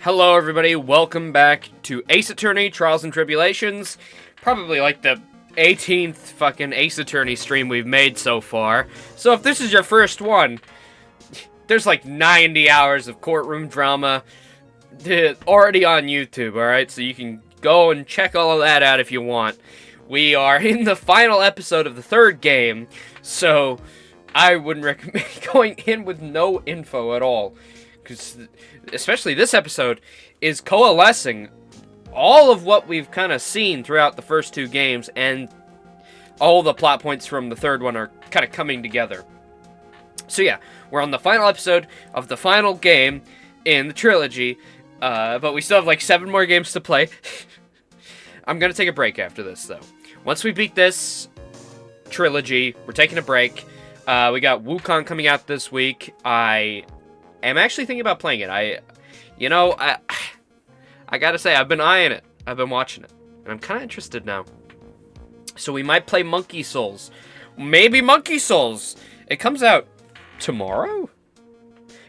Hello everybody, welcome back to Ace Attorney, Trials and Tribulations. Probably like the 18th fucking Ace Attorney stream we've made so far. So if this is your first one, there's like 90 hours of courtroom drama already on YouTube, alright? So you can go and check all of that out if you want. We are in the final episode of the third game, so I wouldn't recommend going in with no info at all. Because especially this episode is coalescing all of what we've kind of seen throughout the first two games, and all the plot points from the third one are kind of coming together. So yeah, we're on the final episode of the final game in the trilogy, but we still have like 7 more games to play. I'm going to take a break after this, though. Once we beat this trilogy, we're taking a break. We got Wukong coming out this week. I'm actually thinking about playing it. I gotta say, I've been eyeing it. I've been watching it. And I'm kind of interested now. So we might play Monkey Souls. Maybe Monkey Souls. It comes out tomorrow?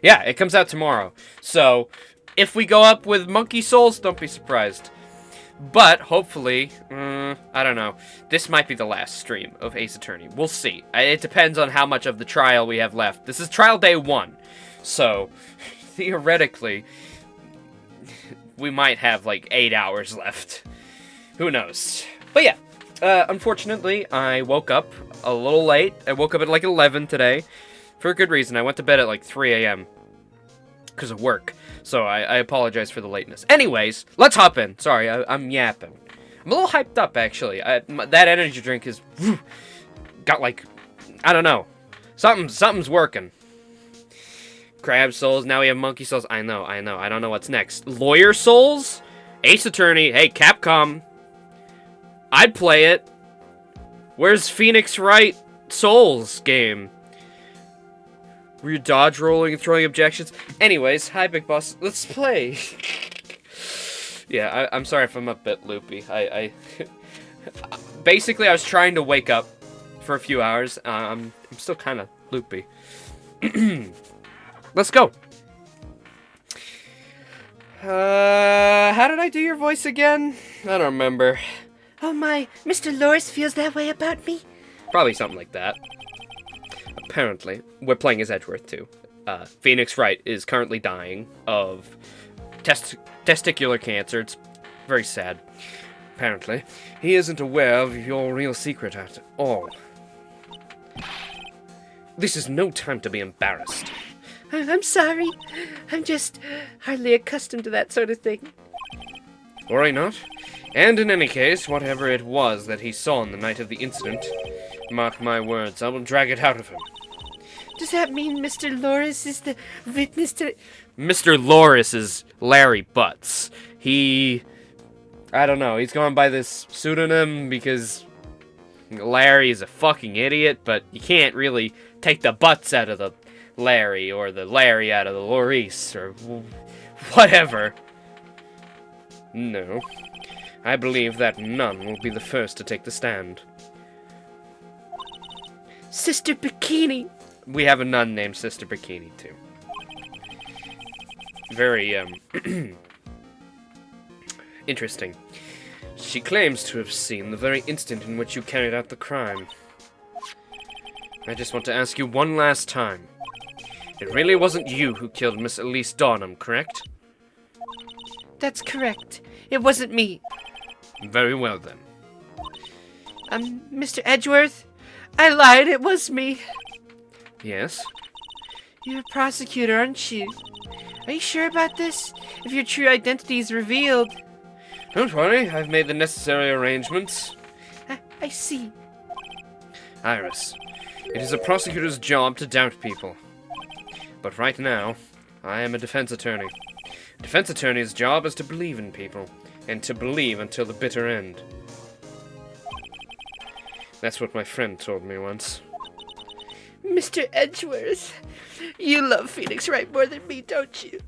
Yeah, it comes out tomorrow. So, if we go up with Monkey Souls, don't be surprised. But, hopefully, I don't know. This might be the last stream of Ace Attorney. We'll see. It depends on how much of the trial we have left. This is trial day 1. So, theoretically, we might have like 8 hours left. Who knows? But yeah, unfortunately, I woke up a little late. I woke up at like 11 today. For a good reason. I went to bed at like 3 a.m. because of work. So I apologize for the lateness. Anyways, let's hop in. Sorry, I'm yapping. I'm a little hyped up, actually. That energy drink is... got like... I don't know. Something's working. Crab Souls, now we have Monkey Souls. I know. I don't know what's next. Lawyer Souls? Ace Attorney. Hey, Capcom. I'd play it. Where's Phoenix Wright Souls game? Were you dodge rolling and throwing objections? Anyways, hi, Big Boss. Let's play. Yeah, I'm sorry if I'm a bit loopy. Basically, I was trying to wake up for a few hours. I'm still kind of loopy. Let's go. How did I do your voice again? I don't remember. Oh my, Mr. Loris feels that way about me? Probably something like that. Apparently. We're playing as Edgeworth, too. Phoenix Wright is currently dying of testicular cancer. It's very sad. Apparently. He isn't aware of your real secret at all. This is no time to be embarrassed. I'm sorry. I'm just hardly accustomed to that sort of thing. Worry not. And in any case, whatever it was that he saw on the night of the incident, mark my words, I will drag it out of him. Does that mean Mr. Loris is the witness to... Mr. Loris is Larry Butts. I don't know, he's going by this pseudonym because Larry is a fucking idiot, but you can't really take the Butts out of the Larry, or the Larry out of the Loris, or whatever. No. I believe that none will be the first to take the stand. Sister Bikini! We have a nun named Sister Bikini, too. Very, interesting. She claims to have seen the very instant in which you carried out the crime. I just want to ask you one last time. It really wasn't you who killed Miss Elise Donham, correct? That's correct. It wasn't me. Very well, then. Mr. Edgeworth? I lied, it was me. Yes? You're a prosecutor, aren't you? Are you sure about this? If your true identity is revealed... Don't worry, I've made the necessary arrangements. I see. Iris, it is a prosecutor's job to doubt people. But right now, I am a defense attorney. A defense attorney's job is to believe in people, and to believe until the bitter end. That's what my friend told me once. Mr. Edgeworth, you love Phoenix Wright more than me, don't you?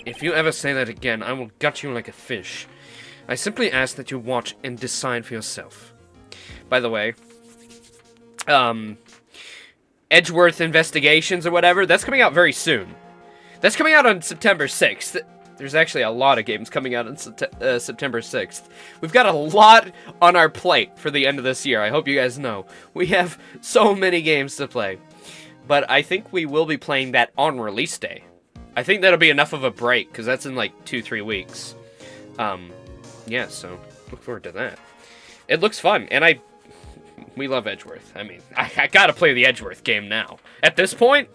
If you ever say that again, I will gut you like a fish. I simply ask that you watch and decide for yourself. By the way, Edgeworth Investigations or whatever, that's coming out very soon. That's coming out on September 6th. There's actually a lot of games coming out on September 6th. We've got a lot on our plate for the end of this year. I hope you guys know. We have so many games to play. But I think we will be playing that on release day. I think that'll be enough of a break, because that's in like 2-3 weeks. Yeah, so look forward to that. It looks fun, and we love Edgeworth. I mean, I gotta play the Edgeworth game now. At this point,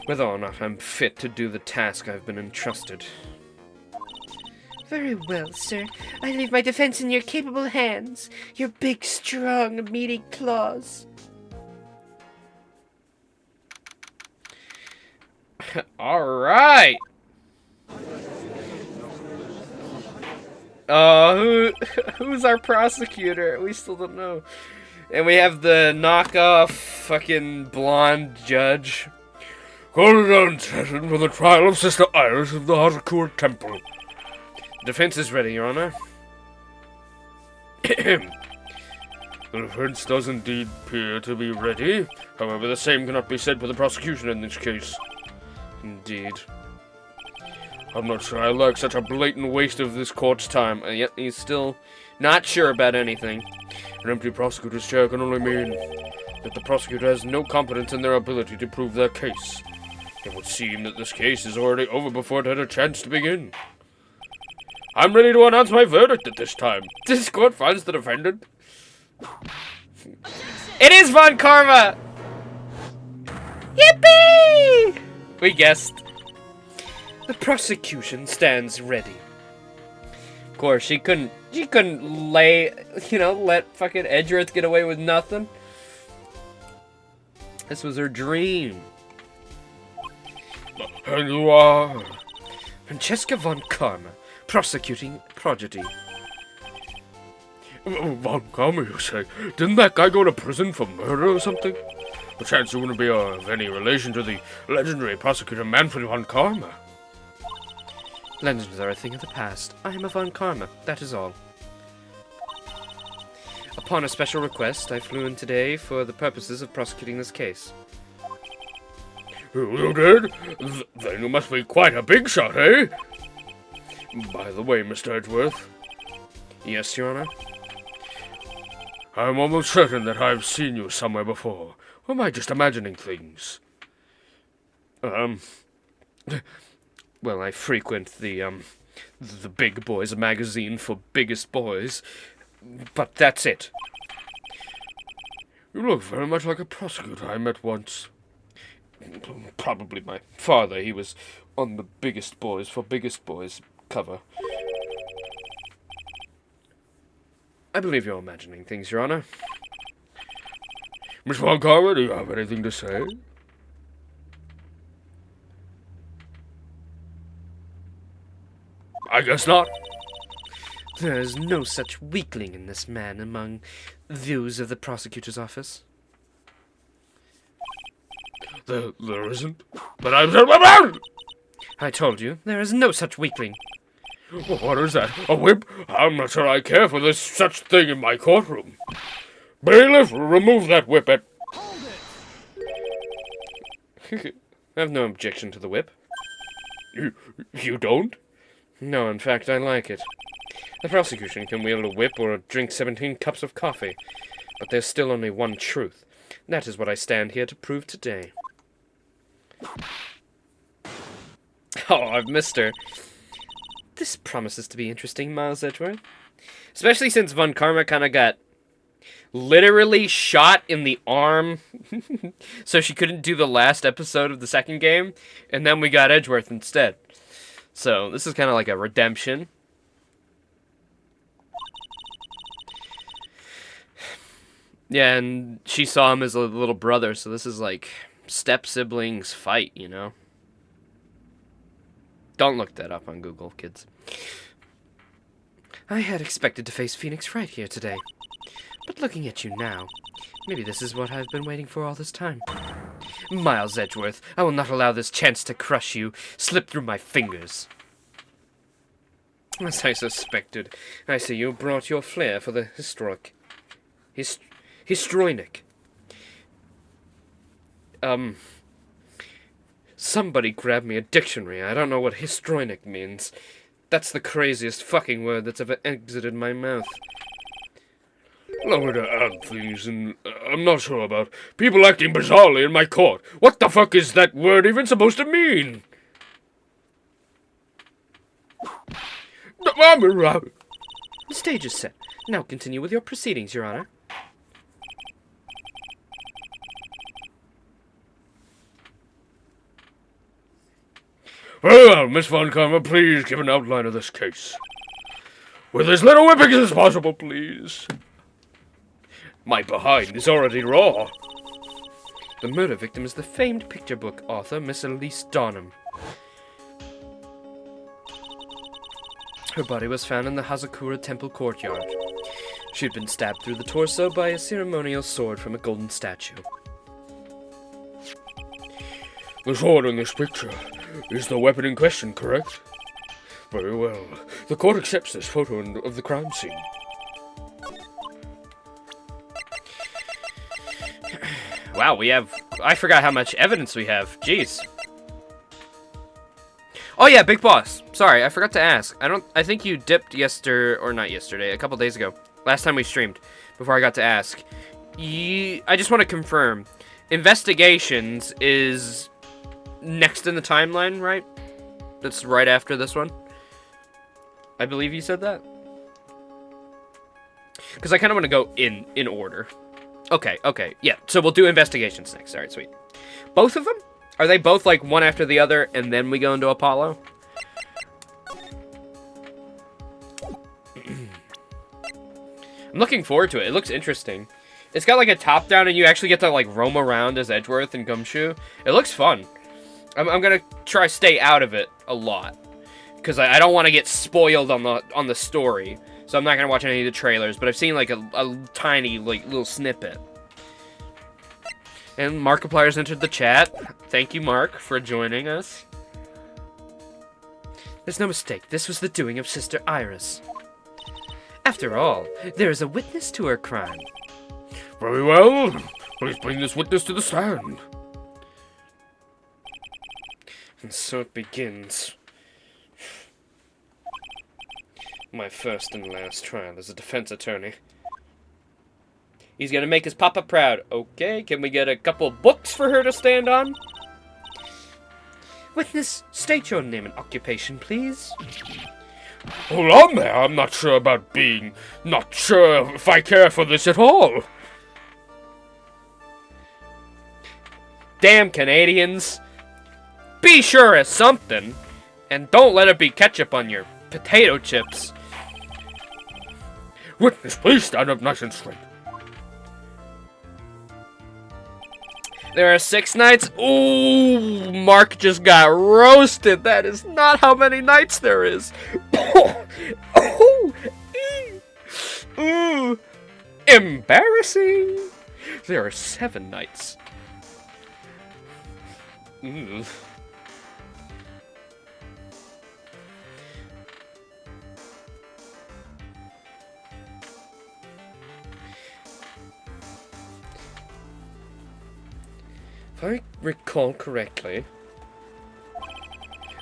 whether or not I'm fit to do the task I've been entrusted. Very well, sir. I leave my defense in your capable hands. Your big, strong, meaty claws. Alright! Who's our prosecutor? We still don't know. And we have the knockoff fucking blonde judge. Call it on session for the trial of Sister Iris of the Harcourt Temple. Defense is ready, Your Honor. The defense does indeed appear to be ready. However, the same cannot be said for the prosecution in this case. Indeed. I'm not sure I like such a blatant waste of this court's time. Yet he's still not sure about anything. An empty prosecutor's chair can only mean that the prosecutor has no confidence in their ability to prove their case. It would seem that this case is already over before it had a chance to begin. I'm ready to announce my verdict at this time. This court finds the defendant. It is Von Karma! Yippee! We guessed. The prosecution stands ready. Of course, she couldn't let fucking Edgeworth get away with nothing. This was her dream. And you are... Francesca Von Karma, prosecuting prodigy. Von Karma, you say? Didn't that guy go to prison for murder or something? Perchance you wouldn't be of any relation to the legendary prosecutor Manfred Von Karma. Legends are a thing of the past. I am a Von Karma, that is all. Upon a special request, I flew in today for the purposes of prosecuting this case. You did? Then you must be quite a big shot, eh? By the way, Mr. Edgeworth. Yes, Your Honor? I'm almost certain that I've seen you somewhere before. Or am I just imagining things? Well, I frequent the Big Boys magazine for biggest boys, but that's it. You look very much like a prosecutor I met once. Probably my father. He was on the Biggest Boys for Biggest Boys cover. I believe you're imagining things, Your Honor. Miss Von Karma, do you have anything to say? I guess not. There is no such weakling in this man among those of the prosecutor's office. There isn't. But I'm... I told you, there is no such weakling. What is that? A whip? I'm not sure I care for this such thing in my courtroom. Bailiff, remove that whip at... I have no objection to the whip. You don't? No, in fact, I like it. The prosecution can wield a whip or drink 17 cups of coffee, but there's still only one truth. That is what I stand here to prove today. Oh, I've missed her. This promises to be interesting, Miles Edgeworth. Especially since Von Karma kind of got literally shot in the arm, so she couldn't do the last episode of the second game, and then we got Edgeworth instead. So this is kind of like a redemption. Yeah, and she saw him as a little brother, so this is like step-siblings fight, you know? Don't look that up on Google, kids. I had expected to face Phoenix Wright here today. But looking at you now, maybe this is what I've been waiting for all this time. Miles Edgeworth, I will not allow this chance to crush you slip through my fingers. As I suspected, I see you brought your flair for the histrionic. Somebody grab me a dictionary. I don't know what histrionic means. That's the craziest fucking word that's ever exited my mouth. Allow me to add things, and I'm not sure about people acting bizarrely in my court. What the fuck is that word even supposed to mean? The stage is set. Now continue with your proceedings, Your Honor. Very well, Miss Von Karma, please give an outline of this case. With as little whipping as possible, please. My behind is already raw. The murder victim is the famed picture book author, Miss Elise Donham. Her body was found in the Hazakura Temple courtyard. She had been stabbed through the torso by a ceremonial sword from a golden statue. The sword in this picture is the weapon in question, correct? Very well. The court accepts this photo of the crime scene. Wow, I forgot how much evidence we have. Jeez. Oh yeah, Big Boss. Sorry, I forgot to ask. I think you dipped a couple days ago. Last time we streamed, before I got to ask. I just want to confirm. Investigations is next in the timeline, right? That's right after this one. I believe you said that. Because I kind of want to go in order. Okay. Yeah, so we'll do investigations next. Alright, sweet. Both of them? Are they both like one after the other and then we go into Apollo? I'm looking forward to it. It looks interesting. It's got like a top down and you actually get to like roam around as Edgeworth and Gumshoe. It looks fun. I'm gonna try stay out of it a lot. Because I don't want to get spoiled on the story. So I'm not gonna watch any of the trailers, but I've seen like a tiny like little snippet. And Markiplier's entered the chat. Thank you, Mark, for joining us. There's no mistake. This was the doing of Sister Iris. After all, there is a witness to her crime. Very well. Please bring this witness to the stand. And so it begins. My first and last trial as a defense attorney. He's gonna make his papa proud. Okay, can we get a couple books for her to stand on? Witness, state your name and occupation, please. Hold on there, I'm not sure about being... not sure if I care for this at all. Damn Canadians. Be sure of something. And don't let it be ketchup on your potato chips. Witness, please stand up nice and straight. There are 6 nights. Ooh, Mark just got roasted. That is not how many nights there is. Ooh, embarrassing. There are 7 nights. Ooh. If I recall correctly,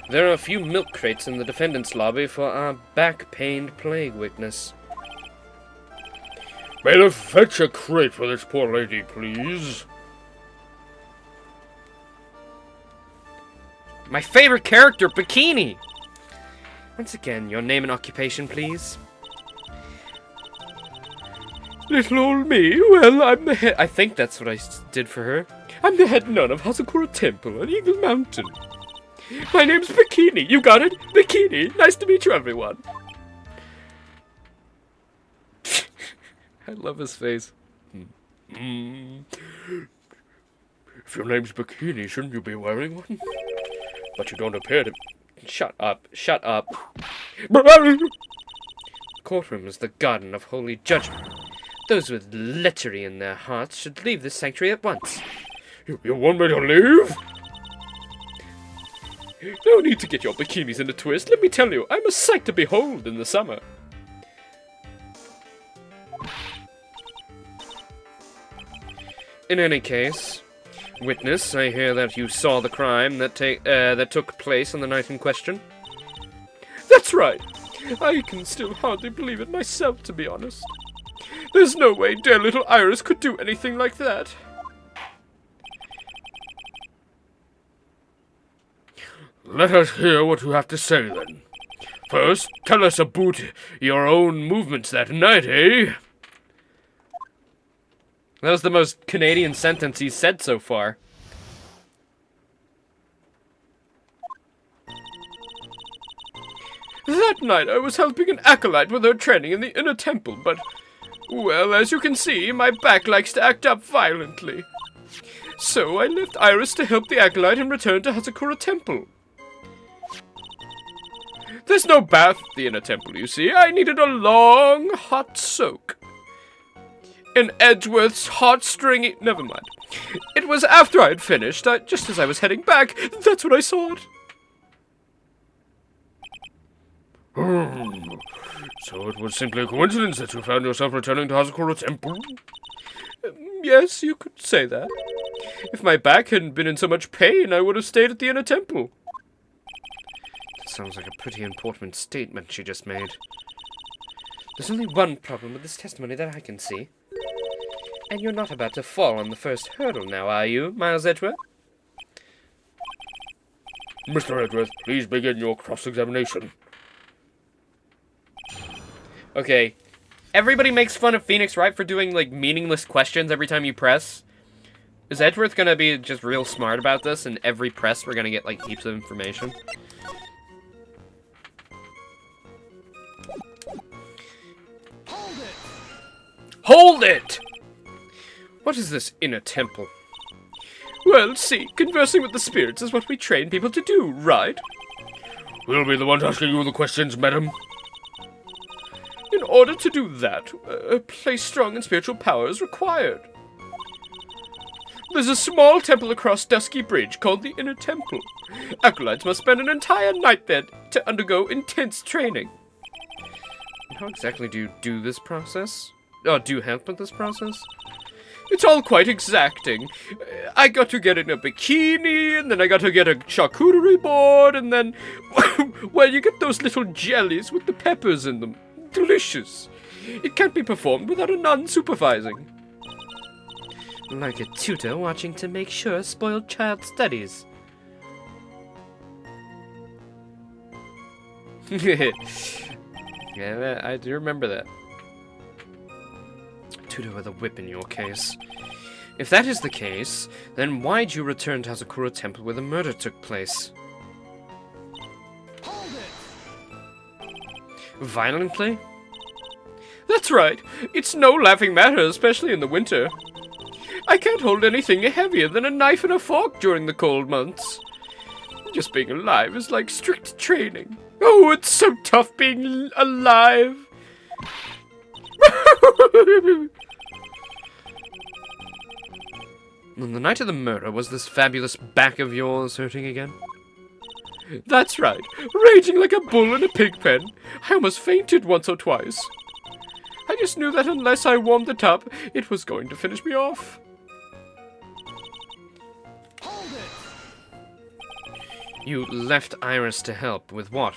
there are a few milk crates in the defendant's lobby for our back-pained plague witness. May I fetch a crate for this poor lady, please? My favorite character, Bikini! Once again, your name and occupation, please. Little old me? Well, I'm the head... I think that's what I did for her. I'm the head nun of Hazakura Temple on Eagle Mountain. My name's Bikini. You got it? Bikini. Nice to meet you, everyone. I love his face. If your name's Bikini, shouldn't you be wearing one? But you don't appear to... Shut up. Shut up. The courtroom is the garden of holy judgment. Those with lechery in their hearts should leave this sanctuary at once. You want me to leave? No need to get your bikinis in a twist. Let me tell you, I'm a sight to behold in the summer. In any case, Witness, I hear that you saw the crime that took place on the night in question. That's right. I can still hardly believe it myself, to be honest. There's no way dear little Iris could do anything like that. Let us hear what you have to say, then. First, tell us about your own movements that night, eh? That was the most Canadian sentence he's said so far. That night I was helping an acolyte with her training in the inner temple, but, well, as you can see, my back likes to act up violently. So I left Iris to help the acolyte and returned to Hazakura Temple. There's no bath at the inner temple, you see. I needed a long, hot soak. In Edgeworth's hot, stringy... Never mind. It was after I had finished, just as I was heading back, that's when I saw it. So it was simply a coincidence that you found yourself returning to Hazakura Temple? Yes, you could say that. If my back hadn't been in so much pain, I would have stayed at the inner temple. That sounds like a pretty important statement she just made. There's only one problem with this testimony that I can see. And you're not about to fall on the first hurdle now, are you, Miles Edgeworth? Mr. Edgeworth, please begin your cross-examination. Okay. Everybody makes fun of Phoenix Wright for doing, like, meaningless questions every time you press. Is Edgeworth gonna be just real smart about this, and every press we're gonna get, like, heaps of information? Hold it! What is this inner temple? Well, see, conversing with the spirits is what we train people to do, right? We'll be the ones asking you the questions, madam. In order to do that, a place strong in spiritual power is required. There's a small temple across Dusky Bridge called the Inner Temple. Acolytes must spend an entire night there to undergo intense training. How exactly do you do this process? Oh, do you help with this process? It's all quite exacting. I got to get in a bikini, and then I got to get a charcuterie board, and then, well, you get those little jellies with the peppers in them. Delicious. It can't be performed without a nun supervising. Like a tutor watching to make sure a spoiled child studies. Yeah, I do remember that. Tutor with a whip in your case. If that is the case, then why'd you return to Hazakura Temple where the murder took place? Violently? That's right. It's no laughing matter, especially in the winter. I can't hold anything heavier than a knife and a fork during the cold months. Just being alive is like strict training. Oh, it's so tough being alive. On the night of the murder, was this fabulous back of yours hurting again? That's right. Raging like a bull in a pig pen. I almost fainted once or twice. I just knew that unless I warmed it up, it was going to finish me off. You left Iris to help with what?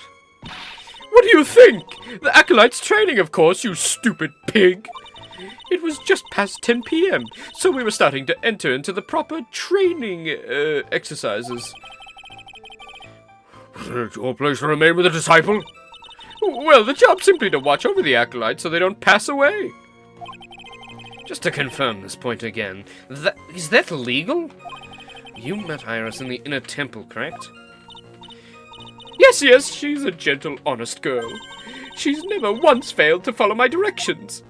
What do you think? The acolyte's training, of course, you stupid pig. It was just past 10 p.m., so we were starting to enter into the proper training exercises. Was it your place to remain with the disciple? Well, the job's simply to watch over the acolytes so they don't pass away. Just to confirm this point again, is that legal? You met Iris in the inner temple, correct? Yes, she's a gentle, honest girl. She's never once failed to follow my directions.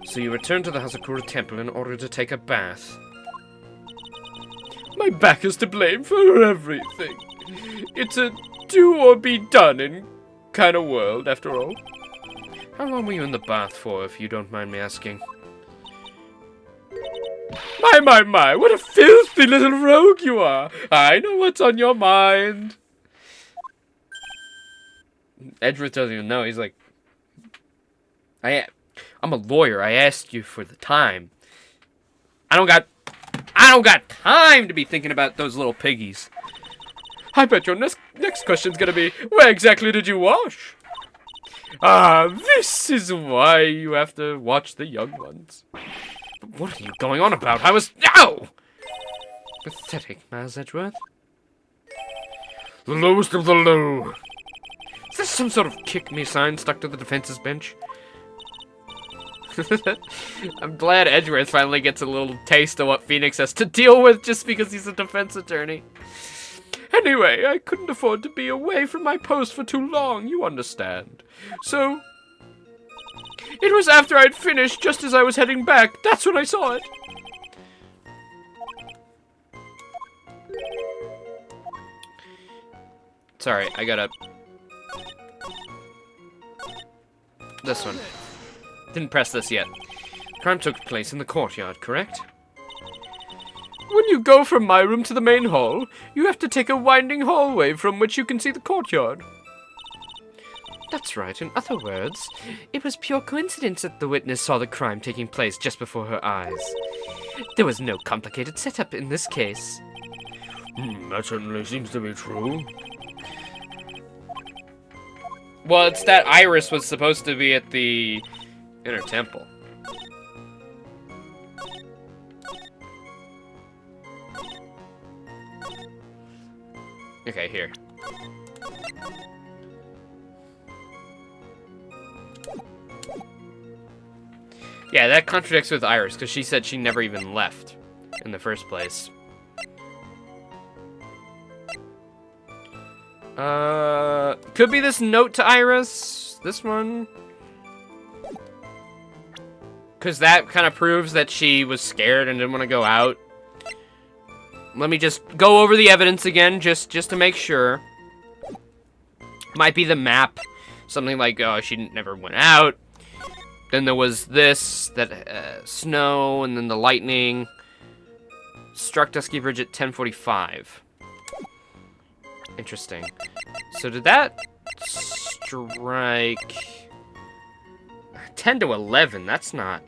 So you returned to the Hazakura Temple in order to take a bath. My back is to blame for everything. It's a do-or-be-done in kind of world, after all. How long were you in the bath for, if you don't mind me asking? My, what a filthy little rogue you are! I know what's on your mind. Edgeworth doesn't even know, he's like... I'm a lawyer. I asked you for the time. I don't got time to be thinking about those little piggies. I bet your next question's gonna be, where exactly did you wash? Ah, this is why you have to watch the young ones. But what are you going on about? Ow! Pathetic, Miles Edgeworth. The lowest of the low. Is this some sort of kick me sign stuck to the defense's bench? I'm glad Edgeworth finally gets a little taste of what Phoenix has to deal with just because he's a defense attorney. Anyway, I couldn't afford to be away from my post for too long, you understand. So, it was after I'd finished, just as I was heading back. That's when I saw it. Sorry, I gotta... This one. Didn't press this yet. Crime took place in the courtyard, correct? When you go from my room to the main hall, you have to take a winding hallway from which you can see the courtyard. That's right. In other words, it was pure coincidence that the witness saw the crime taking place just before her eyes. There was no complicated setup in this case. That certainly seems to be true. Well, it's that Iris was supposed to be at the inner temple. Okay, here. Yeah, that contradicts with Iris, because she said she never even left in the first place. Could be this note to Iris. This one. Because that kind of proves that she was scared and didn't want to go out. Let me just go over the evidence again, just to make sure. Might be the map. Something like, oh, she never went out. Then there was this, that snow, and then the lightning. Struck Dusky Bridge at 10:45. Interesting. So did that strike 10 to 11? That's not.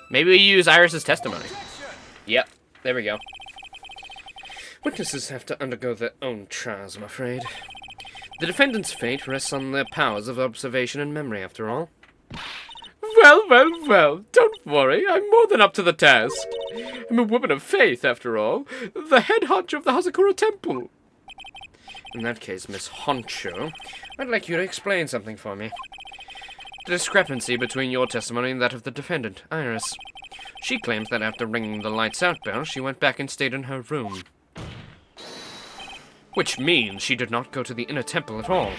Maybe we use Iris's testimony. Yep, there we go. Witnesses have to undergo their own trials, I'm afraid. The defendant's fate rests on their powers of observation and memory, after all. Well, don't worry. I'm more than up to the task. I'm a woman of faith, after all. The head honcho of the Hazakura Temple. In that case, Miss Honcho, I'd like you to explain something for me. The discrepancy between your testimony and that of the defendant, Iris. She claims that after ringing the lights out bell, she went back and stayed in her room. Which means she did not go to the inner temple at all.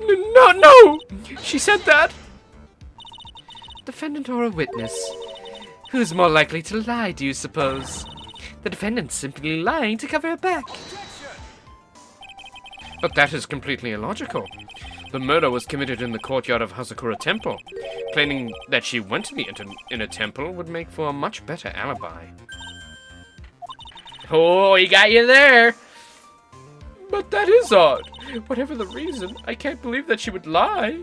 No! She said that! Defendant or a witness? Who's more likely to lie, do you suppose? The defendant's simply lying to cover her back. But that is completely illogical. The murder was committed in the courtyard of Hazakura Temple. Claiming that she went to the inner temple would make for a much better alibi. Oh, he got you there! But that is odd. Whatever the reason, I can't believe that she would lie.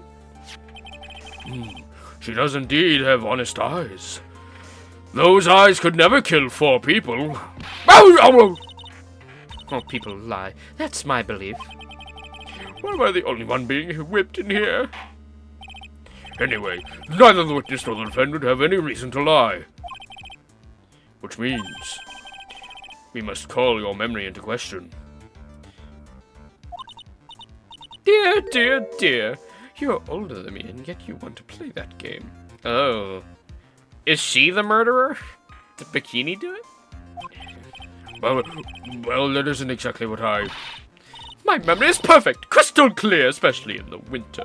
She does indeed have honest eyes. Those eyes could never kill 4 people. Oh, people lie. That's my belief. Why am I the only one being whipped in here? Anyway, neither the witness nor the defendant have any reason to lie. Which means we must call your memory into question. Dear. You're older than me, and yet you want to play that game. Oh. Is she the murderer? Did Bikini do it? Well, that isn't exactly what I... My memory is perfect, crystal clear, especially in the winter.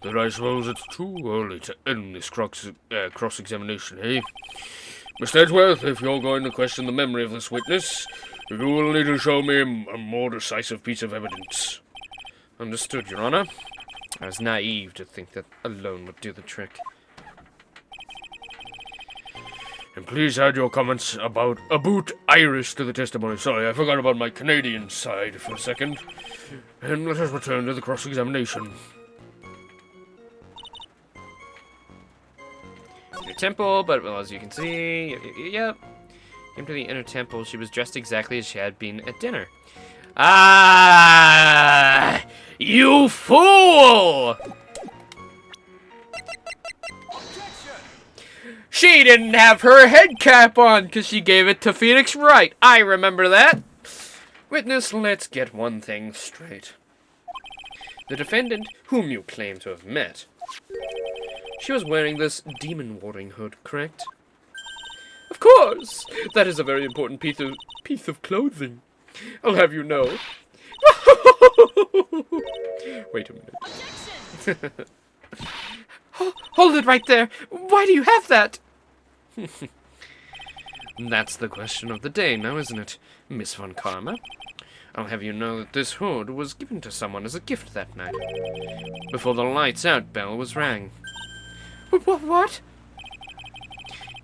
Then I suppose it's too early to end this cross-examination, eh? Mr. Edgeworth, if you're going to question the memory of this witness, you will need to show me a more decisive piece of evidence. Understood, Your Honor. I was naive to think that alone would do the trick. And please add your comments about Irish to the testimony. Sorry, I forgot about my Canadian side for a second. And let us return to the cross-examination. Inner temple, but well, as you can see, yep. Came to the inner temple. She was dressed exactly as she had been at dinner. Ah! You fool! She didn't have her head cap on because she gave it to Phoenix Wright. I remember that. Witness, let's get one thing straight. The defendant, whom you claim to have met, she was wearing this demon warding hood, correct? Of course! That is a very important piece of clothing. I'll have you know. Wait a minute. Hold it right there. Why do you have that? That's the question of the day now, isn't it, Miss Von Karma? I'll have you know that this hood was given to someone as a gift that night, before the lights out bell was rang. What?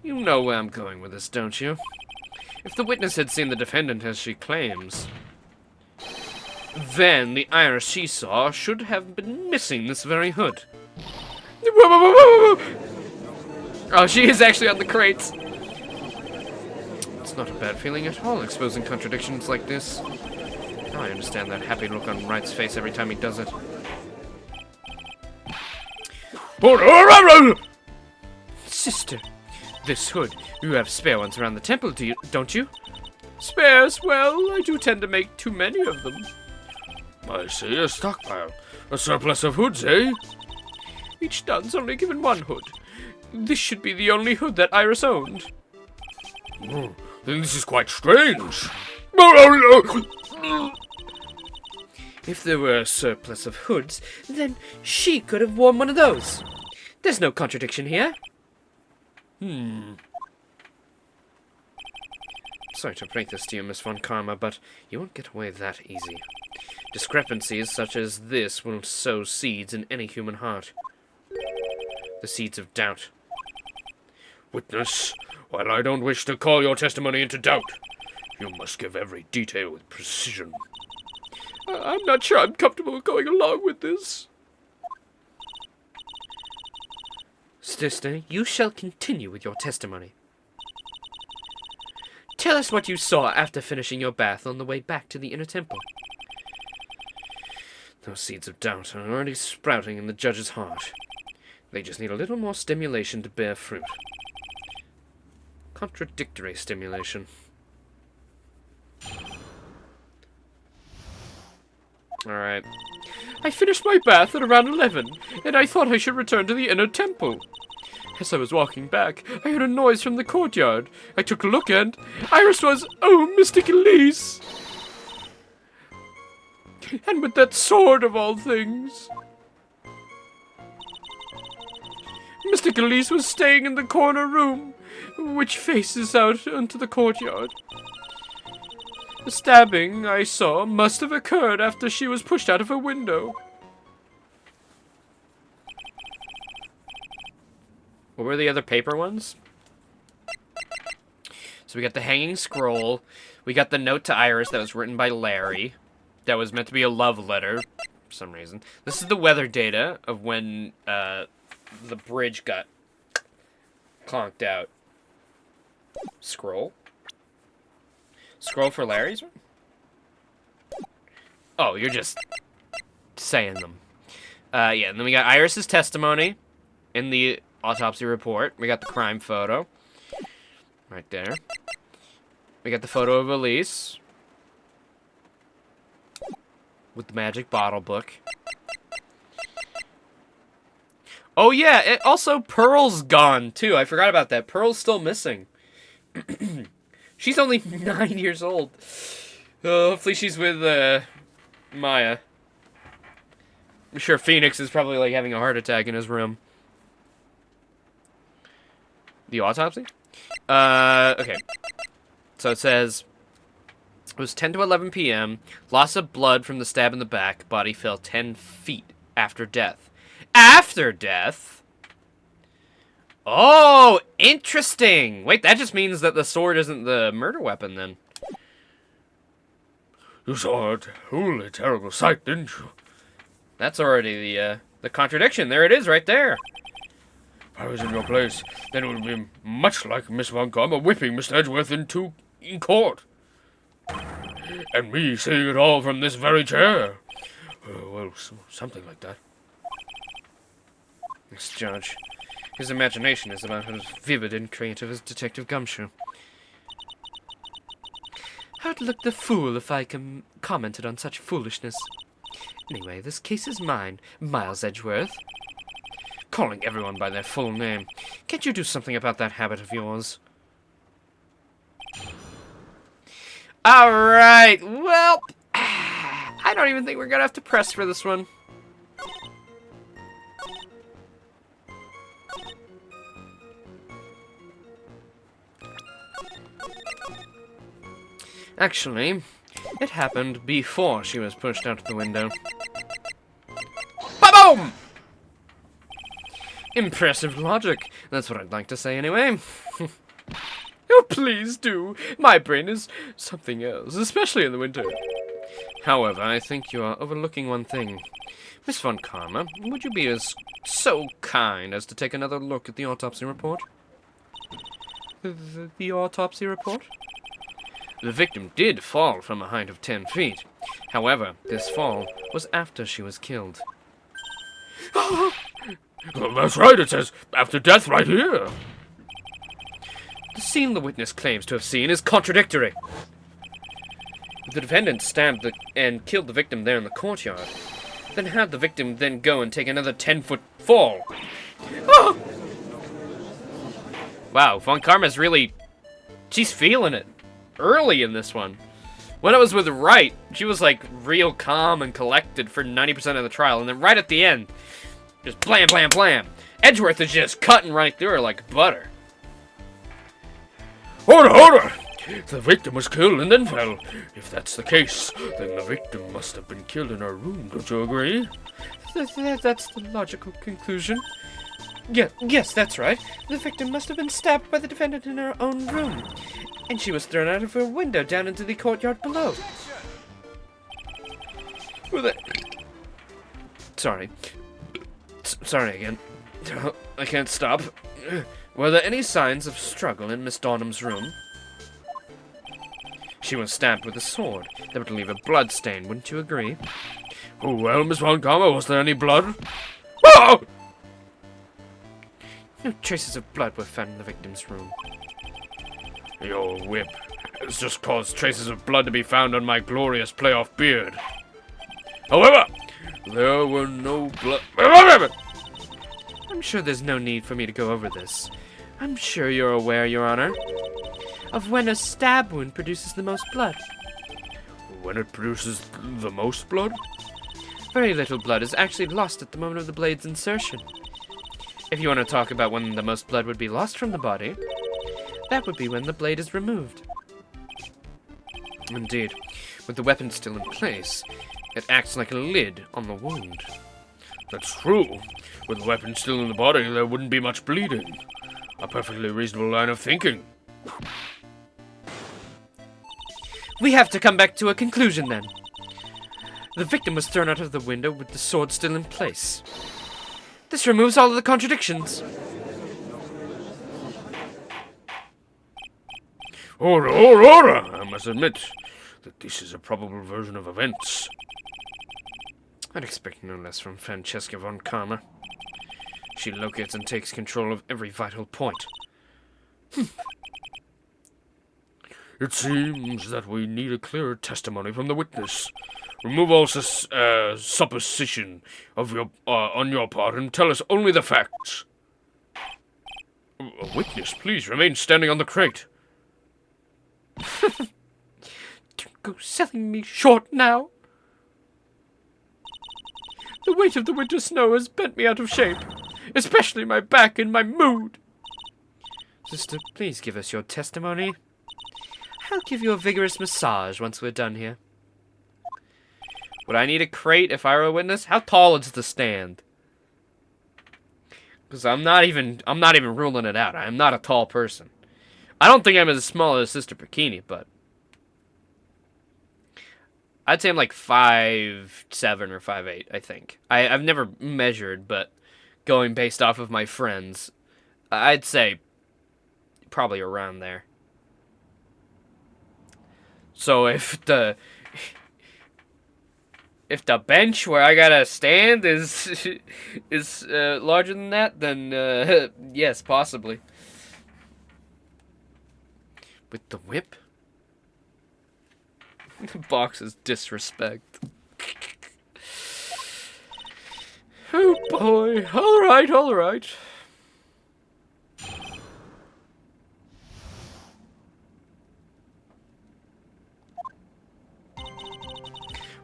You know where I'm going with this, don't you? If the witness had seen the defendant as she claims, then the iris she saw should have been missing this very hood. Oh, she is actually on the crates. It's not a bad feeling at all, exposing contradictions like this. Now I understand that happy look on Wright's face every time he does it. Sister, this hood, you have spare ones around the temple, don't you? Spares? Well, I do tend to make too many of them. I see, a stockpile. A surplus of hoods, eh? Each dun's only given one hood. This should be the only hood that Iris owned. Then this is quite strange. If there were a surplus of hoods, then she could have worn one of those. There's no contradiction here. Sorry to break this to you, Miss Von Karma, but you won't get away that easy. Discrepancies such as this will sow seeds in any human heart. The seeds of doubt. Witness, while I don't wish to call your testimony into doubt, you must give every detail with precision. I'm not sure I'm comfortable going along with this. Sister, you shall continue with your testimony. Tell us what you saw after finishing your bath on the way back to the inner temple. Those seeds of doubt are already sprouting in the judge's heart. They just need a little more stimulation to bear fruit. Contradictory stimulation. Alright. I finished my bath at around 11, and I thought I should return to the inner temple. As I was walking back, I heard a noise from the courtyard. I took a look and Iris was, oh, Mystic Elise! And with that sword of all things. Mystic Elise was staying in the corner room, which faces out onto the courtyard. The stabbing I saw must have occurred after she was pushed out of her window. What were the other paper ones? So we got the hanging scroll. We got the note to Iris that was written by Larry. That was meant to be a love letter for some reason. This is the weather data of when the bridge got conked out. Scroll? Scroll for Larry's one? Oh, you're just saying them. Yeah, and then we got Iris's testimony in the autopsy report. We got the crime photo. Right there. We got the photo of Elise. With the magic bottle book. Oh yeah, also Pearl's gone too. I forgot about that. Pearl's still missing. She's only 9 years old. Hopefully she's with Maya. I'm sure Phoenix is probably like having a heart attack in his room. The autopsy? Okay. So it says, it was 10 to 11 p.m. Loss of blood from the stab in the back. Body fell 10 feet after death. After death? Oh, interesting. Wait, that just means that the sword isn't the murder weapon then. You saw it. Holy terrible sight, didn't you? That's already the contradiction. There it is, right there. If I was in your place, then it would be much like Miss Von Karma whipping Mr. Edgeworth in court. And me seeing it all from this very chair. Well, something like that. This judge. His imagination is about as vivid and creative as Detective Gumshoe. I'd look the fool if I commented on such foolishness. Anyway, this case is mine, Miles Edgeworth. Calling everyone by their full name. Can't you do something about that habit of yours? Alright, well, I don't even think we're gonna have to press for this one. Actually, it happened before she was pushed out of the window. Ba-boom! Impressive logic. That's what I'd like to say anyway. Oh, please do. My brain is something else, especially in the winter. However, I think you are overlooking one thing. Miss Von Karma, would you be so kind as to take another look at the autopsy report? The autopsy report? The victim did fall from a height of 10 feet. However, this fall was after she was killed. Well, that's right, it says after death right here. The scene the witness claims to have seen is contradictory. The defendant stabbed and killed the victim there in the courtyard. Then had the victim then go and take another 10-foot fall. Ah! Wow, Von Karma's really... she's feeling it. Early in this one. When I was with Wright, she was like real calm and collected for 90% of the trial, and then right at the end, just blam, blam, blam. Edgeworth is just cutting right through her like butter. Order! The victim was killed and then fell. If that's the case, then the victim must have been killed in her room, don't you agree? That's the logical conclusion. Yes, that's right. The victim must have been stabbed by the defendant in her own room. And she was thrown out of her window down into the courtyard below. Sorry. Sorry again. I can't stop. Were there any signs of struggle in Miss Donham's room? She was stabbed with a sword. That would leave a blood stain, wouldn't you agree? Oh, well, Miss Von Karma, was there any blood? Oh! No traces of blood were found in the victim's room. Your whip has just caused traces of blood to be found on my glorious playoff beard. However, there were no blood... I'm sure there's no need for me to go over this. I'm sure you're aware, Your Honor, of when a stab wound produces the most blood. When it produces the most blood? Very little blood is actually lost at the moment of the blade's insertion. If you want to talk about when the most blood would be lost from the body, that would be when the blade is removed. Indeed, with the weapon still in place, it acts like a lid on the wound. That's true. With the weapon still in the body, there wouldn't be much bleeding. A perfectly reasonable line of thinking. We have to come back to a conclusion then. The victim was thrown out of the window with the sword still in place. This removes all of the contradictions. Order! I must admit that this is a probable version of events. I'd expect no less from Francesca Von Karma. She locates and takes control of every vital point. It seems that we need a clearer testimony from the witness. Remove all supposition of on your part and tell us only the facts. A witness, please remain standing on the crate. Don't go selling me short now. The weight of the winter snow has bent me out of shape, especially my back and my mood. Sister, please give us your testimony. I'll give you a vigorous massage once we're done here. Would I need a crate if I were a witness? How tall is the stand? Because I'm not even ruling it out. I'm not a tall person. I don't think I'm as small as Sister Bikini, but I'd say I'm like 5'7" or 5'8", I think. I've never measured, but going based off of my friends, I'd say probably around there. So if the bench where I gotta stand is larger than that, then yes, possibly. With the whip? The box is disrespect. Oh boy. Alright, alright.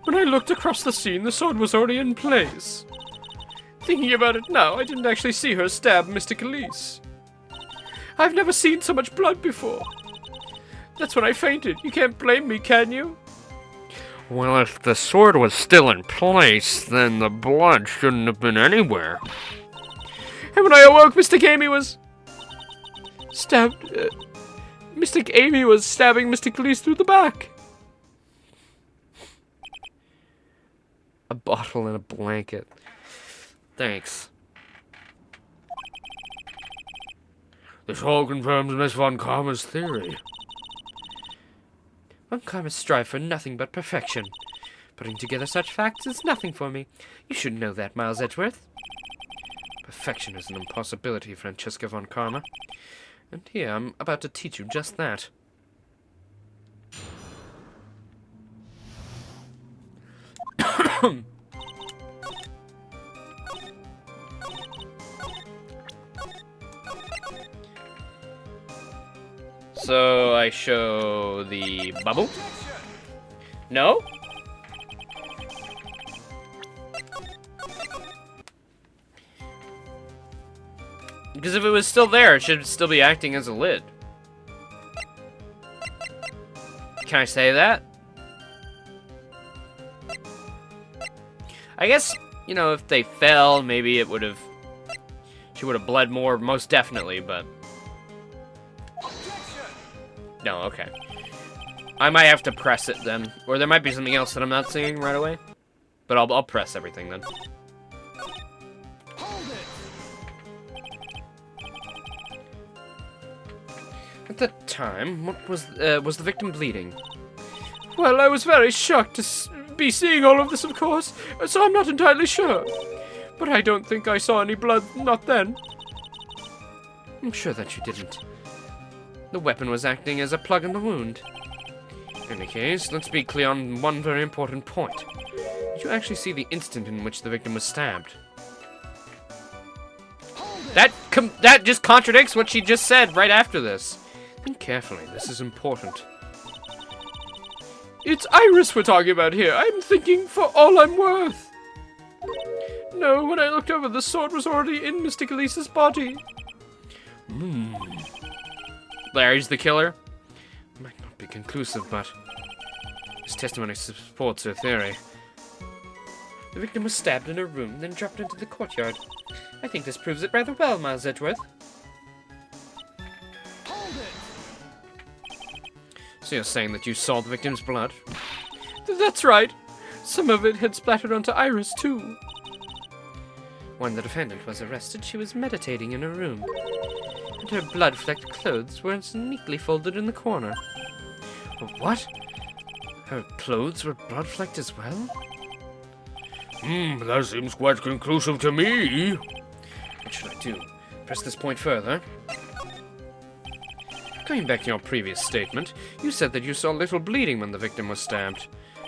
When I looked across the scene, the sword was already in place. Thinking about it now, I didn't actually see her stab Mr. Khalees. I've never seen so much blood before. That's when I fainted. You can't blame me, can you? Well, if the sword was still in place, then the blood shouldn't have been anywhere. And when I awoke, Mr. Gamey was stabbed. Mr. Amy was stabbing Mr. Khalees through the back. A bottle and a blanket. Thanks. This all confirms Miss Von Karma's theory. Von Karma strive for nothing but perfection. Putting together such facts is nothing for me. You should know that, Miles Edgeworth. Perfection is an impossibility, Francesca Von Karma. And here, I'm about to teach you just that. So I show the bubble? No? Because if it was still there, it should still be acting as a lid. Can I say that? I guess, you know, if they fell, maybe it would have... She would have bled more, most definitely, but... No, okay. I might have to press it then. Or there might be something else that I'm not seeing right away. But I'll press everything then. At the time, what was the victim bleeding? Well, I was very shocked to be seeing all of this, of course, so I'm not entirely sure. But I don't think I saw any blood, not then. I'm sure that you didn't. The weapon was acting as a plug in the wound. In any case, let's be clear on one very important point. Did you actually see the instant in which the victim was stabbed? That just contradicts what she just said right after this. Think carefully, this is important. It's Iris we're talking about here. I'm thinking for all I'm worth. No, when I looked over, the sword was already in Mr. Khalees' body. Larry's the killer? Might not be conclusive, but his testimony supports her theory. The victim was stabbed in her room, then dropped into the courtyard. I think this proves it rather well, Miles Edgeworth. So you're saying that you saw the victim's blood? That's right. Some of it had splattered onto Iris, too. When the defendant was arrested, she was meditating in her room, and her blood-flecked clothes were neatly folded in the corner. What? Her clothes were blood-flecked as well? That seems quite conclusive to me. What should I do? Press this point further? Going back to your previous statement, you said that you saw little bleeding when the victim was stabbed.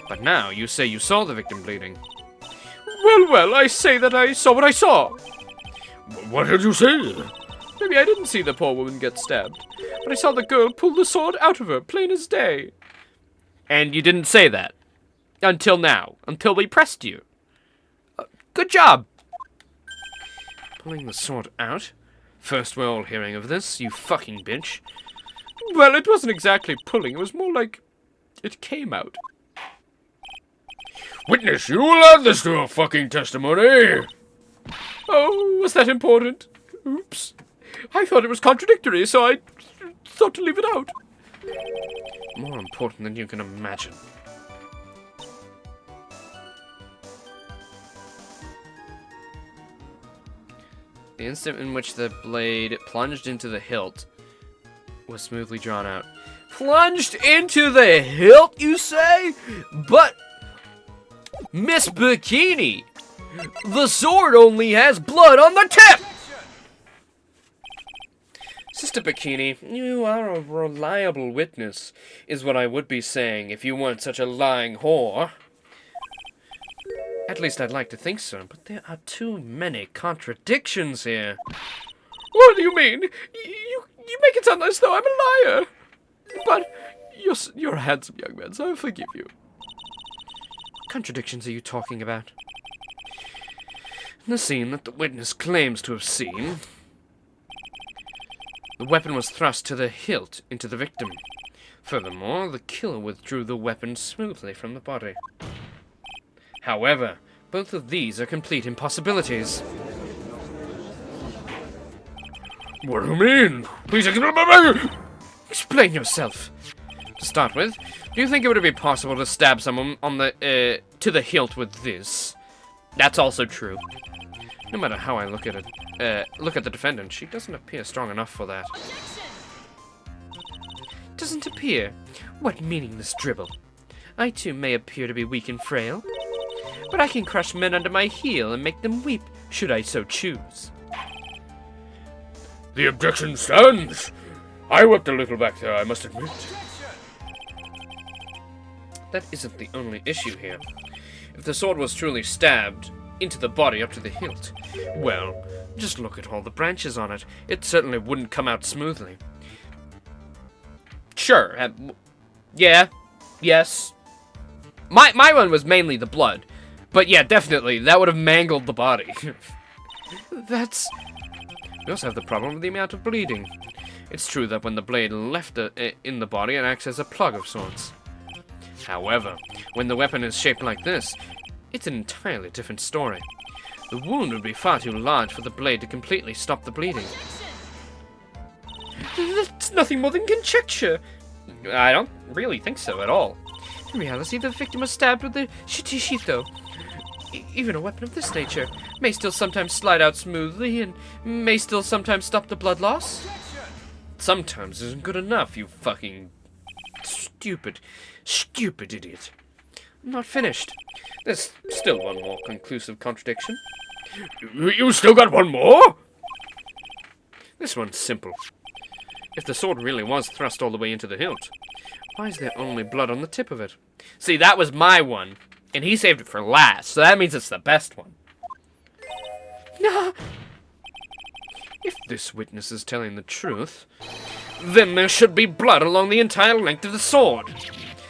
But now you say you saw the victim bleeding. Well, I say that I saw what I saw. What did you say? Maybe I didn't see the poor woman get stabbed, but I saw the girl pull the sword out of her, plain as day. And you didn't say that. Until now. Until we pressed you. Good job! Pulling the sword out? First we're all hearing of this, you fucking bitch. Well, it wasn't exactly pulling, it was more like it came out. Witness, you will add this to your fucking testimony. Oh, was that important? Oops. I thought it was contradictory, so I thought to leave it out. More important than you can imagine. The instant in which the blade plunged into the hilt was smoothly drawn out. Plunged into the hilt, you say? But, Miss Bikini, the sword only has blood on the tip! Sister Bikini, you are a reliable witness, is what I would be saying if you weren't such a lying whore. At least I'd like to think so, but there are too many contradictions here. What do you mean? You make it sound as though I'm a liar. But you're a handsome young man, so I forgive you. What contradictions are you talking about? In the scene that the witness claims to have seen, the weapon was thrust to the hilt into the victim. Furthermore, the killer withdrew the weapon smoothly from the body. However, both of these are complete impossibilities. What do you mean? Please Explain yourself. To start with, do you think it would be possible to stab someone on the to the hilt with this? That's also true. No matter how I look at it, look at the defendant, she doesn't appear strong enough for that. Doesn't appear? What meaningless dribble? I too may appear to be weak and frail, but I can crush men under my heel and make them weep, should I so choose. The objection stands. I wept a little back there, I must admit. That isn't the only issue here. If the sword was truly stabbed into the body up to the hilt, well, just look at all the branches on it. It certainly wouldn't come out smoothly. Sure, yeah, yes. My one was mainly the blood, but yeah, definitely, that would have mangled the body. That's... We also have the problem with the amount of bleeding. It's true that when the blade left in the body, it acts as a plug of sorts. However, when the weapon is shaped like this, it's an entirely different story. The wound would be far too large for the blade to completely stop the bleeding. That's nothing more than conjecture. I don't really think so at all. In reality, the victim was stabbed with the shitishito. Even a weapon of this nature may still sometimes slide out smoothly and may still sometimes stop the blood loss. Sometimes isn't good enough, you fucking stupid idiot. I'm not finished. There's still one more conclusive contradiction. You still got one more? This one's simple. If the sword really was thrust all the way into the hilt, why is there only blood on the tip of it? See, that was my one, and he saved it for last, so that means it's the best one. No. If this witness is telling the truth, then there should be blood along the entire length of the sword.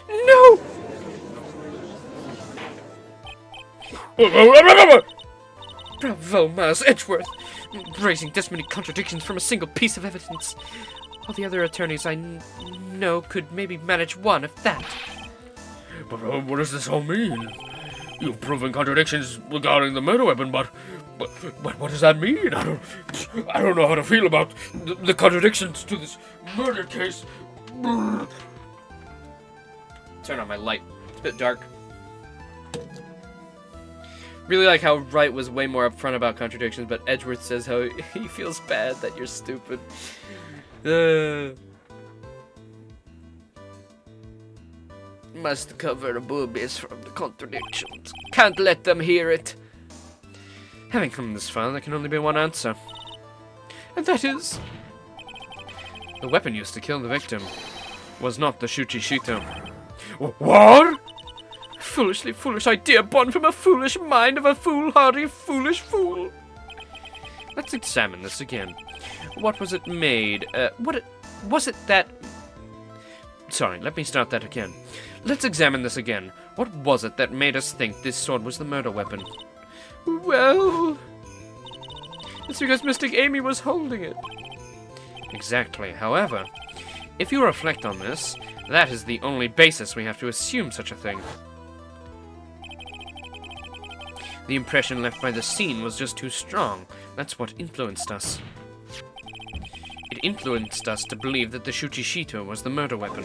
No! Bravo, Miles Edgeworth! Raising this many contradictions from a single piece of evidence. All the other attorneys I know could maybe manage one, if that. But what does this all mean? You've proven contradictions regarding the murder weapon, but what does that mean? I don't know how to feel about the contradictions to this murder case. Turn on my light. It's a bit dark. Really like how Wright was way more upfront about contradictions, but Edgeworth says how he feels bad that you're stupid. Must cover the boobies from the contradictions. Can't let them hear it. Having come this far, there can only be one answer. And that is... the weapon used to kill the victim was not the Shuchishito. What? Foolishly foolish idea born from a foolish mind of a foolhardy, foolish fool. Let's examine this again. What was it made? Was it that... Sorry, let me start that again. Let's examine this again. What was it that made us think this sword was the murder weapon? Well... it's because Mystic Amy was holding it. Exactly. However, if you reflect on this, that is the only basis we have to assume such a thing. The impression left by the scene was just too strong. That's what influenced us. It influenced us to believe that the Shuchishito was the murder weapon.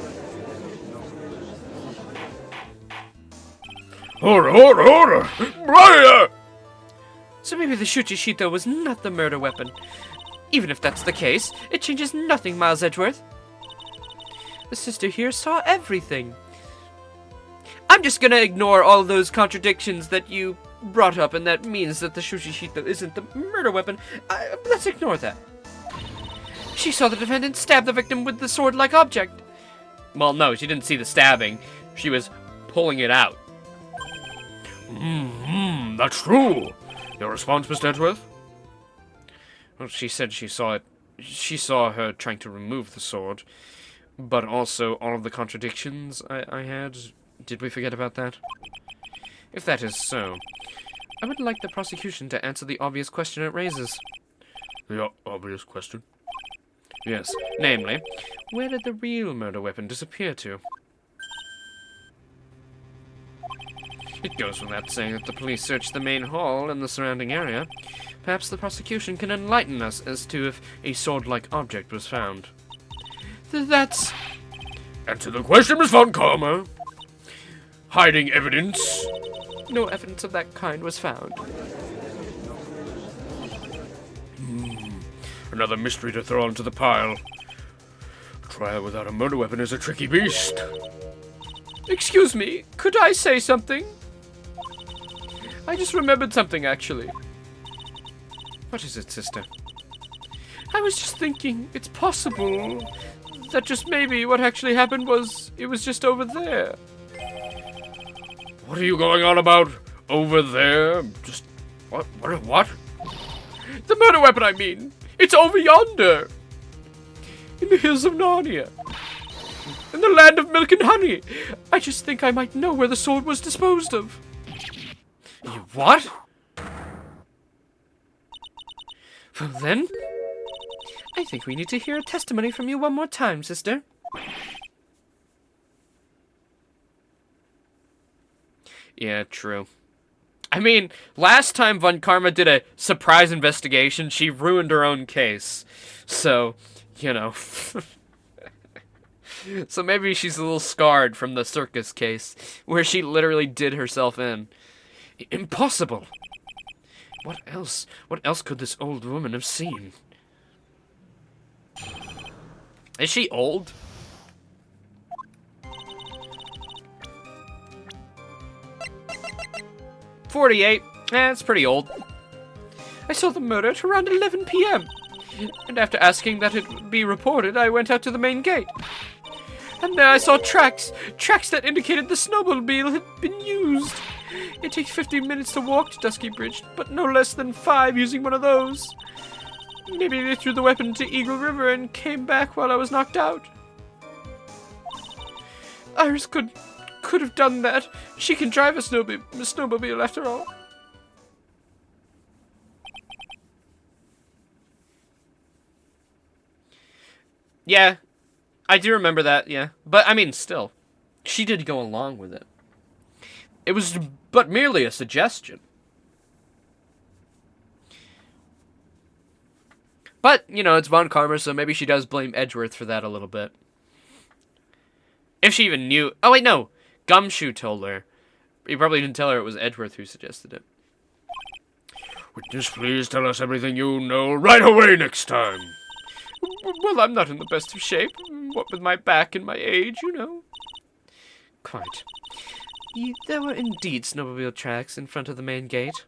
Order! Briar! So maybe the Shuchishito was not the murder weapon. Even if that's the case, it changes nothing, Miles Edgeworth. The sister here saw everything. I'm just gonna ignore all those contradictions that you brought up, and that means that the Shuchishito isn't the murder weapon. Let's ignore that. She saw the defendant stab the victim with the sword-like object. Well, no, she didn't see the stabbing. She was pulling it out. That's true. Your response, Mr. Edgeworth? Well, she said she saw it. She saw her trying to remove the sword, but also all of the contradictions I had. Did we forget about that? If that is so, I would like the prosecution to answer the obvious question it raises. The obvious question? Yes, namely, where did the real murder weapon disappear to? It goes without saying that the police searched the main hall and the surrounding area. Perhaps the prosecution can enlighten us as to if a sword-like object was found. That's... Answer the question, Miss Von Karma. Hiding evidence? No evidence of that kind was found. Another mystery to throw onto the pile. A trial without a murder weapon is a tricky beast. Excuse me, could I say something? I just remembered something, actually. What is it, sister? I was just thinking, it's possible that just maybe what actually happened was, it was just over there. What are you going on about? Over there? Just... What? The murder weapon, I mean. It's over yonder. In the hills of Narnia. In the land of milk and honey. I just think I might know where the sword was disposed of. You what? Well then, I think we need to hear a testimony from you one more time, sister. Yeah, true. I mean, last time Von Karma did a surprise investigation, she ruined her own case. So, you know. So maybe she's a little scarred from the circus case, where she literally did herself in. Impossible! What else? What else could this old woman have seen? Is she old? "48. That's pretty old. I saw the murder at around 11 p.m. And after asking that it be reported, I went out to the main gate. And there I saw tracks that indicated the snowmobile had been used. It takes 15 minutes to walk to Dusky Bridge, but no less than 5 using one of those. Maybe they threw the weapon into Eagle River and came back while I was knocked out. Iris could have done that. She can drive a snowmobile after all." Yeah, I do remember that, yeah. But, I mean, still, she did go along with it. It was but merely a suggestion. But, you know, it's Von Karma, so maybe she does blame Edgeworth for that a little bit. If she even knew... Oh, wait, no. Gumshoe told her. He probably didn't tell her it was Edgeworth who suggested it. Witness, please tell us everything you know right away next time. Well, I'm not in the best of shape. What with my back and my age, you know. Quite. There were indeed snowmobile tracks in front of the main gate.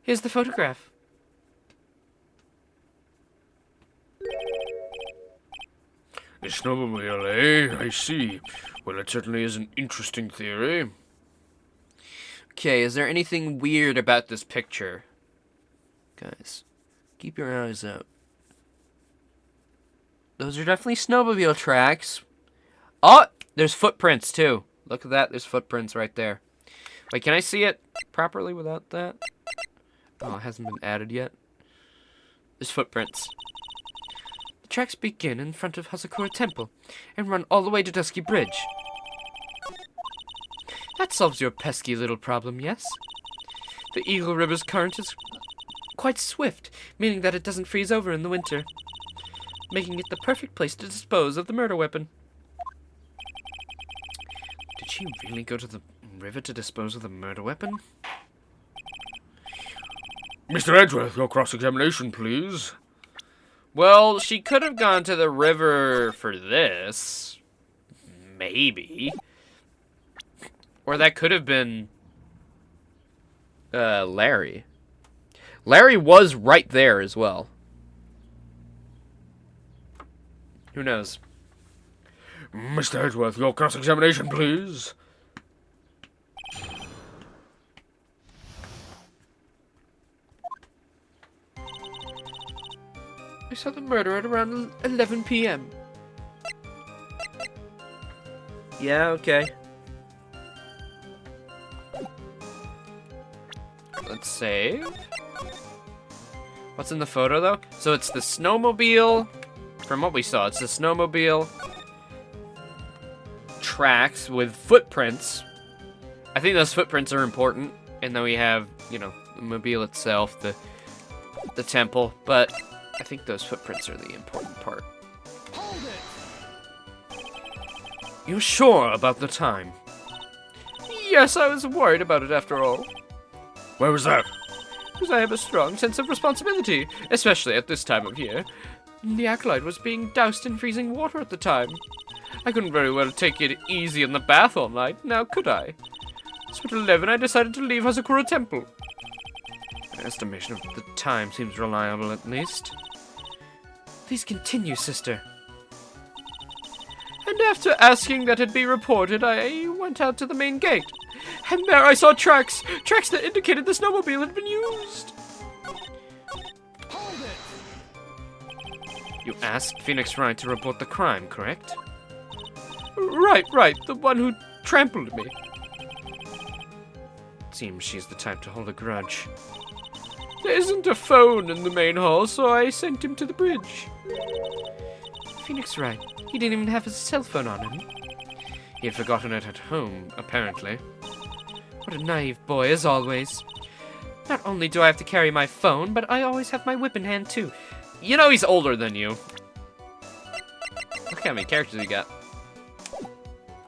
Here's the photograph. A snowmobile, eh? I see. Well, it certainly is an interesting theory. Okay, is there anything weird about this picture? Guys, keep your eyes out. Those are definitely snowmobile tracks. Oh, there's footprints too. Look at that, there's footprints right there. Wait, can I see it properly without that? Oh, it hasn't been added yet. There's footprints. The tracks begin in front of Hasakura Temple and run all the way to Dusky Bridge. That solves your pesky little problem, yes? The Eagle River's current is quite swift, meaning that it doesn't freeze over in the winter. making it the perfect place to dispose of the murder weapon. Did she really go to the river to dispose of the murder weapon? Mr. Edgeworth, your cross-examination, please. Well, she could have gone to the river for this. Maybe. Or that could have been... Larry. Larry was right there as well. Who knows? Mr. Edgeworth, your cross-examination, please. I saw the murder at around 11 p.m. Yeah, okay. Let's save. What's in the photo, though? So it's the snowmobile. From what we saw, it's the snowmobile. Tracks with footprints. I think those footprints are important. And then we have, you know, the mobile itself, the temple. But I think those footprints are the important part. Hold it! You're sure about the time? Yes, I was worried about it after all. Where was that? Because I have a strong sense of responsibility, especially at this time of year. The acolyte was being doused in freezing water at the time. I couldn't very well take it easy in the bath all night, now could I? So at 11 I decided to leave Hazakura Temple. An estimation of the time seems reliable, at least. Please continue, sister. And after asking that it be reported, I went out to the main gate. And there I saw tracks that indicated the snowmobile had been used. Hold it! You asked Phoenix Wright to report the crime, correct? Right, the one who trampled me. Seems she's the type to hold a grudge. There isn't a phone in the main hall, so I sent him to the bridge. Phoenix Wright, he didn't even have his cell phone on him. He had forgotten it at home, apparently. What a naive boy, as always. Not only do I have to carry my phone, but I always have my whip in hand, too. You know he's older than you. Look how many characters he got.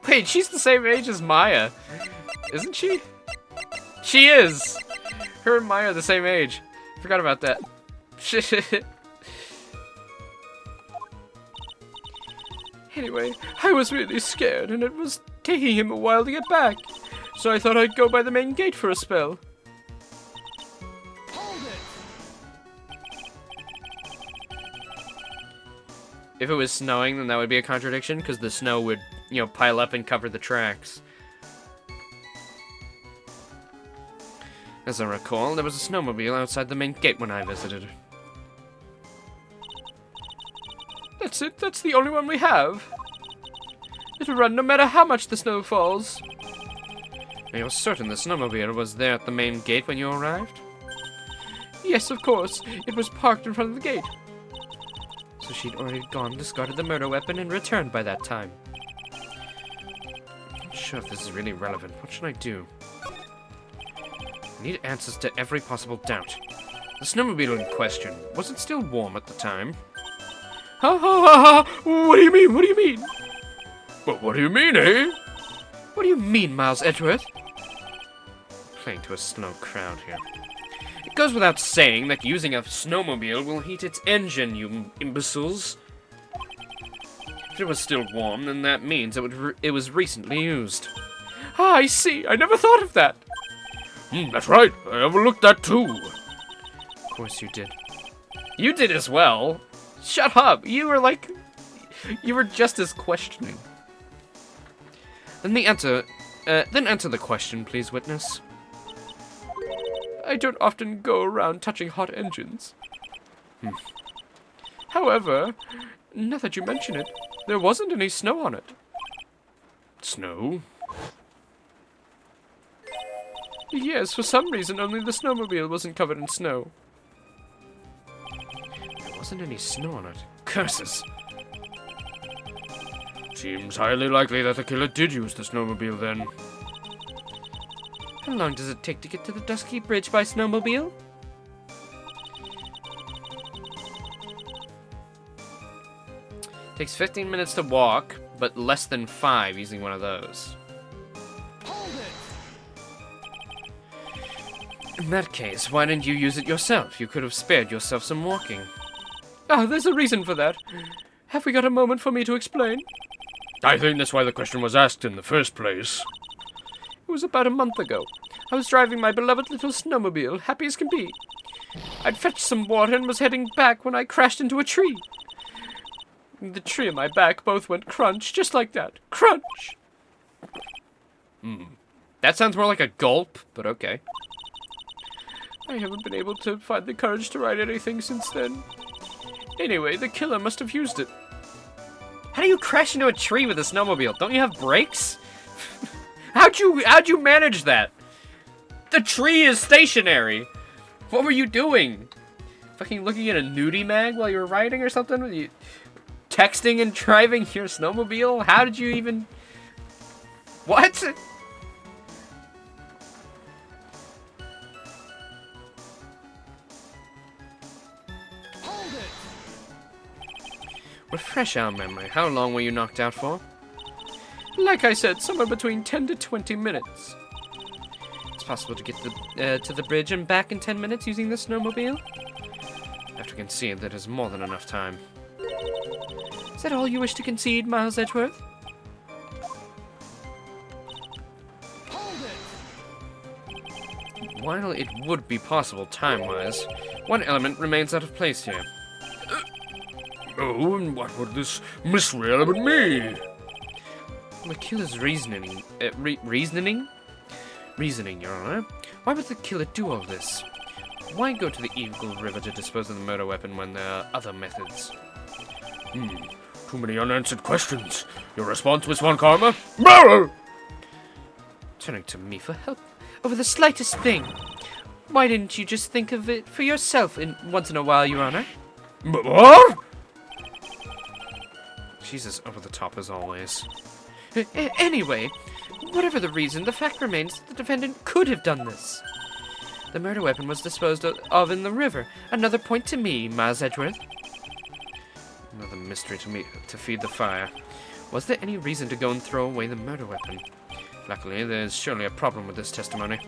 Wait, she's the same age as Maya, isn't she? She is! Her and Maya are the same age. Forgot about that. Anyway, I was really scared, and it was taking him a while to get back. So I thought I'd go by the main gate for a spell. Hold it! If it was snowing, then that would be a contradiction, because the snow would, you know, pile up and cover the tracks. As I recall, there was a snowmobile outside the main gate when I visited. That's it, that's the only one we have. It'll run no matter how much the snow falls. Are you certain the snowmobile was there at the main gate when you arrived? Yes, of course. It was parked in front of the gate. So she'd already gone, discarded the murder weapon, and returned by that time. I'm not sure if this is really relevant. What should I do? I need answers to every possible doubt. The snowmobile in question, was it still warm at the time? Ha ha ha ha! What do you mean? What do you mean? Well, what do you mean, eh? What do you mean, Miles Edgeworth? Playing to a slow crowd here. It goes without saying that using a snowmobile will heat its engine, you imbeciles. If it was still warm, then that means it was recently used. Ah, I see. I never thought of that. That's right. I overlooked that too. Of course you did. You did as well. Shut up. You were just as questioning. Then answer the question, please, witness. I don't often go around touching hot engines. However, now that you mention it, there wasn't any snow on it. Snow? Yes, for some reason only the snowmobile wasn't covered in snow. There wasn't any snow on it. Curses. Seems highly likely that the killer did use the snowmobile then. How long does it take to get to the Dusky Bridge by snowmobile? Takes 15 minutes to walk, but less than 5 using one of those. Hold it! In that case, why didn't you use it yourself? You could have spared yourself some walking. Ah, there's a reason for that. Have we got a moment for me to explain? I think that's why the question was asked in the first place. It was about a month ago. I was driving my beloved little snowmobile, happy as can be. I'd fetched some water and was heading back when I crashed into a tree. The tree and my back both went crunch, just like that. Crunch! That sounds more like a gulp, but okay. I haven't been able to find the courage to write anything since then. Anyway, the killer must have used it. How do you crash into a tree with a snowmobile? Don't you have brakes? How'd you manage that? The tree is stationary. What were you doing? Fucking looking at a nudie mag while you were riding or something? Were you texting and driving your snowmobile? How did you even... What? Hold it! Refresh our memory. How long were you knocked out for? Like I said, somewhere between 10 to 20 minutes. It's possible to get to the bridge and back in 10 minutes using the snowmobile? I have to concede that is more than enough time. Is that all you wish to concede, Miles Edgeworth? Hold it! While it would be possible time-wise, one element remains out of place here. Oh, and what would this mystery element mean? The killer's reasoning, Reasoning, Your Honor. Why would the killer do all this? Why go to the Eagle River to dispose of the murder weapon when there are other methods? Too many unanswered questions. Your response, Miss Von Karma? Brrr! Turning to me for help over the slightest thing. Why didn't you just think of it for yourself once in a while, Your Honor? What? Jesus, over the top as always. Anyway, whatever the reason, the fact remains that the defendant could have done this. The murder weapon was disposed of in the river. Another point to me, Miles Edgeworth. Another mystery to me to feed the fire. Was there any reason to go and throw away the murder weapon? Luckily, there's surely a problem with this testimony.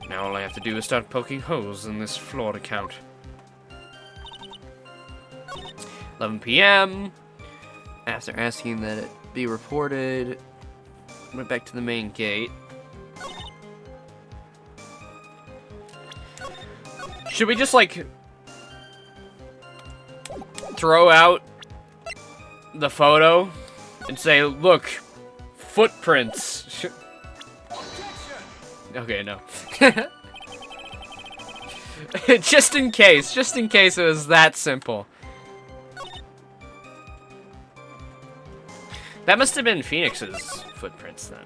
Now all I have to do is start poking holes in this flawed account. 11 p.m. After asking that it be reported, went back to the main gate. Should we just, like, throw out the photo and say, look, footprints? Okay, no. just in case it was that simple. That must have been Phoenix's footprints then.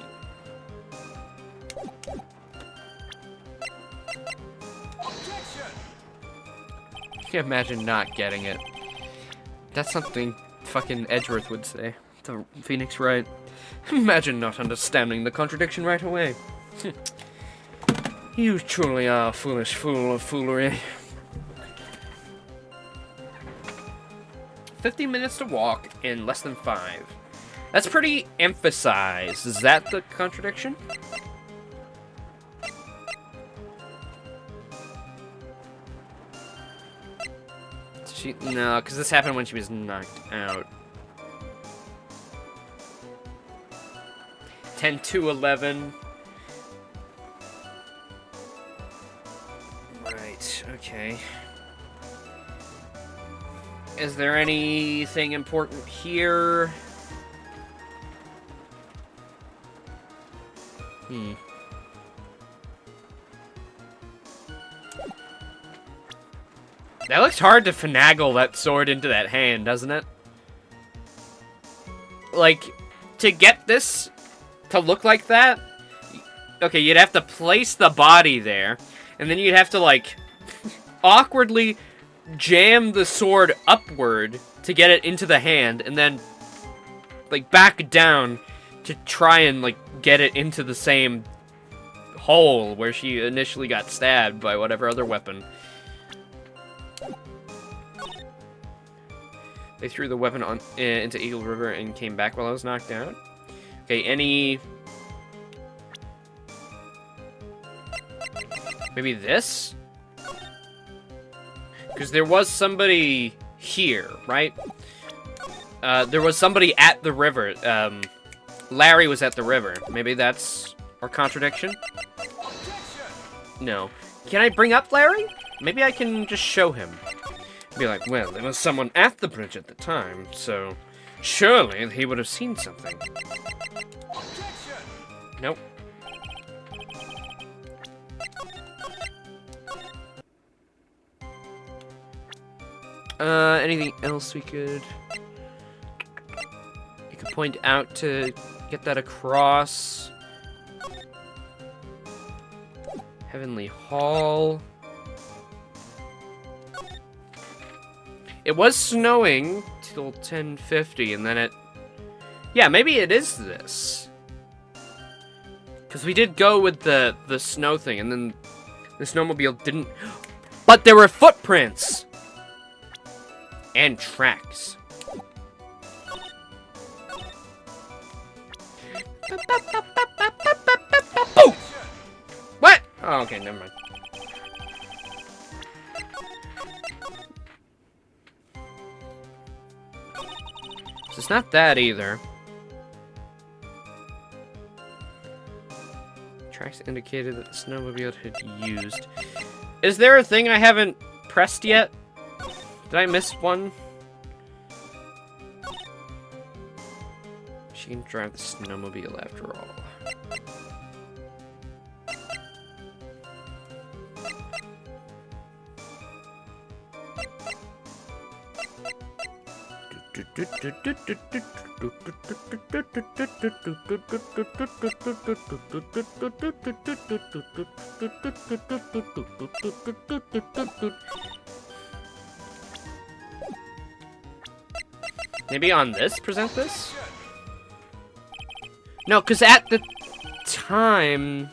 Can you imagine not getting it? That's something fucking Edgeworth would say. The Phoenix Wright. Imagine not understanding the contradiction right away. You truly are a foolish fool of foolery. 50 minutes to walk in less than 5. That's pretty emphasized. Is that the contradiction? No, because this happened when she was knocked out. 10 to 11. Right, okay. Is there anything important here? That looks hard to finagle that sword into that hand, doesn't it? Like, to get this to look like that, okay, you'd have to place the body there, and then you'd have to, like, awkwardly jam the sword upward to get it into the hand, and then, like, back down to try and, like, get it into the same hole where she initially got stabbed by whatever other weapon. They threw the weapon on into Eagle River and came back while I was knocked out. Okay, any... Maybe this? Because there was somebody here, right? There was somebody at the river. Larry was at the river. Maybe that's our contradiction? No. Can I bring up Larry? Maybe I can just show him. Be like, well, there was someone at the bridge at the time, so surely he would have seen something. Nope. Anything else we could point out to get that across? Heavenly Hall. It was snowing till 10:50, and then it... Yeah, maybe it is this. Because we did go with the snow thing, and then the snowmobile didn't... But there were footprints! And tracks. Boom! What? Oh, okay, never mind. So it's not that either. Tracks indicated that the snowmobile had used. Is there a thing I haven't pressed yet? Did I miss one? She can drive the snowmobile after all. Maybe on this, present this? No, because at the time...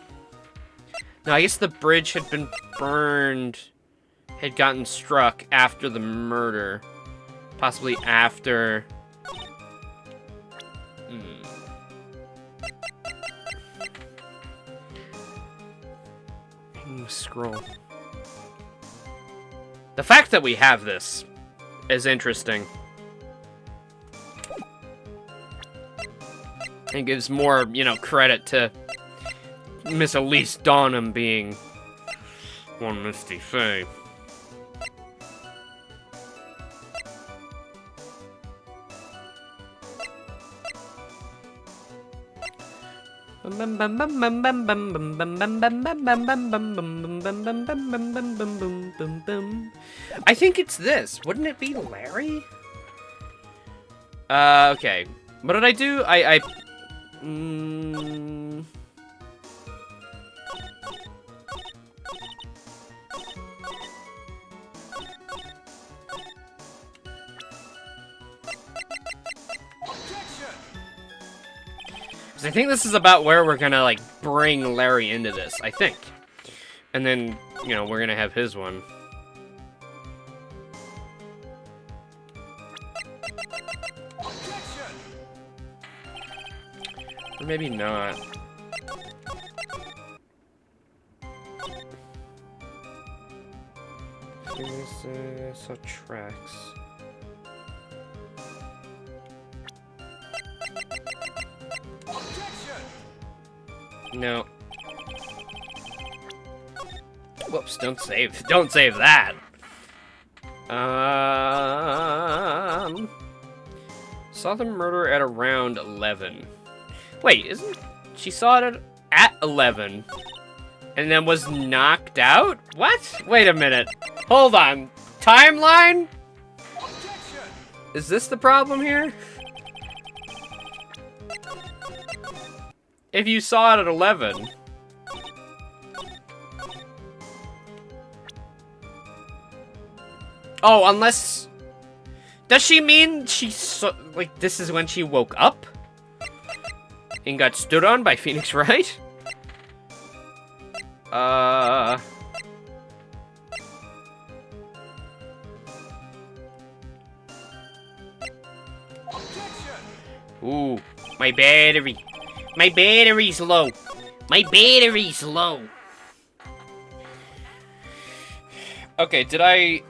No, I guess the bridge had been burned, had gotten struck after the murder. Possibly after... Scroll. The fact that we have this is interesting. It gives more, you know, credit to Miss Elise Donham being one Misty Faye. I think it's this. Wouldn't it be Larry? Okay. What did I do? I think this is about where we're gonna, like, bring Larry into this, I think. And then, you know, we're gonna have his one. Or maybe not. I saw tracks. No. Whoops, don't save. Don't save that. Saw the murder at around 11. Wait, isn't... She saw it at 11. And then was knocked out? What? Wait a minute. Hold on. Timeline? Is this the problem here? If you saw it at 11. Oh, unless... Does she mean she saw... Like, this is when she woke up? And got stood on by Phoenix Wright? Ooh, my battery. My battery's low. My battery's low. Okay,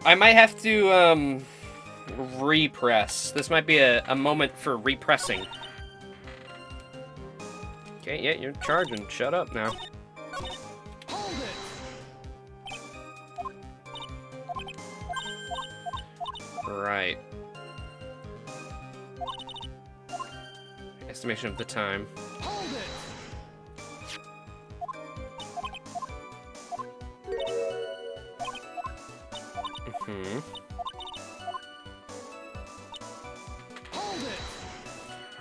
I might have to, repress. This might be a moment for repressing. Okay, yeah, you're charging. Shut up now. Hold it. Right. Estimation of the time. Hold it. Hmm. Hold it.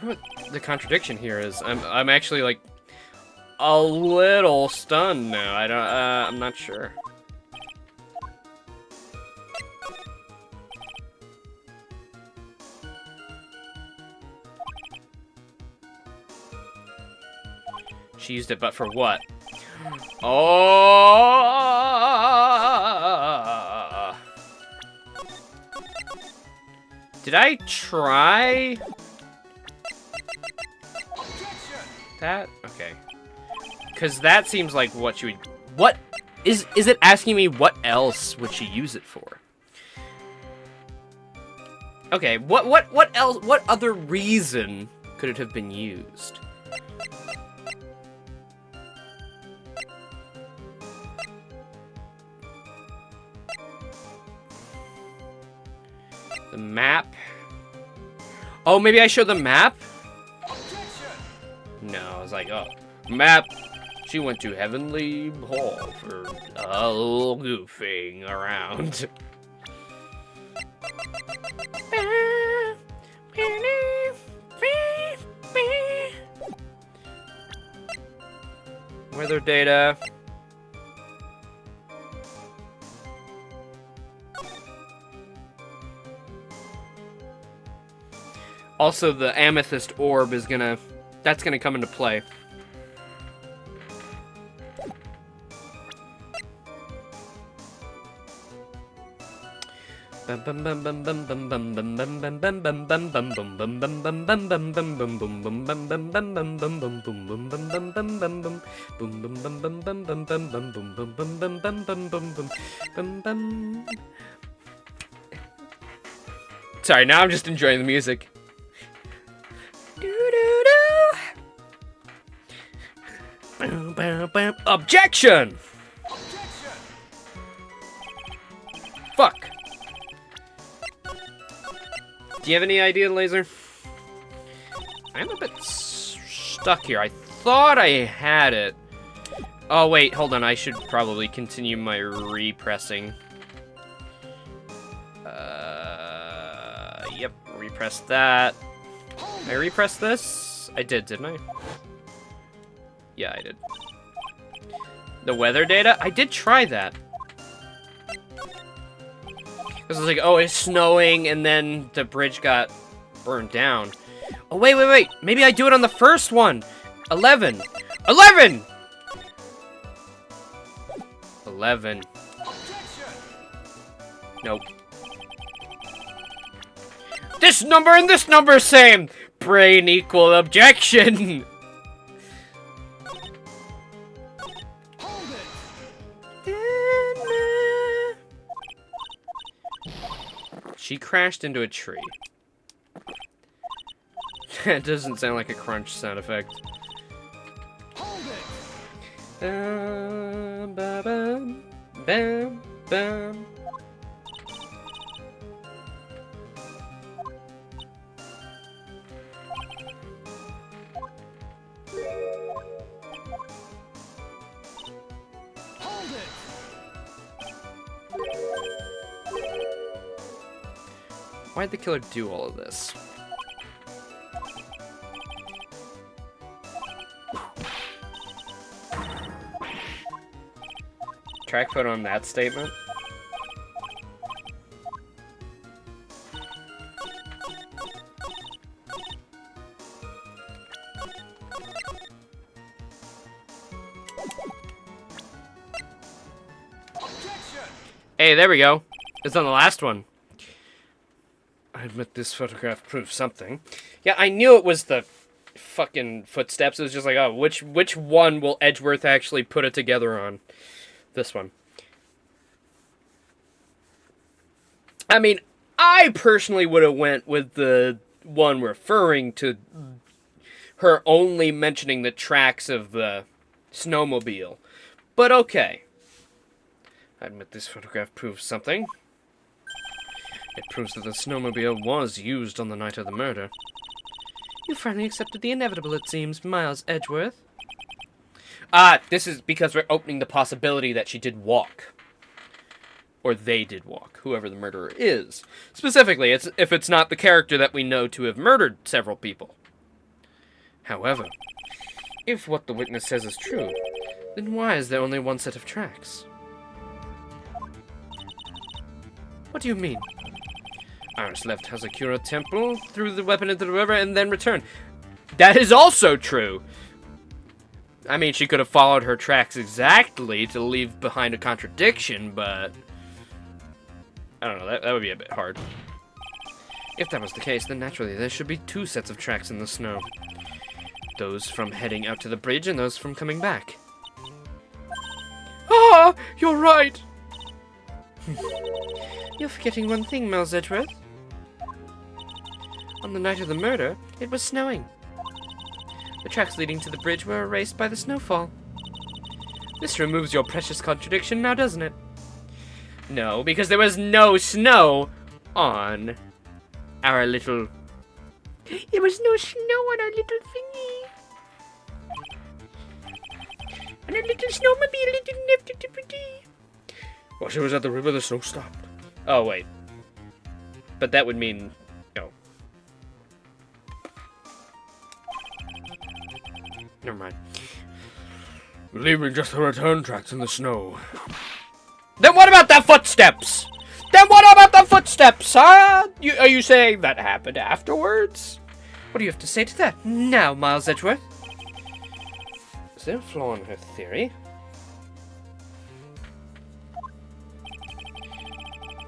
What the contradiction here is? I'm actually like a little stunned now. I'm not sure. She used it, but for what? Oh! Did I try that? Okay. Because that seems like what she would... What? Is it asking me what else would she use it for? Okay, what else... What other reason could it have been used? The map? Oh, maybe I showed the map? No, I was like, oh, map. She went to Heavenly Hall for a little goofing around. Weather data. Also, the amethyst orb is that's gonna come into play. Sorry, now I'm just enjoying the music. Objection! Fuck. Do you have any idea, Laser? I'm a bit stuck here. I thought I had it. Oh, wait, hold on. I should probably continue my repressing. Yep, repress that. Did I repress this? I did, didn't I? Yeah, I did. The weather data? I did try that. Because I was like, oh, it's snowing, and then the bridge got burned down. Oh, wait. Maybe I do it on the first one. 11. 11! 11. Nope. This number and this number same! Brain equal objection! Hold it. She crashed into a tree. That doesn't sound like a crunch sound effect. Hold it. Bam, bam, bam. Hold it. Why'd the killer do all of this? Track photo on that statement? Hey, there we go. It's on the last one. I admit this photograph proves something. Yeah, I knew it was the fucking footsteps. It was just like, oh, which one will Edgeworth actually put it together on? This one. I mean, I personally would have went with the one referring to her only mentioning the tracks of the snowmobile. But okay. I admit this photograph proves something. It proves that the snowmobile was used on the night of the murder. You finally accepted the inevitable, it seems, Miles Edgeworth. This is because we're opening the possibility that she did walk. Or they did walk, whoever the murderer is. Specifically, if it's not the character that we know to have murdered several people. However, if what the witness says is true, then why is there only one set of tracks? What do you mean? Iris left Hazakura Temple, threw the weapon into the river, and then returned. That is also true! I mean, she could have followed her tracks exactly to leave behind a contradiction, but... I don't know, that would be a bit hard. If that was the case, then naturally there should be two sets of tracks in the snow. Those from heading out to the bridge and those from coming back. Ah, you're right. You're forgetting one thing, Miles Edgeworth. On the night of the murder, it was snowing. The tracks leading to the bridge were erased by the snowfall. This removes your precious contradiction now, doesn't it? No, because there was no snow on our little... There was no snow on our little thingy. And our little snowmobile, it didn't have to be. While she was at the river, the snow stopped. Oh, wait. But that would mean... No. Never mind. Leaving just the return tracks in the snow. Then what about the footsteps? Then what about the footsteps, huh? Are you saying that happened afterwards? What do you have to say to that now, Miles Edgeworth? Is there a flaw in her theory?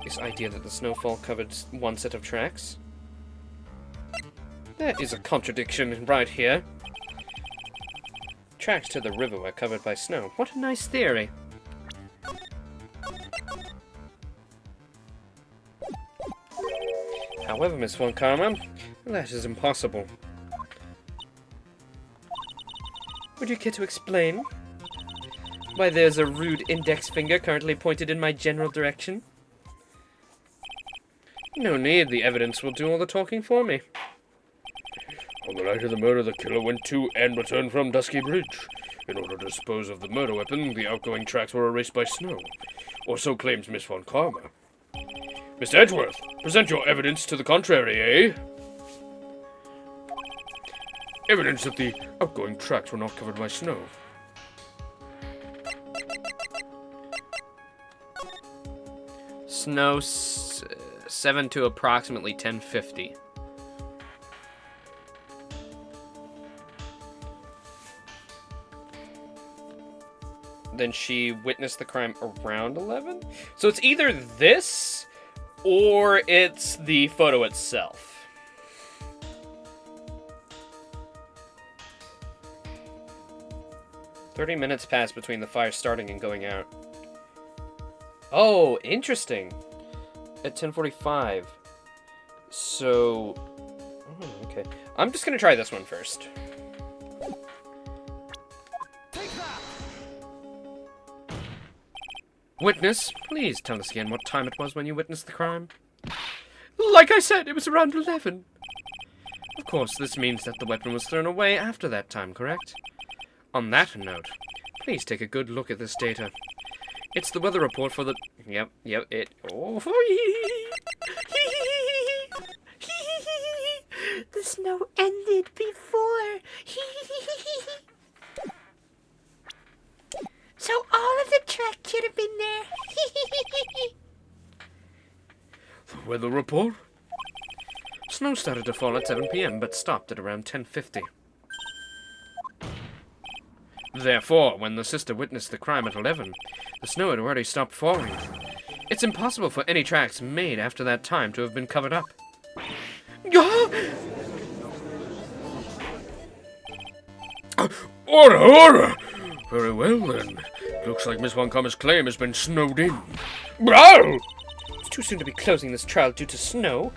This idea that the snowfall covered one set of tracks? There is a contradiction right here. Tracks to the river were covered by snow. What a nice theory. However, Miss Von Karma, that is impossible. Would you care to explain why there's a rude index finger currently pointed in my general direction? No need, the evidence will do all the talking for me. On the night of the murder, the killer went to and returned from Dusky Bridge. In order to dispose of the murder weapon, the outgoing tracks were erased by snow. Or so claims Miss Von Karma. Mr. Edgeworth, present your evidence to the contrary, eh? Evidence that the outgoing tracks were not covered by snow. Snow 7 to approximately 1050. Then she witnessed the crime around 11? So it's either this or it's the photo itself. "30 minutes passed between the fire starting and going out." Oh, interesting. At 10:45. So... oh, okay. I'm just gonna try this one first. Take that! Witness, please tell us again what time it was when you witnessed the crime. Like I said, it was around 11. Of course, this means that the weapon was thrown away after that time, correct? On that note, please take a good look at this data. It's the weather report for the... Yep, it... Oh, the snow ended before... So all of the track should have been there. The weather report? Snow started to fall at 7 p.m., but stopped at around 10:50. Therefore, when the sister witnessed the crime at 11, the snow had already stopped falling. It's impossible for any tracks made after that time to have been covered up. Order, order! Very well then. Looks like Miss Von Karma's claim has been snowed in. Bro! It's too soon to be closing this trial due to snow.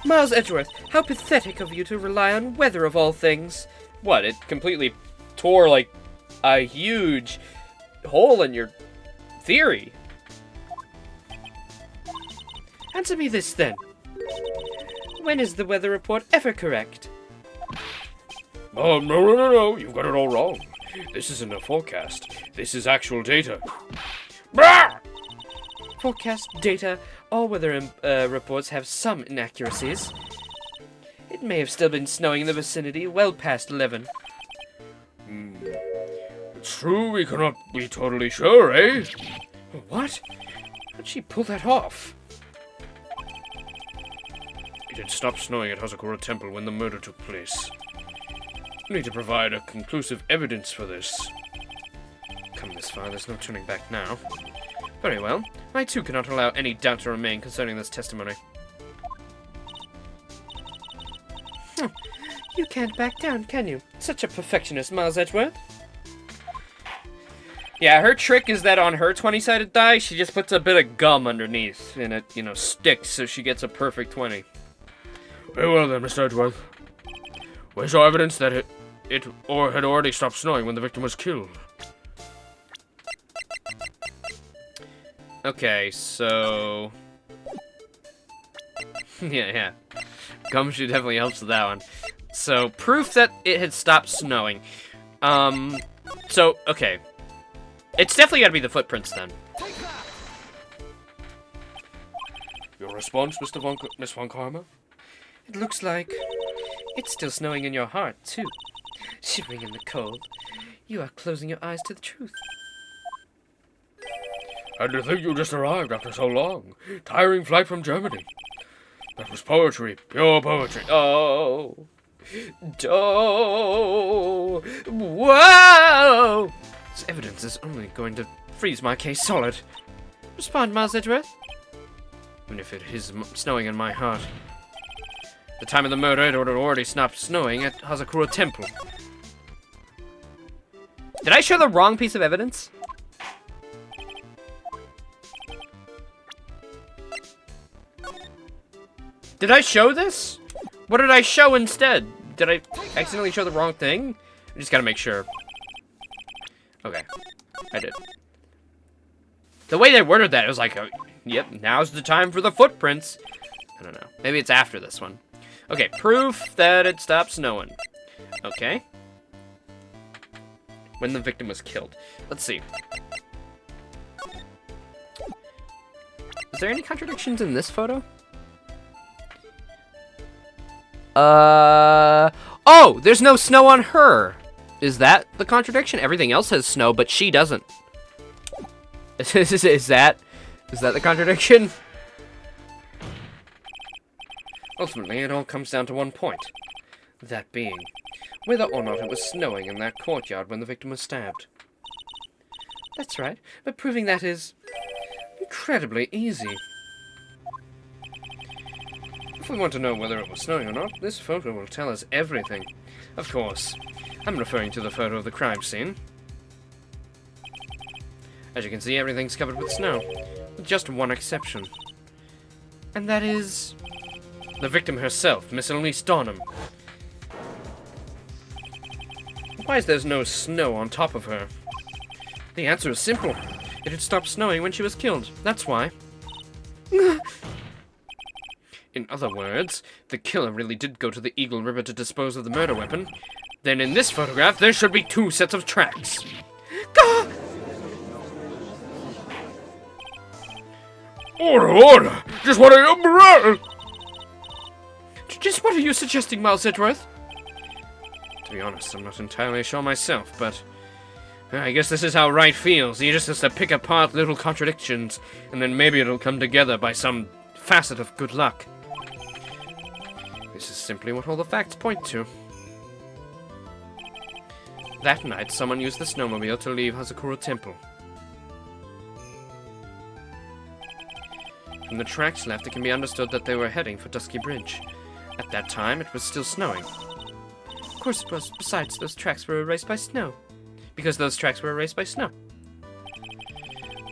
Miles Edgeworth, how pathetic of you to rely on weather of all things. What, it completely tore, like, a huge hole in your theory? Answer me this, then. When is the weather report ever correct? Oh, no. You've got it all wrong. This isn't a forecast. This is actual data. Brah! Forecast, data, all weather reports have some inaccuracies. It may have still been snowing in the vicinity well past 11. It's true, we cannot be totally sure, eh? What? How'd she pull that off? It had stopped snowing at Hazakura Temple when the murder took place. We need to provide a conclusive evidence for this. Come this far, there's no turning back now. Very well. I too cannot allow any doubt to remain concerning this testimony. You can't back down, can you? Such a perfectionist, Miles Edgeworth. Yeah, her trick is that on her 20-sided die, she just puts a bit of gum underneath, and it, sticks, so she gets a perfect 20. Very well then, Mr. Edgeworth. Where's your evidence that it had already stopped snowing when the victim was killed? Okay, so... yeah. Gumshoe definitely helps with that one. So, proof that it had stopped snowing. Okay. It's definitely gotta be the footprints, then. Your response, Miss Von Karma? It looks like it's still snowing in your heart, too. Shivering in the cold. You are closing your eyes to the truth. And to think you just arrived after so long. Tiring flight from Germany. That was poetry. Pure poetry. Oh. Whoa! This evidence is only going to freeze my case solid. Respond, Miles Edgeworth. Even if it is snowing in my heart. The time of the murder, it had already stopped snowing at Hazakura Temple. Did I show the wrong piece of evidence? Did I show this? What did I show instead? Did I accidentally show the wrong thing? I just gotta make sure. Okay, I did. The way they worded that, it was like, yep, now's the time for the footprints. I don't know. Maybe it's after this one. Okay, proof that it stopped snowing. Okay. When the victim was killed. Let's see. Is there any contradictions in this photo? Oh, there's no snow on her. Is that the contradiction? Everything else has snow, but she doesn't. Is that the contradiction? Ultimately, it all comes down to one point. That being, whether or not it was snowing in that courtyard when the victim was stabbed. That's right, but proving that is incredibly easy. If we want to know whether it was snowing or not, this photo will tell us everything. Of course, I'm referring to the photo of the crime scene. As you can see, everything's covered with snow, with just one exception. And that is... the victim herself, Miss Elise Donham. Why is there no snow on top of her? The answer is simple. It had stopped snowing when she was killed. That's why. In other words, the killer really did go to the Eagle River to dispose of the murder weapon. Then in this photograph, there should be two sets of tracks. Gah! Order! Just what are you suggesting, Miles Edgeworth? To be honest, I'm not entirely sure myself, but... I guess this is how Wright feels. He just has to pick apart little contradictions, and then maybe it'll come together by some facet of good luck. This is simply what all the facts point to. That night, someone used the snowmobile to leave Hazakura Temple. From the tracks left, it can be understood that they were heading for Dusky Bridge. At that time, it was still snowing. Of course it was. Besides, those tracks were erased by snow. Because those tracks were erased by snow.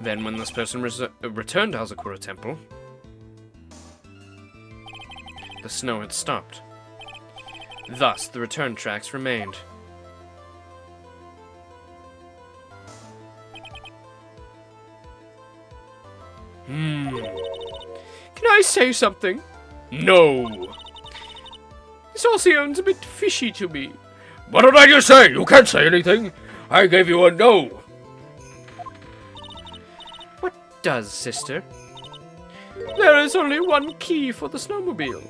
Then, when this person returned to Hazakura Temple, the snow had stopped. Thus, the return tracks remained. Can I say something? No! This all sounds a bit fishy to me. What did I just say? You can't say anything. I gave you a no. What does, sister? There is only one key for the snowmobile.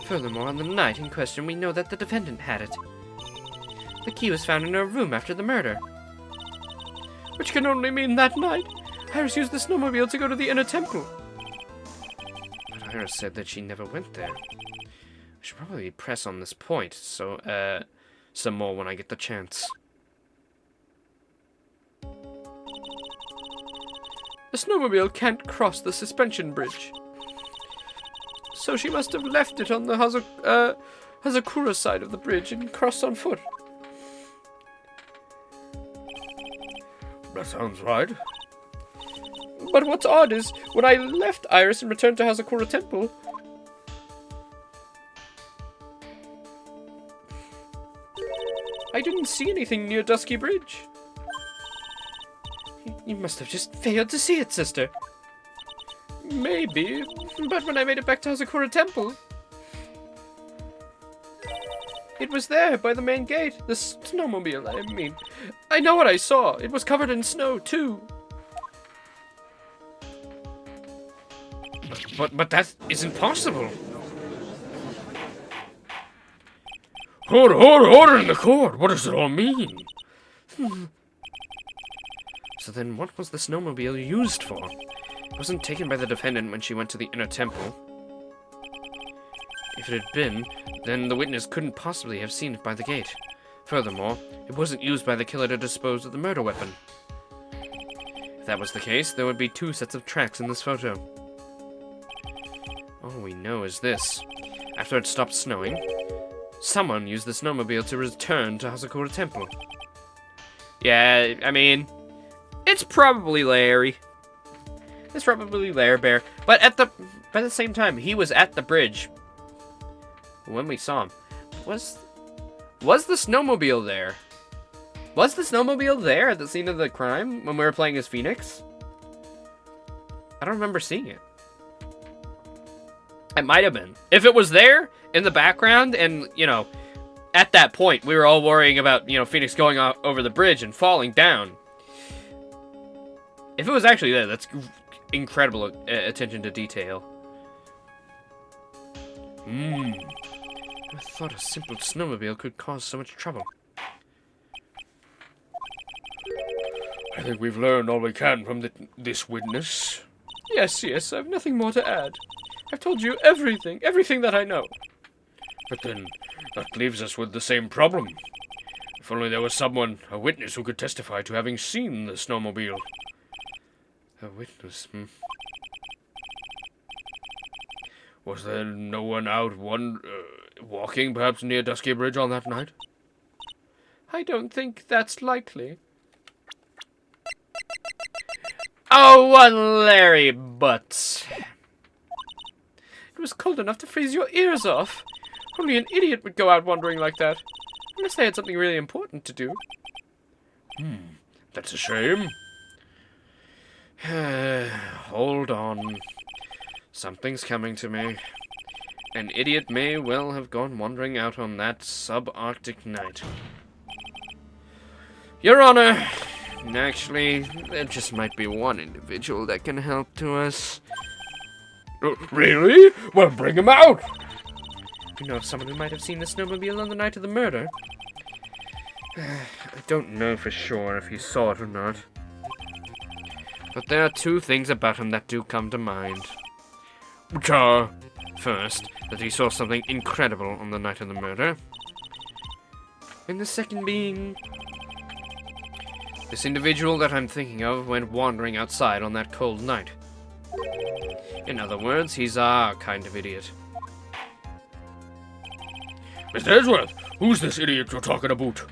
Furthermore, on the night in question, we know that the defendant had it. The key was found in her room after the murder. Which can only mean that night, Iris used the snowmobile to go to the inner temple. But Iris said that she never went there. I should probably press on this point, so, some more when I get the chance. The snowmobile can't cross the suspension bridge. So she must have left it on the Hazakura side of the bridge and crossed on foot. That sounds right. But what's odd is, when I left Iris and returned to Hazakura Temple, I didn't see anything near Dusky Bridge. You must have just failed to see it, sister. Maybe, but when I made it back to Hazakura Temple, it was there by the main gate. The snowmobile, I mean. I know what I saw. It was covered in snow, too. But that isn't possible. Order in the court. What does it all mean? So then what was the snowmobile used for? It wasn't taken by the defendant when she went to the inner temple. If it had been, then the witness couldn't possibly have seen it by the gate. Furthermore, it wasn't used by the killer to dispose of the murder weapon. If that was the case, there would be 2 sets of tracks in this photo. All we know is this. After it stopped snowing, someone used the snowmobile to return to Hazakura Temple. Yeah, I mean, it's probably Larry. It's probably Lair Bear. But by the same time, he was at the bridge when we saw him. Was the snowmobile there? Was the snowmobile there at the scene of the crime when we were playing as Phoenix? I don't remember seeing it. It might have been. If it was there in the background and, you know, at that point we were all worrying about, you know, Phoenix going over the bridge and falling down. If it was actually there, that's incredible attention to detail. I thought a simple snowmobile could cause so much trouble. I think we've learned all we can from this witness. Yes, I've nothing more to add. I've told you everything that I know. But then, that leaves us with the same problem. If only there was someone, a witness, who could testify to having seen the snowmobile. A witness, Was there no one out walking, perhaps near Dusky Bridge on that night? I don't think that's likely. Oh, one Larry Butts. It was cold enough to freeze your ears off. Only an idiot would go out wandering like that. Unless they had something really important to do. That's a shame. Hold on. Something's coming to me. An idiot may well have gone wandering out on that subarctic night. Your Honor, actually, there just might be one individual that can help to us. Really? Well, bring him out! You know of someone who might have seen the snowmobile on the night of the murder? I don't know for sure if he saw it or not. But there are 2 things about him that do come to mind. Which are? First, that he saw something incredible on the night of the murder. And the second being This individual that I'm thinking of went wandering outside on that cold night. In other words, he's our kind of idiot. Mr. Edgeworth, who's this idiot you're talking about?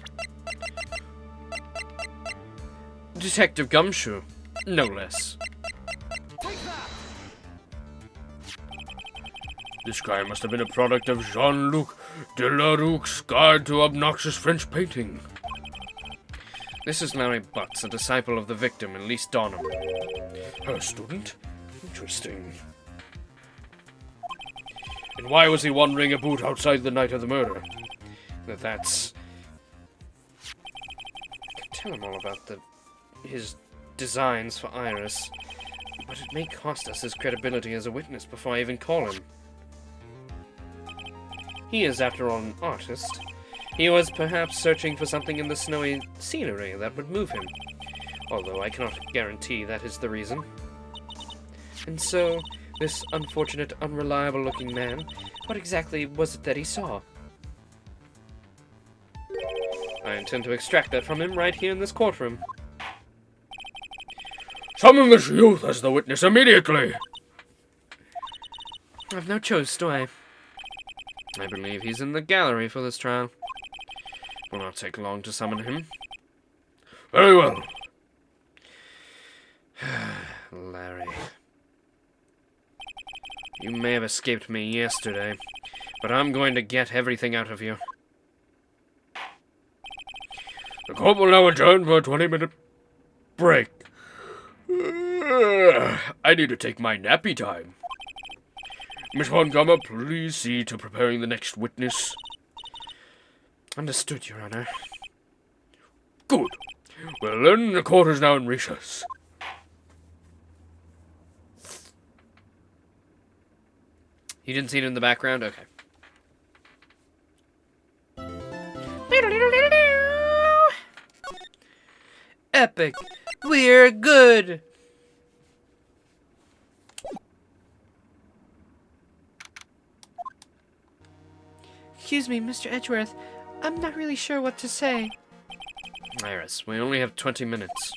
Detective Gumshoe, no less. Take that! This guy must have been a product of Jean-Luc Delaroux's Guide to Obnoxious French Painting. This is Larry Butts, a disciple of the victim, Elise Donham. Her student? Interesting. And why was he wandering about outside the night of the murder? That's... I could tell him all about his designs for Iris, but it may cost us his credibility as a witness before I even call him. He is, after all, an artist. He was perhaps searching for something in the snowy scenery that would move him, although I cannot guarantee that is the reason. And so, this unfortunate, unreliable-looking man, what exactly was it that he saw? I intend to extract that from him right here in this courtroom. Summon this youth as the witness immediately! I've no choice, do I? I believe he's in the gallery for this trial. Will not take long to summon him. Very well. Larry. You may have escaped me yesterday, but I'm going to get everything out of you. The court will now adjourn for a 20-minute break. I need to take my nappy time. Miss Montgomery, please see to preparing the next witness. Understood, Your Honor. Good. Well then, the court is now in recess. You didn't see it in the background? Okay. Epic. We're good. Excuse me, Mr. Edgeworth. I'm not really sure what to say. Iris, we only have 20 minutes.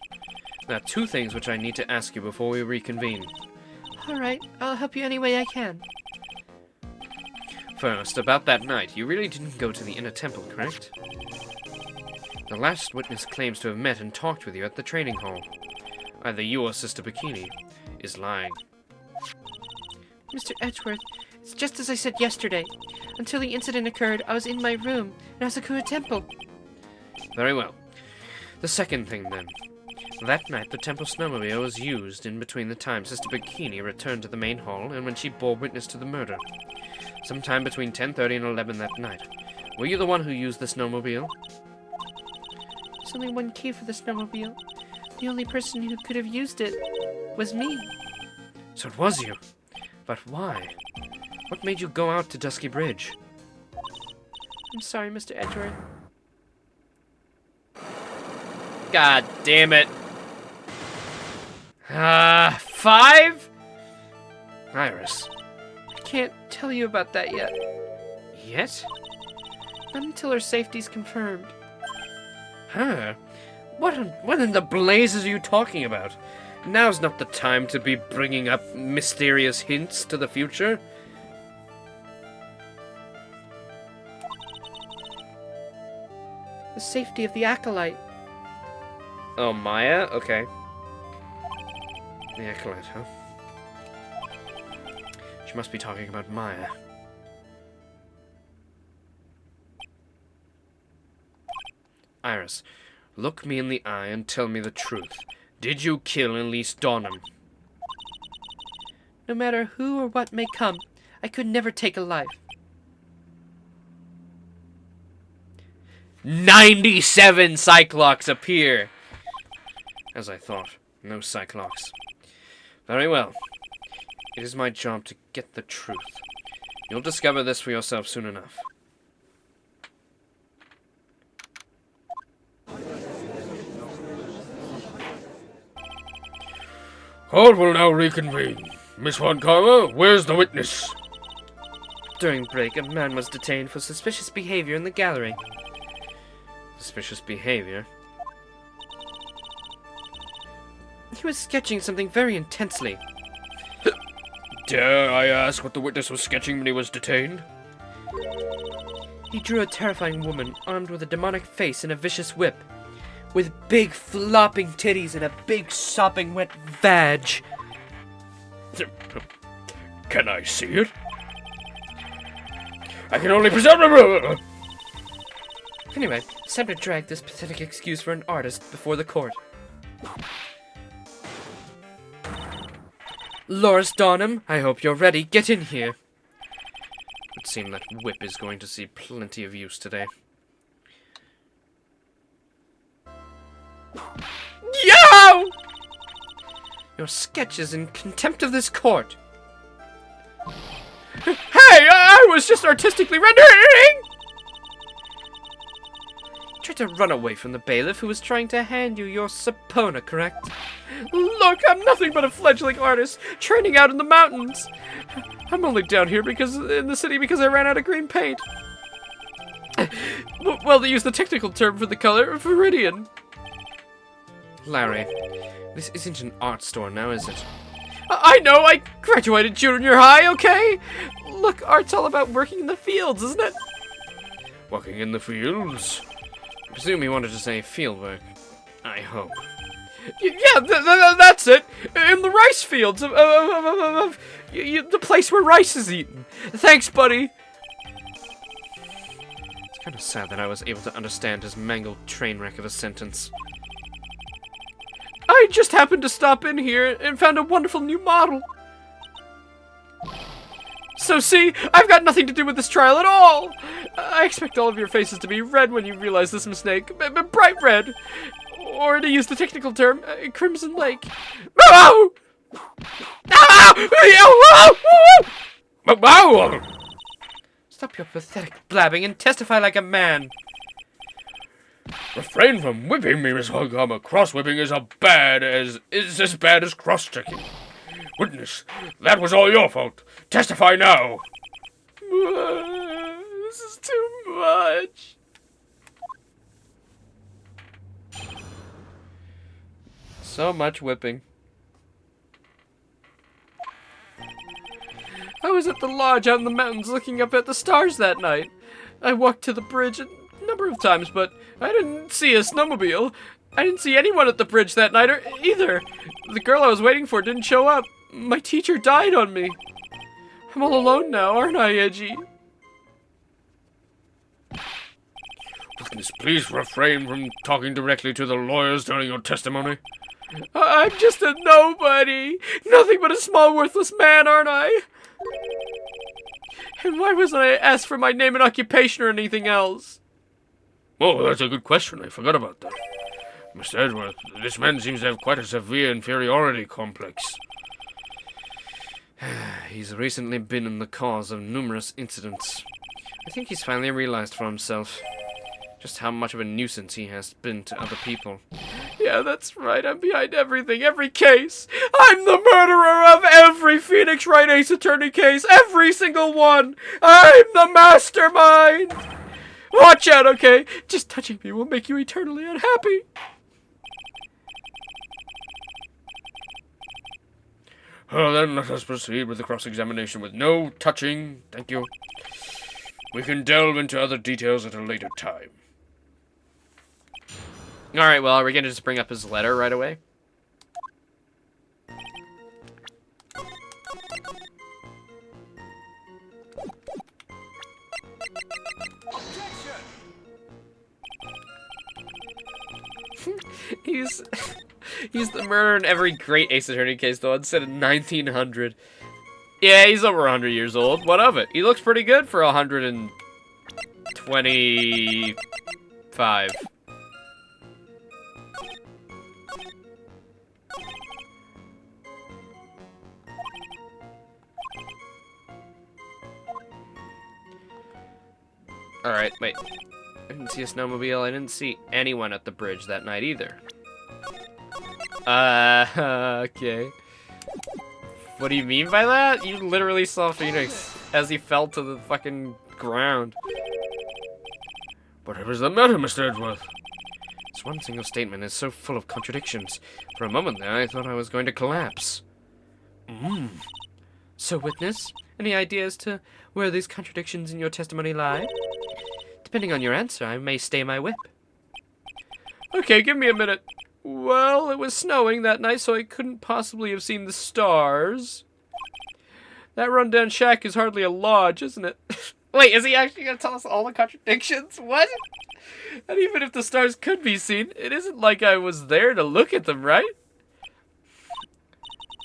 There are two things which I need to ask you before we reconvene. Alright, I'll help you any way I can. First, about that night, you really didn't go to the inner temple, correct? The last witness claims to have met and talked with you at the training hall. Either you or Sister Bikini is lying. Mr. Edgeworth, it's just as I said yesterday. Until the incident occurred, I was in my room in Asakura Temple. Very well. The second thing, then. That night, the temple snowmobile was used in between the time Sister Bikini returned to the main hall and when she bore witness to the murder. Sometime between 10:30 and 11 that night. Were you the one who used the snowmobile? There's only one key for the snowmobile. The only person who could have used it was me. So it was you. But why? What made you go out to Dusky Bridge? I'm sorry, Mr. Edgeworth. God damn it. 5? Iris. I can't tell you about that yet. Yet? Not until her safety's confirmed. Her? What in the blazes are you talking about? Now's not the time to be bringing up mysterious hints to the future. The safety of the Acolyte. Oh, Maya? Okay. The Acolyte, huh? She must be talking about Maya. Iris, look me in the eye and tell me the truth. Did you kill Elise Donham? No matter who or what may come, I could never take a life. 97 Cyclops appear! As I thought, no Cyclops. Very well. It is my job to get the truth. You'll discover this for yourself soon enough. Court will now reconvene. Miss Montgomery, where's the witness? During break, a man was detained for suspicious behavior in the gallery. Suspicious behavior? He was sketching something very intensely. Dare I ask what the witness was sketching when he was detained? He drew a terrifying woman armed with a demonic face and a vicious whip, with big flopping titties and a big sopping wet vag. Can I see it? I can only presume. Anyway, it's time to drag this pathetic excuse for an artist before the court. Loris Donham, I hope you're ready. Get in here. It would seem that whip is going to see plenty of use today. Yo! Your sketch is in contempt of this court. Hey, I was just artistically rendering! You tried to run away from the bailiff who was trying to hand you your sapona, correct? Look, I'm nothing but a fledgling artist, training out in the mountains. I'm only down here in the city because I ran out of green paint. Well, they use the technical term for the color, viridian. Larry, this isn't an art store now, is it? I know, I graduated junior high, okay? Look, art's all about working in the fields, isn't it? Walking in the fields? I presume he wanted to say fieldwork. I hope. Yeah, that's it. In the rice fields of the place where rice is eaten. Thanks, buddy. It's kind of sad that I was able to understand his mangled train wreck of a sentence. I just happened to stop in here and found a wonderful new model. So see, I've got nothing to do with this trial at all. I expect all of your faces to be red when you realize this mistake. Bright red. Or to use the technical term, Crimson Lake. Oh! Stop your pathetic blabbing and testify like a man. Refrain from whipping me, Miss Hoghammer. Cross-whipping is as bad as cross-checking. Witness, that was all your fault. Testify now. This is too much. So much whipping. I was at the lodge out in the mountains looking up at the stars that night. I walked to the bridge a number of times, but I didn't see a snowmobile. I didn't see anyone at the bridge that night either. The girl I was waiting for didn't show up. My teacher died on me. I'm all alone now, aren't I, Edgy? Witness, please refrain from talking directly to the lawyers during your testimony. I'm just a nobody. Nothing but a small, worthless man, aren't I? And why wasn't I asked for my name and occupation or anything else? Oh, that's a good question. I forgot about that. Mr. Edgeworth, this man seems to have quite a severe inferiority complex. He's recently been in the cause of numerous incidents. I think he's finally realized for himself just how much of a nuisance he has been to other people. Yeah, that's right. I'm behind everything, every case. I'm the murderer of every Phoenix Wright Ace Attorney case, every single one. I'm the mastermind. Watch out, okay? Just touching me will make you eternally unhappy. Well, then let us proceed with the cross-examination with no touching. Thank you. We can delve into other details at a later time. Alright, well, are we going to just bring up his letter right away? He's the murderer in every great Ace Attorney case, though, instead of 1900. Yeah, he's over 100 years old. What of it? He looks pretty good for 125. Alright, wait. I didn't see a snowmobile. I didn't see anyone at the bridge that night either. Okay. What do you mean by that? You literally saw Phoenix as he fell to the fucking ground. Whatever's the matter, Mr. Edgeworth? This one single statement is so full of contradictions. For a moment there, I thought I was going to collapse. So, witness, any idea as to where these contradictions in your testimony lie? Depending on your answer, I may stay my whip. Okay, give me a minute. Well, it was snowing that night, so I couldn't possibly have seen the stars. That rundown shack is hardly a lodge, isn't it? Wait, is he actually going to tell us all the contradictions? What? And even if the stars could be seen, it isn't like I was there to look at them, right?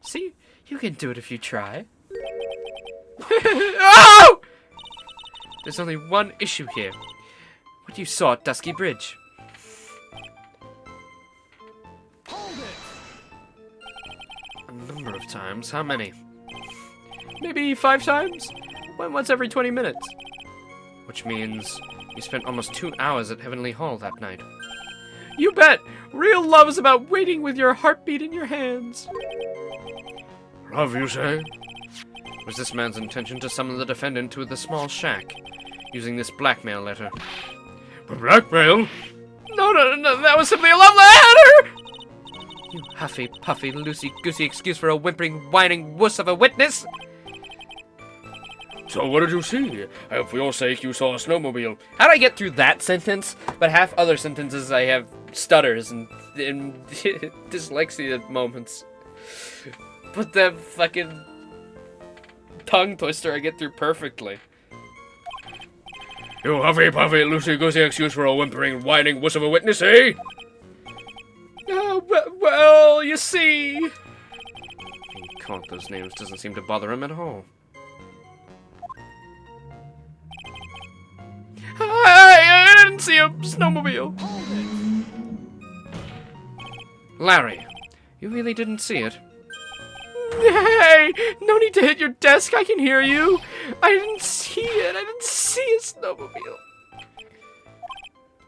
See, you can do it if you try. Oh! There's only one issue here. What you saw at Dusky Bridge. Hold it! A number of times. How many? Maybe 5 times? Once every 20 minutes. Which means you spent almost 2 hours at Heavenly Hall that night. You bet! Real love is about waiting with your heartbeat in your hands. Love, you say? It was this man's intention to summon the defendant to the small shack, using this blackmail letter. Blackmail? No, that was simply a love letter! You huffy, puffy, loosey-goosey excuse for a whimpering, whining wuss of a witness! So what did you see? I hope for your sake you saw a snowmobile. How'd I get through that sentence? But half other sentences I have stutters and dyslexia moments. But the fucking tongue twister I get through perfectly. You huffy puffy loosey-goosey excuse for a whimpering, whining wuss of a witness, eh? Well, you see... Being called those names doesn't seem to bother him at all. I didn't see a snowmobile. Larry, you really didn't see it? Hey, no need to hit your desk. I can hear you. I didn't see it. I didn't see a snowmobile.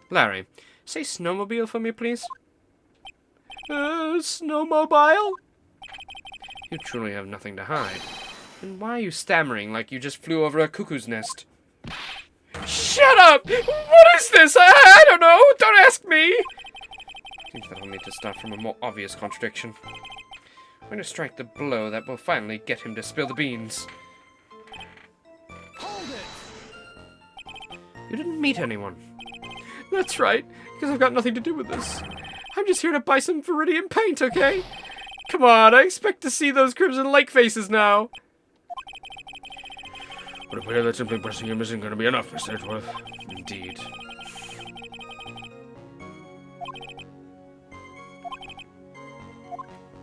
Larry, say snowmobile for me, please. Snowmobile? You truly have nothing to hide. And why are you stammering like you just flew over a cuckoo's nest? Shut up! What is this? I don't know. Don't ask me. I think that I'll need to start from a more obvious contradiction. I'm going to strike the blow that will finally get him to spill the beans. Hold it! You didn't meet anyone. That's right, because I've got nothing to do with this. I'm just here to buy some Viridian paint, okay? Come on, I expect to see those Crimson Lake faces now. Would appear that simply pressing him isn't going to be enough, Mr. Edgeworth. Indeed.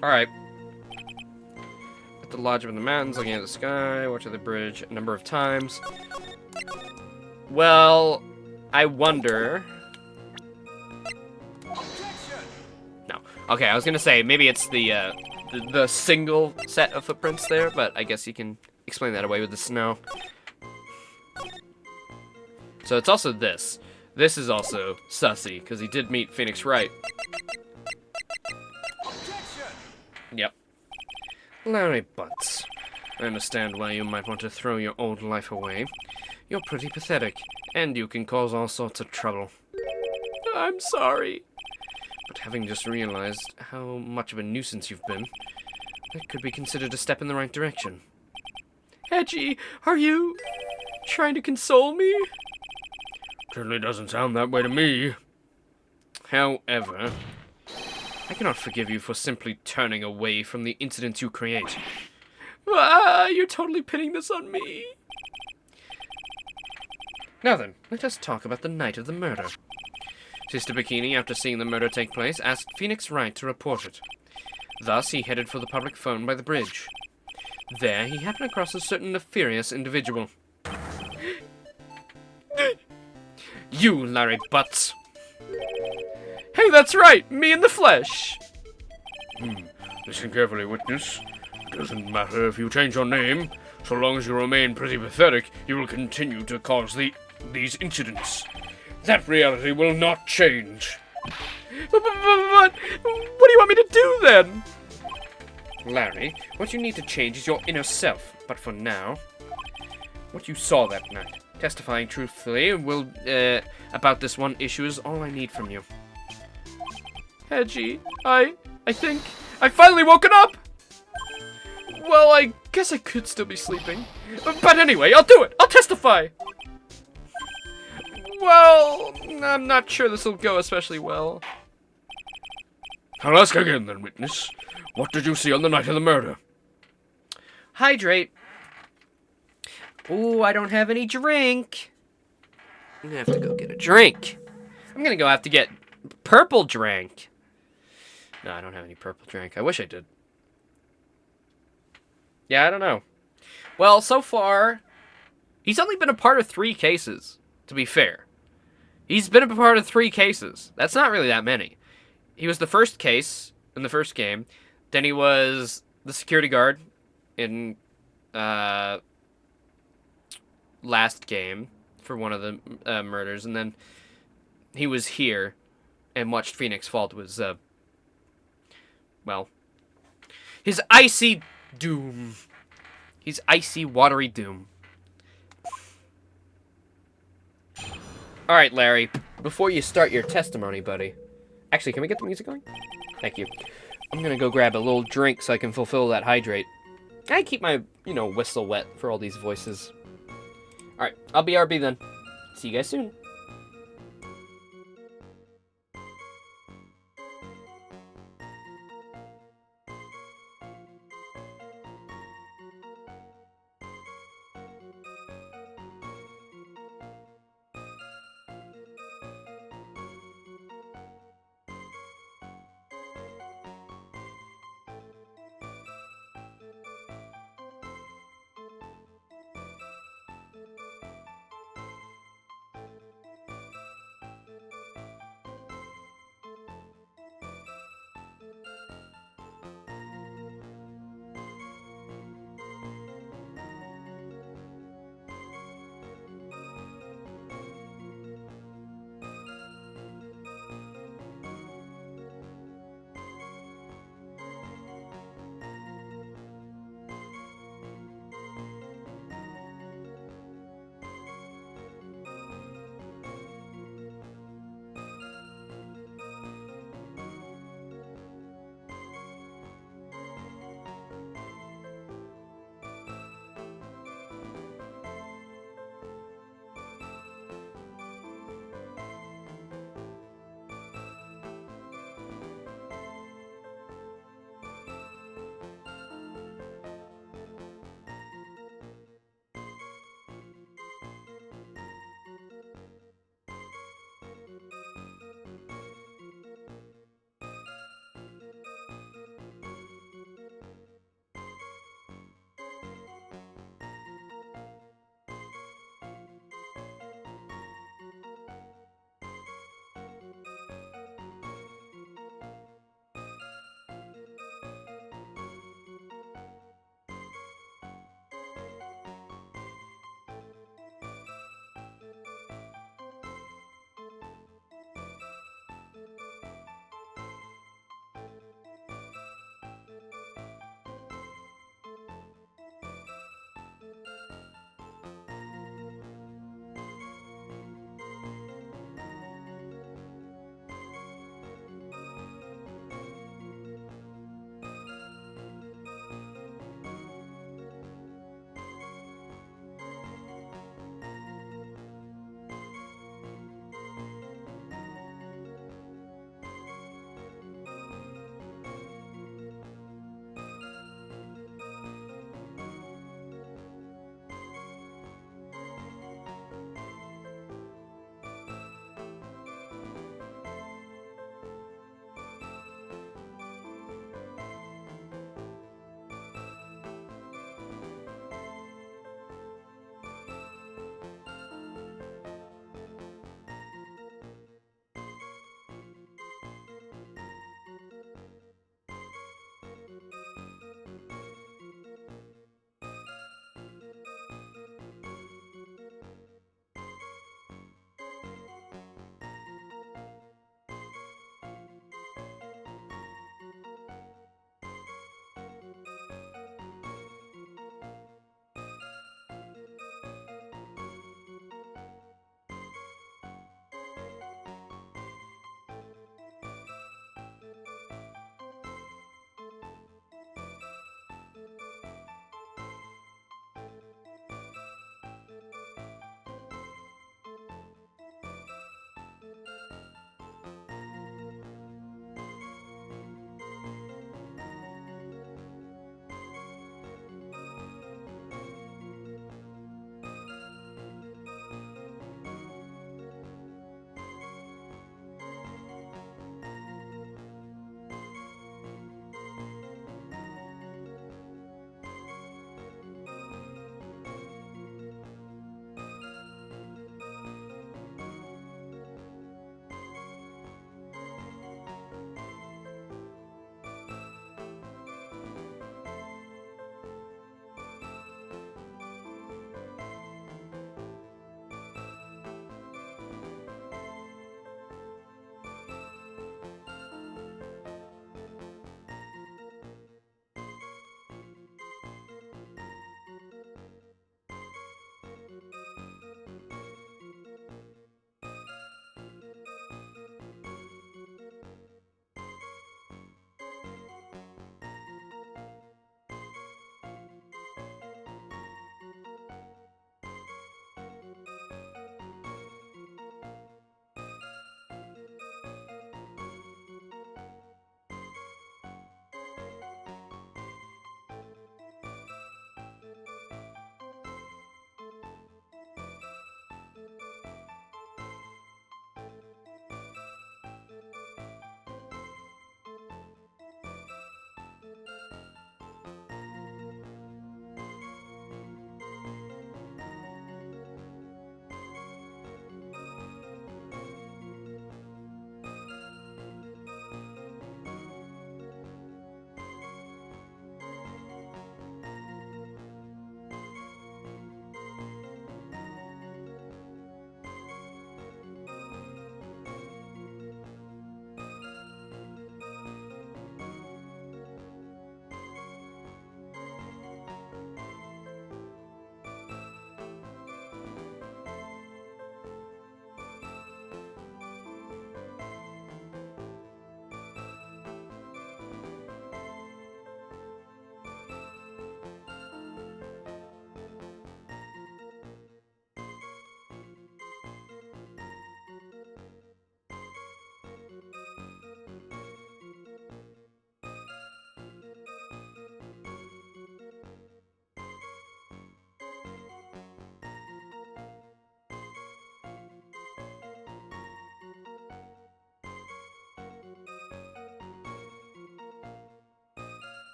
Alright. At the Lodge of the Mountains, looking at the sky, watching the bridge a number of times. Well, I wonder... Objection! No. Okay, I was gonna say, maybe it's the single set of footprints there, but I guess you can explain that away with the snow. So it's also this. This is also sussy, because he did meet Phoenix Wright. Objection! Yep. Larry Butts. I understand why you might want to throw your old life away. You're pretty pathetic, and you can cause all sorts of trouble. I'm sorry. But having just realized how much of a nuisance you've been, that could be considered a step in the right direction. Edgy, are you trying to console me? Certainly doesn't sound that way to me. However, I cannot forgive you for simply turning away from the incidents you create. You're totally pinning this on me. Now then, let us talk about the night of the murder. Sister Bikini, after seeing the murder take place, asked Phoenix Wright to report it. Thus, he headed for the public phone by the bridge. There, he happened across a certain nefarious individual. You, Larry Butts. Hey, that's right, me in the flesh. Listen carefully, witness. It doesn't matter if you change your name. So long as you remain pretty pathetic, you will continue to cause these incidents. That reality will not change. But what do you want me to do then? Larry, what you need to change is your inner self. But for now, what you saw that night, testifying truthfully will about this one issue is all I need from you. Hedgie, I think I finally woken up! Well, I guess I could still be sleeping. But anyway, I'll do it! I'll testify! Well, I'm not sure this will go especially well. I'll ask again then, witness. What did you see on the night of the murder? Hydrate. Ooh, I don't have any drink. I'm gonna have to go get a drink. I'm gonna go have to get purple drink. No, I don't have any purple drink. I wish I did. Yeah, I don't know. Well, so far, he's only been a part of 3 cases, to be fair. He's been a part of 3 cases. That's not really that many. He was the first case in the first game. Then he was the security guard in last game for one of the murders. And then he was here and watched Phoenix fall to his, well, his icy doom. His icy, watery doom. Alright, Larry, before you start your testimony, buddy. Actually, can we get the music going? Thank you. I'm gonna go grab a little drink so I can fulfill that hydrate. I keep my, whistle wet for all these voices. Alright, I'll be RB then. See you guys soon.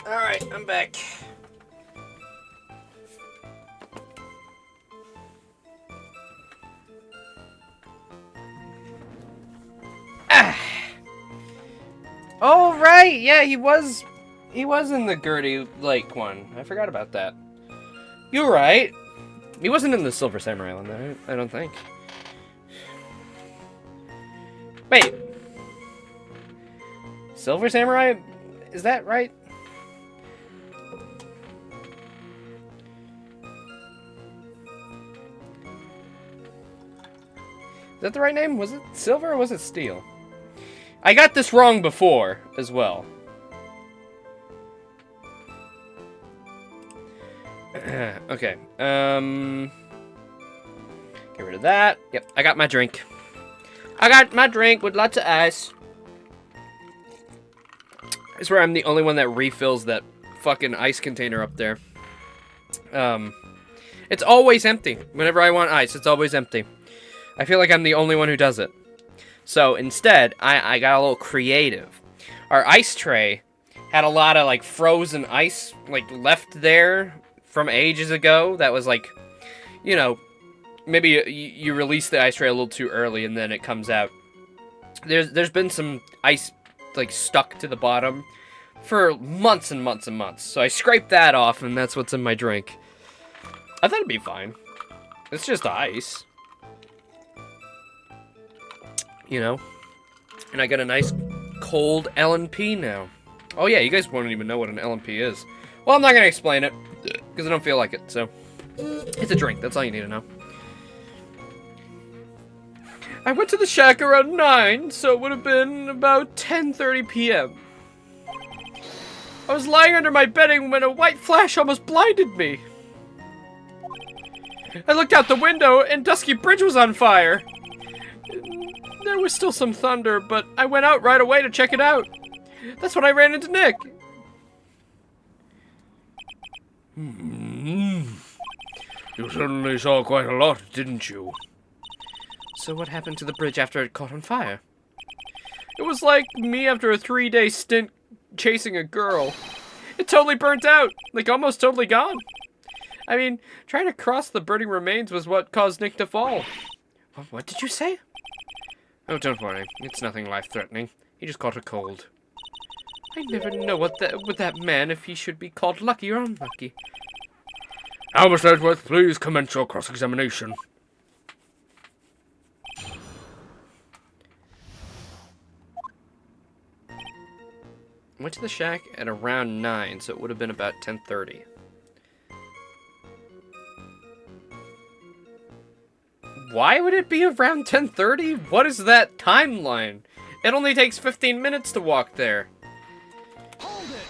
Alright, I'm back. Oh, right! Yeah, he was in the Gertie Lake one. I forgot about that. You're right. He wasn't in the Silver Samurai one, though, I don't think. Wait. Silver Samurai? Is that right? Is that the right name? Was it Silver or was it Steel? I got this wrong before, as well. Okay, get rid of that. Yep, I got my drink. I got my drink with lots of ice. I swear I'm the only one that refills that fucking ice container up there. It's always empty. Whenever I want ice, it's always empty. I feel like I'm the only one who does it. So instead, I got a little creative. Our ice tray had a lot of like frozen ice like left there from ages ago. That was like, you know, maybe you release the ice tray a little too early and then it comes out. There's been some ice like stuck to the bottom for months and months and months. So I scraped that off and that's what's in my drink. I thought it'd be fine. It's just ice. You know, and I got a nice cold L&P now. Oh yeah, you guys won't even know what an L&P is. Well, I'm not gonna explain it because I don't feel like it. So it's a drink. That's all you need to know. I went to the shack around 9, so it would have been about 10:30 p.m. I was lying under my bedding when a white flash almost blinded me. I looked out the window and Dusky Bridge was on fire. There was still some thunder, but I went out right away to check it out. That's when I ran into Nick. You certainly saw quite a lot, didn't you? So what happened to the bridge after it caught on fire? It was like me after a 3-day stint chasing a girl. It totally burnt out, like almost totally gone. I mean, trying to cross the burning remains was what caused Nick to fall. What did you say? Oh, don't worry. It's nothing life-threatening. He just caught a cold. I never know with that man if he should be called lucky or unlucky. Now, Mr. Edgeworth, please commence your cross-examination. Went to the shack at around 9, so it would have been about 10:30. Why would it be around 10:30? What is that timeline? It only takes 15 minutes to walk there. Hold it!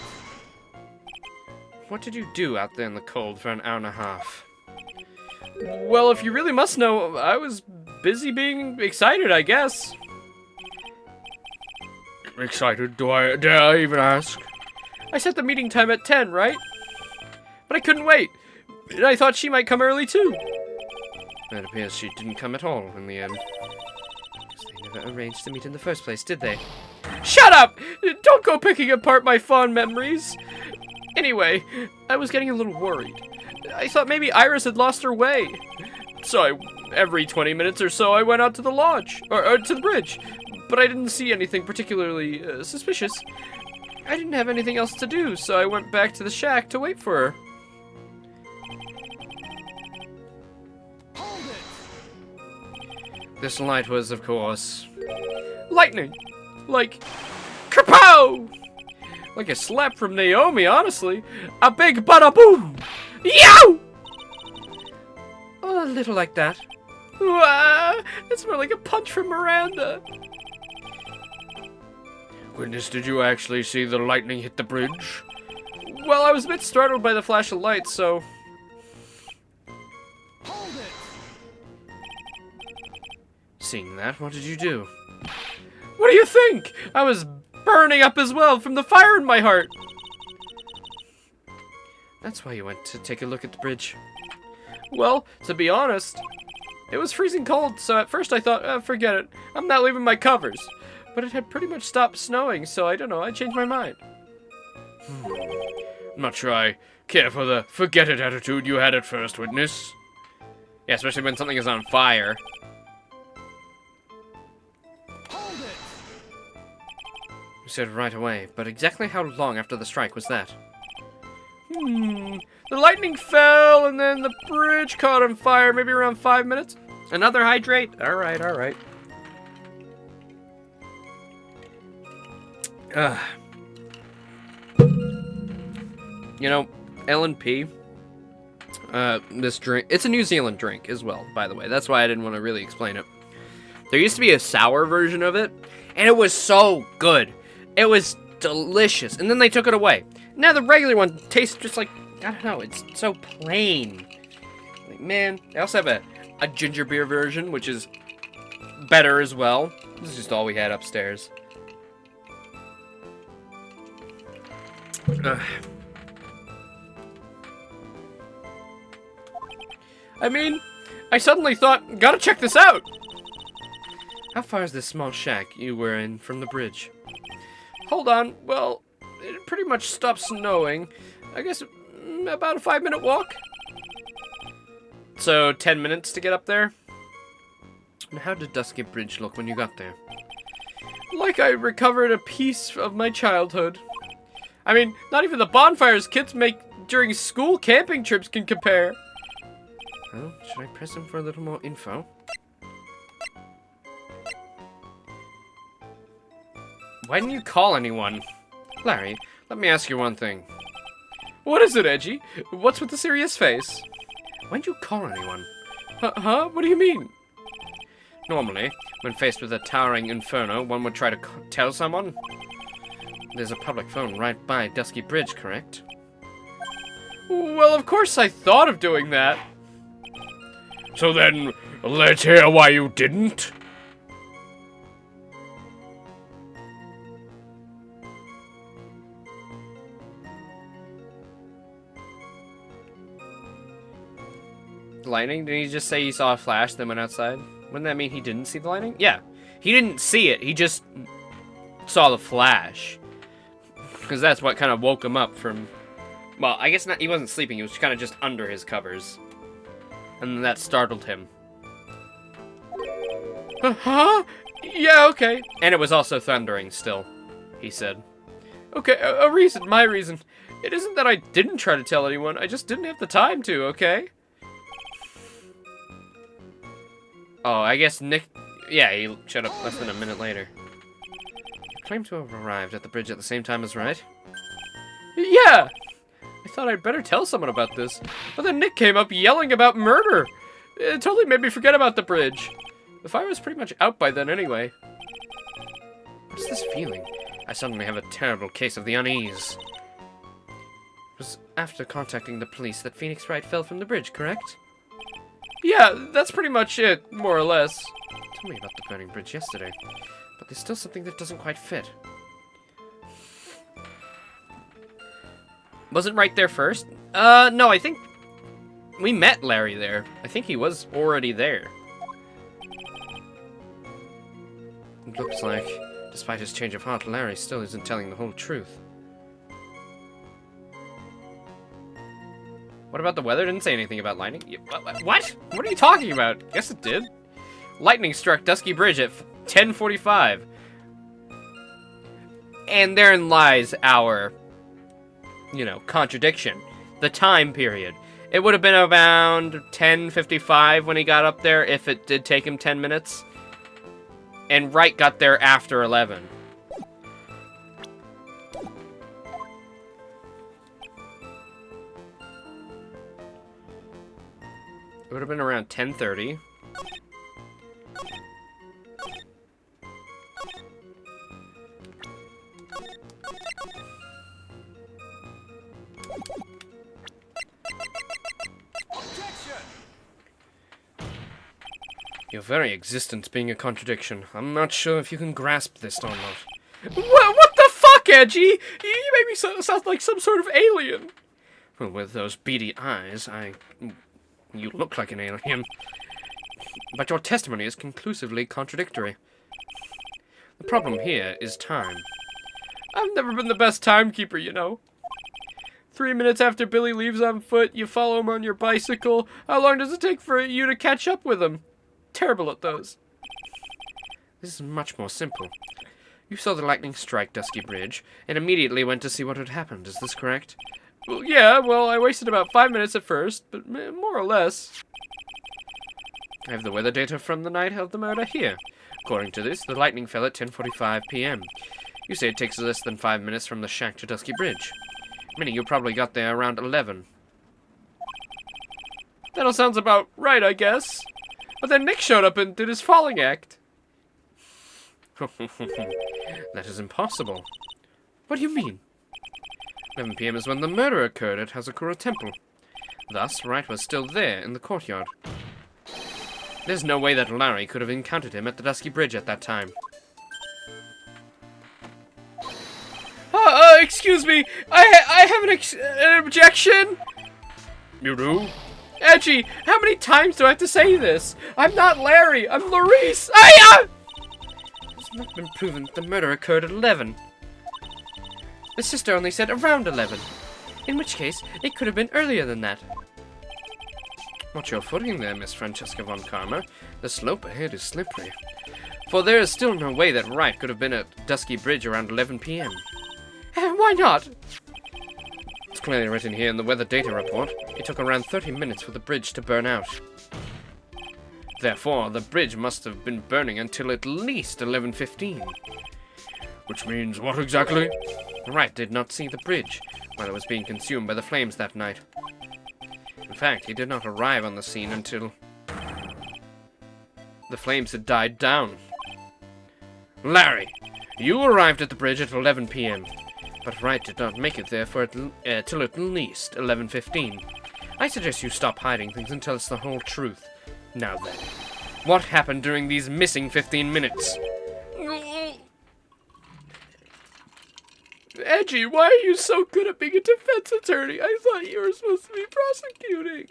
What did you do out there in the cold for an hour and a half? Well, if you really must know, I was busy being excited, I guess. Excited? Dare I even ask? I set the meeting time at 10, right? But I couldn't wait. And I thought she might come early, too. It appears she didn't come at all in the end. Because they never arranged to meet in the first place, did they? Shut up! Don't go picking apart my fond memories. Anyway, I was getting a little worried. I thought maybe Iris had lost her way. So every 20 minutes or so, I went out to the lodge, or to the bridge. But I didn't see anything particularly suspicious. I didn't have anything else to do, so I went back to the shack to wait for her. Hold it! This light was, of course... Lightning! Like, kapow! Like a slap from Naomi, honestly. A big bada boom! Yow! Oh, a little like that. It's more like a punch from Miranda. Witness, did you actually see the lightning hit the bridge? Well, I was a bit startled by the flash of light, so... Hold it! Seeing that, what did you do? What do you think? I was burning up as well from the fire in my heart. That's why you went to take a look at the bridge. Well, to be honest, it was freezing cold, so at first I thought, forget it. I'm not leaving my covers. But it had pretty much stopped snowing, so I don't know, I changed my mind. I'm not sure I care for the forget-it attitude you had at first, witness. Yeah, especially when something is on fire. Hold it! You said right away, but exactly how long after the strike was that? The lightning fell, and then the bridge caught on fire, maybe around 5 minutes. Another hydrate? Alright, alright. You know, L&P, this drink, it's a New Zealand drink as well, by the way. That's why I didn't want to really explain it. There used to be a sour version of it, and it was so good. It was delicious, and then they took it away. Now the regular one tastes just like, I don't know, it's so plain. Like, man, they also have a ginger beer version, which is better as well. This is just all we had upstairs. I mean, I suddenly thought, gotta check this out. How far is this small shack you were in from the bridge? Hold on, well, it pretty much stopped snowing. I guess about a 5-minute walk. So, 10 minutes to get up there? And how did Dusky Bridge look when you got there? Like I recovered a piece of my childhood. I mean, not even the bonfires kids make during school camping trips can compare. Well, should I press him for a little more info? Why didn't you call anyone? Larry, let me ask you one thing. What is it, Edgy? What's with the serious face? When did you call anyone? Huh? What do you mean? Normally, when faced with a towering inferno, one would try to tell someone. There's a public phone right by Dusky Bridge, correct? Well, of course I thought of doing that. So then, let's hear why you didn't. Lightning? Did he just say he saw a flash, then went outside? Wouldn't that mean he didn't see the lightning? Yeah. He didn't see it. He just saw the flash. Because that's what kind of woke him up from... Well, I guess not. He wasn't sleeping. He was kind of just under his covers. And that startled him. Huh? Yeah, okay. And it was also thundering still, he said. Okay, a reason, my reason. It isn't that I didn't try to tell anyone. I just didn't have the time to, okay? Oh, I guess Nick... Yeah, he showed up less than a minute later. You claim to have arrived at the bridge at the same time as Wright? Yeah! I thought I'd better tell someone about this. But then Nick came up yelling about murder. It totally made me forget about the bridge. The fire was pretty much out by then anyway. What's this feeling? I suddenly have a terrible case of the unease. It was after contacting the police that Phoenix Wright fell from the bridge, correct? Yeah, that's pretty much it, more or less. Tell me about the burning bridge yesterday, but there's still something that doesn't quite fit. Wasn't Wright there first? No, I think we met Larry there. I think he was already there. It looks like, despite his change of heart, Larry still isn't telling the whole truth. What about the weather? Didn't say anything about lightning. What? What are you talking about? Yes, it did. Lightning struck Dusky Bridge at 10:45. And therein lies our, contradiction. The time period. It would have been around 10:55 when he got up there, if it did take him 10 minutes. And Wright got there after 11. It would have been around 10:30. Your very existence being a contradiction. I'm not sure if you can grasp this or not. What the fuck, Edgy? You made me sound like some sort of alien. Well, with those beady eyes, you look like an alien. But your testimony is conclusively contradictory. The problem here is time. I've never been the best timekeeper, you know. 3 minutes after Billy leaves on foot, you follow him on your bicycle. How long does it take for you to catch up with him? Terrible at those. This is much more simple. You saw the lightning strike Dusky Bridge, and immediately went to see what had happened. Is this correct? Well, yeah, I wasted about 5 minutes at first, but more or less. I have the weather data from the night of the murder here. According to this, the lightning fell at 10:45 p.m. You say it takes less than 5 minutes from the shack to Dusky Bridge, meaning you probably got there around 11. That all sounds about right, I guess. But then Nick showed up and did his falling act. That is impossible. What do you mean? 11 p.m. is when the murder occurred at Hazakura Temple. Thus, Wright was still there in the courtyard. There's no way that Larry could have encountered him at the Dusky Bridge at that time. Excuse me. I have an objection. You do? Edgy, how many times do I have to say this? I'm not Larry. I'm Larice. It's not been proven that the murder occurred at 11. The sister only said around 11. In which case, it could have been earlier than that. Watch your footing there, Miss Francesca von Karma. The slope ahead is slippery. For there is still no way that Wright could have been at Dusky Bridge around 11 p.m. Why not? It's clearly written here in the weather data report. It took around 30 minutes for the bridge to burn out. Therefore, the bridge must have been burning until at least 11:15. Which means what exactly? Wright did not see the bridge while it was being consumed by the flames that night. In fact, he did not arrive on the scene until the flames had died down. Larry, you arrived at the bridge at 11 p.m., but Wright did not make it there for till at least 11:15. I suggest you stop hiding things and tell us the whole truth. Now then, what happened during these missing 15 minutes? Edgy, why are you so good at being a defense attorney? I thought you were supposed to be prosecuting.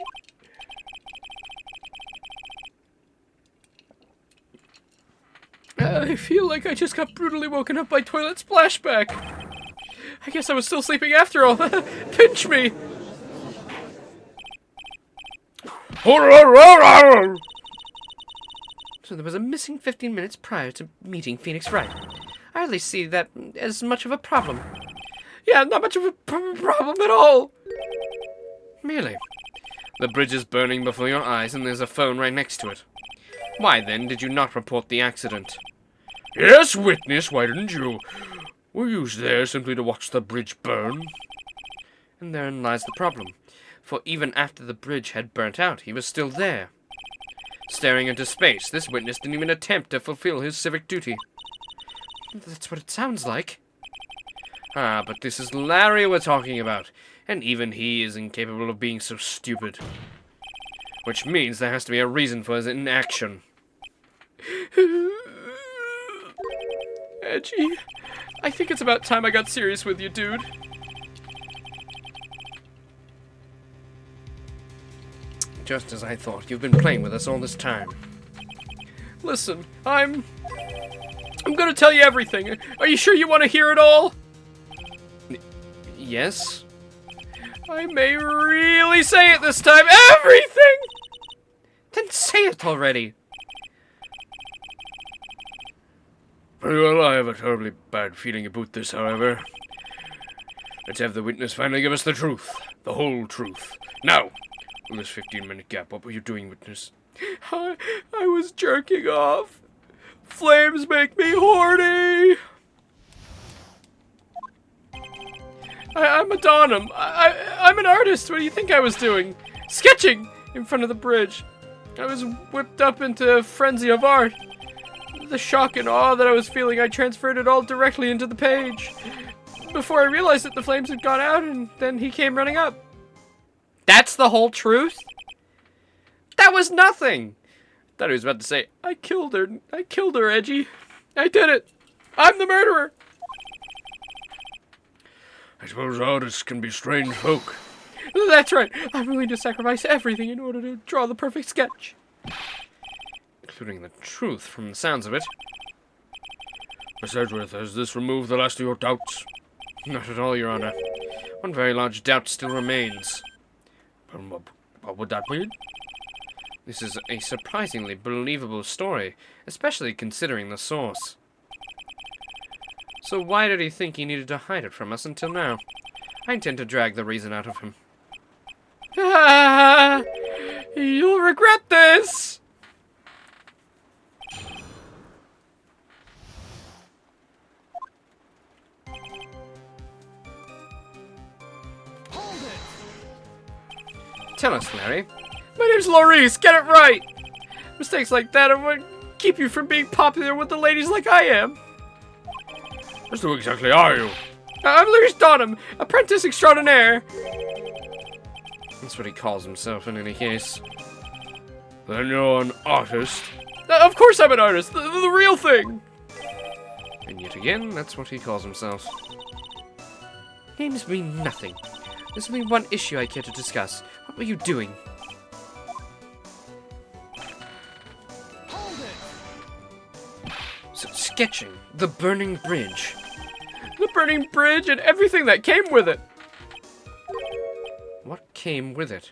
I feel like I just got brutally woken up by toilet splashback. I guess I was still sleeping after all. Pinch me. So there was a missing 15 minutes prior to meeting Phoenix Wright. I hardly see that as much of a problem. Yeah, not much of a problem at all. Merely. The bridge is burning before your eyes and there's a phone right next to it. Why then did you not report the accident? Yes, witness, why didn't you? Were you there simply to watch the bridge burn? And therein lies the problem. For even after the bridge had burnt out, he was still there. Staring into space, this witness didn't even attempt to fulfill his civic duty. That's what it sounds like. Ah, but this is Larry we're talking about, and even he is incapable of being so stupid. Which means there has to be a reason for his inaction. Edgy, I think it's about time I got serious with you, dude. Just as I thought, you've been playing with us all this time. Listen, I'm gonna tell you everything. Are you sure you want to hear it all? Yes? I may really say it this time. Everything! Then say it already. Very well, I have a terribly bad feeling about this, however. Let's have the witness finally give us the truth. The whole truth. Now, in this 15-minute gap, what were you doing, witness? I was jerking off. Flames make me horny. I'm Madonna. I'm an artist. What do you think I was doing? Sketching in front of the bridge. I was whipped up into a frenzy of art. The shock and awe that I was feeling, I transferred it all directly into the page. Before I realized that the flames had gone out, and then he came running up. That's the whole truth? That was nothing! Thought he was about to say, I killed her. I killed her, Edgy. I did it. I'm the murderer. I suppose artists can be strange folk. That's right. I'm willing to sacrifice everything in order to draw the perfect sketch. Including the truth, from the sounds of it. Miss Edgeworth, has this removed the last of your doubts? Not at all, Your Honor. One very large doubt still remains. What would that mean? This is a surprisingly believable story, especially considering the source. So why did he think he needed to hide it from us until now? I intend to drag the reason out of him. Ah, you'll regret this! Hold it! Tell us, Larry. My name's Maurice, get it right! Mistakes like that are what keep you from being popular with the ladies like I am. Just who exactly are you? I'm Louis Donham, apprentice extraordinaire. That's what he calls himself in any case. Then you're an artist. Of course I'm an artist, the real thing. And yet again, that's what he calls himself. Names mean nothing. There's only one issue I care to discuss. What were you doing? Hold it! Sketching the burning bridge. The burning bridge and everything that came with it. What came with it?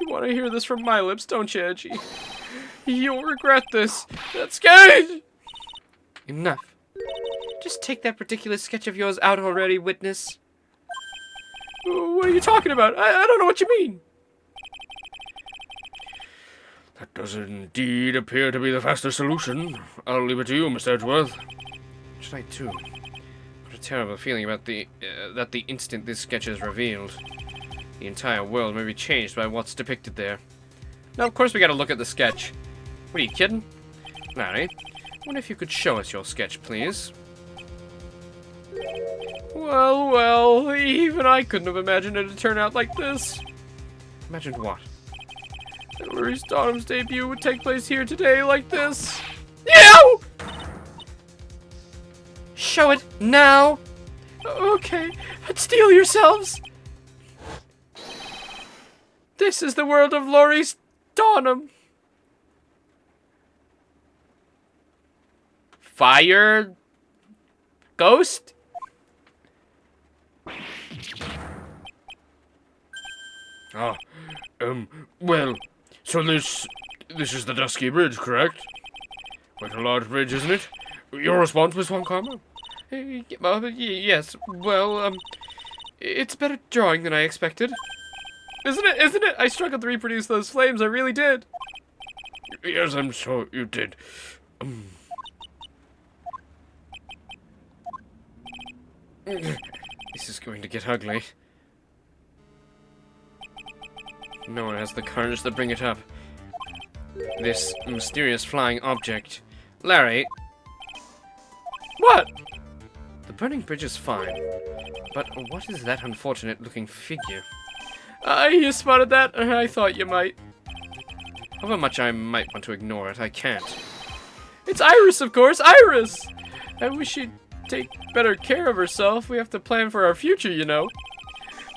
You want to hear this from my lips, don't you, Edgy? You'll regret this. That's good! Enough. Just take that particular sketch of yours out already, witness. What are you talking about? I don't know what you mean. That does indeed appear to be the faster solution. I'll leave it to you, Mr. Edgeworth. Should I too? What a terrible feeling about that the instant this sketch is revealed, the entire world may be changed by what's depicted there. Now, of course, we gotta look at the sketch. What are you kidding? Larry, I wonder if you could show us your sketch, please. Well, even I couldn't have imagined it to turn out like this. Imagine what? That Maurice Donham's debut would take place here today like this. Ew! Show it now! Okay, but steel yourselves. This is the world of Maurice Donham. Fire... Ghost? Well, so this is the Dusky Bridge, correct? Quite a large bridge, isn't it? Your response, Miss Von Karma? Yes, well, it's a better drawing than I expected. Isn't it? I struggled to reproduce those flames, I really did. Yes, I'm sure you did. This is going to get ugly. No one has the courage to bring it up. This mysterious flying object. Larry! What? The burning bridge is fine, but what is that unfortunate-looking figure? You spotted that? I thought you might. However much I might want to ignore it, I can't. It's Iris, of course, Iris! I wish she'd take better care of herself. We have to plan for our future, you know.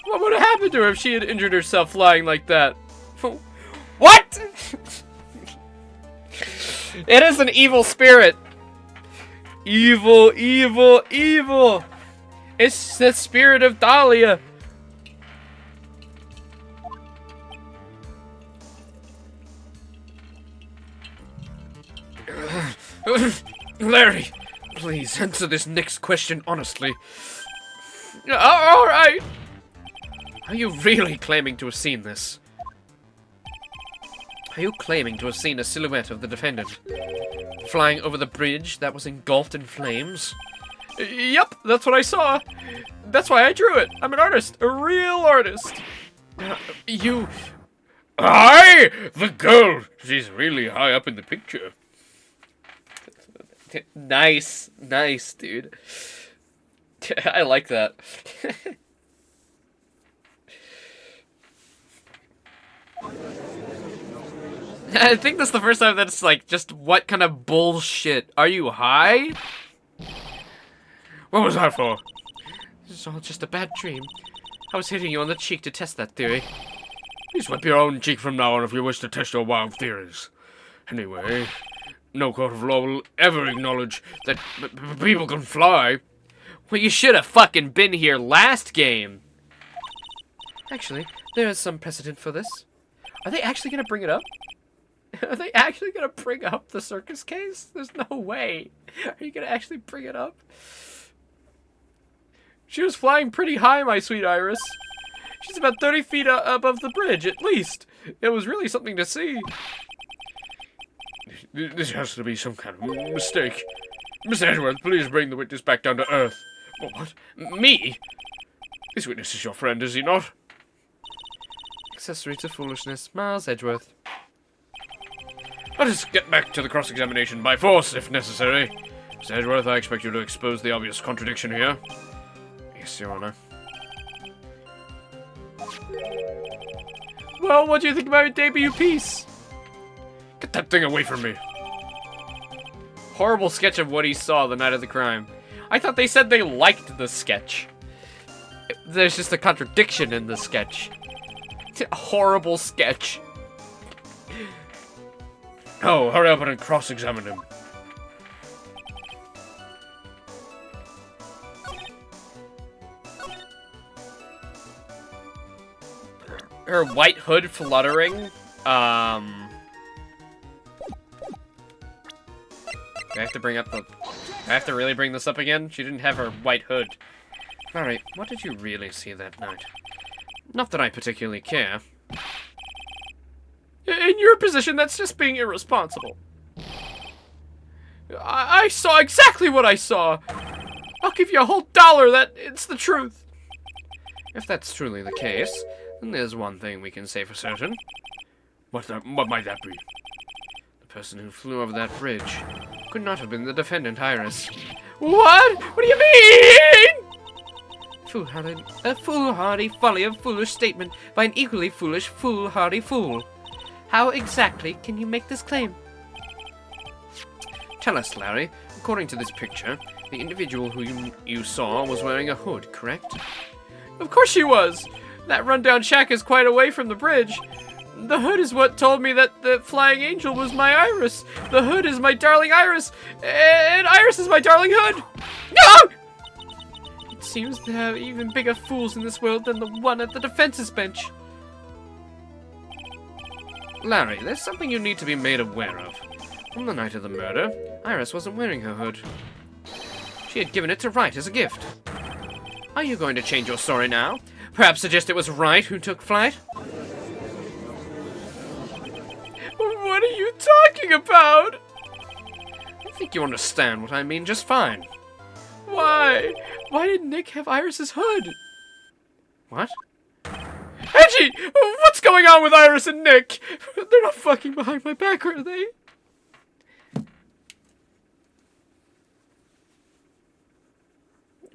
What would have happened to her if she had injured herself flying like that? What?! It is an evil spirit! Evil, evil, evil! It's the spirit of Dahlia! Larry, please answer this next question honestly. Alright! Are you really claiming to have seen this? Are you claiming to have seen a silhouette of the defendant flying over the bridge that was engulfed in flames? Yep, that's what I saw. That's why I drew it. I'm an artist, a real artist. You... Aye! The girl! She's really high up in the picture. Nice, nice, dude. I like that. I think that's the first time that's like, just what kind of bullshit? Are you high? What was that for? This is all just a bad dream. I was hitting you on the cheek to test that theory. Please wipe your own cheek from now on if you wish to test your wild theories. Anyway, no court of law will ever acknowledge that people can fly. Well, you should have fucking been here last game. Actually, there is some precedent for this. Are they actually going to bring it up? Are they actually going to bring up the circus case? There's no way. Are you going to actually bring it up? She was flying pretty high, my sweet Iris. She's about 30 feet above the bridge, at least. It was really something to see. This has to be some kind of mistake. Miss Edgeworth, please bring the witness back down to earth. What? Me? This witness is your friend, is he not? Accessory to foolishness. Miles Edgeworth. Let us get back to the cross-examination by force, if necessary. Miss Edgeworth, I expect you to expose the obvious contradiction here. Yes, Your Honor. Well, what do you think about your debut piece? Get that thing away from me. Horrible sketch of what he saw the night of the crime. I thought they said they liked the sketch. There's just a contradiction in the sketch. It's a horrible sketch. Oh, hurry up and cross-examine him. Her white hood fluttering. I have to bring up the... I have to really bring this up again? She didn't have her white hood. Alright, what did you really see that night? Not that I particularly care. In your position, that's just being irresponsible. I saw exactly what I saw. I'll give you a whole $1 that it's the truth. If that's truly the case, then there's one thing we can say for certain. What might that be? The person who flew over that bridge could not have been the defendant, Iris. What? What do you mean? A foolhardy folly of foolish statement by an equally foolish, foolhardy fool. How exactly can you make this claim? Tell us, Larry. According to this picture, the individual who you saw was wearing a hood, correct? Of course she was. That rundown shack is quite away from the bridge. The hood is what told me that the flying angel was my Iris. The hood is my darling Iris, and Iris is my darling hood. No! It seems there are even bigger fools in this world than the one at the defense's bench. Larry, there's something you need to be made aware of. On the night of the murder, Iris wasn't wearing her hood. She had given it to Wright as a gift. Are you going to change your story now? Perhaps suggest it was Wright who took flight? What are you talking about? I think you understand what I mean just fine. Why? Why did Nick have Iris's hood? What? Edgy! What's going on with Iris and Nick? They're not fucking behind my back, are they?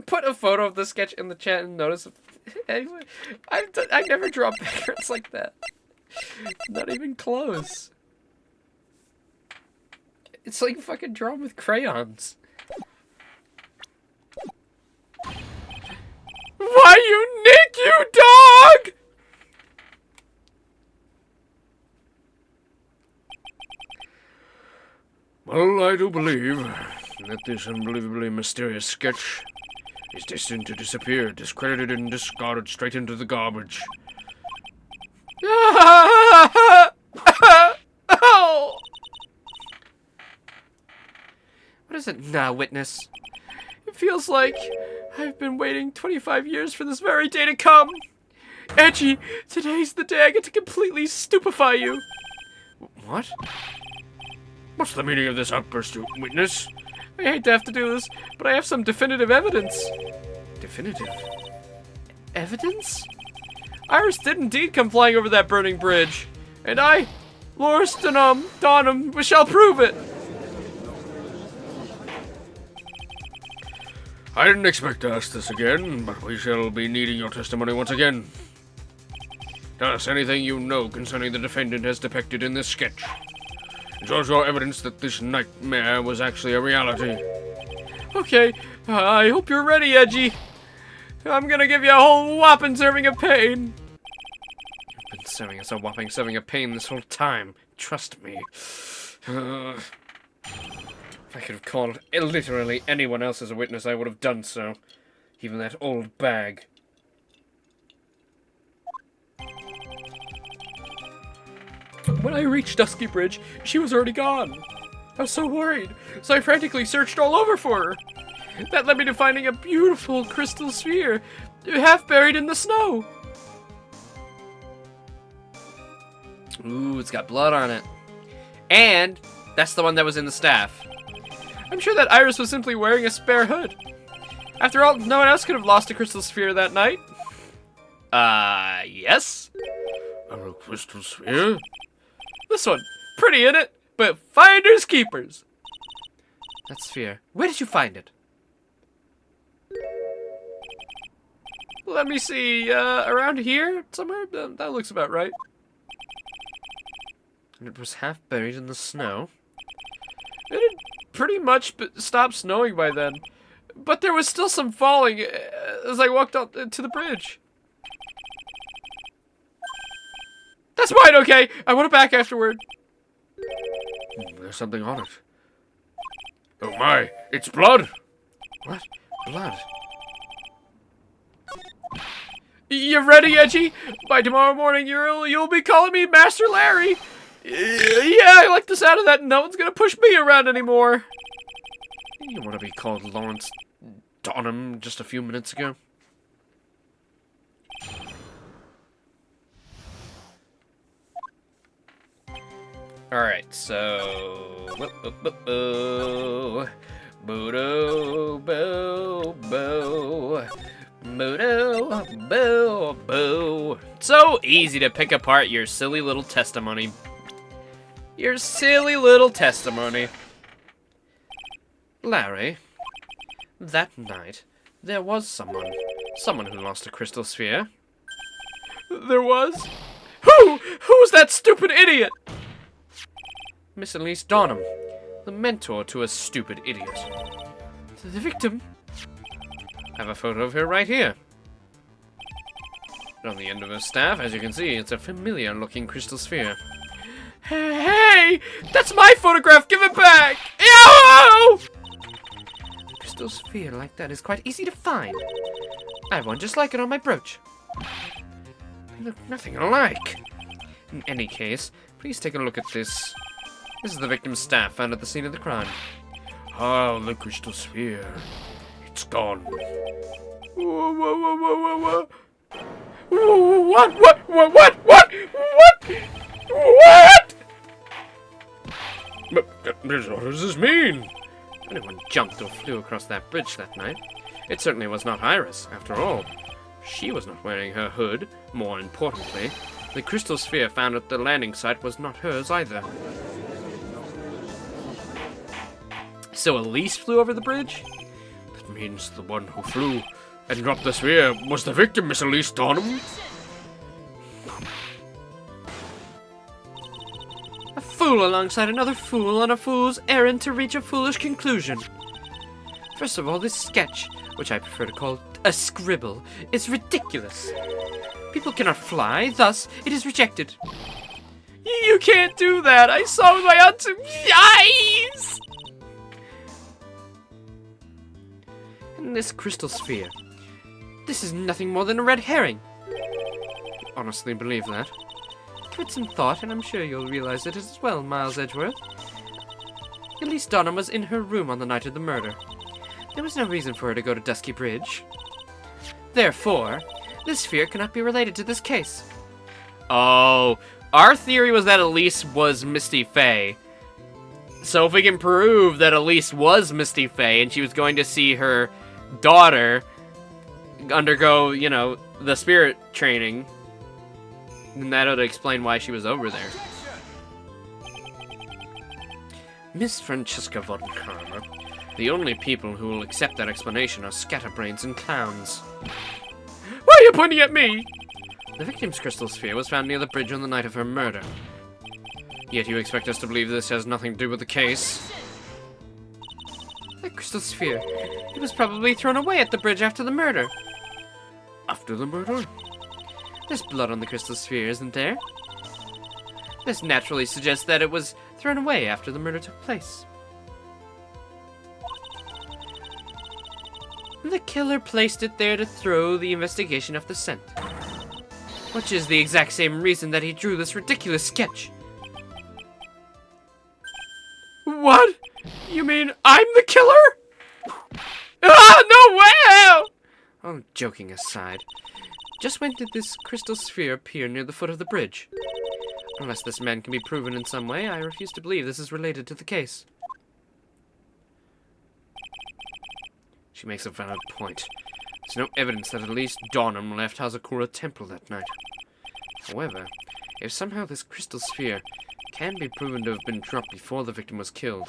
Put a photo of the sketch in the chat and notice. Anyway, I never draw pictures like that. Not even close. It's like fucking drawn with crayons. Why you Nick, you dog? Well, I do believe that this unbelievably mysterious sketch is destined to disappear, discredited and discarded straight into the garbage. Oh. What is it now, witness? It feels like I've been waiting 25 years for this very day to come. Edgy, today's the day I get to completely stupefy you. What? What's the meaning of this outburst, witness? I hate to have to do this, but I have some definitive evidence. Definitive evidence? Iris did indeed come flying over that burning bridge. And I, Loris Donham, we shall prove it. I didn't expect to ask this again, but we shall be needing your testimony once again. Tell us anything you know concerning the defendant as depicted in this sketch. It shows your evidence that this nightmare was actually a reality. Okay, I hope you're ready, Edgy. I'm gonna give you a whole whopping serving of pain. You've been serving us a whopping serving of pain this whole time. Trust me. If I could have called literally anyone else as a witness, I would have done so. Even that old bag. When I reached Dusky Bridge, she was already gone. I was so worried, so I frantically searched all over for her. That led me to finding a beautiful crystal sphere, half buried in the snow. Ooh, it's got blood on it. And that's the one that was in the staff. I'm sure that Iris was simply wearing a spare hood. After all, no one else could have lost a crystal sphere that night. Yes? A crystal sphere? This one, pretty, innit? But finders keepers. That sphere. Where did you find it? Let me see, around here somewhere? That looks about right. And it was half buried in the snow. It had pretty much stopped snowing by then. But there was still some falling as I walked up to the bridge. That's mine, okay? I want it back afterward. There's something on it. Oh my, it's blood! What? Blood? You ready, Edgy? By tomorrow morning, you'll be calling me Master Larry. Yeah, I like the sound of that. No one's gonna push me around anymore. You want to be called Lawrence Donham just a few minutes ago? Alright, so... Boo, boo, boo, boo. Boo, boo. So easy to pick apart your silly little testimony. Your silly little testimony. Larry, that night, there was someone who lost a crystal sphere. There was? Who's that stupid idiot? Miss Elise Donham, the mentor to a stupid idiot. The victim? I have a photo of her right here. And on the end of her staff, as you can see, it's a familiar-looking crystal sphere. Hey! That's my photograph! Give it back! Ew! A crystal sphere like that is quite easy to find. I have one just like it on my brooch. They look nothing alike. In any case, please take a look at this. This is the victim's staff found at the scene of the crime. Ah, the crystal sphere. It's gone. Whoa, whoa, whoa, whoa, whoa, whoa. What? But what does this mean? Anyone jumped or flew across that bridge that night. It certainly was not Iris, after all. She was not wearing her hood. More importantly, the crystal sphere found at the landing site was not hers either. So Elise flew over the bridge? That means the one who flew and dropped the sphere was the victim, Miss Elise Donham. A fool alongside another fool on a fool's errand to reach a foolish conclusion. First of all, this sketch, which I prefer to call a scribble, is ridiculous. People cannot fly, thus it is rejected. You can't do that! I saw with my own two eyes! And this crystal sphere. This is nothing more than a red herring. I honestly believe that. Give it some thought, and I'm sure you'll realize it as well, Miles Edgeworth. Elise Donham was in her room on the night of the murder. There was no reason for her to go to Dusky Bridge. Therefore, this sphere cannot be related to this case. Oh, our theory was that Elise was Misty Faye. So if we can prove that Elise was Misty Faye and she was going to see her daughter undergo, you know, the spirit training, then that would explain why she was over there. Miss Francesca von Karma. The only people who will accept that explanation are scatterbrains and clowns. Why are you pointing at me? The victim's crystal sphere was found near the bridge on the night of her murder. Yet you expect us to believe this has nothing to do with the case? That crystal sphere. It was probably thrown away at the bridge after the murder. After the murder? There's blood on the crystal sphere, isn't there? This naturally suggests that it was thrown away after the murder took place. The killer placed it there to throw the investigation off the scent. Which is the exact same reason that he drew this ridiculous sketch. What? You mean I'm the killer? Ah, no way! Oh, joking aside. Just when did this crystal sphere appear near the foot of the bridge? Unless this man can be proven in some way, I refuse to believe this is related to the case. She makes a valid point. There's no evidence that at least Donham left Hazakura Temple that night. However, if somehow this crystal sphere can be proven to have been dropped before the victim was killed,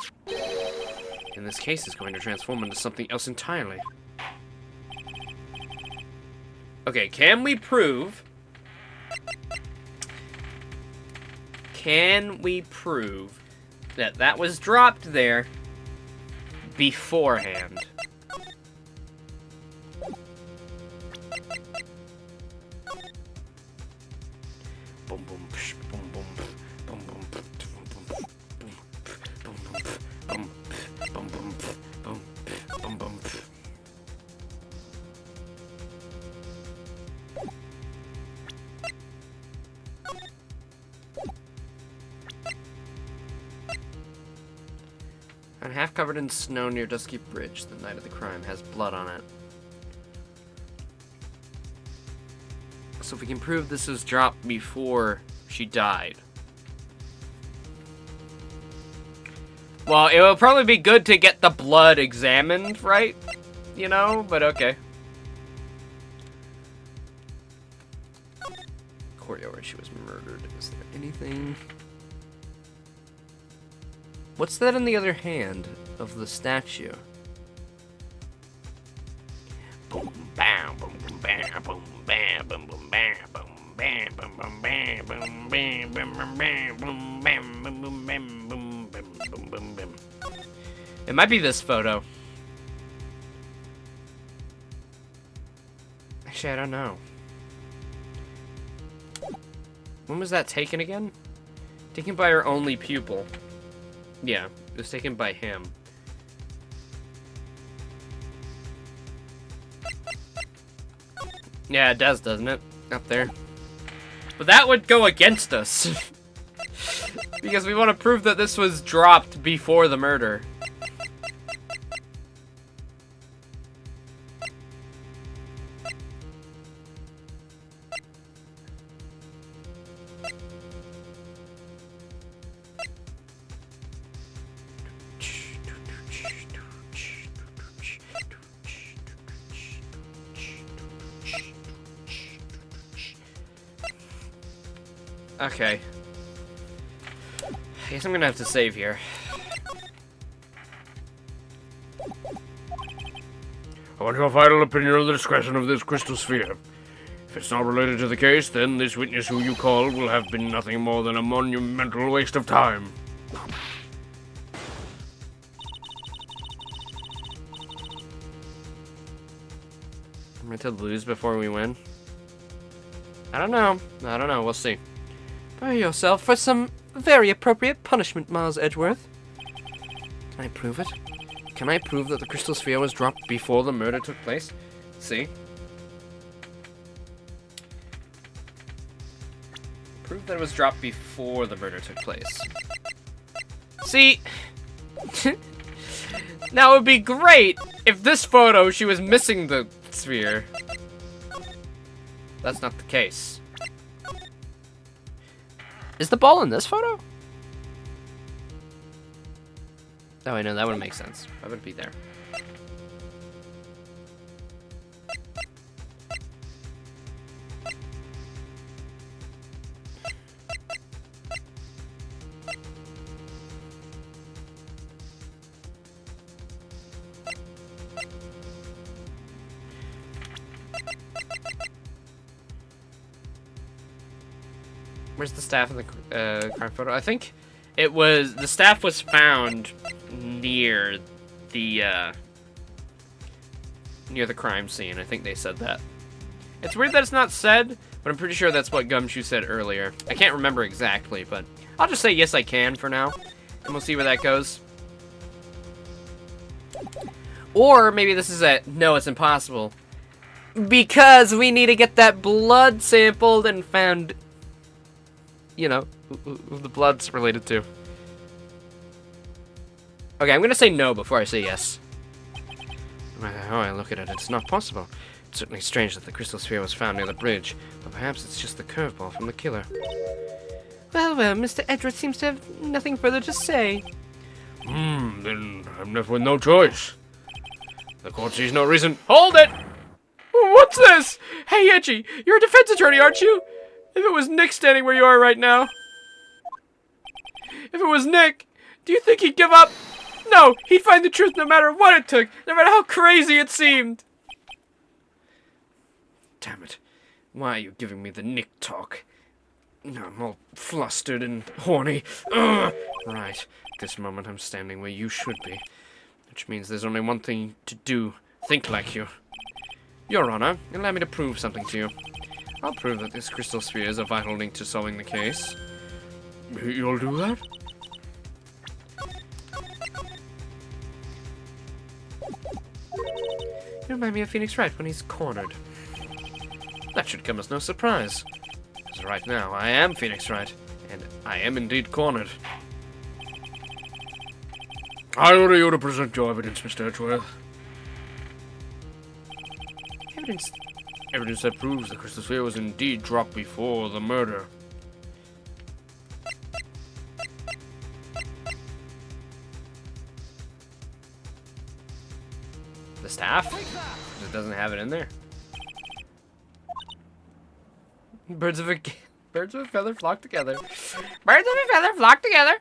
then this case is going to transform into something else entirely. Okay, can we prove that that was dropped there beforehand? Boom, boom, psh, boom, boom, boom, boom, boom, boom, boom, boom, boom, boom, boom, boom. And half covered in snow near Dusky Bridge, the night of the crime has blood on it. So if we can prove this was dropped before she died. Well, it will probably be good to get the blood examined, right? You know, but okay. Courtyard where she was murdered. Is there anything? What's that in the other hand of the statue? Boom, bam, boom, boom, bam, boom, bam, boom, boom, bam, boom, bam, boom, boom, bam, boom, bam, boom, boom, bam, boom, bam, boom, boom, bam, boom, bam, boom, boom, bam. It might be this photo. Actually, I don't know. When was that taken again? Taken by her only pupil. Yeah, it was taken by him. Yeah, it does, doesn't it? Up there. But that would go against us. Because we want to prove that this was dropped before the murder. Okay. I guess I'm gonna have to save here. I want your final opinion on the discretion of this crystal sphere. If it's not related to the case, then this witness who you called will have been nothing more than a monumental waste of time. I'm going to lose before we win. I don't know. We'll see. Prepare yourself for some very appropriate punishment, Miles Edgeworth. Can I prove it? Can I prove that the crystal sphere was dropped before the murder took place? See? Prove that it was dropped before the murder took place. See? Now it would be great if this photo she was missing the sphere. That's not the case. Is the ball in this photo? Oh, I know, that would make sense. Why would it be there? Where's the staff in the crime photo? I think it was, the staff was found near the crime scene. I think they said that. It's weird that it's not said, but I'm pretty sure that's what Gumshoe said earlier. I can't remember exactly, but I'll just say yes I can for now, and we'll see where that goes. Or maybe this is a, no, it's impossible. Because we need to get that blood sampled and found, you know, who the blood's related to. Okay, I'm gonna say no before I say yes. No matter how I look at it, it's not possible. It's certainly strange that the crystal sphere was found near the bridge, but perhaps it's just the curveball from the killer. Well, Mr. Edgeworth seems to have nothing further to say. Then I'm left with no choice. The court sees no reason. Hold it! What's this? Hey, Edgy, you're a defense attorney, aren't you? If it was Nick standing where you are right now. If it was Nick, do you think he'd give up? No, he'd find the truth no matter what it took, no matter how crazy it seemed. Damn it. Why are you giving me the Nick talk? I'm all flustered and horny. Ugh. Right. At this moment, I'm standing where you should be. Which means there's only one thing to do. Think like you. Your Honor, allow me to prove something to you. I'll prove that this crystal sphere is a vital link to solving the case. You'll do that? You remind me of Phoenix Wright when he's cornered. That should come as no surprise. Because right now, I am Phoenix Wright, and I am indeed cornered. I order you to present your evidence, Mr. Edgeworth. Evidence? Evidence that proves the crystal sphere was indeed dropped before the murder. The staff? It doesn't have it in there. Birds of a feather flock together. Birds of a feather flock together.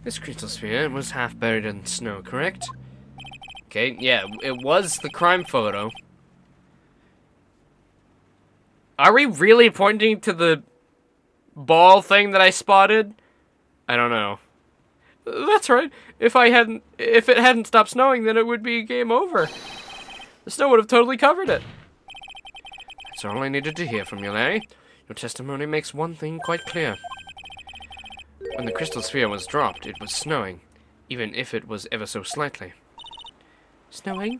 This crystal sphere was half buried in snow, correct? Okay, yeah, it was the crime photo. Are we really pointing to the ball thing that I spotted? I don't know. That's right. If it hadn't stopped snowing, then it would be game over. The snow would have totally covered it. That's all I needed to hear from you, Larry. Your testimony makes one thing quite clear. When the crystal sphere was dropped, it was snowing, even if it was ever so slightly. Snowing?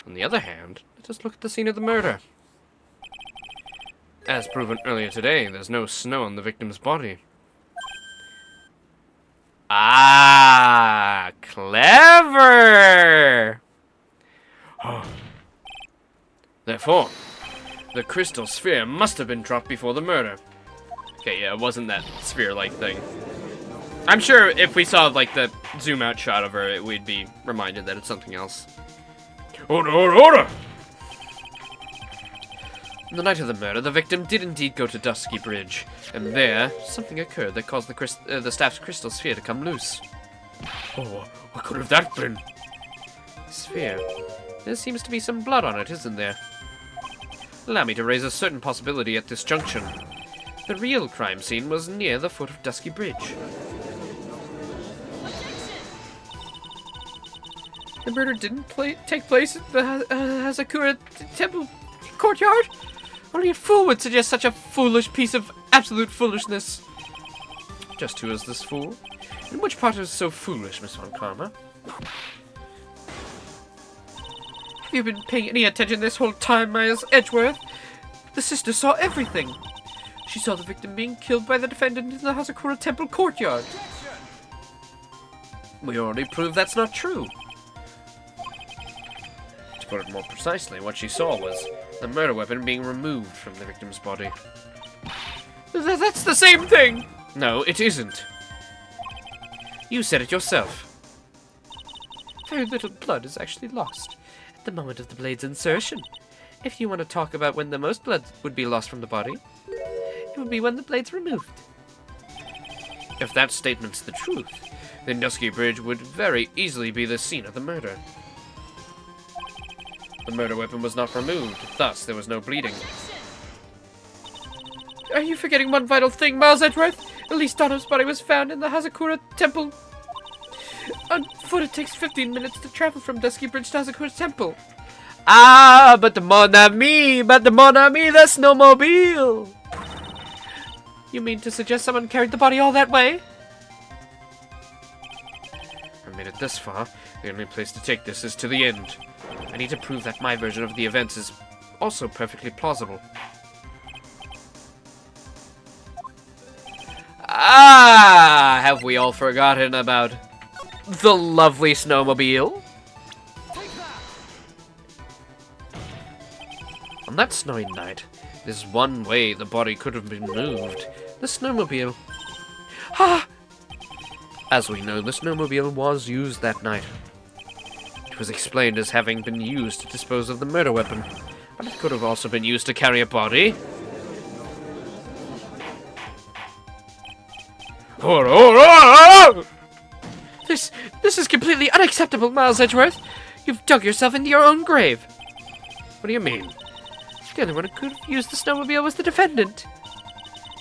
On the other hand, let us look at the scene of the murder. As proven earlier today, there's no snow on the victim's body. Ah, clever! Therefore, the crystal sphere must have been dropped before the murder. Okay, yeah, it wasn't that sphere-like thing. I'm sure if we saw, like, the zoom-out shot of her, we'd be reminded that it's something else. Order, order, order! On the night of the murder, the victim did indeed go to Dusky Bridge, and there, something occurred that caused the staff's crystal sphere to come loose. Oh, what could have that been? Sphere. There seems to be some blood on it, isn't there? Allow me to raise a certain possibility at this junction. The real crime scene was near the foot of Dusky Bridge. The murder didn't take place at the Hazakura Temple courtyard? Only a fool would suggest such a foolish piece of absolute foolishness. Just who is this fool? And which part is so foolish, Miss Von Karma? Have you been paying any attention this whole time, Miles Edgeworth? The sister saw everything. She saw the victim being killed by the defendant in the Hazakura Temple courtyard. We already proved that's not true. To put it more precisely, what she saw was the murder weapon being removed from the victim's body. That's the same thing! No, it isn't. You said it yourself. Very little blood is actually lost at the moment of the blade's insertion. If you want to talk about when the most blood would be lost from the body, it would be when the blade's removed. If that statement's the truth, then Dusky Bridge would very easily be the scene of the murder. The murder weapon was not removed, thus there was no bleeding. Are you forgetting one vital thing, Miles Edgeworth? At least Donna's body was found in the Hazakura Temple. On foot, it takes 15 minutes to travel from Dusky Bridge to Hazakura Temple. Ah, but mon ami, the snowmobile. You mean to suggest someone carried the body all that way? I made it this far. The only place to take this is to the end. I need to prove that my version of the events is also perfectly plausible. Ah, have we all forgotten about the lovely snowmobile? On that snowy night, there's one way the body could have been moved. The snowmobile. Ah! As we know, the snowmobile was used that night. It was explained as having been used to dispose of the murder weapon, but it could have also been used to carry a body. This is completely unacceptable, Miles Edgeworth. You've dug yourself into your own grave. What do you mean? The only one who could have used the snowmobile was the defendant.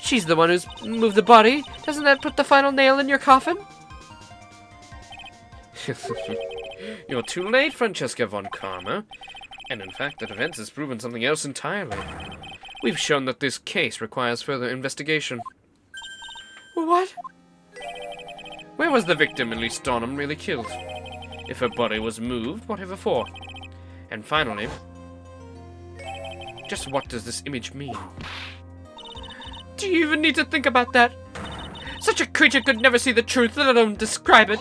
She's the one who's moved the body. Doesn't that put the final nail in your coffin? You're too late, Francesca von Karma. And in fact, the defense has proven something else entirely. We've shown that this case requires further investigation. What? Where was the victim Elise Donham really killed? If her body was moved, whatever for? And finally, just what does this image mean? Do you even need to think about that? Such a creature could never see the truth, let alone describe it.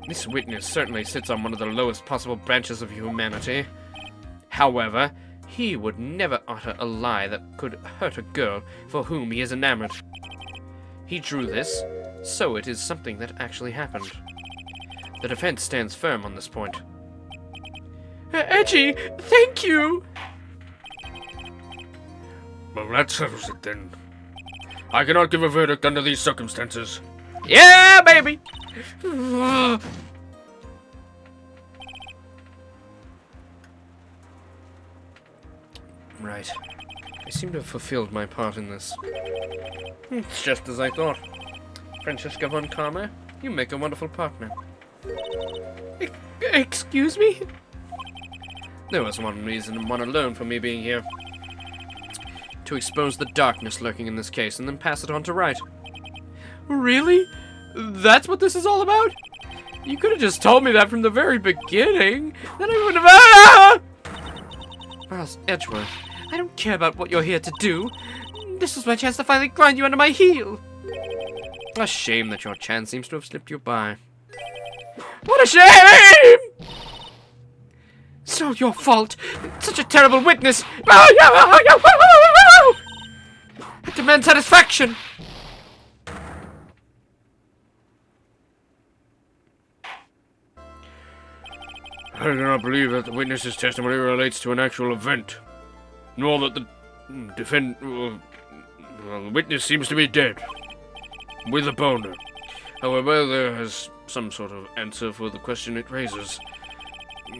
This witness certainly sits on one of the lowest possible branches of humanity. However, he would never utter a lie that could hurt a girl for whom he is enamored. He drew this, so it is something that actually happened. The defense stands firm on this point. Edgy, thank you! Well, that settles it then. I cannot give a verdict under these circumstances. Yeah, baby! Right. I seem to have fulfilled my part in this. It's just as I thought. Francesca von Karma, you make a wonderful partner. Excuse me? There was one reason and one alone for me being here. To expose the darkness lurking in this case and then pass it on to Wright. Really? That's what this is all about? You could have just told me that from the very beginning. Then I would have... Ah! Miles Edgeworth. I don't care about what you're here to do. This is my chance to finally grind you under my heel. A shame that your chance seems to have slipped you by. What a shame! It's all your fault. Such a terrible witness. I demand satisfaction. I do not believe that the witness's testimony relates to an actual event, nor that the the witness seems to be dead, with a boner. However, there has some sort of answer for the question it raises.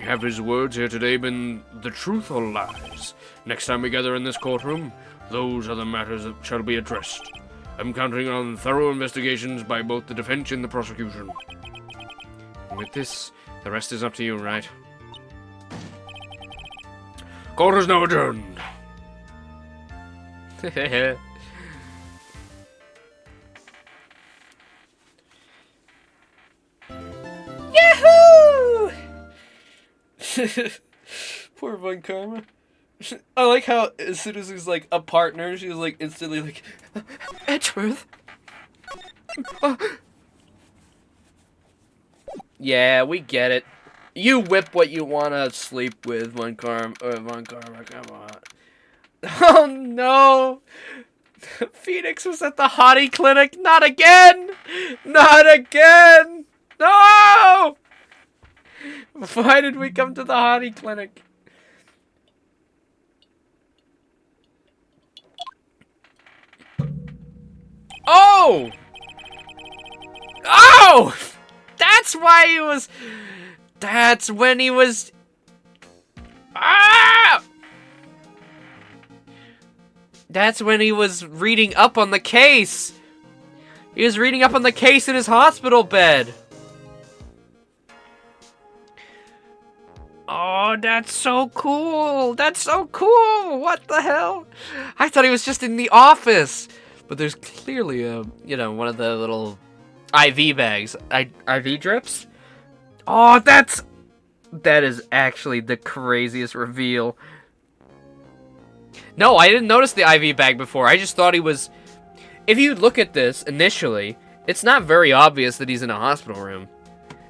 Have his words here today been the truth or lies? Next time we gather in this courtroom, those are the matters that shall be addressed. I'm counting on thorough investigations by both the defense and the prosecution. With this, the rest is up to you, Wright? Court is now adjourned. Yahoo! Poor Von Karma. I like how as soon as he's like a partner, she's like instantly like, Edgeworth. Yeah, we get it. You whip what you wanna sleep with, Von Karma. Come on. Oh no! Phoenix was at the hottie clinic. Not again! Not again! No! Why did we come to the hottie clinic? Oh! Oh! That's why he was... That's when he was... Ah! That's when he was reading up on the case. He was reading up on the case in his hospital bed. Oh, that's so cool. That's so cool. What the hell? I thought he was just in the office. But there's clearly a, one of the little IV bags. IV drips? Oh, that is actually the craziest reveal. No, I didn't notice the IV bag before. I just thought he was... If you look at this initially, it's not very obvious that he's in a hospital room.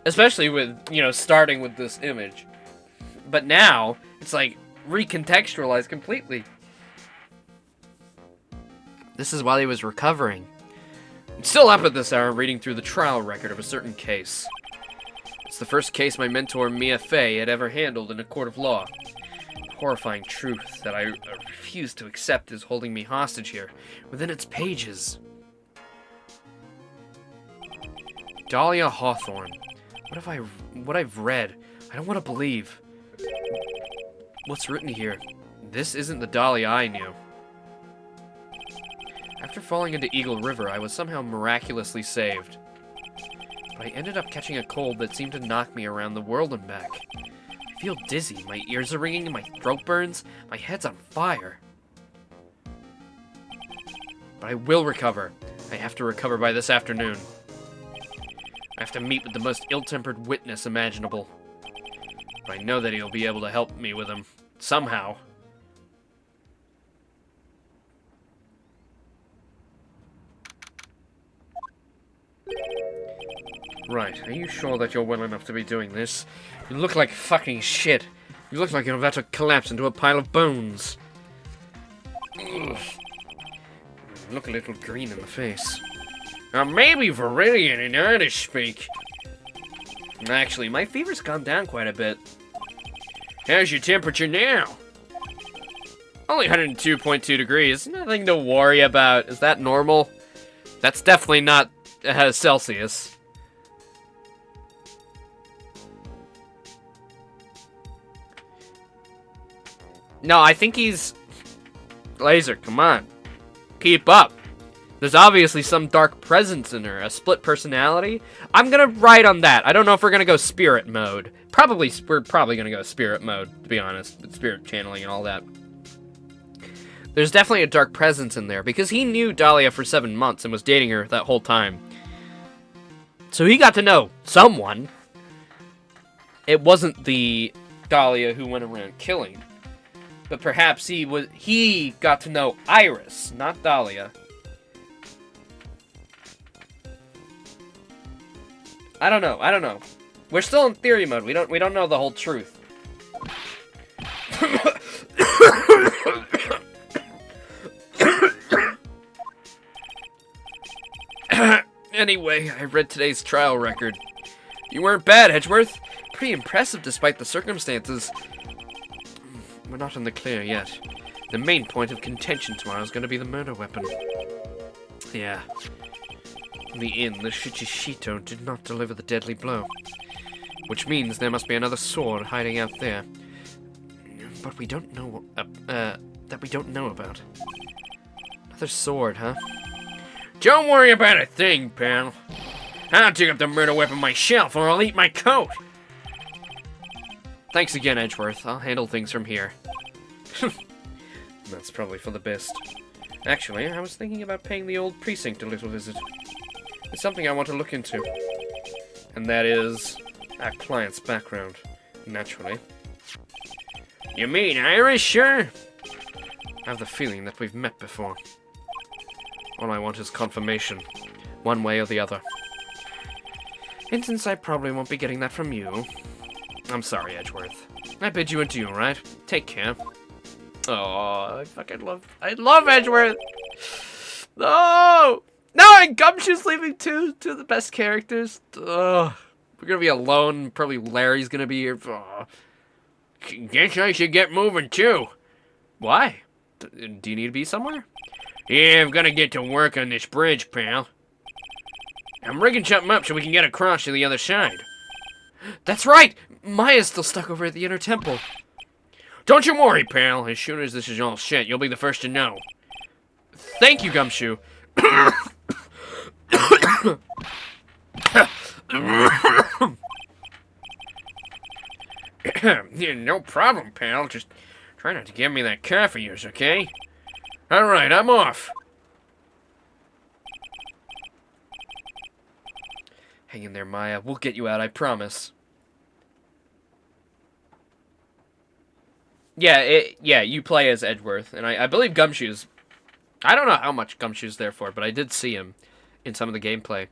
Especially with, starting with this image. But now, it's like recontextualized completely. This is while he was recovering. I'm still up at this hour reading through the trial record of a certain case. It's the first case my mentor Mia Fey had ever handled in a court of law. A horrifying truth that I refuse to accept is holding me hostage here, within its pages. Dahlia Hawthorne. What I've read, I don't want to believe. What's written here? This isn't the Dahlia I knew. After falling into Eagle River, I was somehow miraculously saved. But I ended up catching a cold that seemed to knock me around the world and back. I feel dizzy, my ears are ringing, my throat burns, my head's on fire. But I will recover. I have to recover by this afternoon. I have to meet with the most ill-tempered witness imaginable. But I know that he'll be able to help me with him. Somehow. Right, are you sure that you're well enough to be doing this? You look like fucking shit. You look like you're about to collapse into a pile of bones. Ugh. You look a little green in the face. Now maybe Viridian in Irish speak. Actually, my fever's gone down quite a bit. How's your temperature now? Only 102.2 degrees. Nothing to worry about. Is that normal? That's definitely not Celsius. No, I think he's... Laser, come on. Keep up. There's obviously some dark presence in her, a split personality. I'm gonna ride on that. I don't know if we're gonna go spirit mode. We're probably gonna go spirit mode, to be honest. With spirit channeling and all that. There's definitely a dark presence in there, because he knew Dahlia for 7 months and was dating her that whole time. So he got to know someone. It wasn't the Dahlia who went around killing. But perhaps he got to know Iris, not Dahlia. I don't know. We're still in theory mode. We don't know the whole truth. Anyway, I read today's trial record. You weren't bad, Edgeworth. Pretty impressive despite the circumstances. We're not in the clear yet. The main point of contention tomorrow is going to be the murder weapon. Yeah. In the inn, the Shichishito did not deliver the deadly blow. Which means there must be another sword hiding out there. But we don't know, that we don't know about. Another sword, huh? Don't worry about a thing, pal. I'll dig up the murder weapon myself or I'll eat my coat. Thanks again, Edgeworth. I'll handle things from here. That's probably for the best. Actually, I was thinking about paying the old precinct a little visit. It's something I want to look into. And that is our client's background, naturally. You mean Irish, sure? I have the feeling that we've met before. All I want is confirmation, one way or the other. And since I probably won't be getting that from you, I'm sorry, Edgeworth. I bid you adieu, right? Take care. Oh, I love Edgeworth! No! No, and Gumshoe's leaving too. Two of the best characters. Ugh. We're gonna be alone. Probably Larry's gonna be here. Ugh. Guess I should get moving too. Why? Do you need to be somewhere? Yeah, I've gotta get to work on this bridge, pal. I'm rigging something up so we can get across to the other side. That's right! Maya's still stuck over at the inner temple. Don't you worry, pal. As soon as this is all set, you'll be the first to know. Thank you, Gumshoe. Yeah, no problem, pal. Just try not to give me that cough of yours, okay? Alright, I'm off. Hang in there, Maya. We'll get you out, I promise. Yeah, you play as Edgeworth, and I believe Gumshoe's... I don't know how much Gumshoe's there for, but I did see him in some of the gameplay.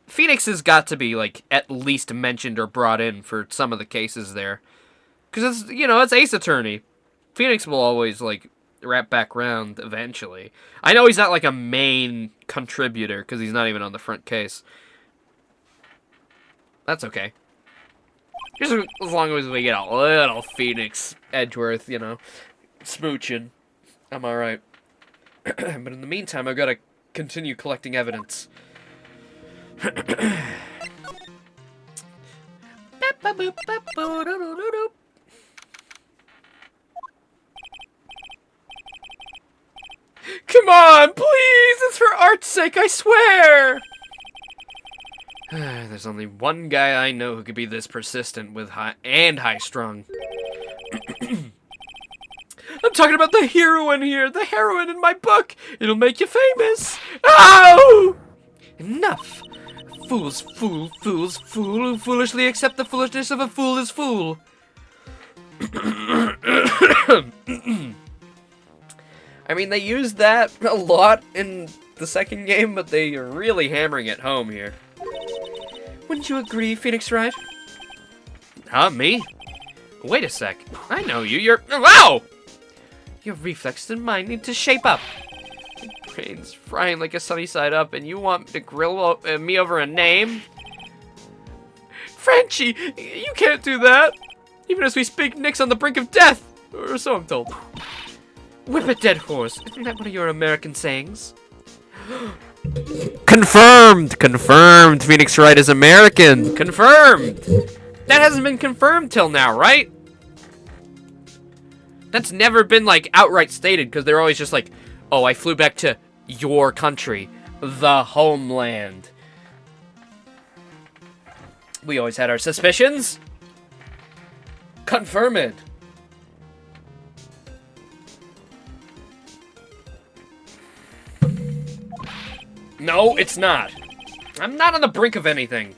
Phoenix has got to be, like, at least mentioned or brought in for some of the cases there. Because, it's, it's Ace Attorney. Phoenix will always, like, wrap back round eventually. I know he's not, like, a main contributor, because he's not even on the front case. That's okay. Just as long as we get a little Phoenix Edgeworth, smooching, I'm alright. But in the meantime, I've got to continue collecting evidence. Come on, please! It's for art's sake, I swear! There's only one guy I know who could be this persistent with high-strung. I'm talking about the heroine here, the heroine in my book! It'll make you famous! Ow! Enough! Fools fool, fools fool, who foolishly accept the foolishness of a fool is fool. I mean, they used that a lot in the second game, but they are really hammering it home here. Wouldn't you agree, Phoenix Wright? Huh, me? Wait a sec. I know you. You're... Wow! Your reflexes and mine need to shape up. Brain's frying like a sunny side up, and you want to grill me over a name? Frenchie, you can't do that! Even as we speak, Nick's on the brink of death! Or so I'm told. Whip a dead horse. Isn't that one of your American sayings? Confirmed! Confirmed! Phoenix Wright is American! Confirmed! That hasn't been confirmed till now, right? That's never been, like, outright stated, because they're always just like, oh, I flew back to your country, the homeland. We always had our suspicions. Confirm it. No, it's not. I'm not on the brink of anything.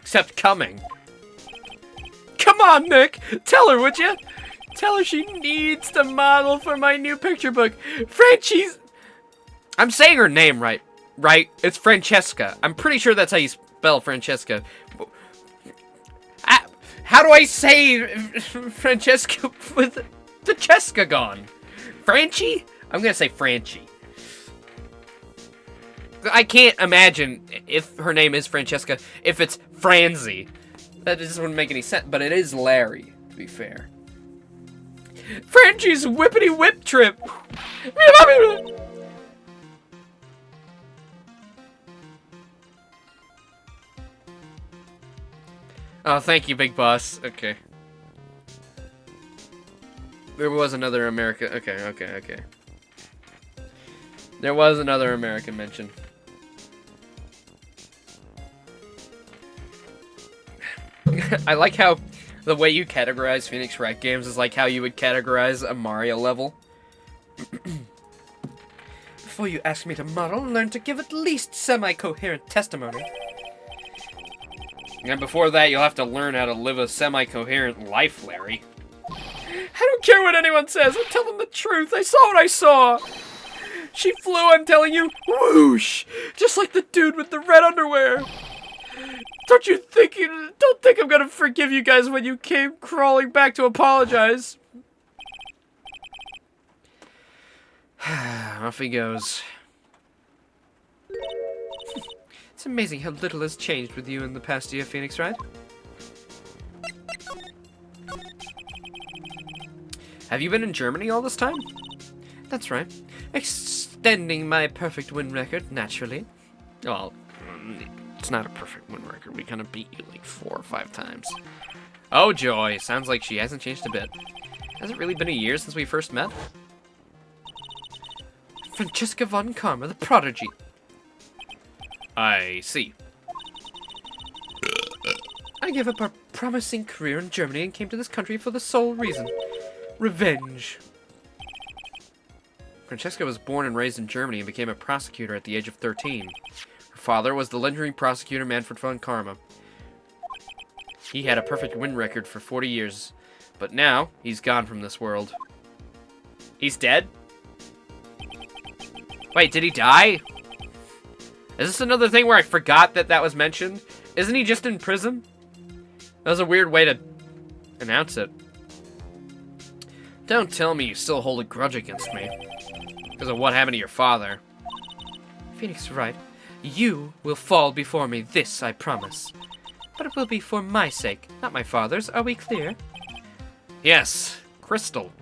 Except coming. Come on, Nick! Tell her, would you? Tell her she needs to model for my new picture book. Frenchie's... I'm saying her name right. Right? It's Francesca. I'm pretty sure that's how you spell Francesca. How do I say Francesca with the Cheska gone? Franchi? I'm gonna say Franchi. I can't imagine if her name is Francesca, if it's Franzi. That just wouldn't make any sense, but it is Larry, to be fair. Frenchie's whippity whip trip! Oh, thank you, Big Boss. Okay. There was another America. Okay. There was another American mention. I like how the way you categorize Phoenix Wright games is like how you would categorize a Mario level. Before you ask me to model, learn to give at least semi-coherent testimony. And before that, you'll have to learn how to live a semi-coherent life, Larry. I don't care what anyone says. I'm telling the truth. I saw what I saw. She flew, I'm telling you, whoosh, just like the dude with the red underwear. Don't think I'm gonna forgive you guys when you came crawling back to apologize. Off he goes. It's amazing how little has changed with you in the past year, Phoenix Wright. Have you been in Germany all this time? That's right. Extending my perfect win record, naturally. Well, it's not a perfect win record. We kind of beat you like 4 or 5 times. Oh, joy. Sounds like she hasn't changed a bit. Has it really been a year since we first met? Francesca von Karma, the prodigy. I see. I gave up our promising career in Germany and came to this country for the sole reason. Revenge. Francesca was born and raised in Germany and became a prosecutor at the age of 13. Her father was the legendary prosecutor Manfred von Karma. He had a perfect win record for 40 years, but now he's gone from this world. He's dead? Wait, did he die? Is this another thing where I forgot that that was mentioned? Isn't he just in prison? That was a weird way to announce it. Don't tell me you still hold a grudge against me because of what happened to your father. Phoenix Wright, you will fall before me, this I promise. But it will be for my sake, not my father's. Are we clear? Yes, Crystal.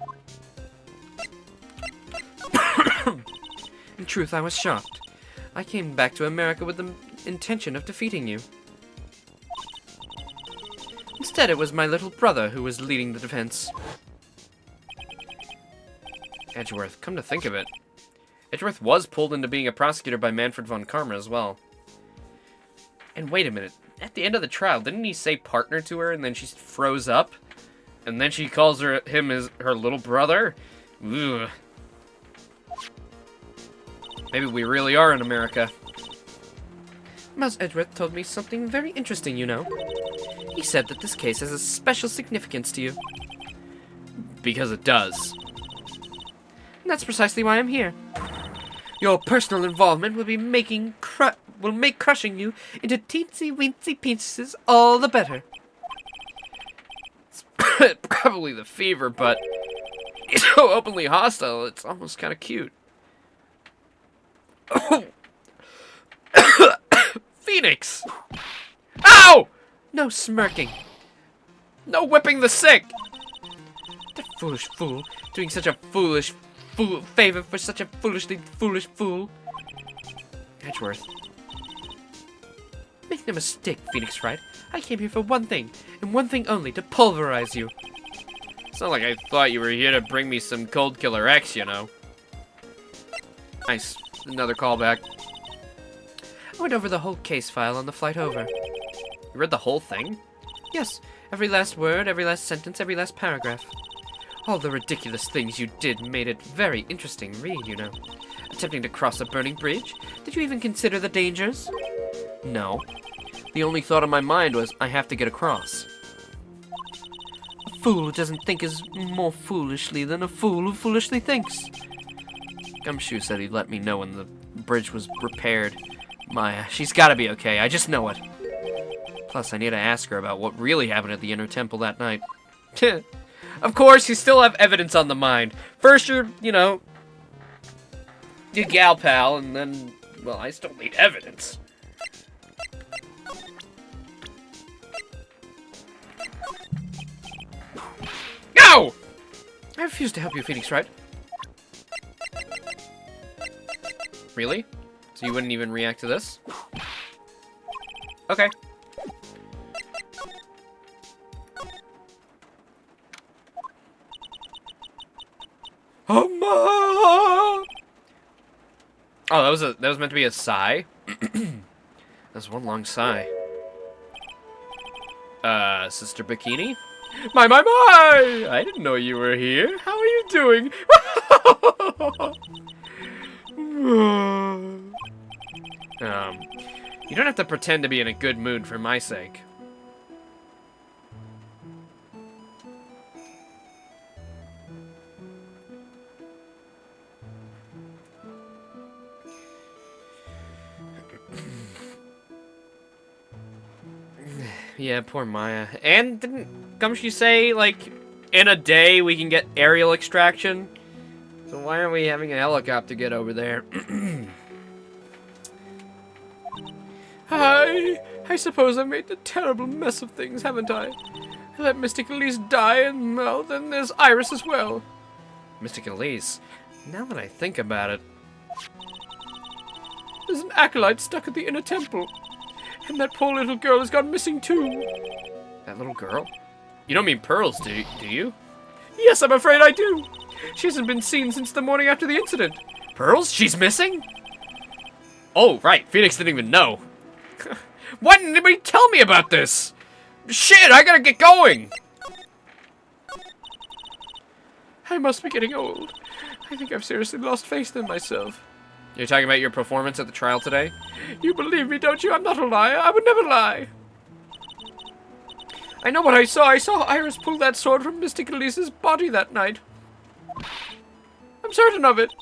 In truth, I was shocked. I came back to America with the intention of defeating you. Instead, it was my little brother who was leading the defense. Edgeworth, come to think of it. Edgeworth was pulled into being a prosecutor by Manfred von Karma as well. And wait a minute. At the end of the trial, didn't he say partner to her and then she froze up? And then she calls him her little brother? Ugh. Maybe we really are in America. Mouse Edgeworth told me something very interesting, you know. He said that this case has a special significance to you. Because it does. And that's precisely why I'm here. Your personal involvement will make crushing you into teensy-weensy pieces all the better. It's probably the fever, but he's so openly hostile, it's almost kind of cute. Oh. Phoenix! Ow! No smirking. No whipping the sick! That foolish fool, doing such a foolish favor for such a foolishly foolish fool. Edgeworth. Make no mistake, Phoenix Wright. I came here for one thing, and one thing only, to pulverize you. It's not like I thought you were here to bring me some Cold Killer X, you know. Nice. Another callback. I went over the whole case file on the flight over. You read the whole thing? Yes, every last word, every last sentence, every last paragraph. All the ridiculous things you did made it very interesting read, you know. Attempting to cross a burning bridge? Did you even consider the dangers? No. The only thought in my mind was, I have to get across. A fool who doesn't think is more foolishly than a fool who foolishly thinks. Gumshoe said he'd let me know when the bridge was repaired. Maya, she's gotta be okay, I just know it. Plus, I need to ask her about what really happened at the Inner Temple that night. Of course, you still have evidence on the mind. First, you're, your gal pal, and then, well, I still need evidence. No! I refuse to help you, Phoenix Wright. Really? So you wouldn't even react to this? Okay. Oh, that was meant to be a sigh. That's one long sigh. Sister Bikini? My! I didn't know you were here. How are you doing? You don't have to pretend to be in a good mood for my sake. Yeah, poor Maya. And didn't Gumshoe say, like, in a day we can get aerial extraction? So why aren't we having a helicopter get over there? I suppose I've made a terrible mess of things, haven't I? I let Mystic Elise die, and, well, then there's Iris as well. Mystic Elise? Now that I think about it... There's an acolyte stuck at the Inner Temple. And that poor little girl has gone missing too. That little girl? You don't mean Pearls, do you? Yes, I'm afraid I do. She hasn't been seen since the morning after the incident. Pearls? She's missing? Oh, right. Phoenix didn't even know. Why didn't anybody tell me about this? Shit, I gotta get going! I must be getting old. I think I've seriously lost faith in myself. You're talking about your performance at the trial today? You believe me, don't you? I'm not a liar. I would never lie. I know what I saw. I saw Iris pull that sword from Mystic Elise's body that night. I'm certain of it.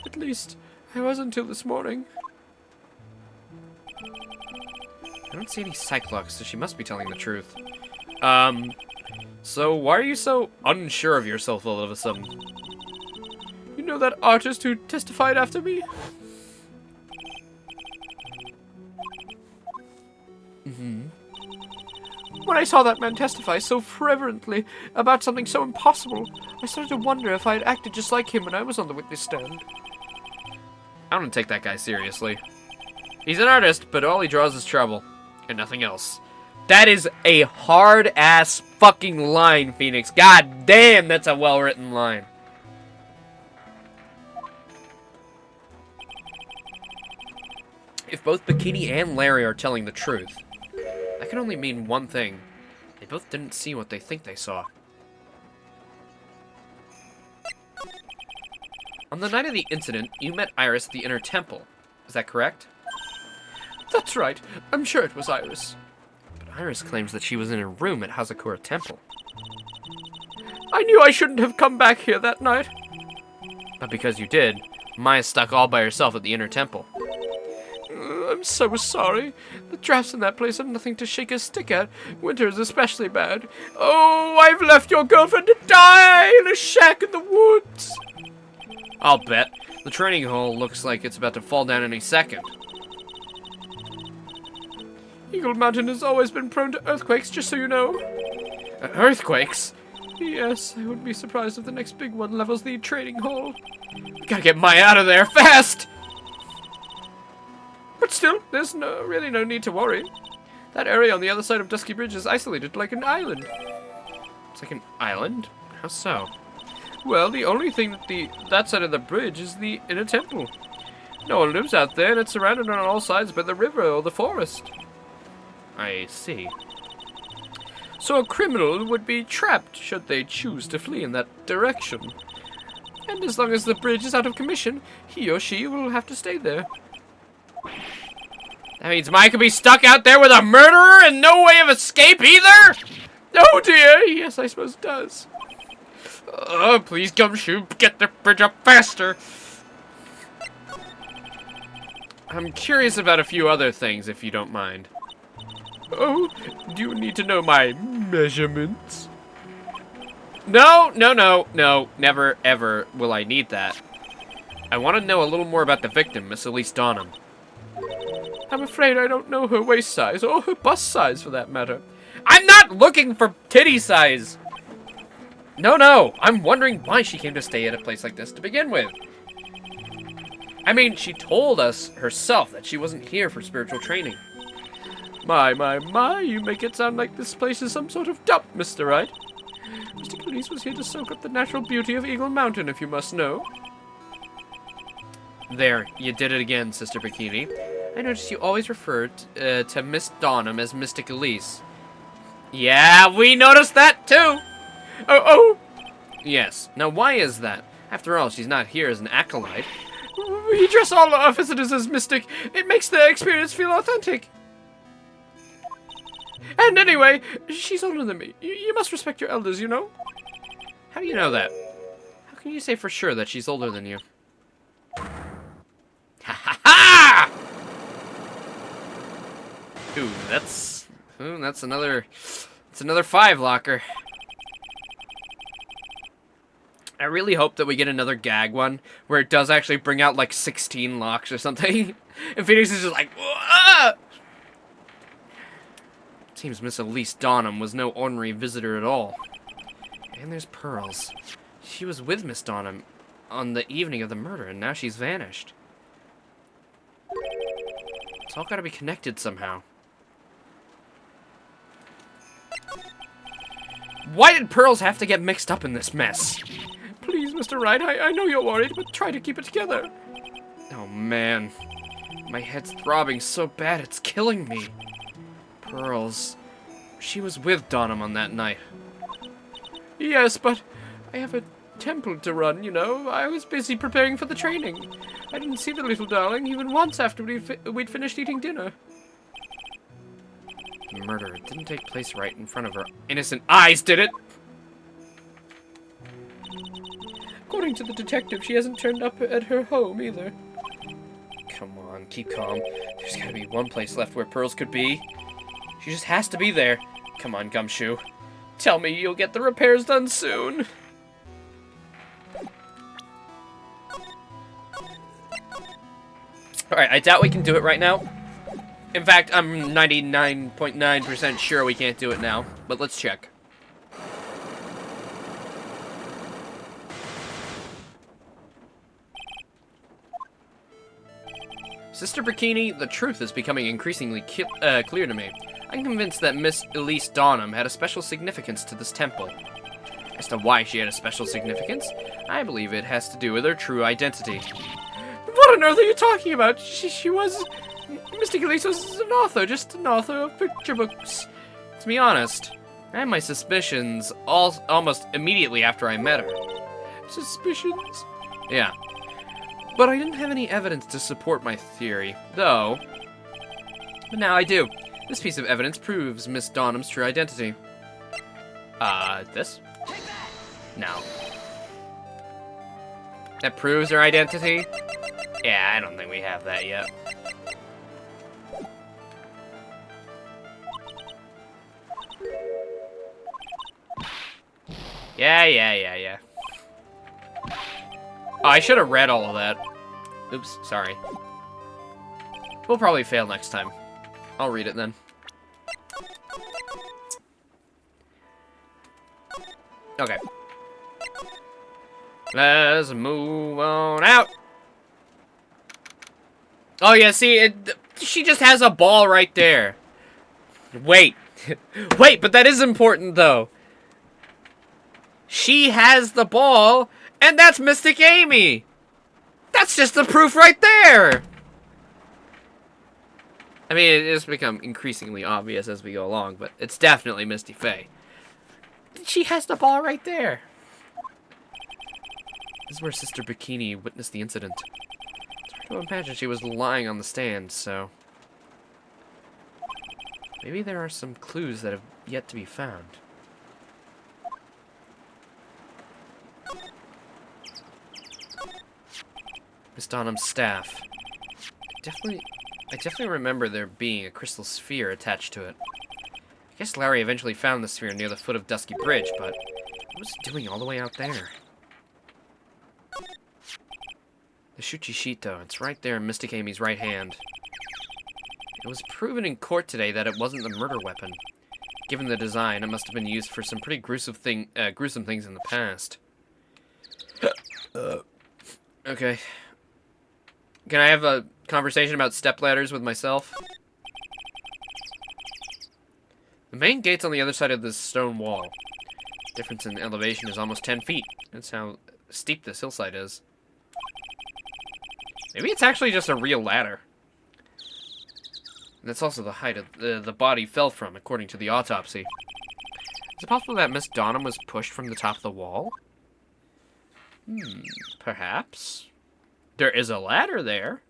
At least, I was until this morning. I don't see any Cyclops, so she must be telling the truth. So why are you so unsure of yourself all of a sudden? You know that artist who testified after me? Mm-hmm. When I saw that man testify so fervently about something so impossible, I started to wonder if I had acted just like him when I was on the witness stand. I don't take that guy seriously. He's an artist, but all he draws is trouble. And nothing else. That is a hard-ass fucking line, Phoenix. God damn, that's a well-written line. If both Bikini and Larry are telling the truth, that can only mean one thing. They both didn't see what they think they saw. On the night of the incident, you met Iris at the Inner Temple. Is that correct? That's right. I'm sure it was Iris. But Iris claims that she was in a room at Hazakura Temple. I knew I shouldn't have come back here that night. But because you did, Maya's stuck all by herself at the Inner Temple. I'm so sorry. The drafts in that place are nothing to shake a stick at. Winter is especially bad. Oh, I've left your girlfriend to die in a shack in the woods. I'll bet. The training hall looks like it's about to fall down any second. Eagle Mountain has always been prone to earthquakes, just so you know. Earthquakes? Yes, I wouldn't be surprised if the next big one levels the training hall. Gotta get Maya out of there, fast! But still, there's really no need to worry. That area on the other side of Dusky Bridge is isolated like an island. It's like an island? How so? Well, the only thing that side of the bridge is the Inner Temple. No one lives out there, and it's surrounded on all sides by the river or the forest. I see. So a criminal would be trapped should they choose to flee in that direction. And as long as the bridge is out of commission, he or she will have to stay there. That means Maya could be stuck out there with a murderer and no way of escape either? Oh dear, yes, I suppose it does. Oh, please, Gumshoe, get the bridge up faster. I'm curious about a few other things, if you don't mind. Oh, do you need to know my measurements? No, never, ever will I need that. I want to know a little more about the victim, Miss Elise Donham. I'm afraid I don't know her waist size, or her bust size for that matter. I'm not looking for titty size! No, I'm wondering why she came to stay at a place like this to begin with. I mean, she told us herself that she wasn't here for spiritual training. My, you make it sound like this place is some sort of dump, Mr. Wright. Mr. Cleese was here to soak up the natural beauty of Eagle Mountain, if you must know. There, you did it again, Sister Bikini. I noticed you always referred to Miss Donham as Mystic Elise. Yeah, we noticed that too! Oh! Yes. Now, why is that? After all, she's not here as an acolyte. We dress all our visitors as mystic. It makes the experience feel authentic. And anyway, she's older than me. You must respect your elders, you know? How do you know that? How can you say for sure that she's older than you? Ha ha ha! Ooh, that's another 5 locker. I really hope that we get another gag one where it does actually bring out like 16 locks or something. And Phoenix is just like, whoa! Seems Miss Elise Donham was no ordinary visitor at all. And there's Pearls. She was with Miss Donham on the evening of the murder, and now she's vanished. It's all gotta be connected somehow. Why did Pearls have to get mixed up in this mess? Please, Mr. Wright, I know you're worried, but try to keep it together. Oh man, my head's throbbing so bad it's killing me. Pearls. She was with Donham on that night. Yes, but I have a temple to run, you know. I was busy preparing for the training. I didn't see the little darling even once after we'd finished eating dinner. The murder didn't take place right in front of her innocent eyes, did it? According to the detective, she hasn't turned up at her home either. Come on, keep calm. There's gotta be one place left where Pearls could be. She just has to be there. Come on, Gumshoe. Tell me you'll get the repairs done soon. Alright, I doubt we can do it right now. In fact, I'm 99.9% sure we can't do it now. But let's check. Sister Bikini, the truth is becoming increasingly clear to me. I'm convinced that Miss Elise Donham had a special significance to this temple. As to why she had a special significance, I believe it has to do with her true identity. What on earth are you talking about? She was... Mr. Elise was an author, just an author of picture books. To be honest, I had my suspicions almost immediately after I met her. Suspicions? Yeah. But I didn't have any evidence to support my theory, though. But now I do. This piece of evidence proves Miss Donham's true identity. This? No. That proves her identity? Yeah, I don't think we have that yet. Yeah. Oh, I should have read all of that. Oops, sorry. We'll probably fail next time. I'll read it then. Okay. Let's move on out. Oh yeah, see, she just has a ball right there. Wait. Wait, but that is important though. She has the ball, and that's Mystic Amy. That's just the proof right there. I mean, it has become increasingly obvious as we go along, but it's definitely Misty Faye. She has the ball right there. This is where Sister Bikini witnessed the incident. It's hard to imagine she was lying on the stand, so... maybe there are some clues that have yet to be found. Miss Donham's staff. I definitely remember there being a crystal sphere attached to it. I guess Larry eventually found the sphere near the foot of Dusky Bridge, but what was it doing all the way out there? The Shuchishito, it's right there in Mystic Amy's right hand. It was proven in court today that it wasn't the murder weapon. Given the design, it must have been used for some pretty gruesome things in the past. Okay. Can I have a conversation about stepladders with myself? The main gate's on the other side of this stone wall. The difference in elevation is almost 10 feet. That's how steep this hillside is. Maybe it's actually just a real ladder. And that's also the height of the body fell from, according to the autopsy. Is it possible that Miss Donham was pushed from the top of the wall? Perhaps. There is a ladder there.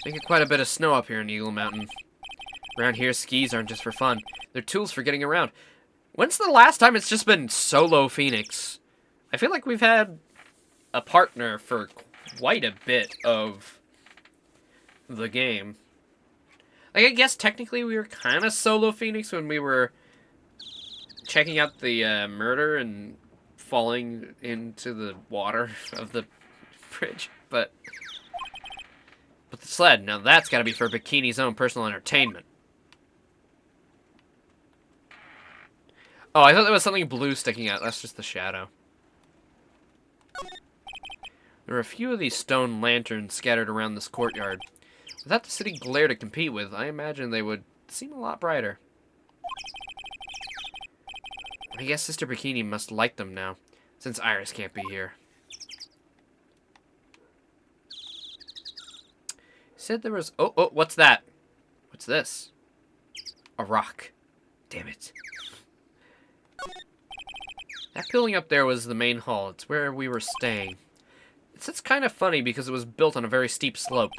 They get quite a bit of snow up here in Eagle Mountain. Around here, skis aren't just for fun. They're tools for getting around. When's the last time it's just been solo Phoenix? I feel like we've had a partner for quite a bit of the game. Like, I guess technically we were kind of solo Phoenix when we were checking out the murder and falling into the water of the bridge, but the sled, now that's gotta be for Bikini's own personal entertainment. Oh, I thought there was something blue sticking out. That's just the shadow. There are a few of these stone lanterns scattered around this courtyard. Without the city glare to compete with, I imagine they would seem a lot brighter. I guess Sister Bikini must light them now, since Iris can't be here. Said there was... Oh, what's that? What's this? a rock. Damn it. That building up there was the main hall. It's where we were staying. It's kind of funny because it was built on a very steep slope.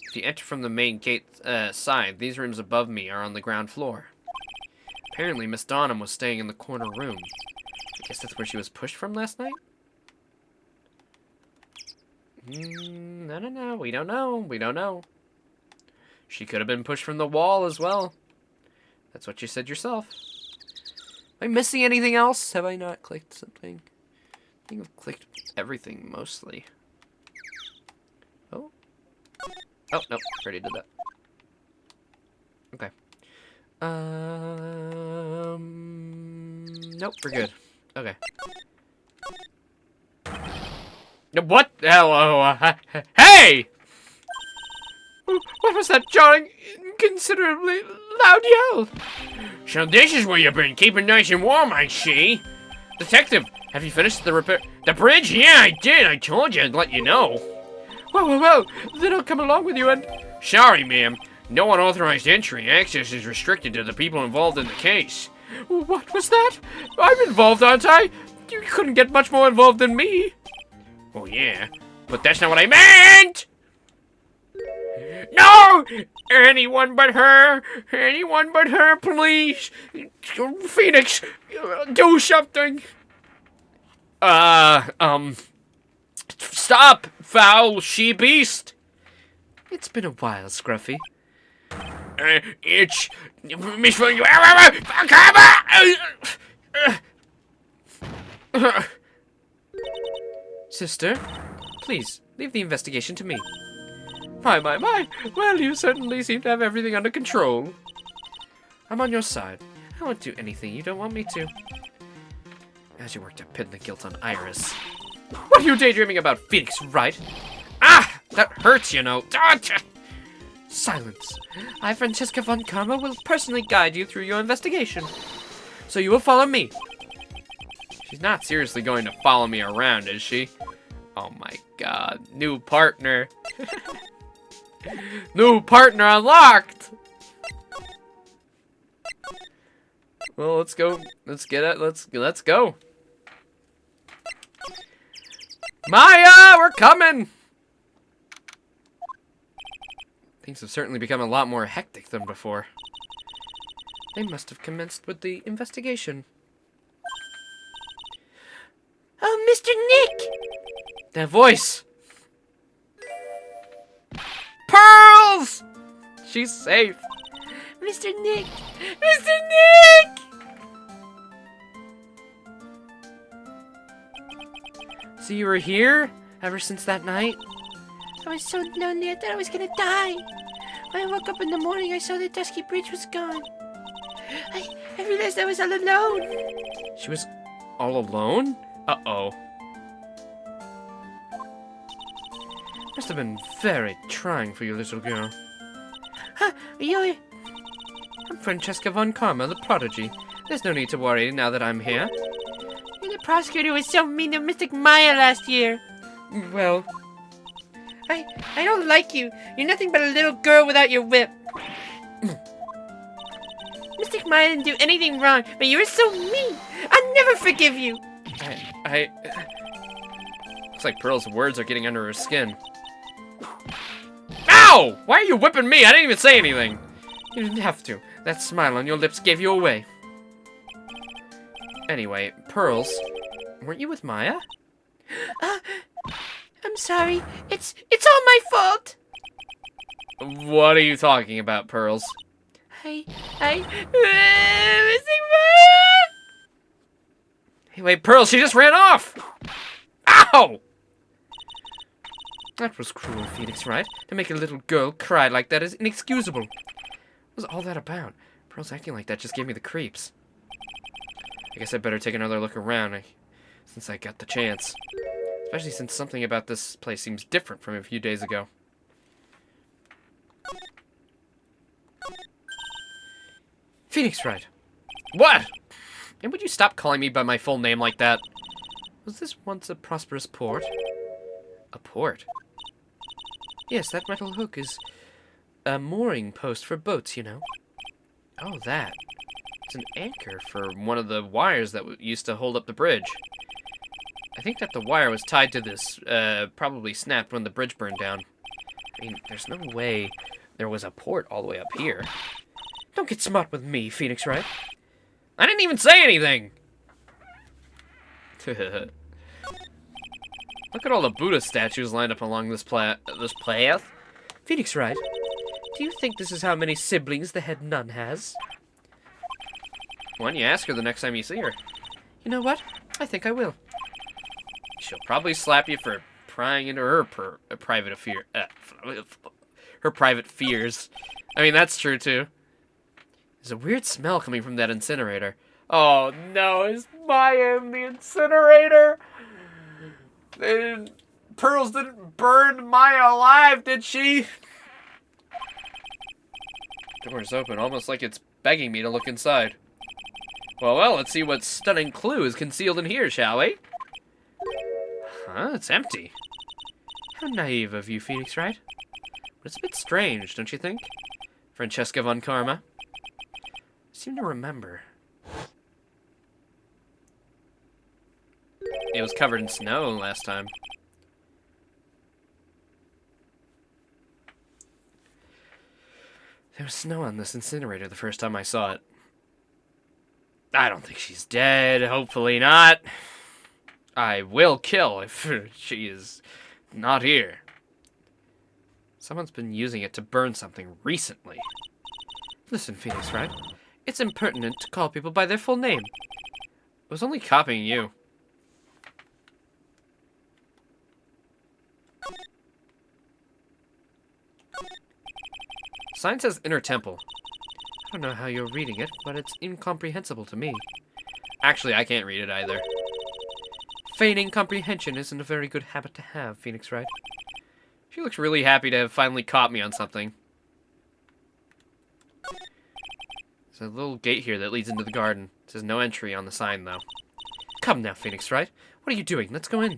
If you enter from the main gate side, these rooms above me are on the ground floor. Apparently, Miss Donham was staying in the corner room. I guess that's where she was pushed from last night? I don't know. We don't know. We don't know. She could have been pushed from the wall as well. That's what you said yourself. Am I missing anything else? Have I not clicked something? I think I've clicked everything mostly. Oh. Oh, nope. Already did that. Okay. Nope, we're good. Okay. What? Hello, hey! What was that jarring, inconsiderably loud yell? So this is where you've been keeping nice and warm, I see. Detective, have you finished the repair? The bridge? Yeah, I did. I told you I'd let you know. Well, then I'll come along with you and... Sorry, ma'am. No unauthorized entry. Access is restricted to the people involved in the case. What was that? I'm involved, aren't I? You couldn't get much more involved than me. Oh, yeah. But that's not what I meant! No! Anyone but her! Anyone but her, please! Phoenix, do something! Stop, foul she-beast! It's been a while, Scruffy. It's... Miss... Sister, please, leave the investigation to me. My. Well, you certainly seem to have everything under control. I'm on your side. I won't do anything you don't want me to. As you work to pin the guilt on Iris. What are you daydreaming about, Phoenix Wright? Ah! That hurts, you know. Silence. I, Francesca von Karma, will personally guide you through your investigation. So you will follow me. She's not seriously going to follow me around, is she? Oh my god. New partner. New partner unlocked! Well, let's go. Let's get it. Let's go. Maya, we're coming! Things have certainly become a lot more hectic than before. They must have commenced with the investigation. Oh, Mr. Nick! That voice! Pearls! She's safe. Mr. Nick! Mr. Nick! So you were here ever since that night? I was so lonely, I thought I was gonna die. When I woke up in the morning, I saw the dusky bridge was gone. I realized I was all alone. She was all alone? Uh-oh. Must have been very trying for you, little girl. Huh, I'm Francesca von Karma, the prodigy. There's no need to worry now that I'm here. You're the prosecutor who was so mean to Mystic Maya last year. Well... I don't like you. You're nothing but a little girl without your whip. Mystic Maya didn't do anything wrong, but you were so mean. I'll never forgive you. Looks like Pearl's words are getting under her skin. Ow! Why are you whipping me? I didn't even say anything. You didn't have to. That smile on your lips gave you away. Anyway, Pearls, weren't you with Maya? I'm sorry. It's all my fault. What are you talking about, Pearls? Missing Maya! Hey, wait, Pearls, she just ran off! Ow! That was cruel, Phoenix, right? To make a little girl cry like that is inexcusable. What was all that about? Pearls acting like that just gave me the creeps. I guess I better take another look around, since I got the chance. Especially since something about this place seems different from a few days ago. Phoenix Wright. What? And would you stop calling me by my full name like that? Was this once a prosperous port? A port? Yes, that metal hook is a mooring post for boats, you know. Oh, that. It's an anchor for one of the wires that used to hold up the bridge. I think that the wire was tied to this, probably snapped when the bridge burned down. I mean, there's no way there was a port all the way up here. Don't get smart with me, Phoenix Wright. I didn't even say anything! Look at all the Buddha statues lined up along this path. Phoenix Wright, do you think this is how many siblings the head nun has? Why don't you ask her the next time you see her? You know what? I think I will. She'll probably slap you for prying into her private affair. Her private fears. I mean, that's true, too. There's a weird smell coming from that incinerator. Oh, no. Is Maya in the incinerator? Pearls didn't burn Maya alive, did she? Door's open, almost like it's begging me to look inside. Well, let's see what stunning clue is concealed in here, shall we? Huh, it's empty. How naive of you, Phoenix Wright. But it's a bit strange, don't you think? Francesca von Karma. I seem to remember. It was covered in snow last time. There was snow on this incinerator the first time I saw it. I don't think she's dead. Hopefully not. I will kill if she is not here. Someone's been using it to burn something recently. Listen, Phoenix Wright. It's impertinent to call people by their full name. I was only copying you. Sign says Inner Temple. I don't know how you're reading it, but it's incomprehensible to me. Actually, I can't read it either. Feigning comprehension isn't a very good habit to have, Phoenix Wright. She looks really happy to have finally caught me on something. There's a little gate here that leads into the garden. It says no entry on the sign, though. Come now, Phoenix Wright. What are you doing? Let's go in.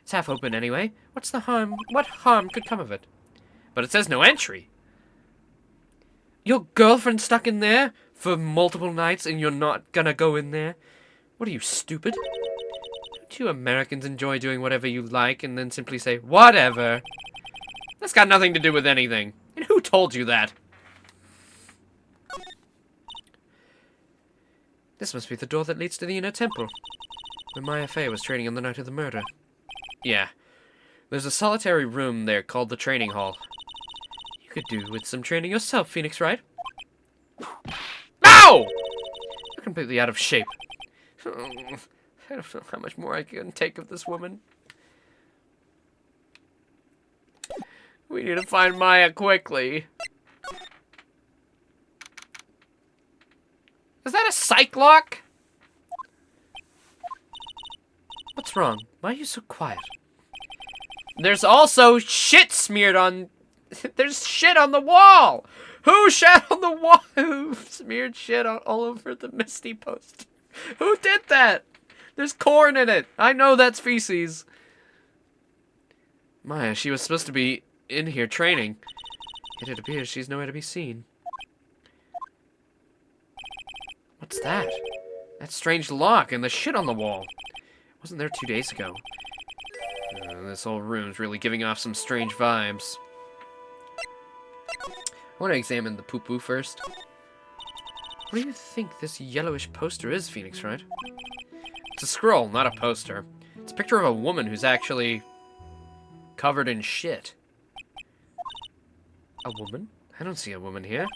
It's half open anyway. What's the harm? What harm could come of it? But it says no entry. Your girlfriend stuck in there for multiple nights and you're not gonna go in there? What are you, stupid? Don't you Americans enjoy doing whatever you like and then simply say, whatever? That's got nothing to do with anything. And who told you that? This must be the door that leads to the Inner Temple, where Maya Fey was training on the night of the murder. Yeah. There's a solitary room there called the Training Hall. You could do with some training yourself, Phoenix Wright. No! You're completely out of shape. I don't know how much more I can take of this woman. We need to find Maya quickly. Is that a psych lock? What's wrong? Why are you so quiet? There's also shit smeared on... There's shit on the wall! Who shat on the wall? Who smeared shit all over the Misty poster? Who did that? There's corn in it. I know that's feces. Maya, she was supposed to be in here training. Yet it appears she's nowhere to be seen. What's that? That strange lock and the shit on the wall. It wasn't there 2 days ago. This whole room's really giving off some strange vibes. I want to examine the poo-poo first. What do you think this yellowish poster is, Phoenix Wright? It's a scroll, not a poster. It's a picture of a woman who's actually covered in shit. A woman? I don't see a woman here.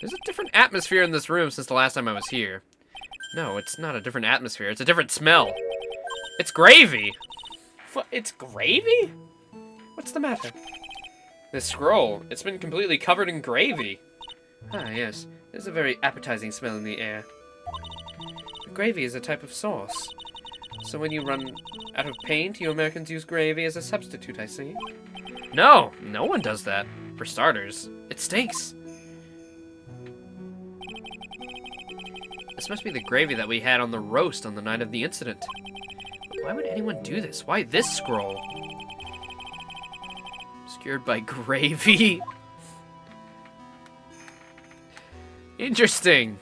There's a different atmosphere in this room since the last time I was here. No, it's not a different atmosphere. It's a different smell. It's gravy. What? It's gravy? What's the matter? This scroll, it's been completely covered in gravy. Ah, yes. There's a very appetizing smell in the air. Gravy is a type of sauce. So when you run out of paint, you Americans use gravy as a substitute, I see. No, no one does that. For starters, it stinks. This must be the gravy that we had on the roast on the night of the incident. Why would anyone do this? Why this scroll? Obscured by gravy? Interesting.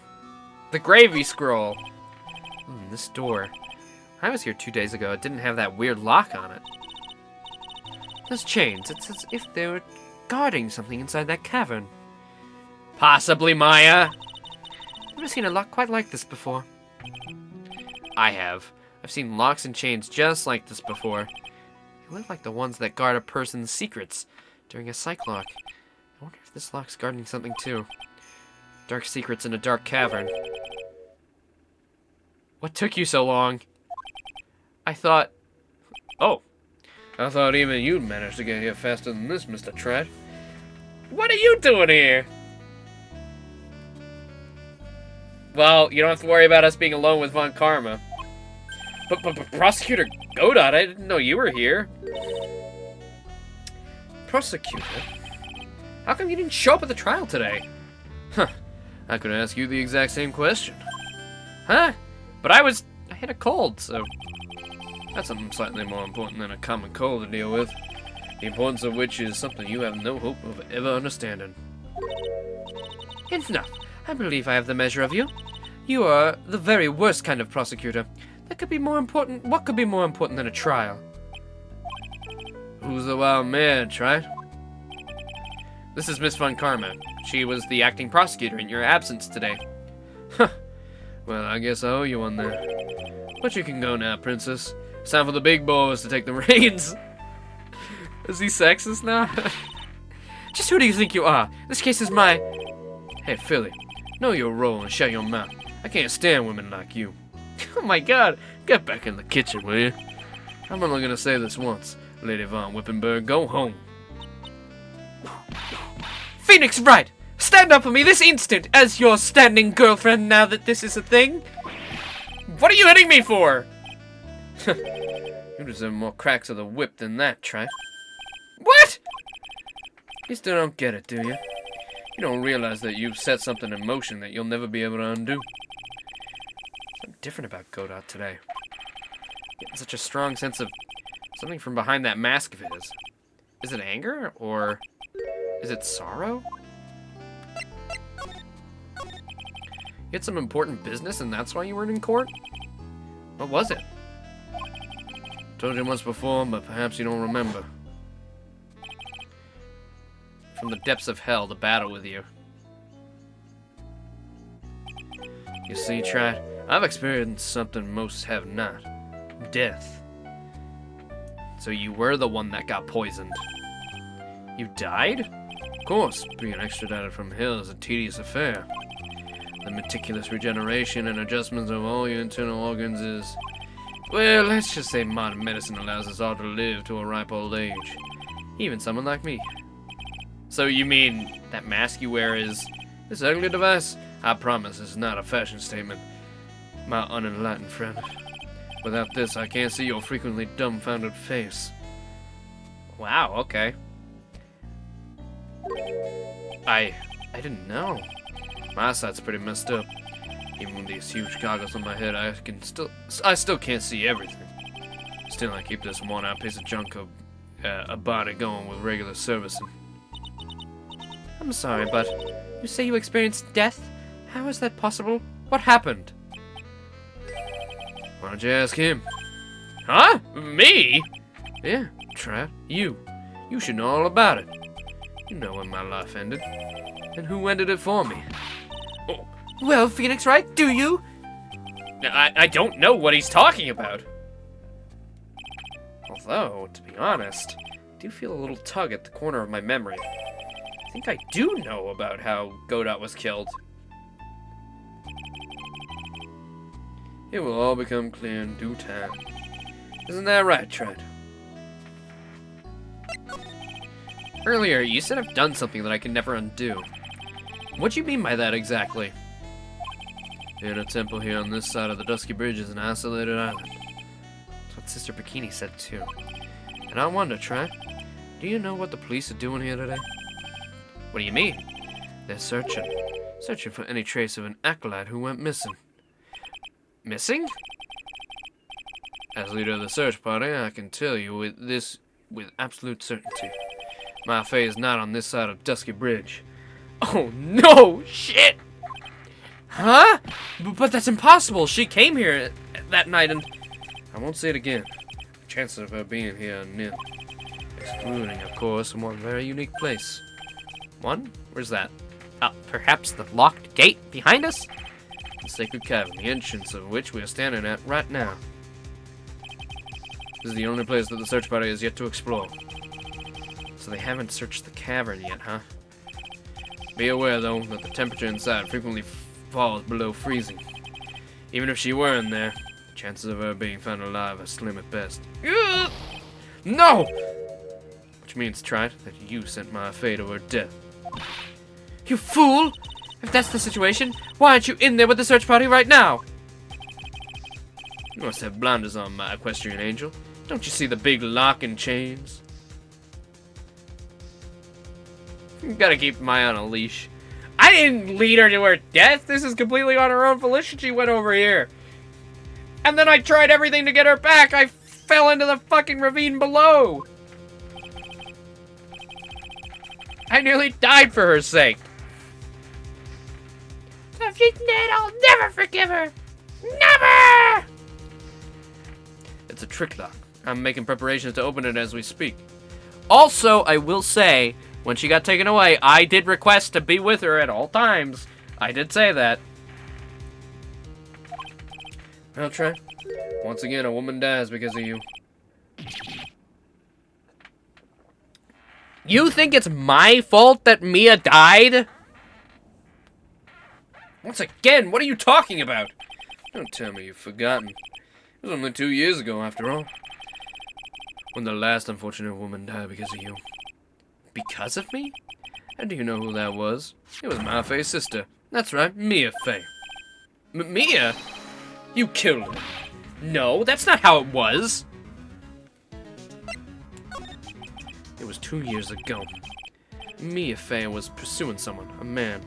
The gravy scroll. This door. I was here 2 days ago. It didn't have that weird lock on it. Those chains. It's as if they were guarding something inside that cavern. Possibly, Maya. Never seen a lock quite like this before. I have. I've seen locks and chains just like this before. They look like the ones that guard a person's secrets during a psych lock. I wonder if this lock's guarding something too. Dark secrets in a dark cavern. What took you so long? I thought... Oh. I thought even you'd manage to get here faster than this, Mr. Trent. What are you doing here? Well, you don't have to worry about us being alone with Von Karma. But Prosecutor Godot, I didn't know you were here. Prosecutor? How come you didn't show up at the trial today? Huh. I could ask you the exact same question. Huh? But I had a cold, so... That's something slightly more important than a common cold to deal with. The importance of which is something you have no hope of ever understanding. Enough. I believe I have the measure of you. You are the very worst kind of prosecutor. That could be more important. What could be more important than a trial? Who's the wild man, Trent? This is Miss Von Karma. She was the acting prosecutor in your absence today. Huh. Well, I guess I owe you one there. But you can go now, princess. It's time for the big boys to take the reins. Is he sexist now? Just who do you think you are? This case is my... Hey, Philly. Know your role and shut your mouth. I can't stand women like you. Oh my god. Get back in the kitchen, will you? I'm only gonna say this once. Lady Von Wippenberg, go home. Phoenix Wright! Stand up for me this instant as your standing girlfriend now that this is a thing. What are you hitting me for? You deserve more cracks of the whip than that, Trent. What? You still don't get it, do you? You don't realize that you've set something in motion that you'll never be able to undo. Something different about Godot today. Getting such a strong sense of something from behind that mask of his. Is it anger or is it sorrow? You had some important business and that's why you weren't in court? What was it? Told you once before, but perhaps you don't remember. From the depths of hell to battle with you. You see, Trent, I've experienced something most have not. Death. So you were the one that got poisoned. You died? Of course, being extradited from hell is a tedious affair. The meticulous regeneration and adjustments of all your internal organs is... Well, let's just say modern medicine allows us all to live to a ripe old age. Even someone like me. So you mean that mask you wear is... This ugly device, I promise, is not a fashion statement. My unenlightened friend. Without this, I can't see your frequently dumbfounded face. Wow, okay. I didn't know. My eyesight's pretty messed up. Even with these huge goggles on my head, I still can't see everything. Still, I keep this worn-out piece of junk of a body going with regular servicing. I'm sorry, but you say you experienced death? How is that possible? What happened? Why don't you ask him? Huh? Me? Yeah, Trent, you. You should know all about it. You know when my life ended. And who ended it for me? Oh. Well, Phoenix Wright, do you? I don't know what he's talking about. Although, to be honest, I do feel a little tug at the corner of my memory. I think I do know about how Godot was killed. It will all become clear in due time. Isn't that right, Trent? Earlier, you said I've done something that I can never undo. What do you mean by that exactly? In a temple here on this side of the Dusky Bridge is an isolated island. That's what Sister Bikini said too. And I wonder, Trent, do you know what the police are doing here today? What do you mean? They're searching for any trace of an acolyte who went missing. Missing? As leader of the search party, I can tell you with absolute certainty. My fate is not on this side of Dusky Bridge. Oh no! Shit! Huh? But that's impossible. She came here that night and... I won't say it again. Chances of her being here are nil. Excluding, of course, one very unique place. One? Where's that? Perhaps the locked gate behind us? The sacred cavern, the entrance of which we are standing at right now. This is the only place that the search party has yet to explore. So they haven't searched the cavern yet, huh? Be aware, though, that the temperature inside frequently falls below freezing. Even if she were in there, chances of her being found alive are slim at best. No! Which means, Trite, that you sent my fate to her death. You fool! If that's the situation, why aren't you in there with the search party right now? You must have blinders on, my equestrian angel. Don't you see the big lock and chains? You gotta keep Maya on a leash. I didn't lead her to her death. This is completely on her own volition. She went over here. And then I tried everything to get her back. I fell into the fucking ravine below. I nearly died for her sake. So if she's dead, I'll never forgive her. Never! It's a trick lock. I'm making preparations to open it as we speak. Also, I will say, when she got taken away, I did request to be with her at all times. I did say that. Well, Trent, once again, a woman dies because of you. You think it's my fault that Mia died? Once again, what are you talking about? Don't tell me you've forgotten. It was only 2 years ago, after all. When the last unfortunate woman died because of you. Because of me? And do you know who that was? It was Ma Fei's sister. That's right, Mia Fei. Mia? You killed her. No, that's not how it was. It was 2 years ago. Mia Fei was pursuing someone, a man.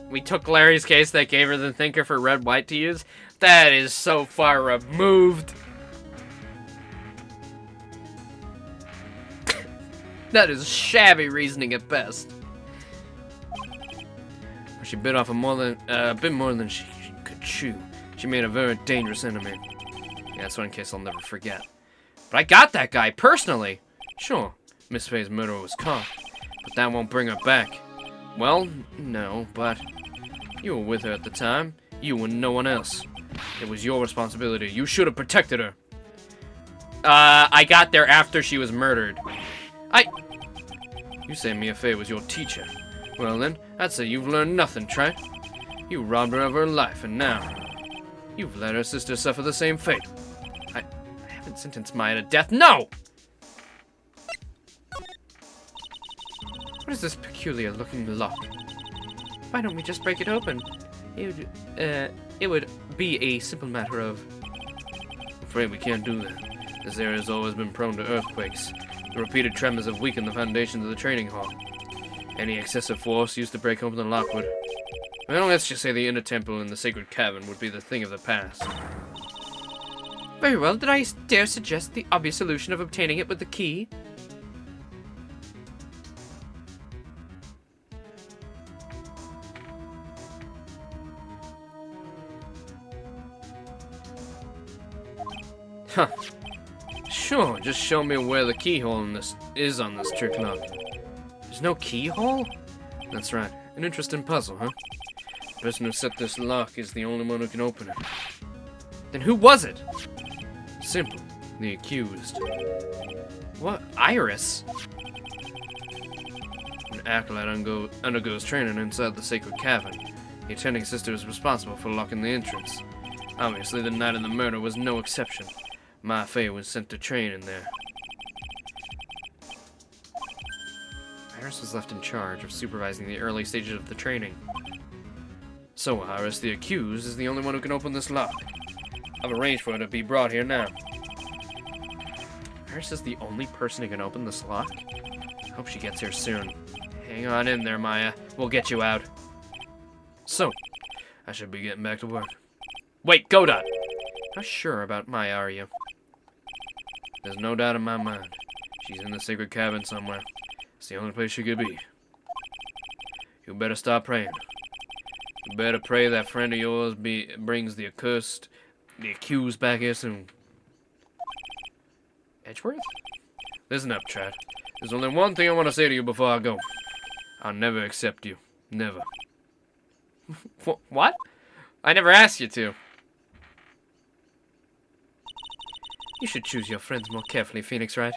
We took Larry's case that gave her the thinker for Red White to use? That is so far removed. That is shabby reasoning at best. She bit off a bit more than she could chew. She made a very dangerous enemy. Yeah, that's one case I'll never forget. But I got that guy, personally. Sure, Miss Fei's murderer was caught, but that won't bring her back. Well, no, but... You were with her at the time. You and no one else. It was your responsibility. You should have protected her. I got there after she was murdered. You say Mia Fei was your teacher. Well then, I'd say you've learned nothing, Trent. You robbed her of her life, and now... you've let her sister suffer the same fate. I haven't sentenced Maya to death. No! What is this peculiar-looking lock? Why don't we just break it open? It would be a simple matter of... I'm afraid we can't do that. This area has always been prone to earthquakes. The repeated tremors have weakened the foundations of the training hall. Any excessive force used to break open the lock would... well, let's just say the inner temple in the sacred cavern would be the thing of the past. Very well, did I dare suggest the obvious solution of obtaining it with the key? Huh. Sure, just show me where the keyhole in this is on this trick lock. There's no keyhole? That's right. An interesting puzzle, huh? The person who set this lock is the only one who can open it. Then who was it? Simple. The accused. What? Iris? An acolyte undergoes training inside the sacred cavern. The attending sister is responsible for locking the entrance. Obviously, the night of the murder was no exception. Ma Fei was sent to train in there. Iris was left in charge of supervising the early stages of the training. So, Iris, the accused, is the only one who can open this lock. I've arranged for her to be brought here now. Iris is the only person who can open this lock? Hope she gets here soon. Hang on in there, Maya. We'll get you out. So, I should be getting back to work. Wait, Godot. How sure about Maya are you? There's no doubt in my mind. She's in the sacred cabin somewhere. It's the only place she could be. You better stop praying. You better pray that friend of yours brings the accused back here soon. Edgeworth? Listen up, Chad. There's only one thing I want to say to you before I go. I'll never accept you. Never. What? I never asked you to. You should choose your friends more carefully, Phoenix Wright.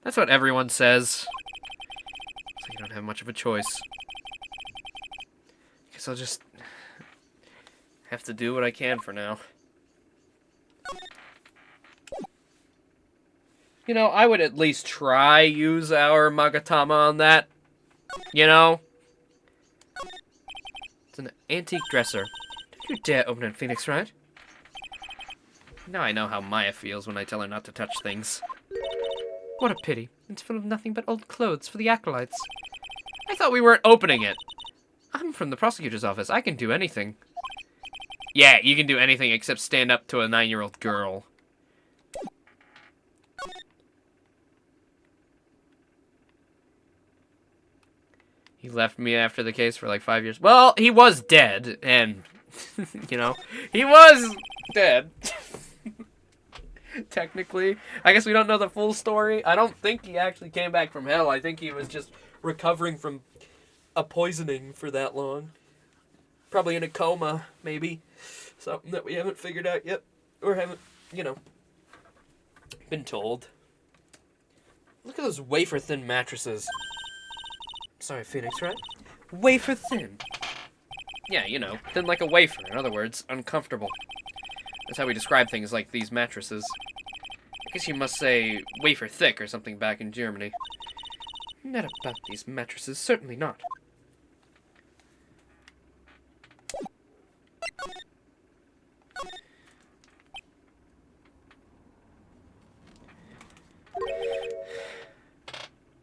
That's what everyone says. So you don't have much of a choice. Guess I'll just have to do what I can for now. You know, I would at least try use our Magatama on that. You know? It's an antique dresser. Don't you dare open it, Phoenix Wright. Now I know how Maya feels when I tell her not to touch things. What a pity. It's full of nothing but old clothes for the acolytes. I thought we weren't opening it. I'm from the prosecutor's office. I can do anything. Yeah, you can do anything except stand up to a 9-year-old girl. He left me after the case for like 5 years. Well, he was dead, and, you know, he was dead. Technically. I guess we don't know the full story. I don't think he actually came back from hell. I think he was just recovering from a poisoning for that long. Probably in a coma, maybe. Something that we haven't figured out yet. Or haven't, you know, been told. Look at those wafer-thin mattresses. Sorry, Phoenix, right? Wafer thin. Yeah, you know, thin like a wafer. In other words, uncomfortable. That's how we describe things like these mattresses. I guess you must say wafer thick or something back in Germany. Not about these mattresses, certainly not.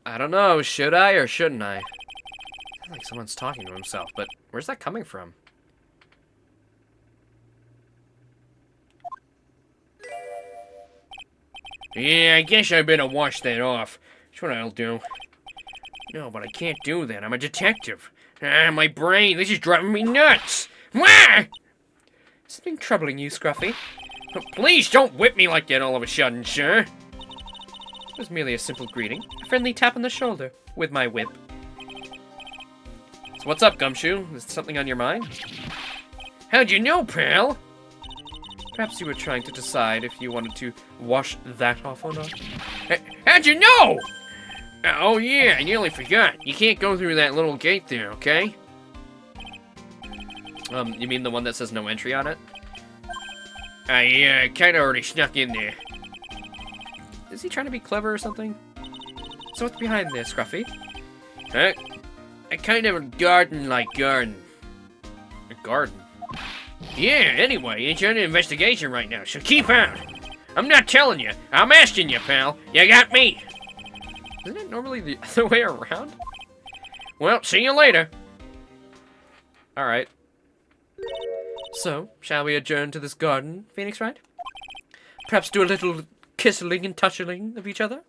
I don't know, should I or shouldn't I? I feel like someone's talking to himself, but where's that coming from? Yeah, I guess I better wash that off. That's what I'll do. No, but I can't do that. I'm a detective. Ah, my brain, this is driving me nuts. Wah! Something troubling you, Scruffy? Oh, please don't whip me like that all of a sudden, sir. It was merely a simple greeting. A friendly tap on the shoulder with my whip. So what's up, Gumshoe? Is something on your mind? How'd you know, pal? Perhaps you were trying to decide if you wanted to wash that off or not. How'd you know? Oh yeah, I nearly forgot. You can't go through that little gate there, okay? You mean the one that says no entry on it? I kinda already snuck in there. Is he trying to be clever or something? So what's behind there, Scruffy? Huh? A kind of a garden-like garden. A garden? Yeah, anyway, it's under investigation right now, so keep out. I'm not telling you, I'm asking you, pal. You got me. Isn't it normally the other way around? Well, see you later. Alright. So, shall we adjourn to this garden, Phoenix Wright? Perhaps do a little kissing and touching of each other?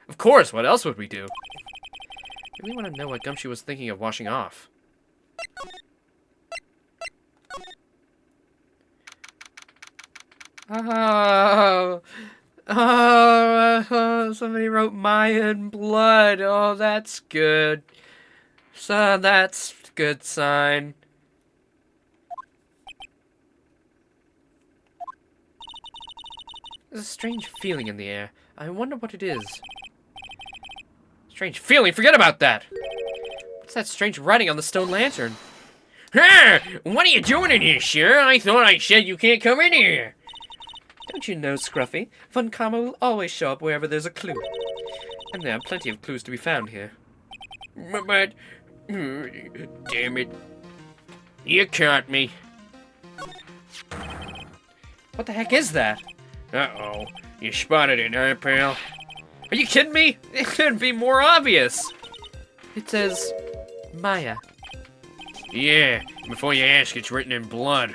Of course, what else would we do? I really want to know what Gumshoe was thinking of washing off. Somebody wrote Maya in blood. Oh, that's good. So that's a good sign. There's a strange feeling in the air. I wonder what it is. Strange feeling, forget about that! What's that strange writing on the stone lantern? Ha! What are you doing in here, sir? I thought I said you can't come in here. Don't you know, Scruffy? Von Karma will always show up wherever there's a clue. And there are plenty of clues to be found here. But damn it. You caught me. What the heck is that? Uh-oh. You spotted it, huh, pal? Are you kidding me? It couldn't be more obvious. It says Maya. Yeah, before you ask, it's written in blood.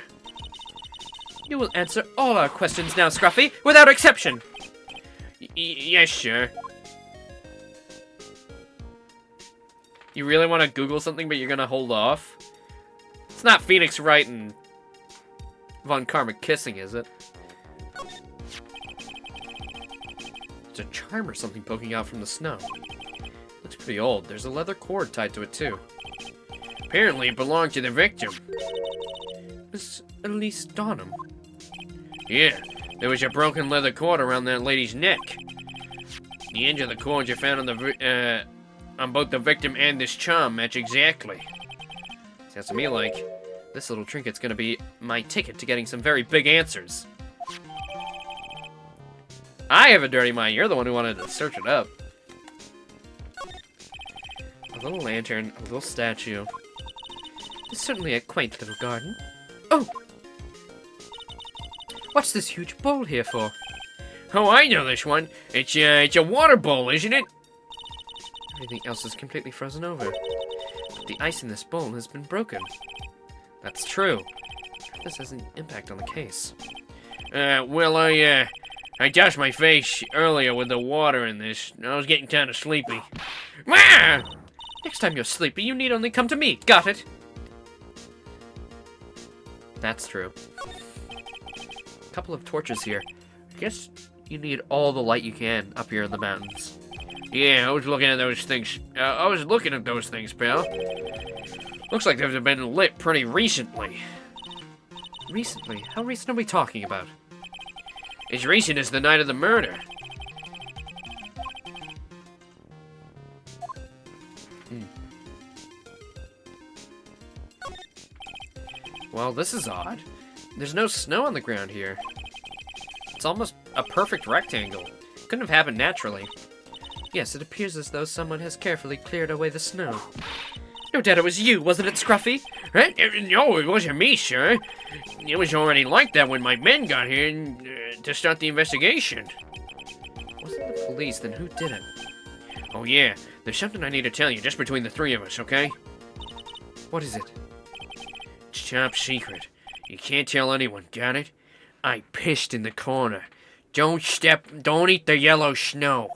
You will answer all our questions now, Scruffy, without exception. Yes, sir. You really want to Google something, but you're gonna hold off? It's not Phoenix Wright and Von Karma kissing, is it? It's a charm or something poking out from the snow. Looks pretty old. There's a leather cord tied to it, too. Apparently it belonged to the victim. Miss Elise Donham. Yeah, there was a broken leather cord around that lady's neck. The ends of the cord you found on both the victim and this charm match exactly. Sounds to me like this little trinket's gonna be my ticket to getting some very big answers. I have a dirty mind. You're the one who wanted to search it up. A little lantern, a little statue. It's certainly a quaint little garden. Oh! What's this huge bowl here for? Oh, I know this one. It's a water bowl, isn't it? Everything else is completely frozen over. But the ice in this bowl has been broken. That's true. This has an impact on the case. Well, I doused my face earlier with the water in this. I was getting kind of sleepy. Ah! Next time you're sleepy, you need only come to me. Got it? That's true. A couple of torches here. I guess you need all the light you can up here in the mountains. Yeah, I was looking at those things. Pal. Looks like they've been lit pretty recently. Recently? How recent are we talking about? As recent as the night of the murder. Well, this is odd. There's no snow on the ground here. It's almost a perfect rectangle. Couldn't have happened naturally. Yes, it appears as though someone has carefully cleared away the snow. No doubt it was you, wasn't it, Scruffy? Huh? No, it wasn't me, sir. It was already like that when my men got here to start the investigation. Wasn't the police, then who did it? Oh yeah, there's something I need to tell you just between the three of us, okay? What is it? It's top secret. You can't tell anyone, got it? I pissed in the corner. Don't eat the yellow snow.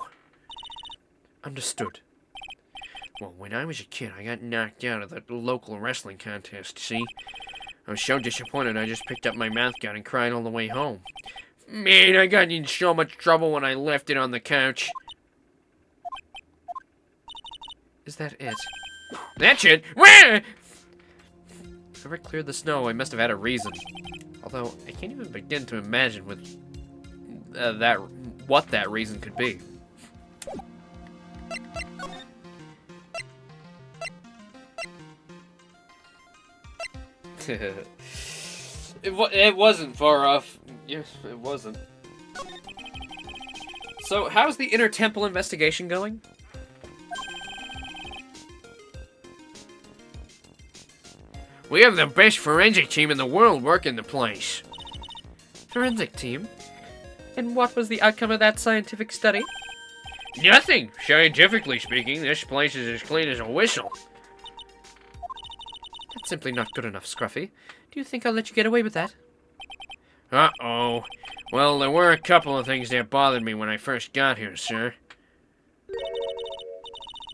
Understood. Well, when I was a kid, I got knocked out of the local wrestling contest, see? I was so disappointed I just picked up my mouth guard and cried all the way home. Man, I got in so much trouble when I left it on the couch. Is that it? That's it! Where? Whoever cleared the snow, I must have had a reason. Although, I can't even begin to imagine what that reason could be. It wasn't far off. Yes, it wasn't. So, how's the Inner Temple investigation going? We have the best forensic team in the world working the place. Forensic team? And what was the outcome of that scientific study? Nothing. Scientifically speaking, this place is as clean as a whistle. That's simply not good enough, Scruffy. Do you think I'll let you get away with that? Uh-oh. Well, there were a couple of things that bothered me when I first got here, sir.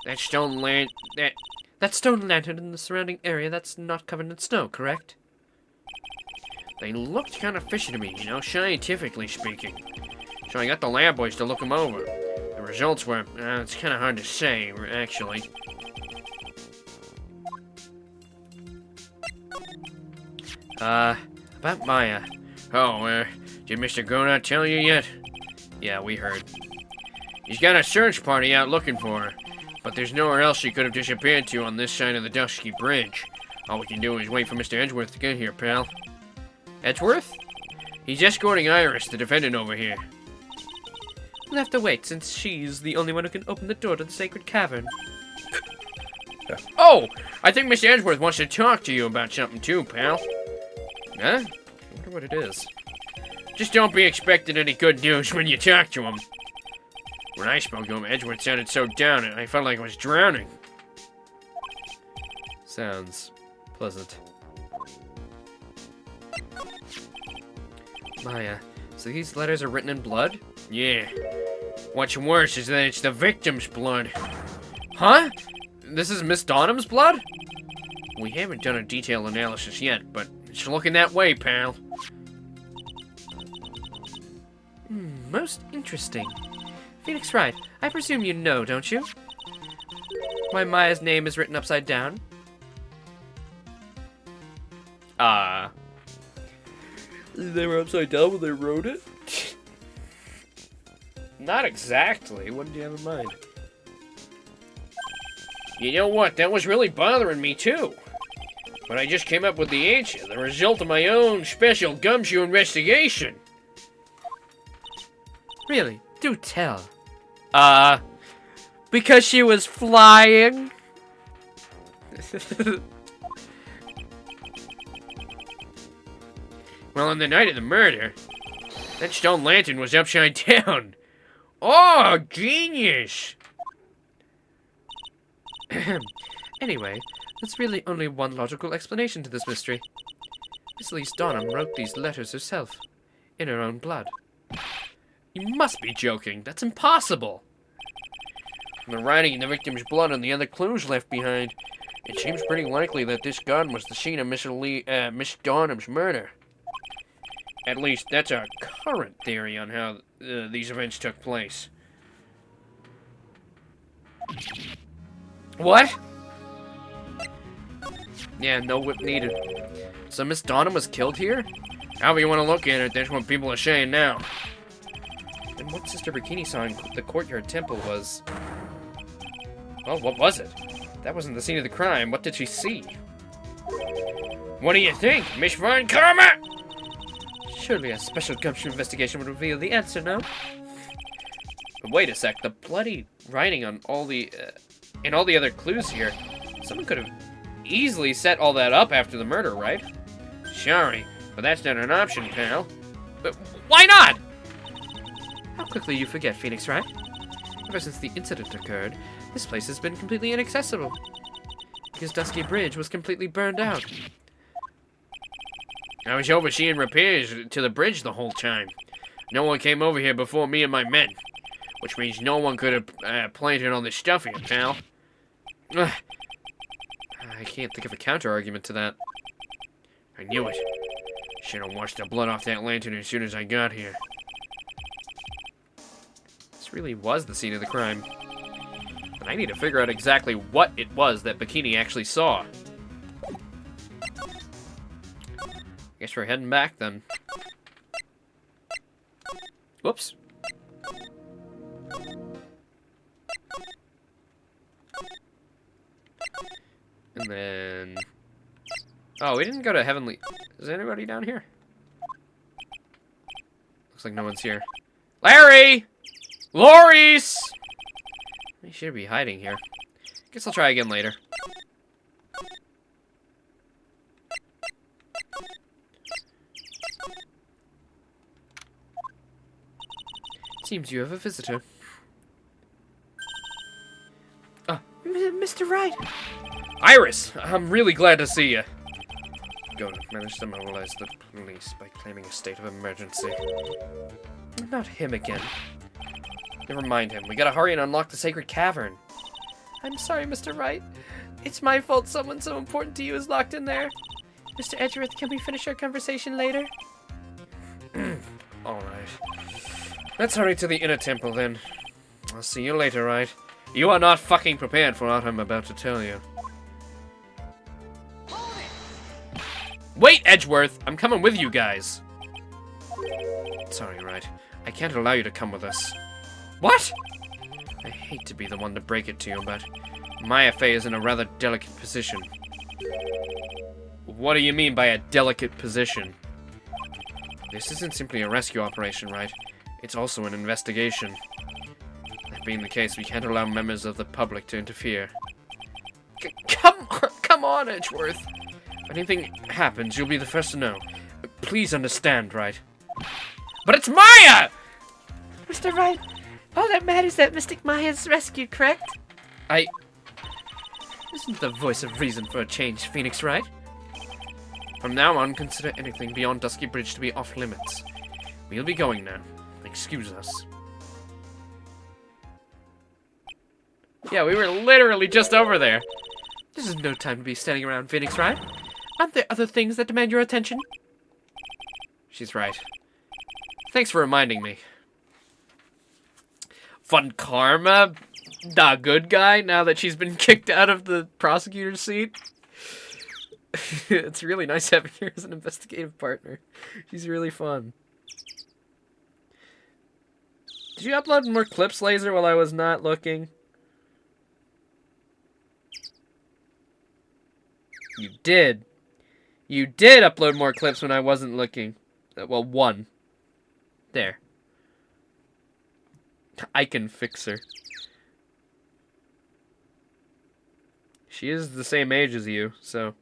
That stone lantern in the surrounding area that's not covered in snow, correct? They looked kind of fishy to me, you know, scientifically speaking. So I got the lab boys to look them over. The results were, it's kind of hard to say, actually. About Maya. Oh, did Mr. Gonat tell you yet? Yeah, we heard. He's got a search party out looking for her, but there's nowhere else she could have disappeared to on this side of the Dusky Bridge. All we can do is wait for Mr. Edgeworth to get here, pal. Edgeworth? He's escorting Iris, the defendant, over here. We'll have to wait, since she's the only one who can open the door to the sacred cavern. Oh! I think Mr. Edgeworth wants to talk to you about something too, pal. Huh? I wonder what it is. Just don't be expecting any good news when you talk to him. When I spoke to him, Edgeworth sounded so down, and I felt like I was drowning. Sounds pleasant. Maya, so these letters are written in blood? Yeah. What's worse is that it's the victim's blood. Huh? This is Miss Donham's blood? We haven't done a detailed analysis yet, but it's looking that way, pal. Most interesting. Phoenix Wright, I presume you know, don't you? Why Maya's name is written upside down? They were upside down when they wrote it? Not exactly. What did you have in mind? You know what? That was really bothering me, too. But I just came up with the answer, the result of my own special gumshoe investigation. Really? Do tell. Because she was flying? Well, on the night of the murder, that stone lantern was upside down. Oh, genius! Anyway, there's really only one logical explanation to this mystery. Miss Elise Donham wrote these letters herself, in her own blood. You must be joking. That's impossible. From the writing in the victim's blood and the other clues left behind, it seems pretty likely that this gun was the scene of Miss Donham's murder. At least, that's our current theory on how these events took place. What? Yeah, no whip needed. So Miss Donham was killed here? However you want to look at it, that's what people are saying now. And what Sister Bikini saw in the courtyard temple was... Well, what was it? That wasn't the scene of the crime. What did she see? What do you think, Miss Von Karma? Surely a special gumshoe investigation would reveal the answer, no? But wait a sec, the bloody writing on all the... and all the other clues here, someone could have easily set all that up after the murder, right? Sorry, but that's not an option, pal. But why not? How quickly you forget, Phoenix Wright. Ever since the incident occurred, this place has been completely inaccessible. Because Dusky Bridge was completely burned out. I was overseeing repairs to the bridge the whole time. No one came over here before me and my men. Which means no one could have planted all this stuff here, pal. Ugh. I can't think of a counter-argument to that. I knew it. Should have washed the blood off that lantern as soon as I got here. This really was the scene of the crime. But I need to figure out exactly what it was that Bikini actually saw. Guess we're heading back then. Whoops. And then... Oh, we didn't go to Heavenly... Is anybody down here? Looks like no one's here. Larry! Loris! He should be hiding here. Guess I'll try again later. Seems you have a visitor. Mr. Wright! Iris! I'm really glad to see you. Good. Managed to mobilize the police by claiming a state of emergency. Not him again. Never mind him. We gotta hurry and unlock the sacred cavern. I'm sorry, Mr. Wright. It's my fault someone so important to you is locked in there. Mr. Edgeworth, can we finish our conversation later? Alright. Let's hurry to the inner temple then. I'll see you later, Wright. You are not fucking prepared for what I'm about to tell you. Wait, Edgeworth! I'm coming with you guys. Sorry, Wright. I can't allow you to come with us. What? I hate to be the one to break it to you, but Maya Fey is in a rather delicate position. What do you mean by a delicate position? This isn't simply a rescue operation, right? It's also an investigation. That being the case, we can't allow members of the public to interfere. Come on, Edgeworth. If anything happens, you'll be the first to know. Please understand, right? But it's Maya! Mr. Wright, all that matters is that Mystic Maya's rescued, correct? Isn't the voice of reason for a change, Phoenix Wright? From now on, consider anything beyond Dusky Bridge to be off limits. We'll be going now. Excuse us. Yeah, we were literally just over there. This is no time to be standing around, Phoenix Wright. Aren't there other things that demand your attention? She's right. Thanks for reminding me. Von Karma, the good guy, now that she's been kicked out of the prosecutor's seat. It's really nice having her as an investigative partner. She's really fun. Did you upload more clips, Laser, while I was not looking? You did. You did upload more clips when I wasn't looking. Well, one. There. I can fix her. She is the same age as you, so...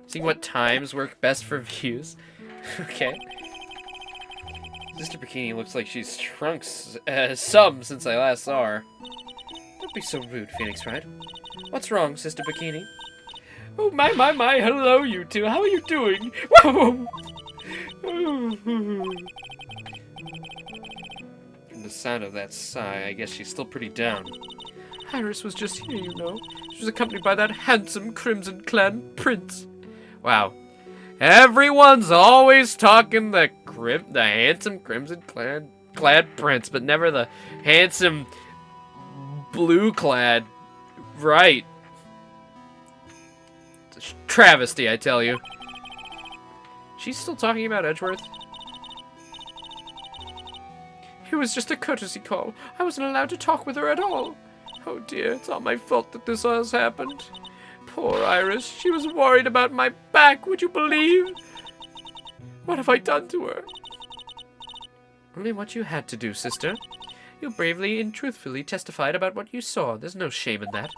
Seeing what times work best for views. Okay. Sister Bikini looks like she's shrunk some since I last saw her. Don't be so rude, Phoenix Wright. What's wrong, Sister Bikini? Oh, my, hello, you two. How are you doing? From the sound of that sigh, I guess she's still pretty down. Iris was just here, you know. She was accompanied by that handsome Crimson Clan prince. Wow. Everyone's always talking the handsome Crimson clad prince, but never the handsome blue-clad Wright. It's a travesty, I tell you. She's still talking about Edgeworth? It was just a courtesy call. I wasn't allowed to talk with her at all. Oh dear, it's all my fault that this has happened. Poor Iris, she was worried about my back, would you believe? What have I done to her? Only what you had to do, sister. You bravely and truthfully testified about what you saw. There's no shame in that.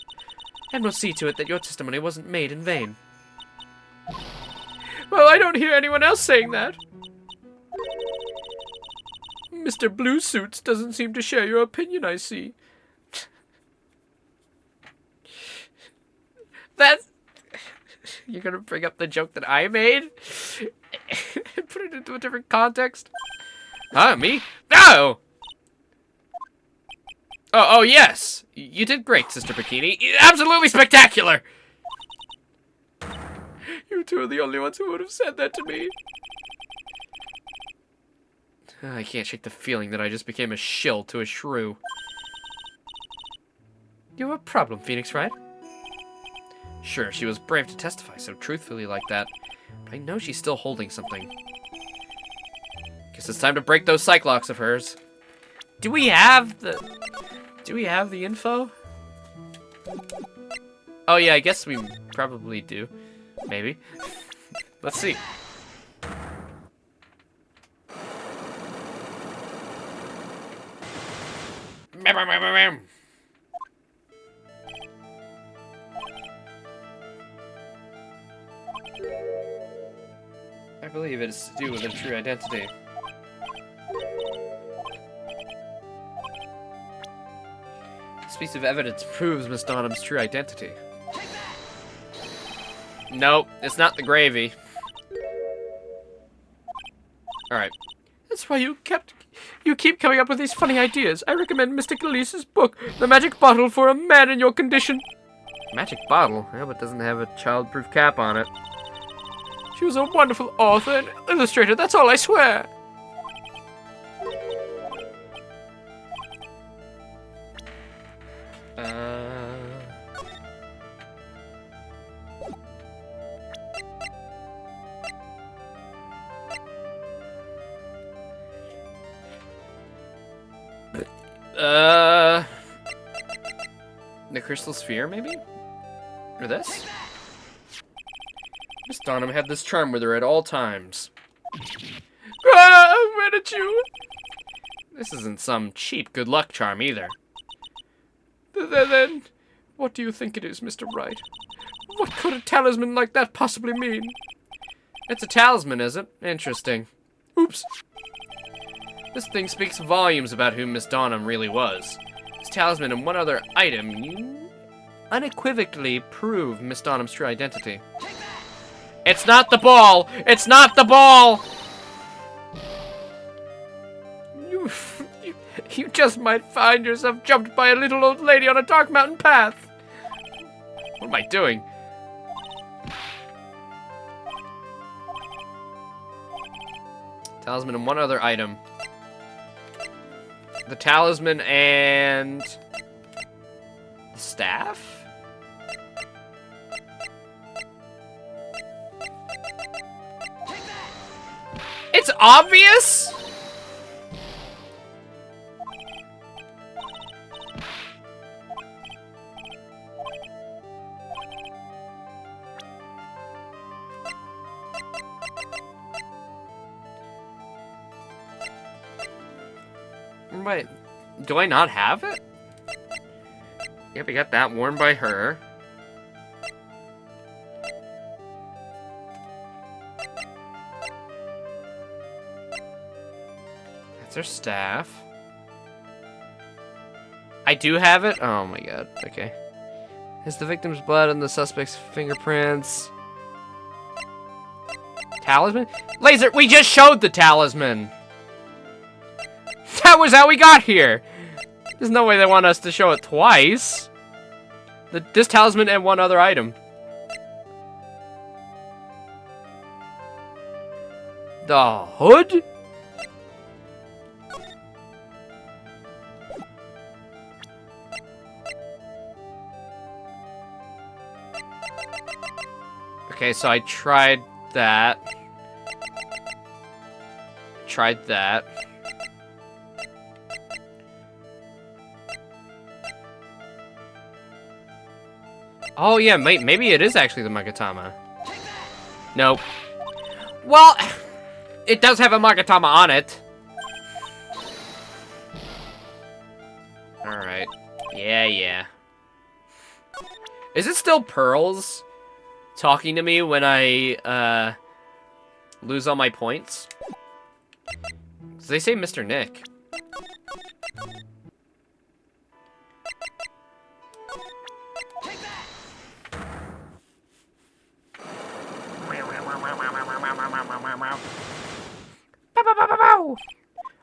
And we'll see to it that your testimony wasn't made in vain. Well, I don't hear anyone else saying that. Mr. Blue Suits doesn't seem to share your opinion, I see. That's... You're gonna bring up the joke that I made? And put it into a different context? Huh, me? No! Oh, yes! You did great, Sister Bikini. Absolutely spectacular! You two are the only ones who would have said that to me. I can't shake the feeling that I just became a shill to a shrew. You have a problem, Phoenix Wright? Sure, she was brave to testify so truthfully like that, but I know she's still holding something. Guess it's time to break those cyclocks of hers. Do we have the info? Oh yeah, I guess we probably do. Maybe. Let's see. I believe it is to do with her true identity. This piece of evidence proves Miss Donham's true identity. Nope, it's not the gravy. Alright. That's why you keep coming up with these funny ideas. I recommend Mr. Galeese's book, The Magic Bottle for a Man in Your Condition. Magic bottle? I hope it doesn't have a child-proof cap on it. She was a wonderful author and illustrator, that's all I swear. The crystal sphere, maybe? Or this? Miss Donham had this charm with her at all times. Ah, where did you? This isn't some cheap good luck charm either. Then, what do you think it is, Mr. Wright? What could a talisman like that possibly mean? It's a talisman, is it? Interesting. Oops. This thing speaks volumes about who Miss Donham really was. This talisman and one other item, you unequivocally prove Miss Donham's true identity. It's not the ball! It's not the ball! You just might find yourself jumped by a little old lady on a dark mountain path. What am I doing? Talisman and one other item. The talisman and... the staff? It's obvious? Wait, do I not have it? Yep, I got that worn by her. That's her staff. I do have it? Oh my god, okay. Is the victim's blood and the suspect's fingerprints? Talisman? Laser, we just showed the talisman! That was how we got here! There's no way they want us to show it twice. This talisman and one other item. The hood? Okay, so I tried that. Tried that. Oh yeah, maybe it is actually the Magatama. Nope. Well, it does have a Magatama on it. Alright. Yeah. Is it still Pearls talking to me when I, lose all my points? 'Cause they say Mr. Nick.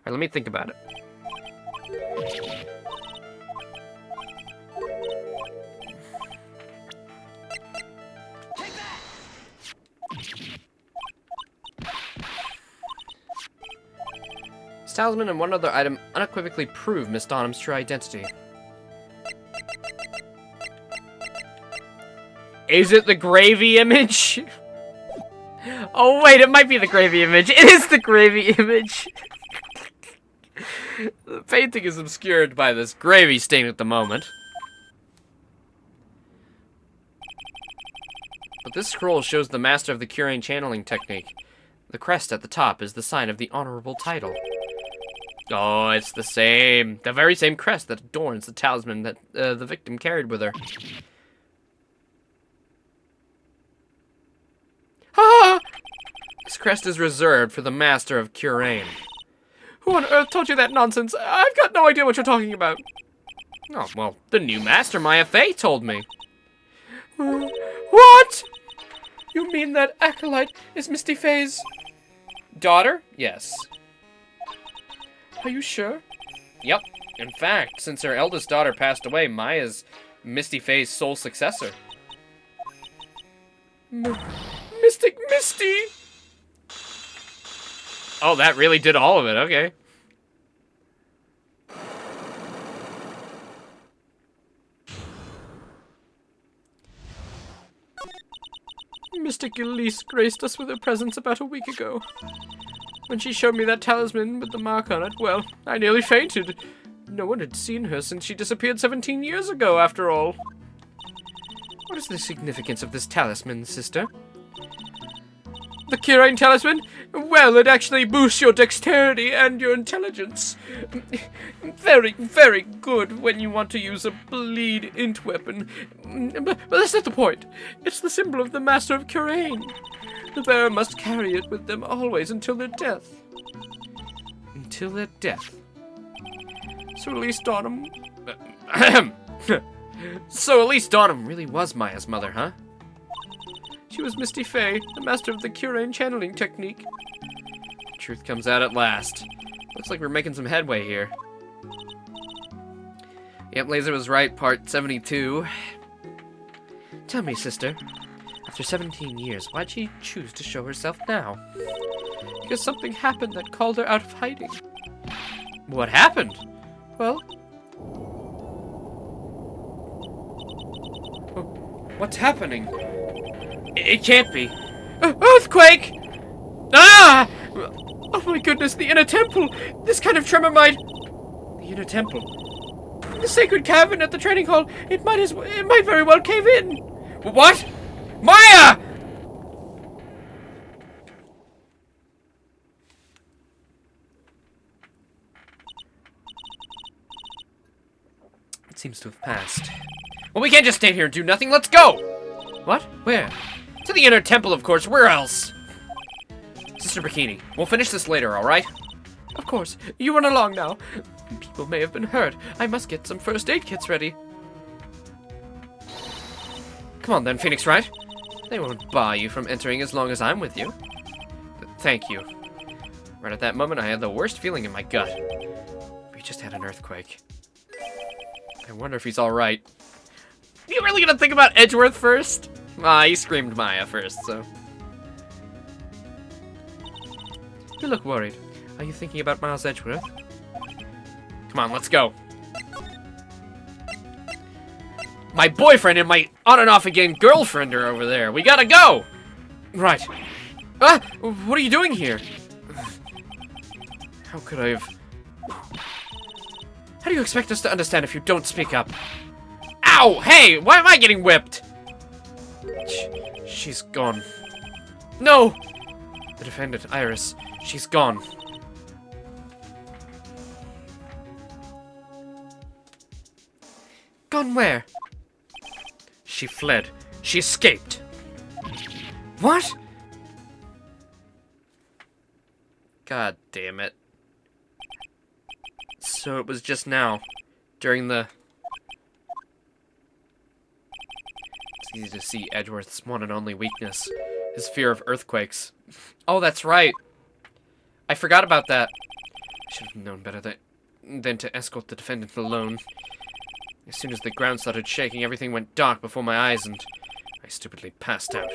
Alright, let me think about it. This talisman and one other item unequivocally prove Miss Donham's true identity. Is it the gravy image? Oh wait, it might be the gravy image. It is the gravy image. The painting is obscured by this gravy stain at the moment. But this scroll shows the master of the Curain channeling technique. The crest at the top is the sign of the honorable title. Oh, it's the same. The very same crest that adorns the talisman that the victim carried with her. Ah! This crest is reserved for the master of Curain. Who on earth told you that nonsense? I've got no idea what you're talking about. Oh, well, the new master, Maya Fey, told me. What? You mean that Acolyte is Misty Fey's Daughter? Yes. Are you sure? Yep. In fact, since her eldest daughter passed away, Maya's Misty Fey's sole successor. Mystic Misty! Oh, that really did all of it. Okay. Mystic Elise graced us with her presence about a week ago. When she showed me that talisman with the mark on it, well, I nearly fainted. No one had seen her since she disappeared 17 years ago, after all. What is the significance of this talisman, sister? The Kirain talisman? Well, it actually boosts your dexterity and your intelligence. Very, very good when you want to use a bleed-int weapon. But that's not the point. It's the symbol of the Master of Kirain. The bearer must carry it with them always until their death. Until their death. So at least Donham... So at least Donham really was Maya's mother, huh? She was Misty Faye, the master of the Kirain channeling technique. Truth comes out at last. Looks like we're making some headway here. Yep, Laser was right, part 72. Tell me, sister, after 17 years, why'd she choose to show herself now? Because something happened that called her out of hiding. What happened? Well, What's happening? It can't be. Earthquake! Ah! oh my goodness, the inner temple! This kind of tremor might... The inner temple. The sacred cavern at the training hall, it might very well cave in. What? Maya! It seems to have passed. Well, we can't just stay here and do nothing. Let's go! What? Where? To the inner temple, of course. Where else? Sister Bikini, we'll finish this later, alright? Of course, you run along now. People may have been hurt. I must get some first aid kits ready. Come on then, Phoenix Wright. They won't bar you from entering as long as I'm with you. Thank you. Right at that moment, I had the worst feeling in my gut. We just had an earthquake. I wonder if he's alright. You really gonna think about Edgeworth first? Ah, he screamed Maya first, so... You look worried. Are you thinking about Miles Edgeworth? Come on, let's go. My boyfriend and my on-and-off-again girlfriend are over there. We gotta go! Right. Ah! What are you doing here? How could I have... How do you expect us to understand if you don't speak up? Ow! Hey! Why am I getting whipped? She's gone. No! The defendant, Iris. She's gone. Gone where? She fled. She escaped. What? God damn it. So it was just now, during the... It's easy to see Edgeworth's one and only weakness, his fear of earthquakes. Oh, that's right. I forgot about that. I should have known better than to escort the defendant alone. As soon as the ground started shaking, everything went dark before my eyes, and I stupidly passed out.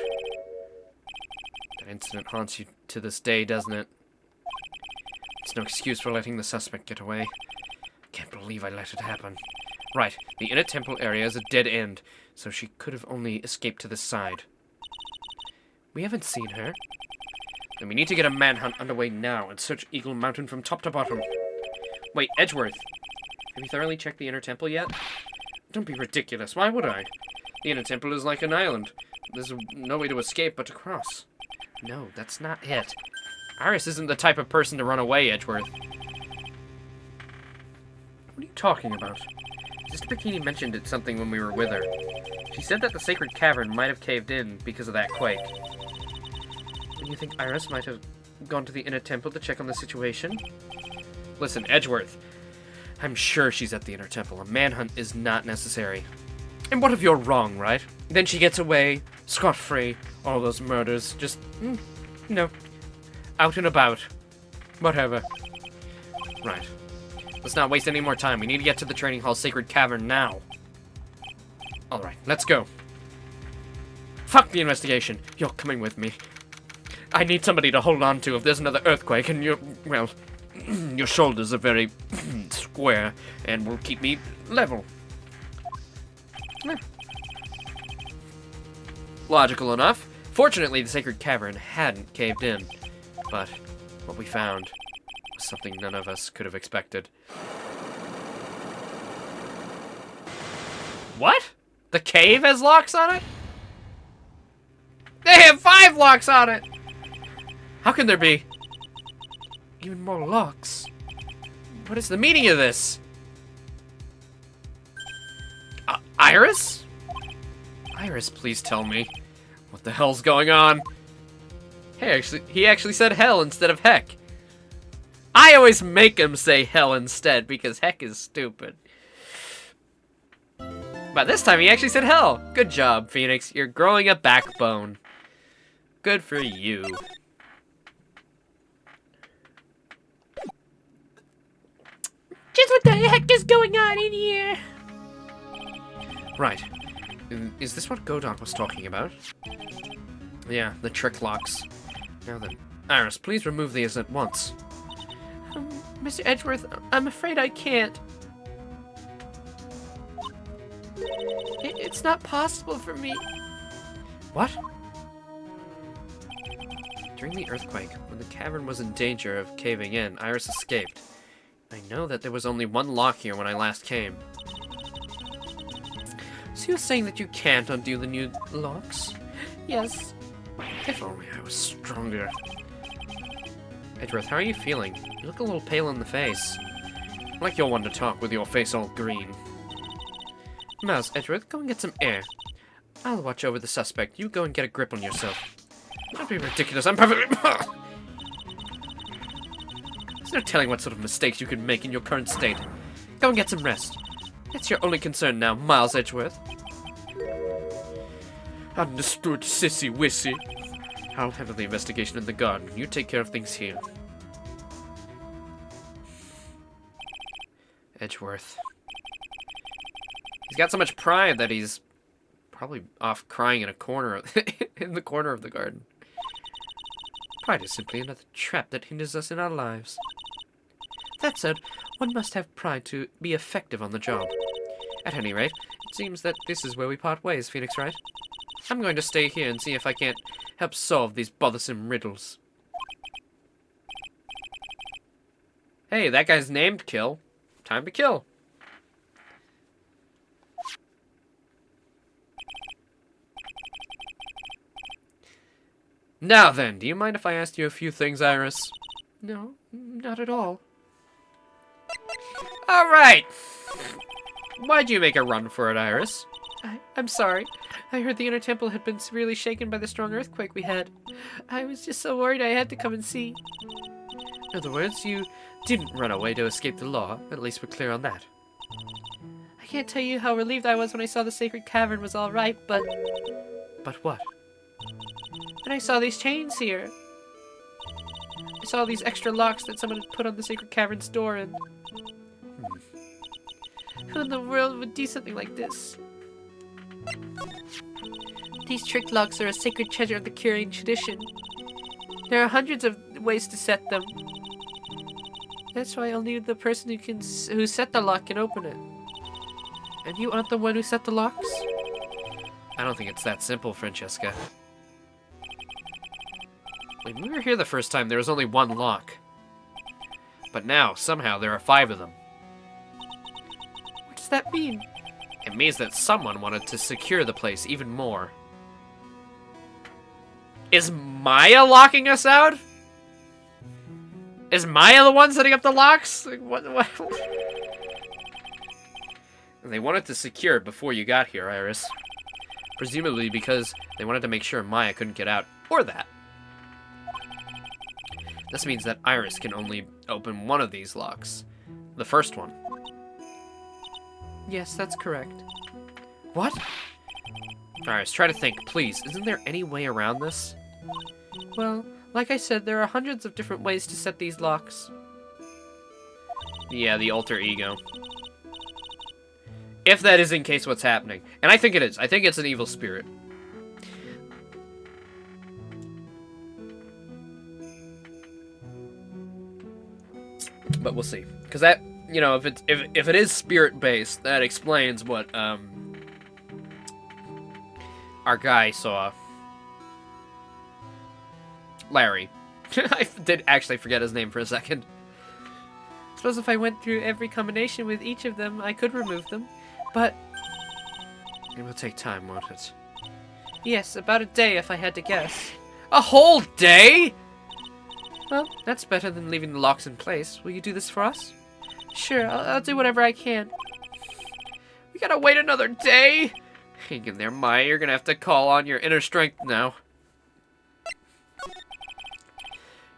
That incident haunts you to this day, doesn't it? It's no excuse for letting the suspect get away. Can't believe I let it happen. Right, the inner temple area is a dead end, so she could have only escaped to this side. We haven't seen her. Then we need to get a manhunt underway now and search Eagle Mountain from top to bottom. Wait, Edgeworth. Have you thoroughly checked the inner temple yet? Don't be ridiculous. Why would I? The inner temple is like an island. There's no way to escape but to cross. No, that's not it. Iris isn't the type of person to run away, Edgeworth. What are you talking about? Sister Bikini mentioned it something when we were with her. She said that the sacred cavern might have caved in because of that quake. And you think Iris might have gone to the inner temple to check on the situation? Listen, Edgeworth. I'm sure she's at the inner temple. A manhunt is not necessary. And what if you're wrong, right? Then she gets away, scot-free, all those murders, just, out and about. Whatever. Right. Let's not waste any more time. We need to get to the training hall sacred cavern now. Alright, let's go. Fuck the investigation. You're coming with me. I need somebody to hold on to if there's another earthquake, and well, your shoulders are very square and will keep me level. Logical enough. Fortunately, the sacred cavern hadn't caved in, but what we found was something none of us could have expected. What? The cave has locks on it? They have 5 locks on it! How can there be even more locks? What is the meaning of this? Iris? Iris, please tell me. What the hell's going on? Hey, he actually said hell instead of heck. I always make him say hell instead because heck is stupid. But this time he actually said hell. Good job, Phoenix. You're growing a backbone. Good for you. Just what the heck is going on in here? Right. Is this what Godot was talking about? Yeah, the trick locks. Now then, Iris, please remove these at once. Mr. Edgeworth, I'm afraid I can't. It's not possible for me. What? During the earthquake, when the cavern was in danger of caving in, Iris escaped. I know that there was only one lock here when I last came. So you're saying that you can't undo the new locks? Yes. If only I was stronger. Edgeworth, how are you feeling? You look a little pale in the face. Like you'll want to talk with your face all green. Mouse, Edgeworth, go and get some air. I'll watch over the suspect. You go and get a grip on yourself. Don't be ridiculous. I'm perfectly... There's no telling what sort of mistakes you could make in your current state. Go and get some rest. That's your only concern now, Miles Edgeworth. Understood, sissy wissy. I'll handle the investigation in the garden. You take care of things here. Edgeworth. He's got so much pride that he's probably off crying in a corner, in the corner of the garden. Pride is simply another trap that hinders us in our lives. That said, one must have pride to be effective on the job. At any rate, it seems that this is where we part ways, Phoenix Wright. I'm going to stay here and see if I can't help solve these bothersome riddles. Hey, that guy's named Kill. Time to kill. Now then, do you mind if I ask you a few things, Iris? No, not at all. Alright! Why'd you make a run for it, Iris? I'm sorry. I heard the inner temple had been severely shaken by the strong earthquake we had. I was just so worried I had to come and see. In other words, you didn't run away to escape the law. At least we're clear on that. I can't tell you how relieved I was when I saw the sacred cavern was all right, but... But what? When I saw these chains here. I saw these extra locks that someone had put on the sacred cavern's door and... Who in the world would do something like this? These trick locks are a sacred treasure of the Curian tradition. There are hundreds of ways to set them. That's why only the person who set the lock can open it. And you aren't the one who set the locks? I don't think it's that simple, Francesca. When we were here the first time, there was only one lock. But now, somehow, there are 5 of them. What does that mean? It means that someone wanted to secure the place even more. Is Maya locking us out? Is Maya the one setting up the locks? Like, what? And they wanted to secure it before you got here, Iris. Presumably because they wanted to make sure Maya couldn't get out. Or that. This means that Iris can only open one of these locks. The first one. Yes, that's correct. What? Iris, try to think, please. Isn't there any way around this? Well, like I said, there are hundreds of different ways to set these locks. Yeah, the alter ego. If that is in case what's happening. And I think it is. I think it's an evil spirit. But we'll see. Because that, you know, if it is spirit-based, that explains what, our guy saw. Larry. I did actually forget his name for a second. Suppose if I went through every combination with each of them, I could remove them. But... It will take time, won't it? yes, about a day if I had to guess. A whole day?! Well, that's better than leaving the locks in place. Will you do this for us? Sure, I'll do whatever I can. We gotta wait another day? Hang in there, Maya. You're gonna have to call on your inner strength now.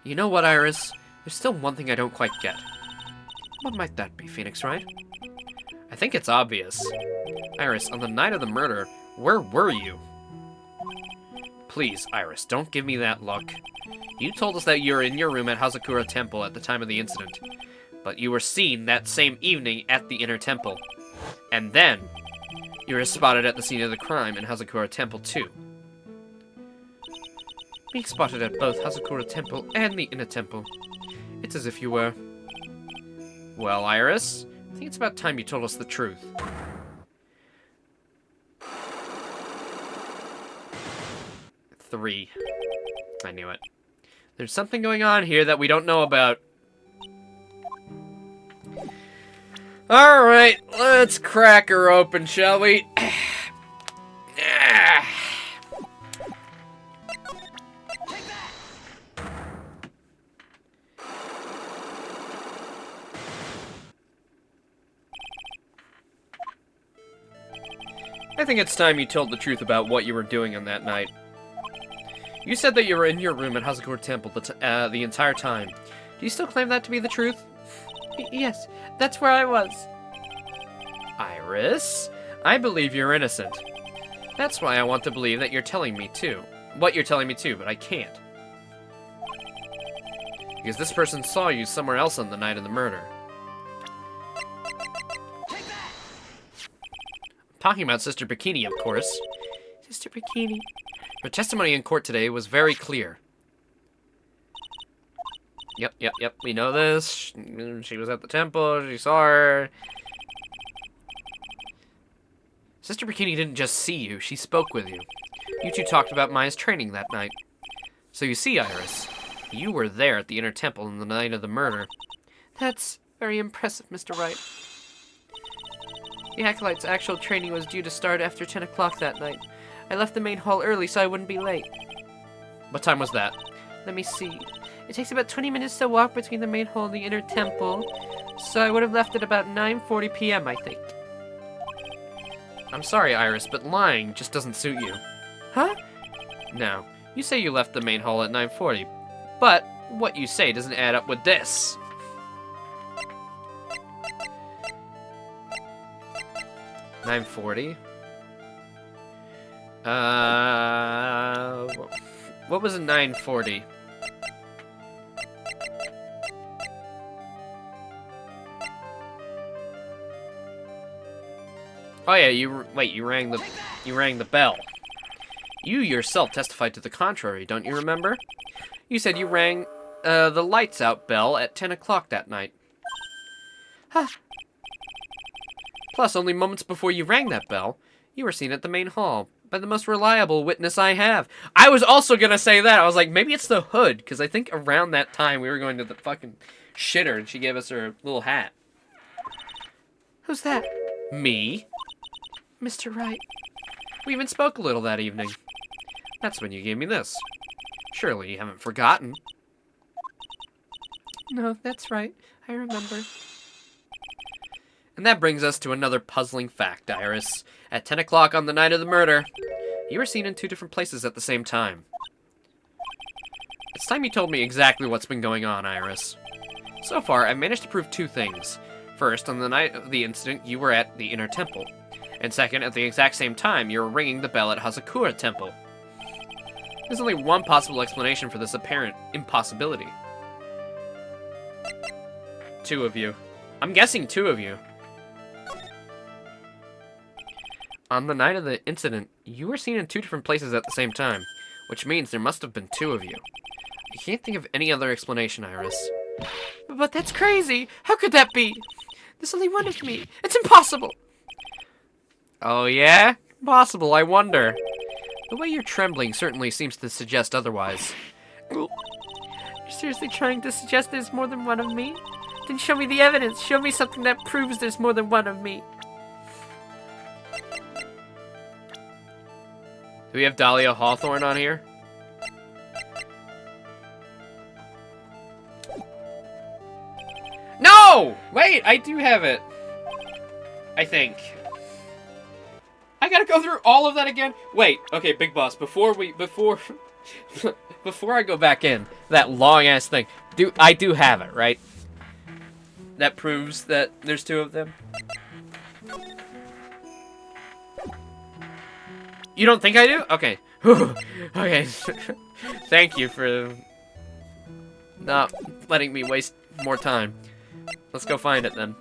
You know what, Iris? There's still one thing I don't quite get. What might that be, Phoenix Wright? I think it's obvious. Iris, on the night of the murder, where were you? Please, Iris, don't give me that look. You told us that you were in your room at Hazakura Temple at the time of the incident, but you were seen that same evening at the Inner Temple. And then, you were spotted at the scene of the crime in Hazakura Temple too. Being spotted at both Hazakura Temple and the Inner Temple. It's as if you were... Well, Iris, I think it's about time you told us the truth. Three. I knew it. There's something going on here that we don't know about. Alright, let's crack her open, shall we? I think it's time you told the truth about what you were doing on that night. You said that you were in your room at Hazakura Temple the entire time. Do you still claim that to be the truth? Yes, that's where I was. Iris, I believe you're innocent. That's why I want to believe that you're telling me too. What you're telling me too, but I can't. Because this person saw you somewhere else on the night of the murder. Talking about Sister Bikini, of course. Sister Bikini. Her testimony in court today was very clear. Yep, we know this. She was at the temple, she saw her. Sister Bikini didn't just see you, she spoke with you. You two talked about Maya's training that night. So you see, Iris, you were there at the Inner Temple on the night of the murder. That's very impressive, Mr. Wright. The Acolyte's actual training was due to start after 10 o'clock that night. I left the main hall early so I wouldn't be late. What time was that? Let me see. It takes about 20 minutes to walk between the main hall and the Inner Temple, so I would have left at about 9:40 p.m., I think. I'm sorry, Iris, but lying just doesn't suit you. Huh? Now, you say you left the main hall at 9:40, but what you say doesn't add up with this. $9:40? What was a 9:40? Oh yeah, you rang the bell. You yourself testified to the contrary, don't you remember? You said you rang the lights out bell at 10 o'clock that night. Huh. Plus, only moments before you rang that bell, you were seen at the main hall by the most reliable witness I have. I was also gonna say that. I was like, maybe it's the hood, because I think around that time we were going to the fucking shitter and she gave us her little hat. Who's that? Me? Mr. Wright. We even spoke a little that evening. That's when you gave me this. Surely you haven't forgotten. No, that's right. I remember. And that brings us to another puzzling fact, Iris. At 10 o'clock on the night of the murder, you were seen in 2 different places at the same time. It's time you told me exactly what's been going on, Iris. So far, I've managed to prove 2 things. First, on the night of the incident, you were at the Inner Temple. And second, at the exact same time, you were ringing the bell at Hazakura Temple. There's only one possible explanation for this apparent impossibility. 2 of you. I'm guessing 2 of you. On the night of the incident, you were seen in 2 different places at the same time, which means there must have been 2 of you. I can't think of any other explanation, Iris. But that's crazy! How could that be? There's only one of me. It's impossible! Oh yeah? Possible, I wonder. The way you're trembling certainly seems to suggest otherwise. You're seriously trying to suggest there's more than one of me? Then show me the evidence. Show me something that proves there's more than one of me. Do we have Dahlia Hawthorne on here? Oh! Wait, I do have it. I think. I gotta go through all of that again? Wait, okay, Big Boss, before I go back in, that long-ass thing, I do have it, right? That proves that there's 2 of them? You don't think I do? Okay. Okay. Thank you for not letting me waste more time. Let's go find it, then.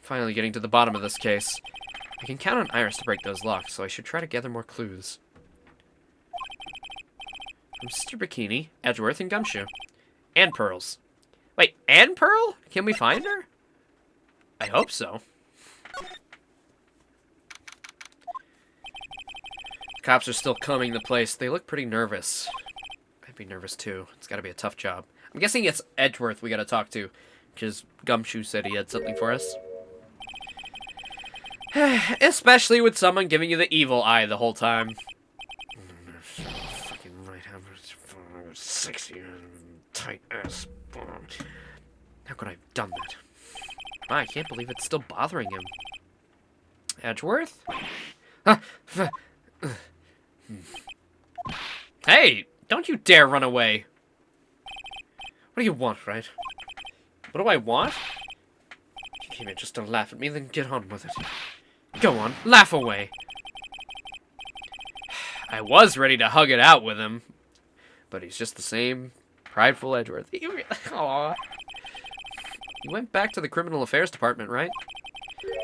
Finally getting to the bottom of this case. I can count on Iris to break those locks, so I should try to gather more clues. From Sister Bikini, Edgeworth, and Gumshoe. And Pearls. Wait, and Pearl? Can we find her? I hope so. Cops are still combing the place. They look pretty nervous. I'd be nervous too. It's gotta be a tough job. I'm guessing it's Edgeworth we gotta talk to, because Gumshoe said he had something for us. Especially with someone giving you the evil eye the whole time. Fucking right, sexy, tight ass. How could I have done that? Wow, I can't believe it's still bothering him. Edgeworth? Hey! Don't you dare run away! What do you want, Wright? What do I want? You came here just to laugh at me, then get on with it. Go on, laugh away! I was ready to hug it out with him, but he's just the same prideful Edgeworth. Aww. You went back to the Criminal Affairs Department, right?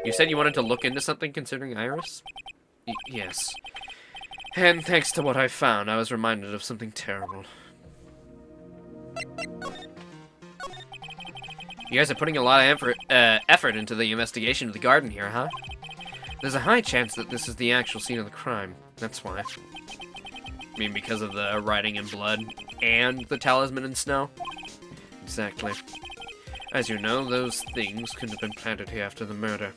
You said you wanted to look into something concerning Iris? Yes. And thanks to what I found, I was reminded of something terrible. You guys are putting a lot of effort into the investigation of the garden here, huh? There's a high chance that this is the actual scene of the crime. That's why. I mean, because of the writing in blood and the talisman in snow? Exactly. As you know, those things couldn't have been planted here after the murder.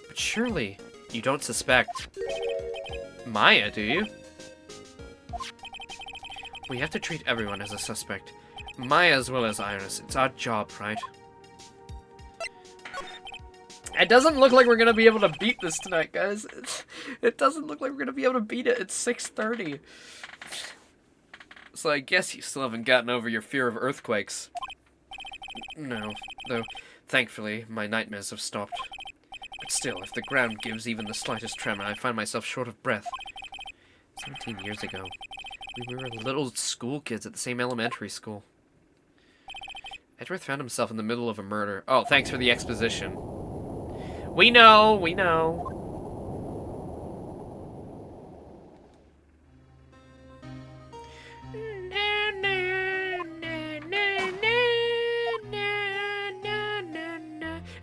But surely, you don't suspect Maya, do you? We have to treat everyone as a suspect. Maya as well as Iris. It's our job, right? It doesn't look like we're gonna be able to beat this tonight, guys. It doesn't look like we're gonna be able to beat it. It's 6:30. So I guess you still haven't gotten over your fear of earthquakes. No, though thankfully my nightmares have stopped. But still, if the ground gives even the slightest tremor, I find myself short of breath. 17 years ago, we were little school kids at the same elementary school. Edgeworth found himself in the middle of a murder. Oh, thanks for the exposition. We know, we know.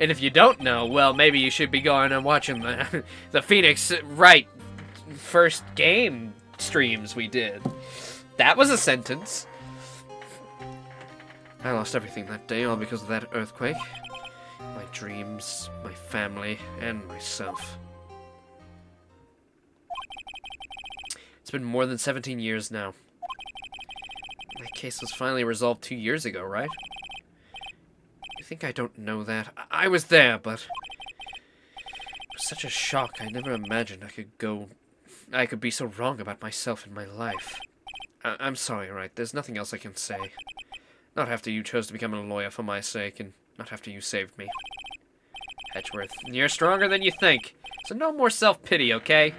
And if you don't know, well, maybe you should be going and watching the Phoenix Wright first game streams we did. That was a sentence. I lost everything that day, all because of that earthquake. My dreams, my family, and myself. It's been more than 17 years now. That case was finally resolved 2 years ago, right? You think I don't know that? I was there, but it was such a shock. I never imagined I could be so wrong about myself and my life. I'm sorry, Wright. There's nothing else I can say. Not after you chose to become a lawyer for my sake, and not after you saved me. Edgeworth, you're stronger than you think, so no more self-pity, okay?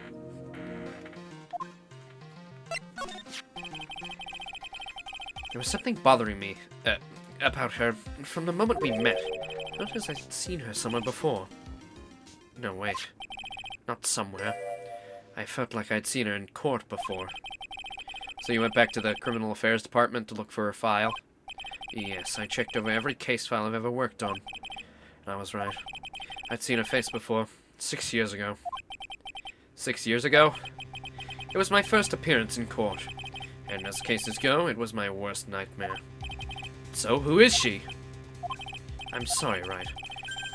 There was something bothering me about her from the moment we met. Not as I'd seen her somewhere before. No, wait. Not somewhere. I felt like I'd seen her in court before. So you went back to the Criminal Affairs Department to look for her file? Yes, I checked over every case file I've ever worked on. I was right. I'd seen her face before, 6 years ago. 6 years ago? It was my first appearance in court. And as cases go, it was my worst nightmare. So, who is she? I'm sorry, Wright.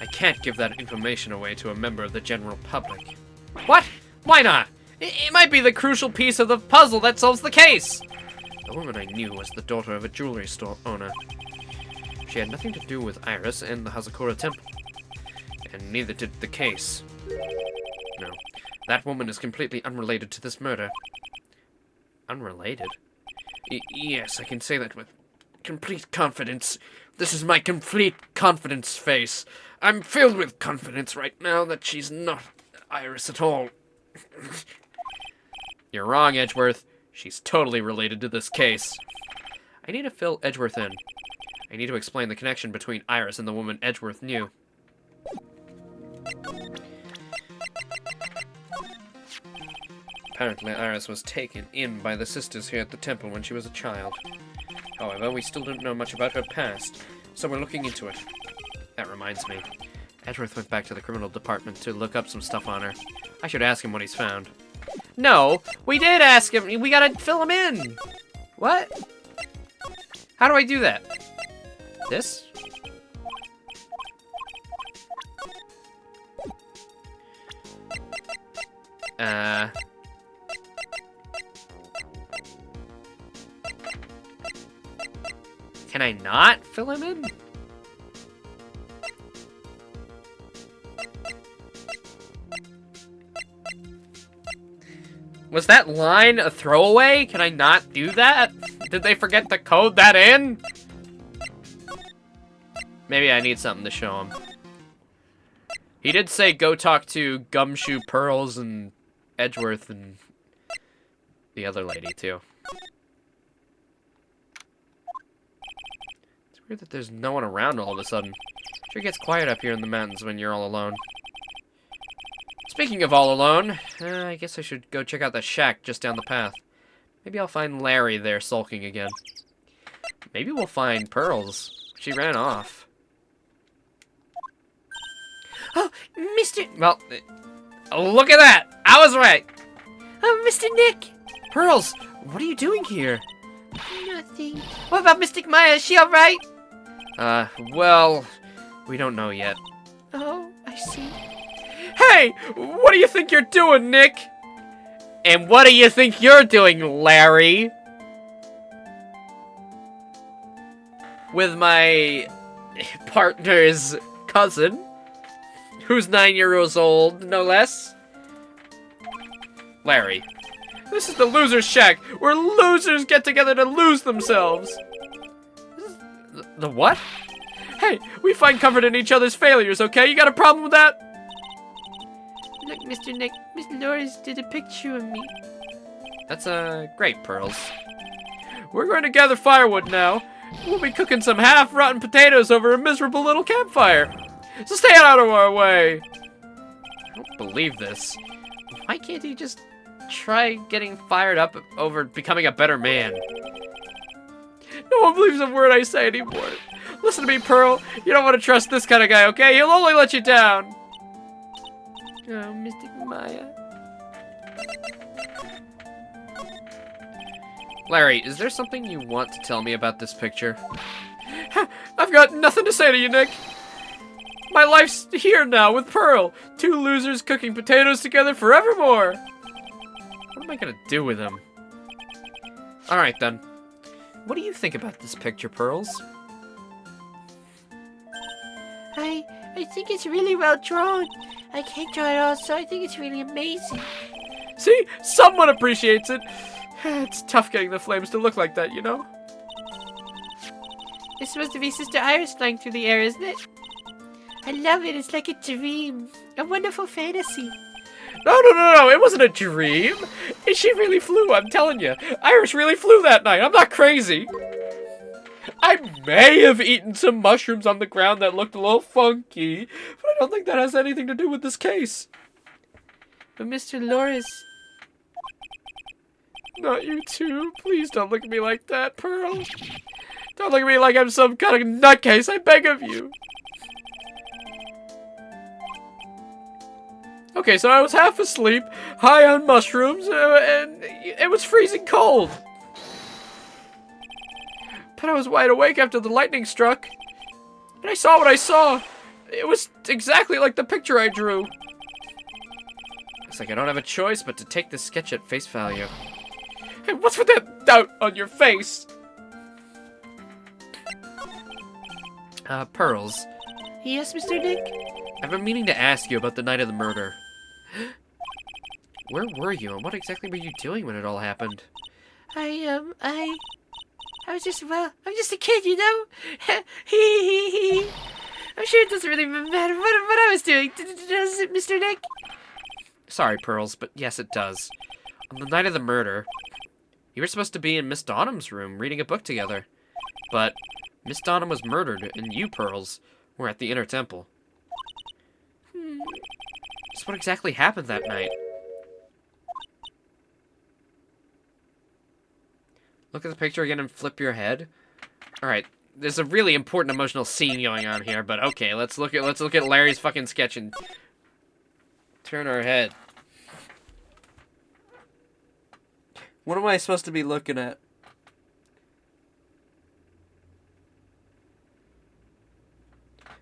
I can't give that information away to a member of the general public. What? Why not? It might be the crucial piece of the puzzle that solves the case! The woman I knew was the daughter of a jewelry store owner. She had nothing to do with Iris and the Hazakura Temple. And neither did the case. No, that woman is completely unrelated to this murder. Unrelated? Yes, I can say that with complete confidence. This is my complete confidence face. I'm filled with confidence right now that she's not Iris at all. You're wrong, Edgeworth. She's totally related to this case. I need to fill Edgeworth in. I need to explain the connection between Iris and the woman Edgeworth knew. Apparently, Iris was taken in by the sisters here at the temple when she was a child. However, we still don't know much about her past, so we're looking into it. That reminds me. Edgeworth went back to the criminal department to look up some stuff on her. I should ask him what he's found. No, we did ask him. We gotta fill him in. What? How do I do that? This? Can I not fill him in? Was that line a throwaway? Can I not do that? Did they forget to code that in? Maybe I need something to show him. He did say go talk to Gumshoe Pearls and Edgeworth and the other lady too. It's weird that there's no one around all of a sudden. Sure gets quiet up here in the mountains when you're all alone. Speaking of all alone, I guess I should go check out the shack just down the path. Maybe I'll find Larry there sulking again. Maybe we'll find Pearls. She ran off. Oh, Mr. Well, look at that! I was right! Oh, Mr. Nick! Pearls, what are you doing here? Nothing. What about Mystic Maya? Is she alright? Well, we don't know yet. Oh, I see. Hey! What do you think you're doing, Nick? And what do you think you're doing, Larry? With my partner's cousin, who's 9 years old, no less. Larry. This is the loser's shack, where losers get together to lose themselves. The what? Hey, we find comfort in each other's failures, okay? You got a problem with that? Look, Mr. Nick, Miss Loris did a picture of me. That's, great, Pearls. We're going to gather firewood now. We'll be cooking some half-rotten potatoes over a miserable little campfire. So stay out of our way. I don't believe this. Why can't he just try getting fired up over becoming a better man? No one believes a word I say anymore. Listen to me, Pearl. You don't want to trust this kind of guy, okay? He'll only let you down. Oh, Mystic Maya. Larry, is there something you want to tell me about this picture? I've got nothing to say to you, Nick. My life's here now with Pearl. Two losers cooking potatoes together forevermore. What am I gonna do with him? Alright then. What do you think about this picture, Pearls? I think it's really well drawn. I can't draw it all, so I think it's really amazing. See? Someone appreciates it. It's tough getting the flames to look like that, you know? It's supposed to be Sister Iris flying through the air, isn't it? I love it. It's like a dream. A wonderful fantasy. No. It wasn't a dream. She really flew, I'm telling you. Iris really flew that night. I'm not crazy. I may have eaten some mushrooms on the ground that looked a little funky, but I don't think that has anything to do with this case. But Mr. Loris... Not you too. Please don't look at me like that, Pearl. Don't look at me like I'm some kind of nutcase, I beg of you. Okay, so I was half asleep, high on mushrooms, and it was freezing cold. But I was wide awake after the lightning struck. And I saw what I saw. It was exactly like the picture I drew. Looks like I don't have a choice but to take this sketch at face value. Hey, what's with that doubt on your face? Pearls, Yes, Mr. Nick? I've been meaning to ask you about the night of the murder. Where were you, and what exactly were you doing when it all happened? I was just, well, I'm just a kid, you know? I'm sure it doesn't really matter what I was doing, does it, Mr. Nick? Sorry, Pearls, but yes, it does. On the night of the murder, you were supposed to be in Miss Donham's room reading a book together. But Miss Donham was murdered, and you, Pearls, were at the Inner Temple. So what exactly happened that night? Look at the picture again and flip your head. Alright, there's a really important emotional scene going on here, but okay, let's look at Larry's fucking sketch and turn our head. What am I supposed to be looking at?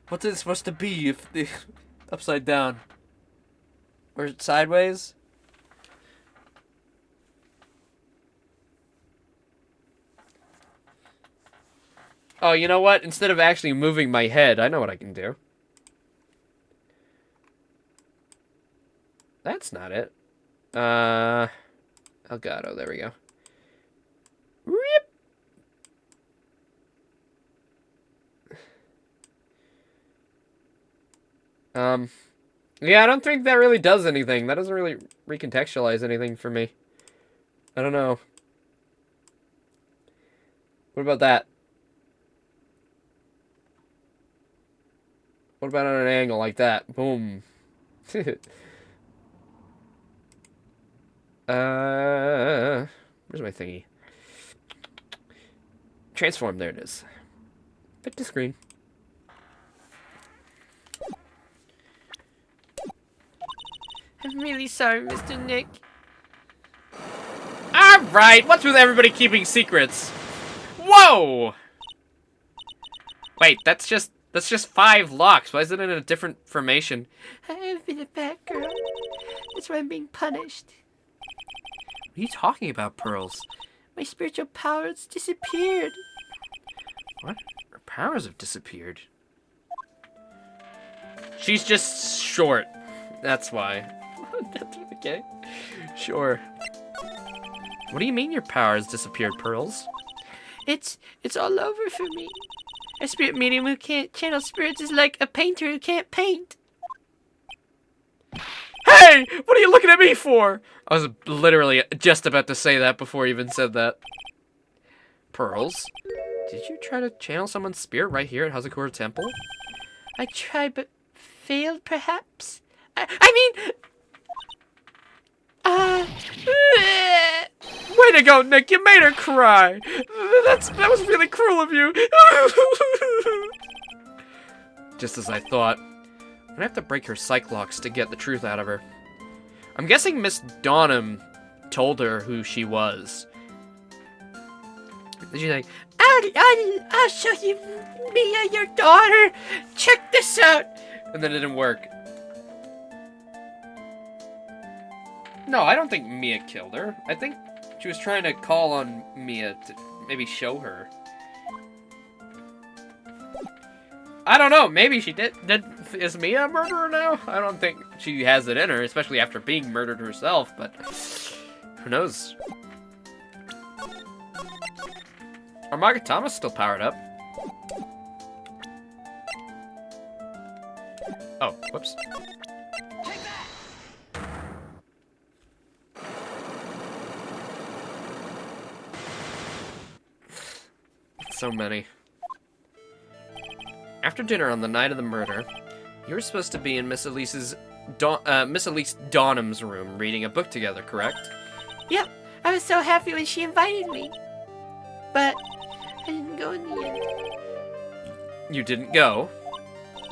What's it supposed to be if the upside down? Or sideways? Oh, you know what? Instead of actually moving my head, I know what I can do. That's not it. Elgato, there we go. Rip. Yeah, I don't think that really does anything. That doesn't really recontextualize anything for me. I don't know. What about that? What about on an angle like that? Boom. Where's my thingy? Transform, there it is. Fit to screen. I'm really sorry, Mr. Nick. Alright, what's with everybody keeping secrets? Whoa! Wait, that's just 5 locks. Why is it in a different formation? I've been a bad girl. That's why I'm being punished. What are you talking about, Pearls? My spiritual powers disappeared. What? Her powers have disappeared. She's just short. That's why. That's okay. Sure. What do you mean your powers disappeared, Pearls? It's all over for me. A spirit medium who can't channel spirits is like a painter who can't paint. Hey! What are you looking at me for? I was literally just about to say that before you even said that. Pearls, did you try to channel someone's spirit right here at Hazakura Temple? I tried but failed, perhaps. I mean... Way to go, Nick! You made her cry! That was really cruel of you! Just as I thought. I'm gonna have to break her psych locks to get the truth out of her. I'm guessing Miss Donham told her who she was. She's like, I'll show you, Mia, your daughter. Check this out. and then it didn't work. No, I don't think Mia killed her. I think she was trying to call on Mia to maybe show her. I don't know. Maybe she did. Is Mia a murderer now? I don't think she has it in her, especially after being murdered herself, but who knows? Are Magatama's still powered up? Oh, whoops. So many. After dinner on the night of the murder, you were supposed to be in Miss Elise Donham's room reading a book together, correct? Yep, I was so happy when she invited me. But I didn't go in the end. You didn't go?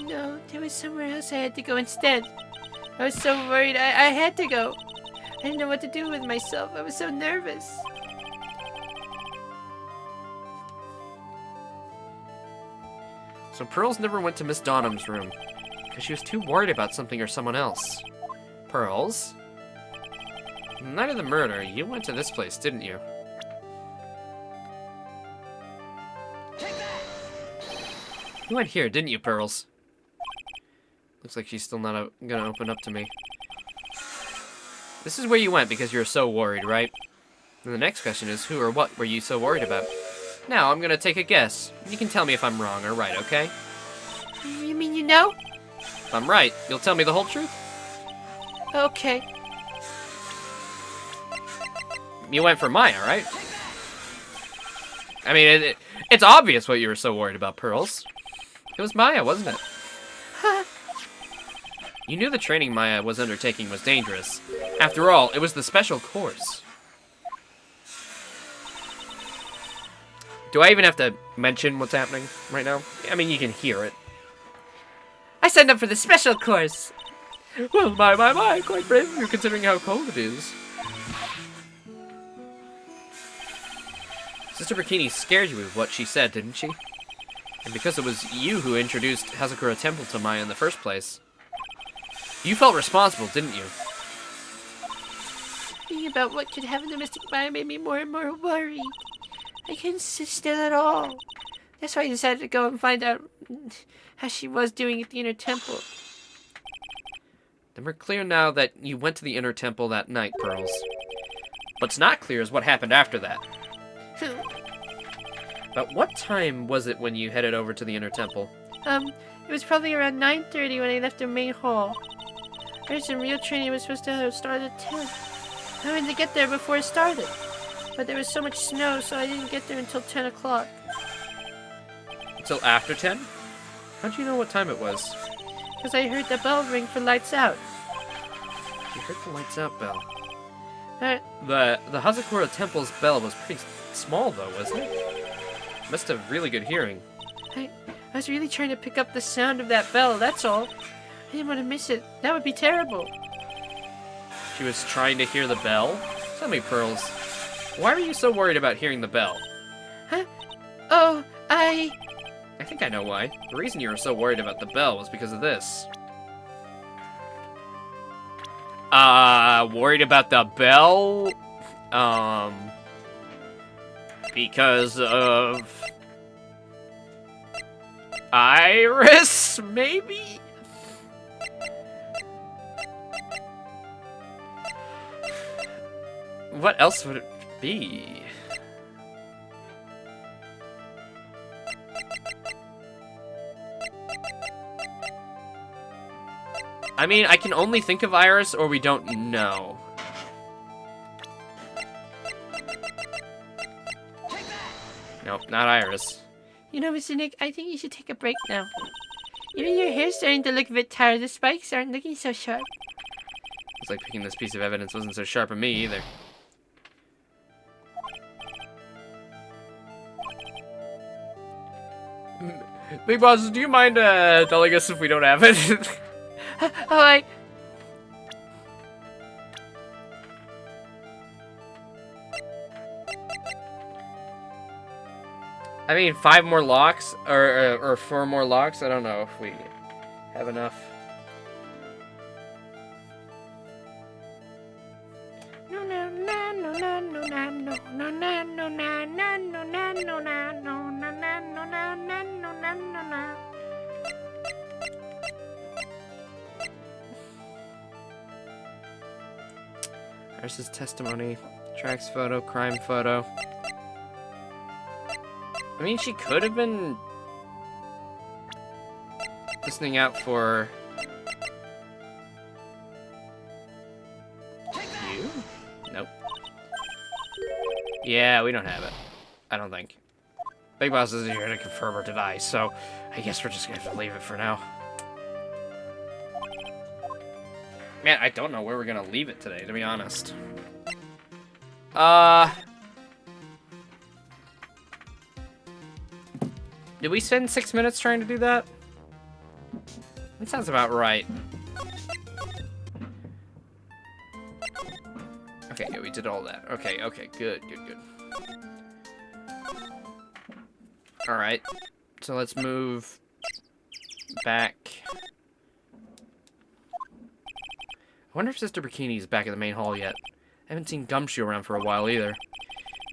No, there was somewhere else I had to go instead. I was so worried I had to go. I didn't know what to do with myself. I was so nervous. So Pearls never went to Miss Donham's room, because she was too worried about something or someone else. Pearls? On the night of the murder, you went to this place, didn't you? You went here, didn't you, Pearls? Looks like she's still not gonna open up to me. This is where you went because you're so worried, right? And the next question is, who or what were you so worried about? Now, I'm gonna take a guess. You can tell me if I'm wrong or right, okay? You mean you know? If I'm right, you'll tell me the whole truth? Okay. You went for Maya, right? I mean, it's obvious what you were so worried about, Pearls. It was Maya, wasn't it? You knew the training Maya was undertaking was dangerous. After all, it was the special course. Do I even have to mention what's happening right now? I mean, you can hear it. I signed up for the special course. Well, my, quite brave of you considering how cold it is. Sister Bikini scared you with what she said, didn't she? And because it was you who introduced Hazakura Temple to Maya in the first place. You felt responsible, didn't you? Thinking about what could happen to Mystic Maya made me more and more worried. I couldn't sit still at all. That's why I decided to go and find out how she was doing at the inner temple. Then we're clear now that you went to the inner temple that night, Pearls. What's not clear is what happened after that. About what time was it when you headed over to the inner temple? It was probably around 9:30 when I left the main hall. I heard some real training was supposed to have started at 10. I wanted to get there before it started. But there was so much snow, so I didn't get there until 10 o'clock. Until after 10? How'd you know what time it was? Because I heard the bell ring for lights out. You heard the lights out bell. Uh, The Hazakura Temple's bell was pretty small, though, wasn't it? Must have really good hearing. I was really trying to pick up the sound of that bell, that's all. I didn't want to miss it. That would be terrible. She was trying to hear the bell? Tell me, Pearls, why were you so worried about hearing the bell? Huh? Oh, I think I know why. The reason you were so worried about the bell was because of this. Worried about the bell? Because of... Iris, maybe? What else would it be? I mean, I can only think of Iris, or we don't know. Nope, not Iris. you know, Mr. Nick, I think you should take a break now. Even your hair's starting to look a bit tired. The spikes aren't looking so sharp. It's like picking this piece of evidence wasn't so sharp on me either. Big Boss, do you mind telling us if we don't have it? Alright. I mean, 5 more locks, or 4 more locks. I don't know if we have enough. There's his testimony, tracks photo, crime photo. I mean, she could have been listening out for you? Nope. Yeah, we don't have it. I don't think. Big Boss isn't here to confirm or deny, so I guess we're just gonna have to leave it for now. Man, I don't know where we're gonna leave it today, to be honest. Did we spend 6 minutes trying to do that? That sounds about right. Okay, yeah, we did all that. Okay, good. Alright, so let's move back. I wonder if Sister Bikini's back at the main hall yet. I haven't seen Gumshoe around for a while either.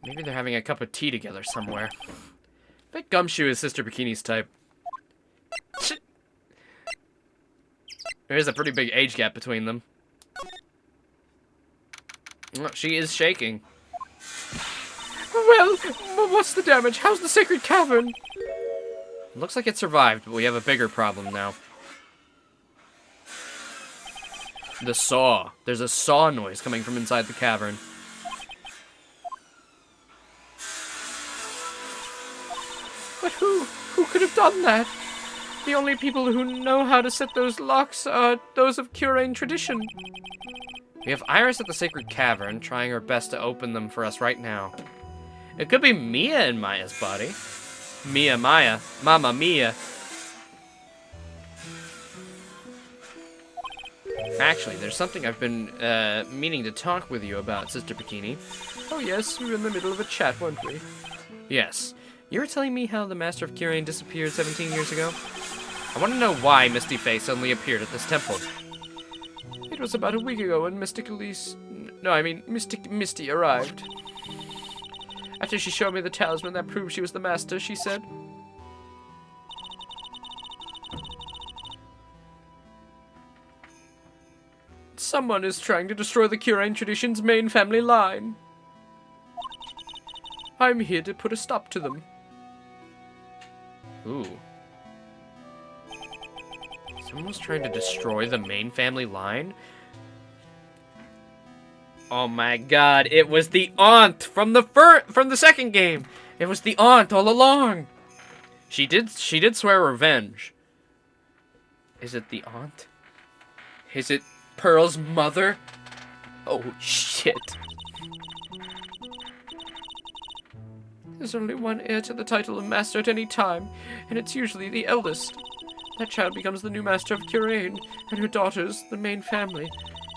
Maybe they're having a cup of tea together somewhere. I bet Gumshoe is Sister Bikini's type. There is a pretty big age gap between them. Oh, she is shaking. Well, what's the damage? How's the sacred cavern? Looks like it survived, but we have a bigger problem now. The saw. There's a saw noise coming from inside the cavern. But who could have done that? The only people who know how to set those locks are those of Curain tradition. We have Iris at the Sacred Cavern, trying her best to open them for us right now. It could be Mia in Maya's body. Maya. Mama Mia. Actually, there's something I've been meaning to talk with you about, Sister Bikini. Oh yes, we were in the middle of a chat, weren't we? Yes. You were telling me how the Master of Curain disappeared 17 years ago? I want to know why Misty Face suddenly appeared at this temple. It was about a week ago when Mystic Elise... No, I mean, Misty arrived. After she showed me the talisman that proved she was the Master, she said... Someone is trying to destroy the Curain tradition's main family line. I'm here to put a stop to them. Ooh. Someone was trying to destroy the main family line? Oh my god, it was the aunt from the second game. It was the aunt all along. She did swear revenge. Is it the aunt? Is it Pearl's mother? Oh shit. There's only one heir to the title of Master at any time, and it's usually the eldest. That child becomes the new Master of Curain, and her daughters, the main family.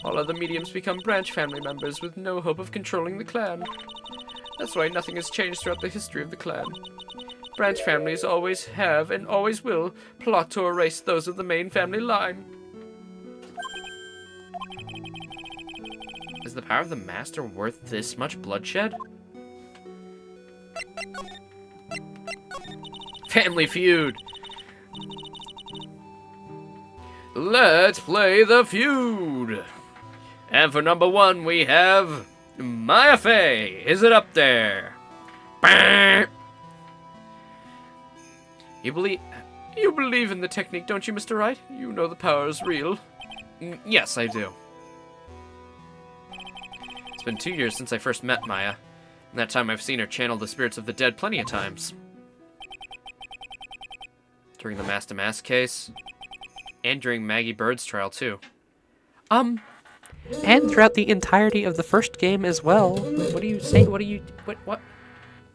All other mediums become branch family members with no hope of controlling the clan. That's why nothing has changed throughout the history of the clan. Branch families always have, and always will, plot to erase those of the main family line. Is the power of the Master worth this much bloodshed? Family Feud! Let's play the feud! And for number 1, we have Maya Fey. Is it up there? You believe in the technique, don't you, Mr. Wright? You know the power is real. Yes, I do. It's been 2 years since I first met Maya. In that time, I've seen her channel the spirits of the dead plenty of times. During the Master Mask case. And during Maggie Bird's trial, too. And throughout the entirety of the first game as well. What do you say? What?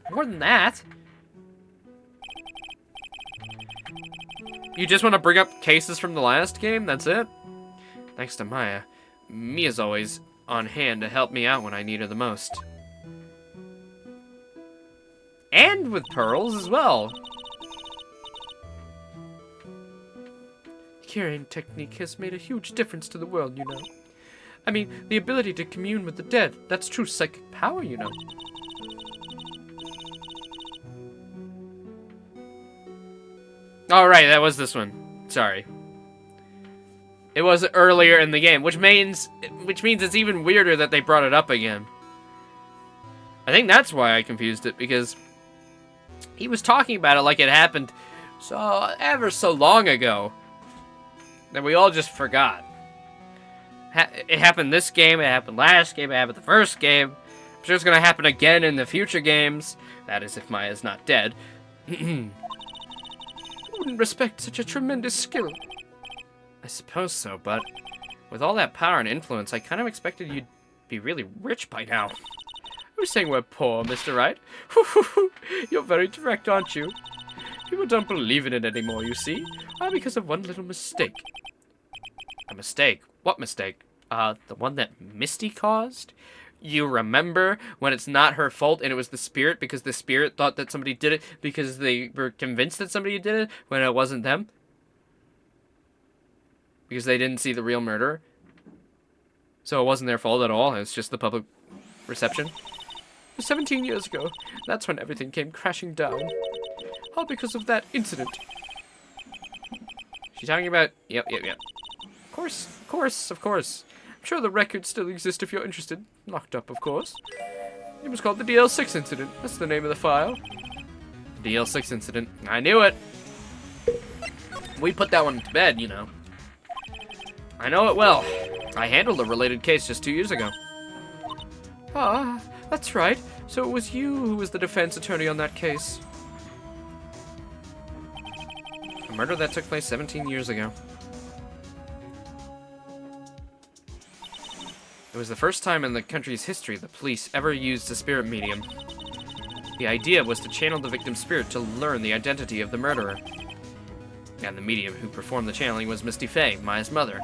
More than that? You just want to bring up cases from the last game? That's it? Thanks to Maya, Mia's always on hand to help me out when I need her the most. And with pearls as well. Curain technique has made a huge difference to the world, you know. I mean, the ability to commune with the dead, that's true psychic power, you know. Alright, that was this one. Sorry. It was earlier in the game, which means it's even weirder that they brought it up again. I think that's why I confused it, because he was talking about it like it happened ever so long ago that we all just forgot. It happened this game, it happened last game, it happened the first game. I'm sure it's going to happen again in the future games. That is, if Maya's not dead. Who wouldn't respect such a tremendous skill? I suppose so, but with all that power and influence, I kind of expected you'd be really rich by now. Who's saying we're poor, Mr. Wright? You're very direct, aren't you? People don't believe in it anymore, you see? All because of one little mistake. A mistake? What mistake? The one that Misty caused? You remember when it's not her fault and it was the spirit because the spirit thought that somebody did it because they were convinced that somebody did it when it wasn't them? Because they didn't see the real murderer? So it wasn't their fault at all, it's just the public reception? 17 years ago, that's when everything came crashing down. All because of that incident. She's talking about... Yep. Of course. I'm sure the records still exist if you're interested. Locked up, of course. It was called the DL6 incident. That's the name of the file. DL6 incident. I knew it. We put that one to bed, you know. I know it well. I handled a related case just 2 years ago. Ah, that's right. So it was you who was the defense attorney on that case. A murder that took place 17 years ago. It was the first time in the country's history the police ever used a spirit medium. The idea was to channel the victim's spirit to learn the identity of the murderer. And the medium who performed the channeling was Misty Faye, Maya's mother.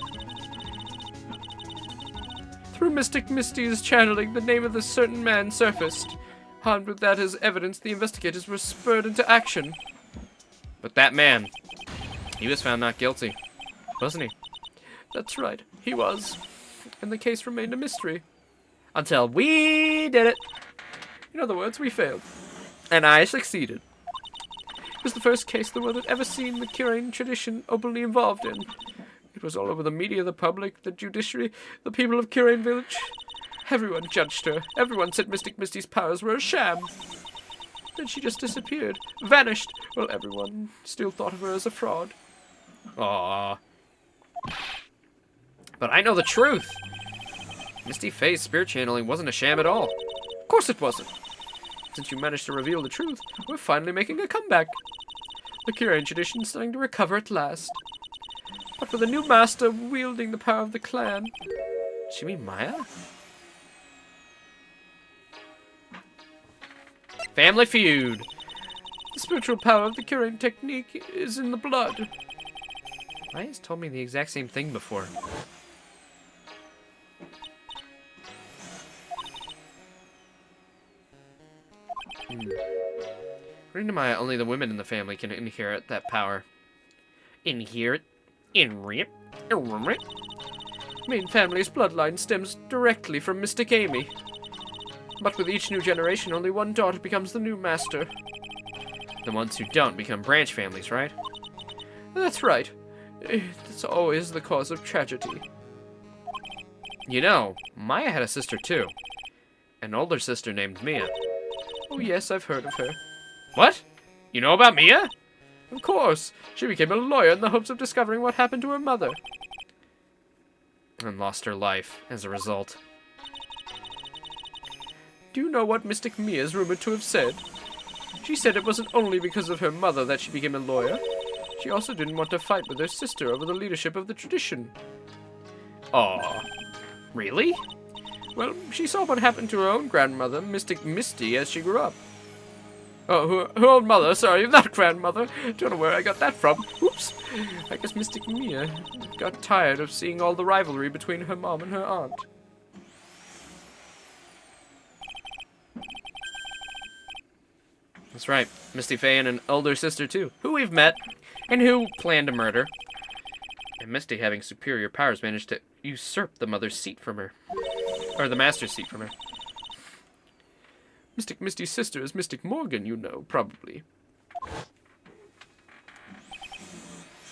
Through Mystic Misty's channeling, the name of this certain man surfaced. Armed with that as evidence, the investigators were spurred into action. But that man, he was found not guilty, wasn't he? That's right, he was. And the case remained a mystery. Until we did it. In other words, we failed. And I succeeded. It was the first case the world had ever seen the Kirain tradition openly involved in. It was all over the media, the public, the judiciary, the people of Kirain Village. Everyone judged her. Everyone said Mystic Misty's powers were a sham. Then she just disappeared, vanished, while everyone still thought of her as a fraud. Aww. But I know the truth. Misty Faye's spirit channeling wasn't a sham at all. Of course it wasn't. Since you managed to reveal the truth, we're finally making a comeback. The Kirain tradition is starting to recover at last. But with a new master wielding the power of the clan. Does she mean Maya? Family feud. The spiritual power of the Kirain technique is in the blood. Maya's told me the exact same thing before. According to Maya, only the women in the family can inherit that power. Inherit? Inherit? Main family's bloodline stems directly from Mystic Amy. But with each new generation, only one daughter becomes the new master. The ones who don't become branch families, right? That's right. It's always the cause of tragedy. You know, Maya had a sister too. An older sister named Mia. Oh yes, I've heard of her. What? You know about Mia? Of course. She became a lawyer in the hopes of discovering what happened to her mother. And lost her life as a result. Do you know what Mystic Mia is rumored to have said? She said it wasn't only because of her mother that she became a lawyer. She also didn't want to fight with her sister over the leadership of the tradition. Aw. Really? Well, she saw what happened to her own grandmother, Mystic Misty, as she grew up. Oh, her own mother, sorry, not grandmother. Don't know where I got that from. Oops. I guess Mystic Mia got tired of seeing all the rivalry between her mom and her aunt. That's right. Misty Faye and an older sister too, who we've met, and who planned a murder. And Misty, having superior powers, managed to usurp the mother's seat from her. Or the master's seat from her. Mystic Misty's sister is Mystic Morgan, you know, probably.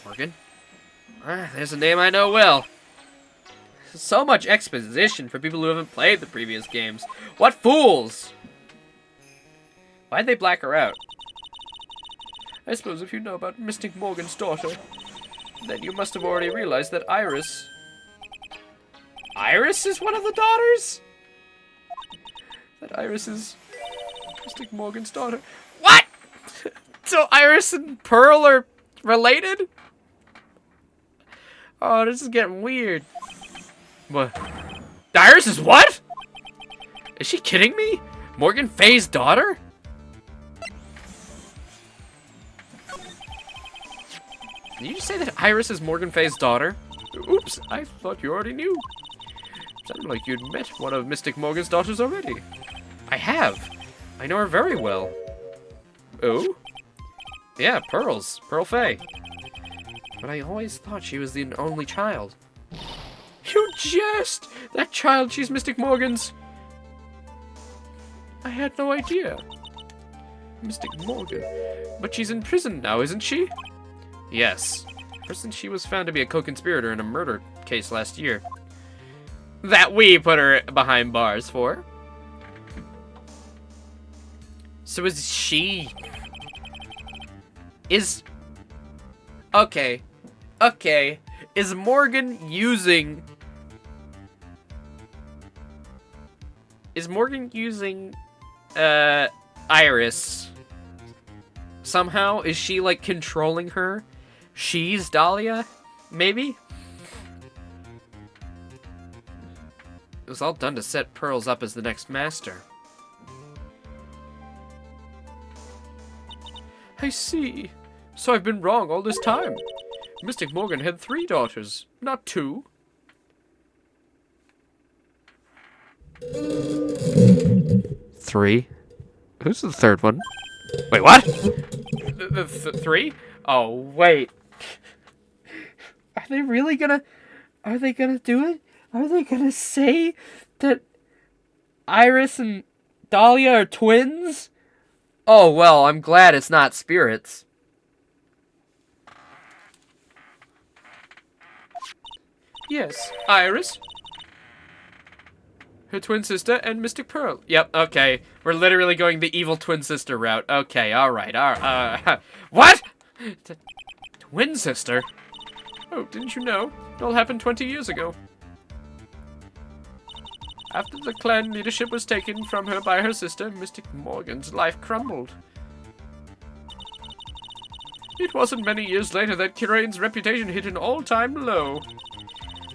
Morgan? Ah, there's a name I know well. So much exposition for people who haven't played the previous games. What fools! Why'd they black her out? I suppose if you know about Mystic Morgan's daughter, then you must have already realized that Iris... Iris is one of the daughters? That Iris is Mystic Morgan's daughter. What? So Iris and Pearl are related? Oh, this is getting weird. What? Iris is what? Is she kidding me? Morgan Faye's daughter? Did you just say that Iris is Morgan Faye's daughter? Oops, I thought you already knew. Sounded like you'd met one of Mystic Morgan's daughters already. I have. I know her very well. Oh? Yeah, Pearl Faye. But I always thought she was the only child. You jest! That child, she's Mystic Morgan's... I had no idea. Mystic Morgan. But she's in prison now, isn't she? Yes. Ever since she was found to be a co-conspirator in a murder case last year. That we put her behind bars for. So is she... Okay. Okay. Is Morgan using... Iris somehow? Is she, like, controlling her? She's Dahlia? Maybe? It was all done to set Pearls up as the next master. I see. So I've been wrong all this time. Mystic Morgan had 3 daughters, not 2. Three? Who's the third one? Wait, what? Three? Oh, wait. Are they really gonna... Are they gonna do it? Are they gonna say that Iris and Dahlia are twins? Oh, well, I'm glad it's not spirits. Yes, Iris, her twin sister, and Mystic Pearl. Yep, okay. We're literally going the evil twin sister route. Okay, alright, what? Twin sister? Oh, didn't you know? It all happened 20 years ago. After the clan leadership was taken from her by her sister, Mystic Morgan's life crumbled. It wasn't many years later that Kirane's reputation hit an all-time low.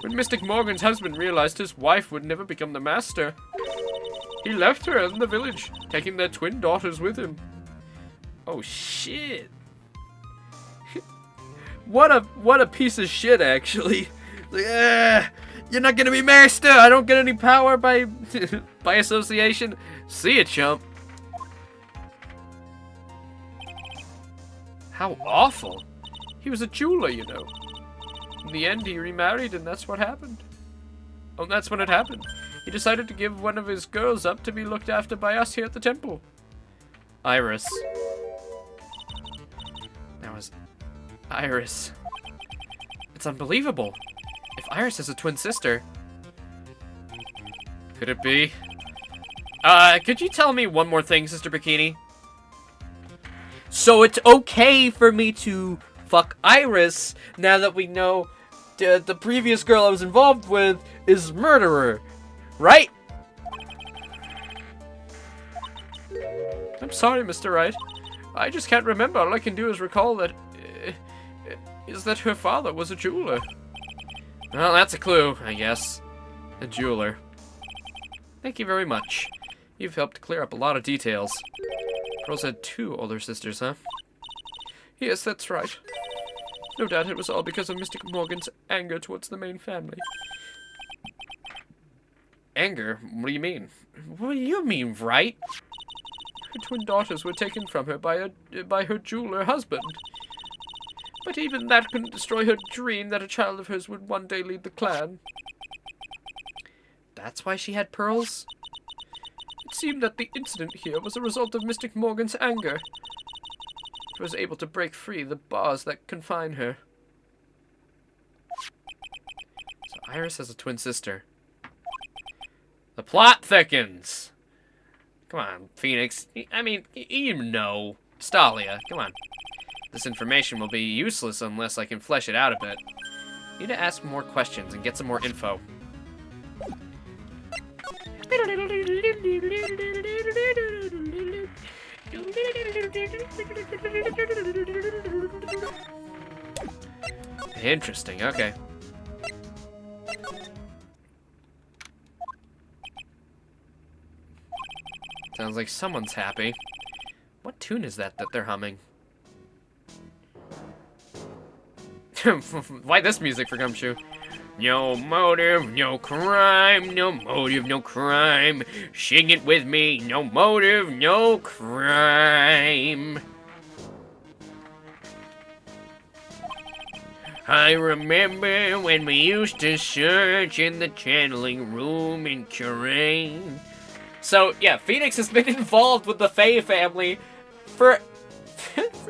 When Mystic Morgan's husband realized his wife would never become the master, he left her in the village, taking their twin daughters with him. Oh, shit. What a piece of shit, actually. Like, you're not gonna be master. I don't get any power by by association. See ya, chump. How awful. He was a jeweler, you know. In the end, he remarried, and that's what happened. Oh, that's when it happened. He decided to give one of his girls up to be looked after by us here at the temple. Iris. That was Iris. It's unbelievable. If Iris is a twin sister... Could it be? Could you tell me one more thing, Sister Bikini? So it's okay for me to fuck Iris now that we know the previous girl I was involved with is murderer, right? I'm sorry, Mr. Wright. I just can't remember. All I can do is recall that... is that her father was a jeweler. Well, that's a clue, I guess. A jeweler. Thank you very much. You've helped clear up a lot of details. Pearls had 2 older sisters, huh? Yes, that's right. No doubt it was all because of Mystic Morgan's anger towards the main family. Anger? What do you mean? What do you mean, Wright? Her twin daughters were taken from her by her jeweler husband. But even that couldn't destroy her dream that a child of hers would one day lead the clan. That's why she had pearls? It seemed that the incident here was a result of Mystic Morgan's anger. She was able to break free the bars that confine her. So Iris has a twin sister. The plot thickens. Come on, Phoenix. I mean, you know. Stalia, come on. This information will be useless unless I can flesh it out a bit. Need to ask more questions and get some more info. Interesting, okay. Sounds like someone's happy. What tune is that they're humming? Why this music for Gumshoe? No motive, no crime, no motive, no crime. Sing it with me, no motive, no crime. I remember when we used to search in the channeling room in Kirain. So, yeah, Phoenix has been involved with the Faye family for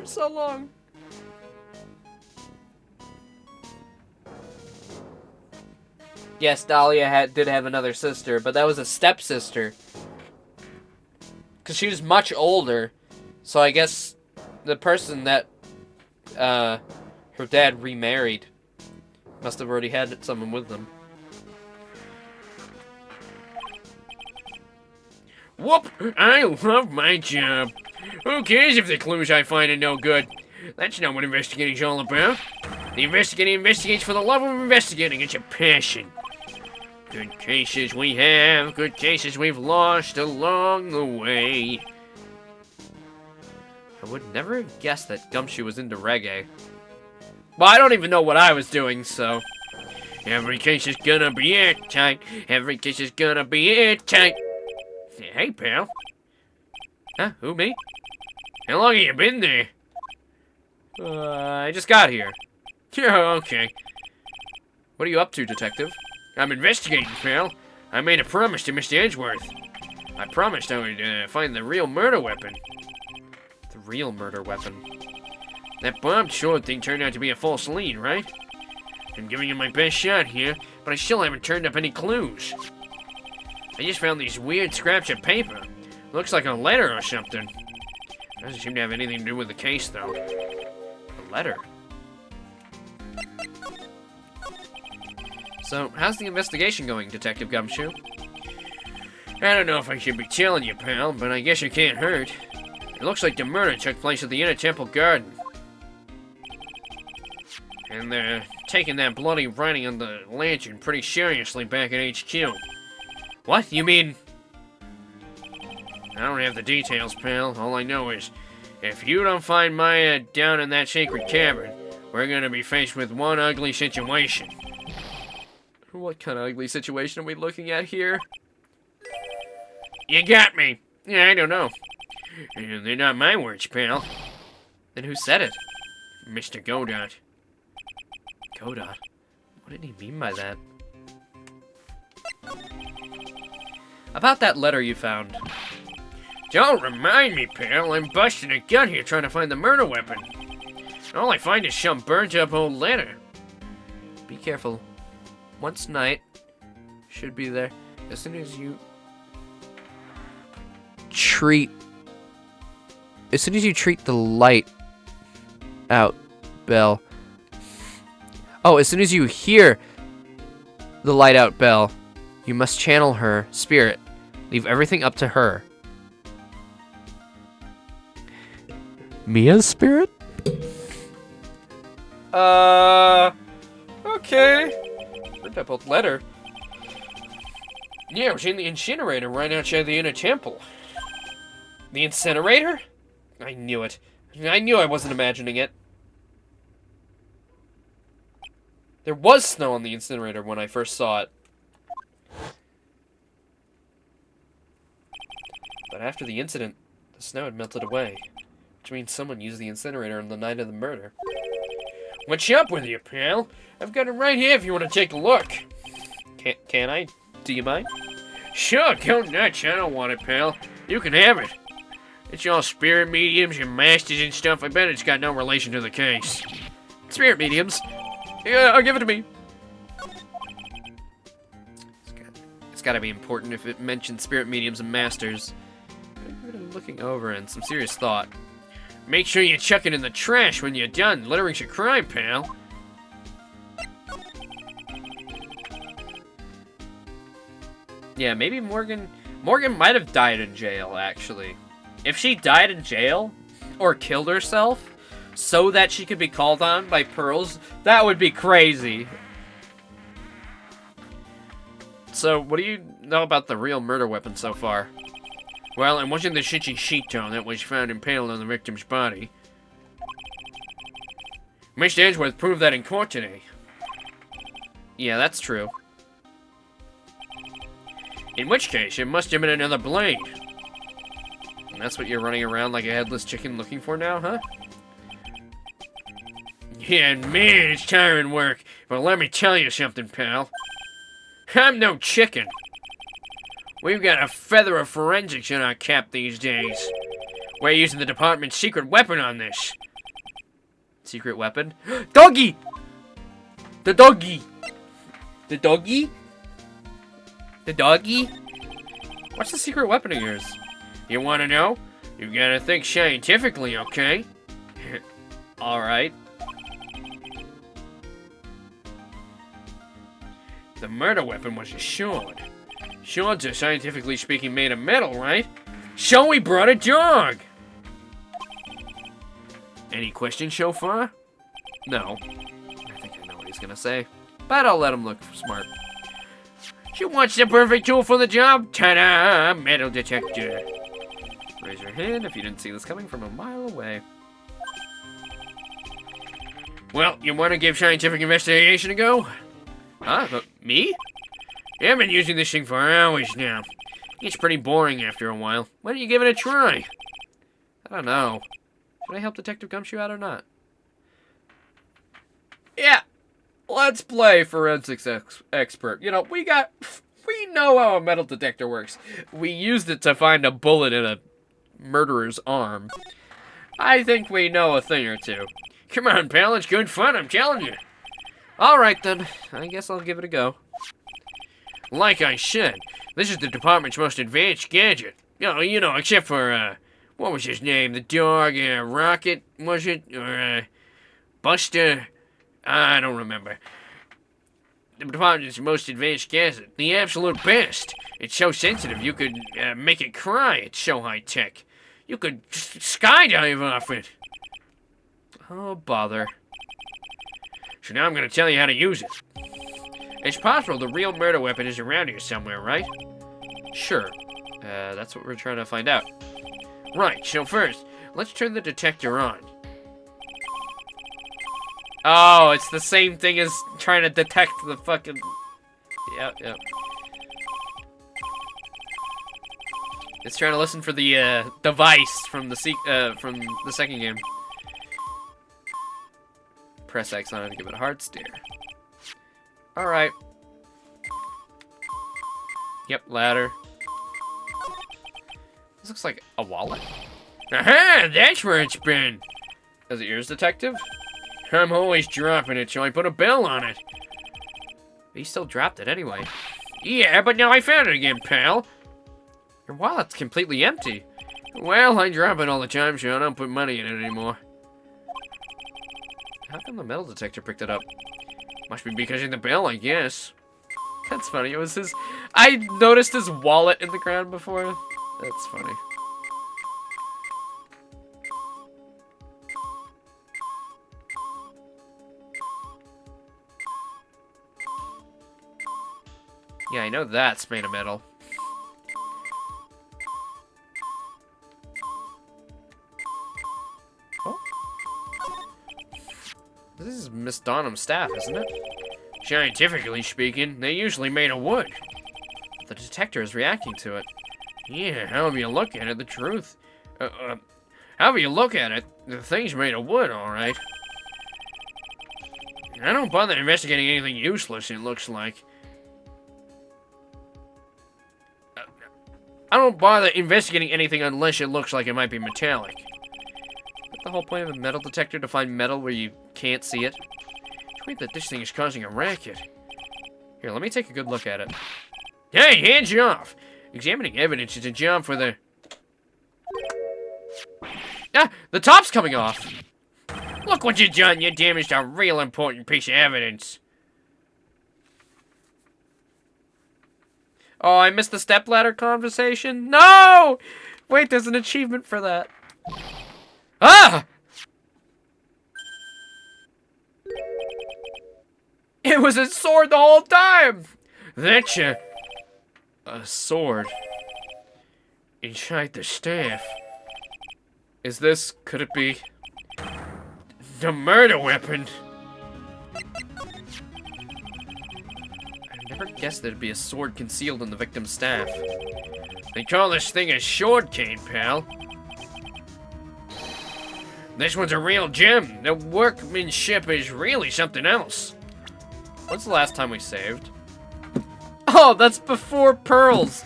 so long. Yes, Dahlia did have another sister, but that was a stepsister. Because she was much older. So I guess the person that her dad remarried must have already had someone with them. Whoop! I love my job. Who cares if the clues I find are no good? That's not what investigating's all about. The investigator investigates for the love of investigating. It's a passion. Good cases we have, good cases we've lost along the way. I would never have guessed that Gumshoe was into reggae. Well, I don't even know what I was doing, so... Every case is gonna be airtight. Every case is gonna be airtight. Hey, pal. Huh? Who, me? How long have you been there? I just got here. Oh, okay. What are you up to, detective? I'm investigating, pal. I made a promise to Mr. Edgeworth. I promised I would find the real murder weapon. The real murder weapon. That bombed sword thing turned out to be a false lead, right? I'm giving you my best shot here, but I still haven't turned up any clues. I just found these weird scraps of paper. Looks like a letter or something. Doesn't seem to have anything to do with the case, though. A letter? So, how's the investigation going, Detective Gumshoe? I don't know if I should be telling you, pal, but I guess it can't hurt. It looks like the murder took place at the Inner Temple Garden. And they're taking that bloody writing on the lantern pretty seriously back at HQ. What? You mean... I don't have the details, pal. All I know is, if you don't find Maya down in that sacred cavern, we're gonna be faced with one ugly situation. What kind of ugly situation are we looking at here? You got me. Yeah, I don't know. They're not my words, pal. Then who said it? Mr. Godot. Godot? What did he mean by that? About that letter you found. Don't remind me, pal. I'm busting a gut here trying to find the murder weapon. All I find is some burnt up old letter. Be careful. Once night should be there. As soon as you treat the light out bell. Oh, as soon as you hear the light out bell, you must channel her spirit. Leave everything up to her. Mia's spirit? Okay. That old letter. Yeah, it was in the incinerator right outside the Inner Temple. The incinerator? I knew it. I knew I wasn't imagining it. There was snow on the incinerator when I first saw it. But after the incident, the snow had melted away. Which means someone used the incinerator on the night of the murder. What's up with you, pal? I've got it right here if you want to take a look. Can I? Do you mind? Sure, go nuts. I don't want it, pal. You can have it. It's all spirit mediums and masters and stuff. I bet it's got no relation to the case. Spirit mediums? Yeah, give it to me. It's gotta be important if it mentions spirit mediums and masters. I'm looking over and some serious thought. Make sure you chuck it in the trash when you're done. Littering's a crime, pal. Yeah, maybe Morgan might have died in jail, actually. If she died in jail, or killed herself, so that she could be called on by Pearls, that would be crazy. So, what do you know about the real murder weapon so far? Well, it wasn't the shitty sheet-tone that was found impaled on the victim's body. Mr. Edgeworth proved that in court today. Yeah, that's true. In which case, it must have been another blade. And that's what you're running around like a headless chicken looking for now, huh? Yeah, man, it's tiring work. But let me tell you something, pal. I'm no chicken. We've got a feather of forensics in our cap these days. We're using the department's secret weapon on this. Secret weapon? Doggy! The doggy! The doggy? The doggy? What's the secret weapon of yours? You want to know? You gotta think scientifically, okay? Alright. The murder weapon was a sword. Swords are scientifically speaking made of metal, right? So we brought a dog! Any questions so far? No. I think I know what he's gonna say. But I'll let him look smart. So what's the perfect tool for the job? Ta-da! Metal detector. Raise your hand if you didn't see this coming from a mile away. Well, you want to give scientific investigation a go? Huh? Me? I've been using this thing for hours now. It's pretty boring after a while. Why don't you give it a try? I don't know. Should I help Detective Gumshoe out or not? Yeah. Let's play forensics expert. You know, we know how a metal detector works. We used it to find a bullet in a murderer's arm. I think we know a thing or two. Come on, pal. It's good fun, I'm telling you. Alright then. I guess I'll give it a go. Like I said, this is the department's most advanced gadget. You know, except for, what was his name? The dog, Rocket, was it? Or, Buster? I don't remember. The department's most advanced gadget. The absolute best. It's so sensitive, you could, make it cry. It's so high-tech. You could skydive off it. Oh, bother. So now I'm gonna tell you how to use it. It's possible the real murder weapon is around here somewhere, right? Sure. That's what we're trying to find out. Right, so first, let's turn the detector on. Oh, it's the same thing as trying to detect the fucking... Yep. It's trying to listen for the, device from the second game. Press X on it to give it a hard steer. Alright. Yep, ladder. This looks like a wallet. Aha! That's where it's been! Is it yours, detective? I'm always dropping it, so I put a bell on it. But you still dropped it anyway. Yeah, but now I found it again, pal. Your wallet's completely empty. Well, I drop it all the time, so I don't put money in it anymore. How come the metal detector picked it up? Must be because of the bell, I guess. That's funny. It was his... I noticed his wallet in the ground before. That's funny. Yeah, I know that's made of metal. Oh. This is Miss Donham's staff, isn't it? Scientifically speaking, they're usually made of wood. The detector is reacting to it. Yeah, however you look at it, the truth. However you look at it, the thing's made of wood, alright. I don't bother investigating anything useless, it looks like. I don't bother investigating anything unless it looks like it might be metallic. Isn't the whole point of a metal detector to find metal where you can't see it? It's weird that this thing is causing a racket. Here, let me take a good look at it. Hey, hands you off! Examining evidence is a job for the... Ah! The top's coming off! Look what you done! You damaged a real important piece of evidence. Oh, I missed the stepladder conversation? No! Wait, there's an achievement for that. Ah! It was a sword the whole time! That's a sword. Inside the staff. Could it be... The murder weapon. I never guessed there'd be a sword concealed in the victim's staff. They call this thing a sword cane, pal. This one's a real gem. The workmanship is really something else. When's the last time we saved? Oh, that's before pearls!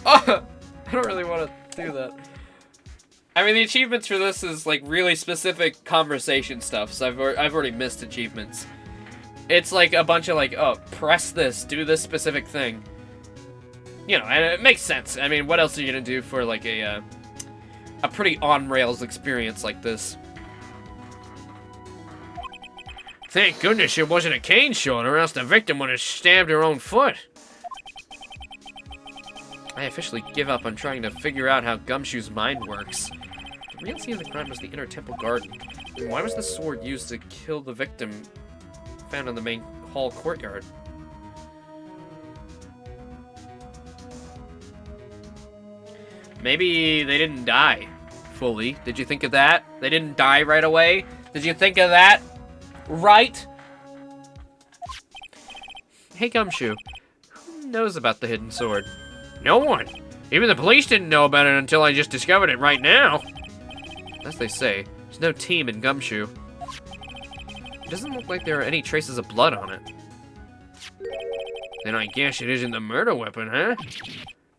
Oh, I don't really want to do that. I mean, the achievements for this is, like, really specific conversation stuff, so I've already missed achievements. It's like a bunch of, like, oh, press this, do this specific thing. You know, and it makes sense. I mean, what else are you gonna do for like a pretty on rails experience like this? Thank goodness it wasn't a cane shot, or else the victim would have stabbed her own foot. I officially give up on trying to figure out how Gumshoe's mind works. The real scene of the crime was the inner temple garden. Why was the sword used to kill the victim found in the main hall courtyard? Maybe they didn't die fully. Did you think of that? They didn't die right away? Did you think of that? Right? Hey, Gumshoe. Who knows about the hidden sword? No one. Even the police didn't know about it until I just discovered it right now. As they say, there's no team in Gumshoe. It doesn't look like there are any traces of blood on it. Then I guess it isn't the murder weapon, huh?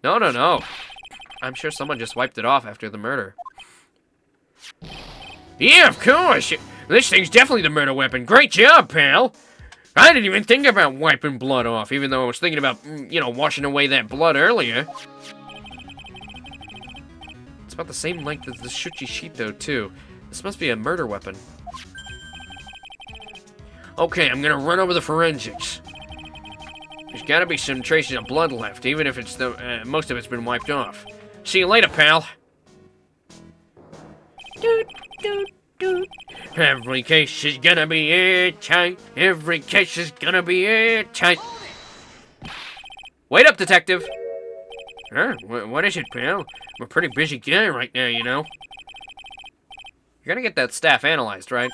No, no, no. I'm sure someone just wiped it off after the murder. Yeah, of course. This thing's definitely the murder weapon. Great job, pal. I didn't even think about wiping blood off, even though I was thinking about, you know, washing away that blood earlier. It's about the same length as the Shuchi sheet, though, too. This must be a murder weapon. Okay, I'm gonna run over the forensics. There's gotta be some traces of blood left, even if it's most of it's been wiped off. See you later, pal. Doot, doot, doot. Every case is gonna be airtight. Every case is gonna be airtight. Wait up, detective! Huh? What is it, pal? I'm a pretty busy guy right now, you know. You're gonna get that staff analyzed, right?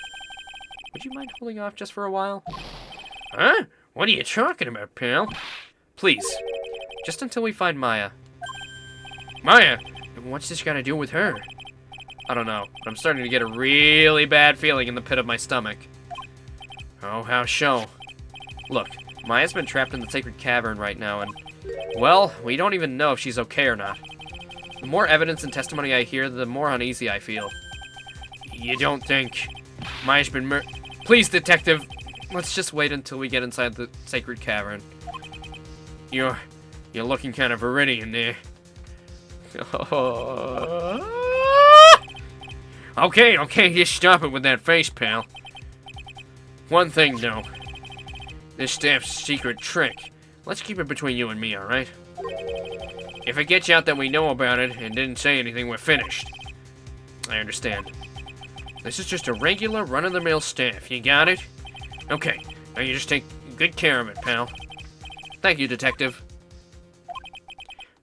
Would you mind holding off just for a while? Huh? What are you talking about, pal? Please. Just until we find Maya. Maya? What's this got to do with her? I don't know, but I'm starting to get a really bad feeling in the pit of my stomach. Oh, how so? Look, Maya's been trapped in the sacred cavern right now, and, well, we don't even know if she's okay or not. The more evidence and testimony I hear, the more uneasy I feel. You don't think Maya's been Please, detective, let's just wait until we get inside the sacred cavern. You're looking kind of Viridian there. Okay, just stop it with that face, pal. One thing, though. This staff's secret trick. Let's keep it between you and me, alright? If it gets out that we know about it and didn't say anything, we're finished. I understand. This is just a regular run-of-the-mill staff. You got it? Okay, now you just take good care of it, pal. Thank you, detective.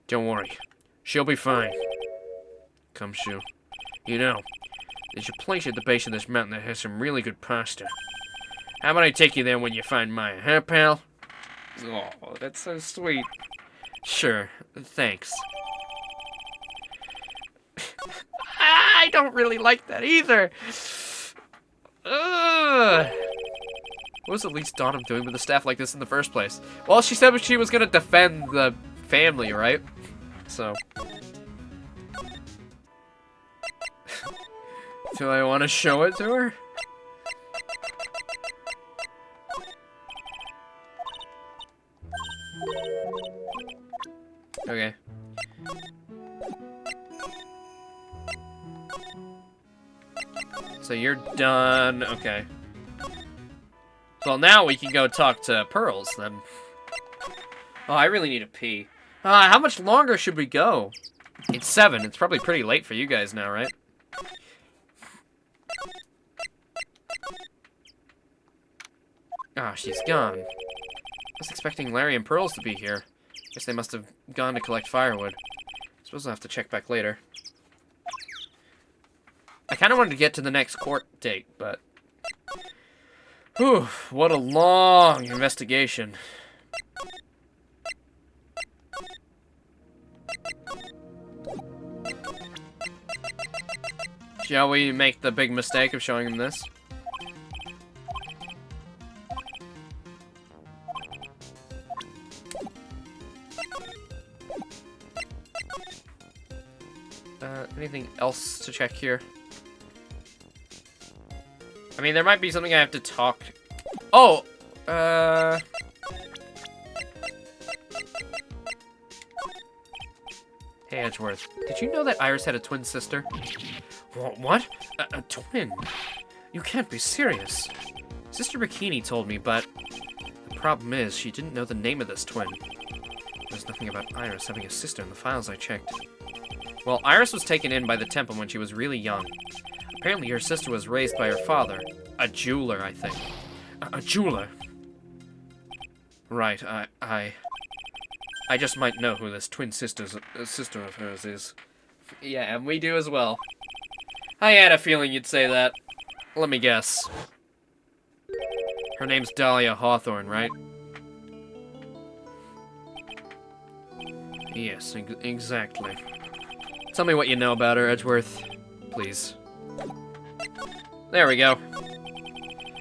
Don't worry. She'll be fine. Gumshoe. You know, there's a place at the base of this mountain that has some really good pasta. How about I take you there when you find Maya, huh, pal? Oh, that's so sweet. Sure, thanks. I don't really like that either. Ugh. What was at least Donham doing with a staff like this in the first place? Well, she said she was gonna defend the family, right? So. Do I want to show it to her? Okay. So you're done. Okay. Well, now we can go talk to Pearls, then. Oh, I really need to pee. How much longer should we go? It's 7. It's probably pretty late for you guys now, right? Ah, she's gone. I was expecting Larry and Pearls to be here. Guess they must have gone to collect firewood. Suppose I'll have to check back later. I kind of wanted to get to the next court date, but... Whew, what a long investigation. Shall we make the big mistake of showing him this? Anything else to check here? I mean, there might be something I have to talk... Oh! Hey, Edgeworth, did you know that Iris had a twin sister? What? A twin? You can't be serious. Sister Bikini told me, but the problem is she didn't know the name of this twin. There's nothing about Iris having a sister in the files I checked. Well, Iris was taken in by the temple when she was really young. Apparently her sister was raised by her father, a jeweler, I think. A jeweler? Right, I just might know who this twin sister of hers is. Yeah, and we do as well. I had a feeling you'd say that. Let me guess. Her name's Dahlia Hawthorne, right? Yes, exactly. Tell me what you know about her, Edgeworth. Please. There we go.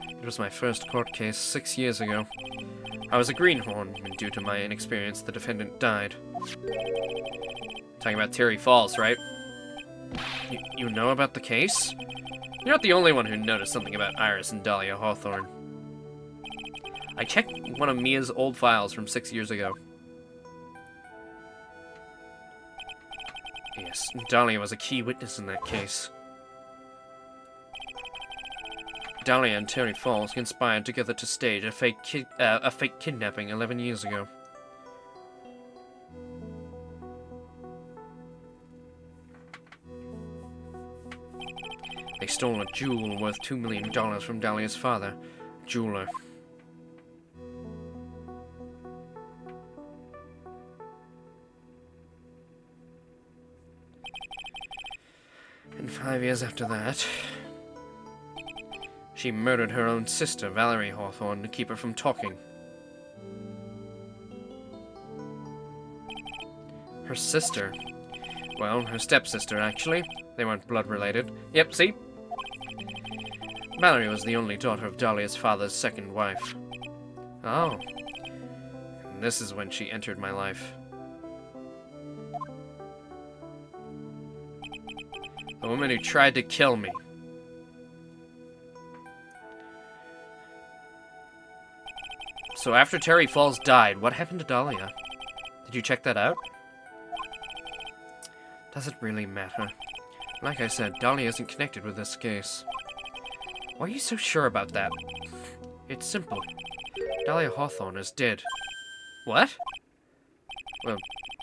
It was my first court case 6 years ago. I was a greenhorn, and due to my inexperience, the defendant died. Talking about Terry Falls, right? You know about the case? You're not the only one who noticed something about Iris and Dahlia Hawthorne. I checked one of Mia's old files from 6 years ago. Yes, Dahlia was a key witness in that case. Dahlia and Terry Falls conspired together to stage a fake kidnapping 11 years ago. They stole a jewel worth $2 million from Dahlia's father, a jeweler. And 5 years after that, she murdered her own sister, Valerie Hawthorne, to keep her from talking. Her sister? Well, her stepsister, actually. They weren't blood-related. Yep, see? Valerie was the only daughter of Dahlia's father's second wife. Oh. And this is when she entered my life. The woman who tried to kill me. So after Terry Falls died, what happened to Dahlia? Did you check that out? Does it really matter? Like I said, Dahlia isn't connected with this case. Why are you so sure about that? It's simple. Dahlia Hawthorne is dead. What? Well,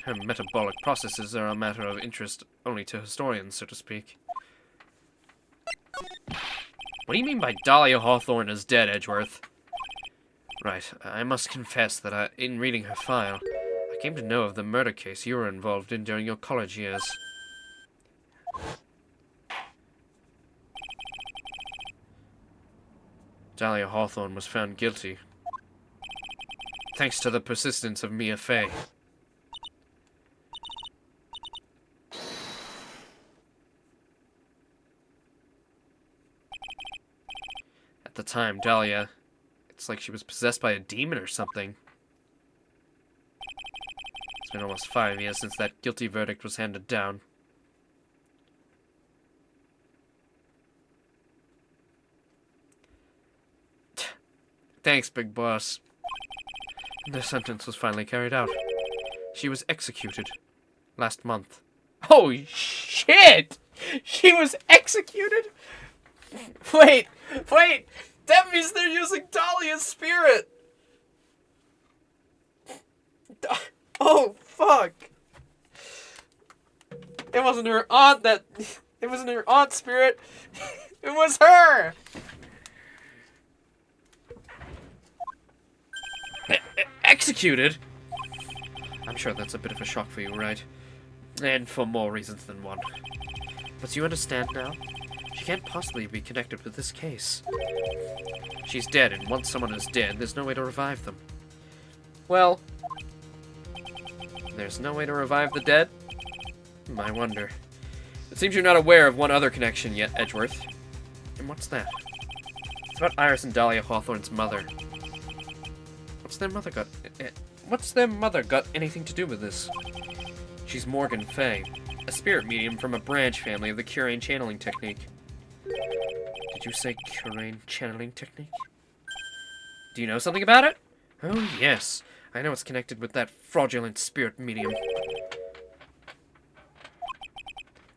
her metabolic processes are a matter of interest only to historians, so to speak. What do you mean by Dahlia Hawthorne is dead, Edgeworth? Right, I must confess that in reading her file, I came to know of the murder case you were involved in during your college years. Dahlia Hawthorne was found guilty, thanks to the persistence of Mia Fey. At the time, Dahlia, it's like she was possessed by a demon or something. It's been almost 5 years since that guilty verdict was handed down. Thanks, Big Boss. The sentence was finally carried out. She was executed last month. Holy shit! She was executed? Wait! That means they're using Dahlia's spirit! Oh, fuck! It wasn't her aunt that... It wasn't her aunt's spirit. It was her! Executed? I'm sure that's a bit of a shock for you, right? And for more reasons than one. But you understand now? She can't possibly be connected with this case. She's dead, and once someone is dead, there's no way to revive them. Well, there's no way to revive the dead? I wonder. It seems you're not aware of one other connection yet, Edgeworth. And what's that? It's about Iris and Dahlia Hawthorne's mother. What's their mother got anything to do with this? She's Morgan Fay, a spirit medium from a branch family of the Curain channeling technique. Did you say Curain channeling technique? Do you know something about it? Oh, yes. I know it's connected with that fraudulent spirit medium.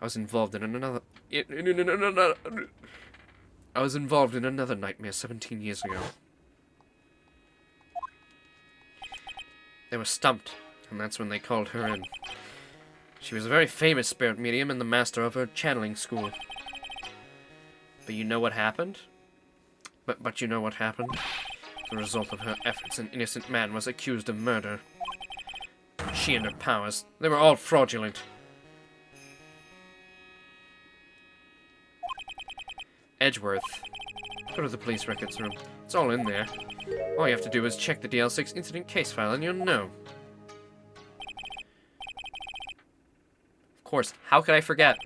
was involved in another... I was involved in another nightmare 17 years ago. They were stumped, and that's when they called her in. She was a very famous spirit medium and the master of her channeling school. But you know what happened? But you know what happened? The result of her efforts, an innocent man was accused of murder. She and her powers, they were all fraudulent. Edgeworth. Go to the police records room. It's all in there. All you have to do is check the DL6 incident case file and you'll know. Of course, how could I forget?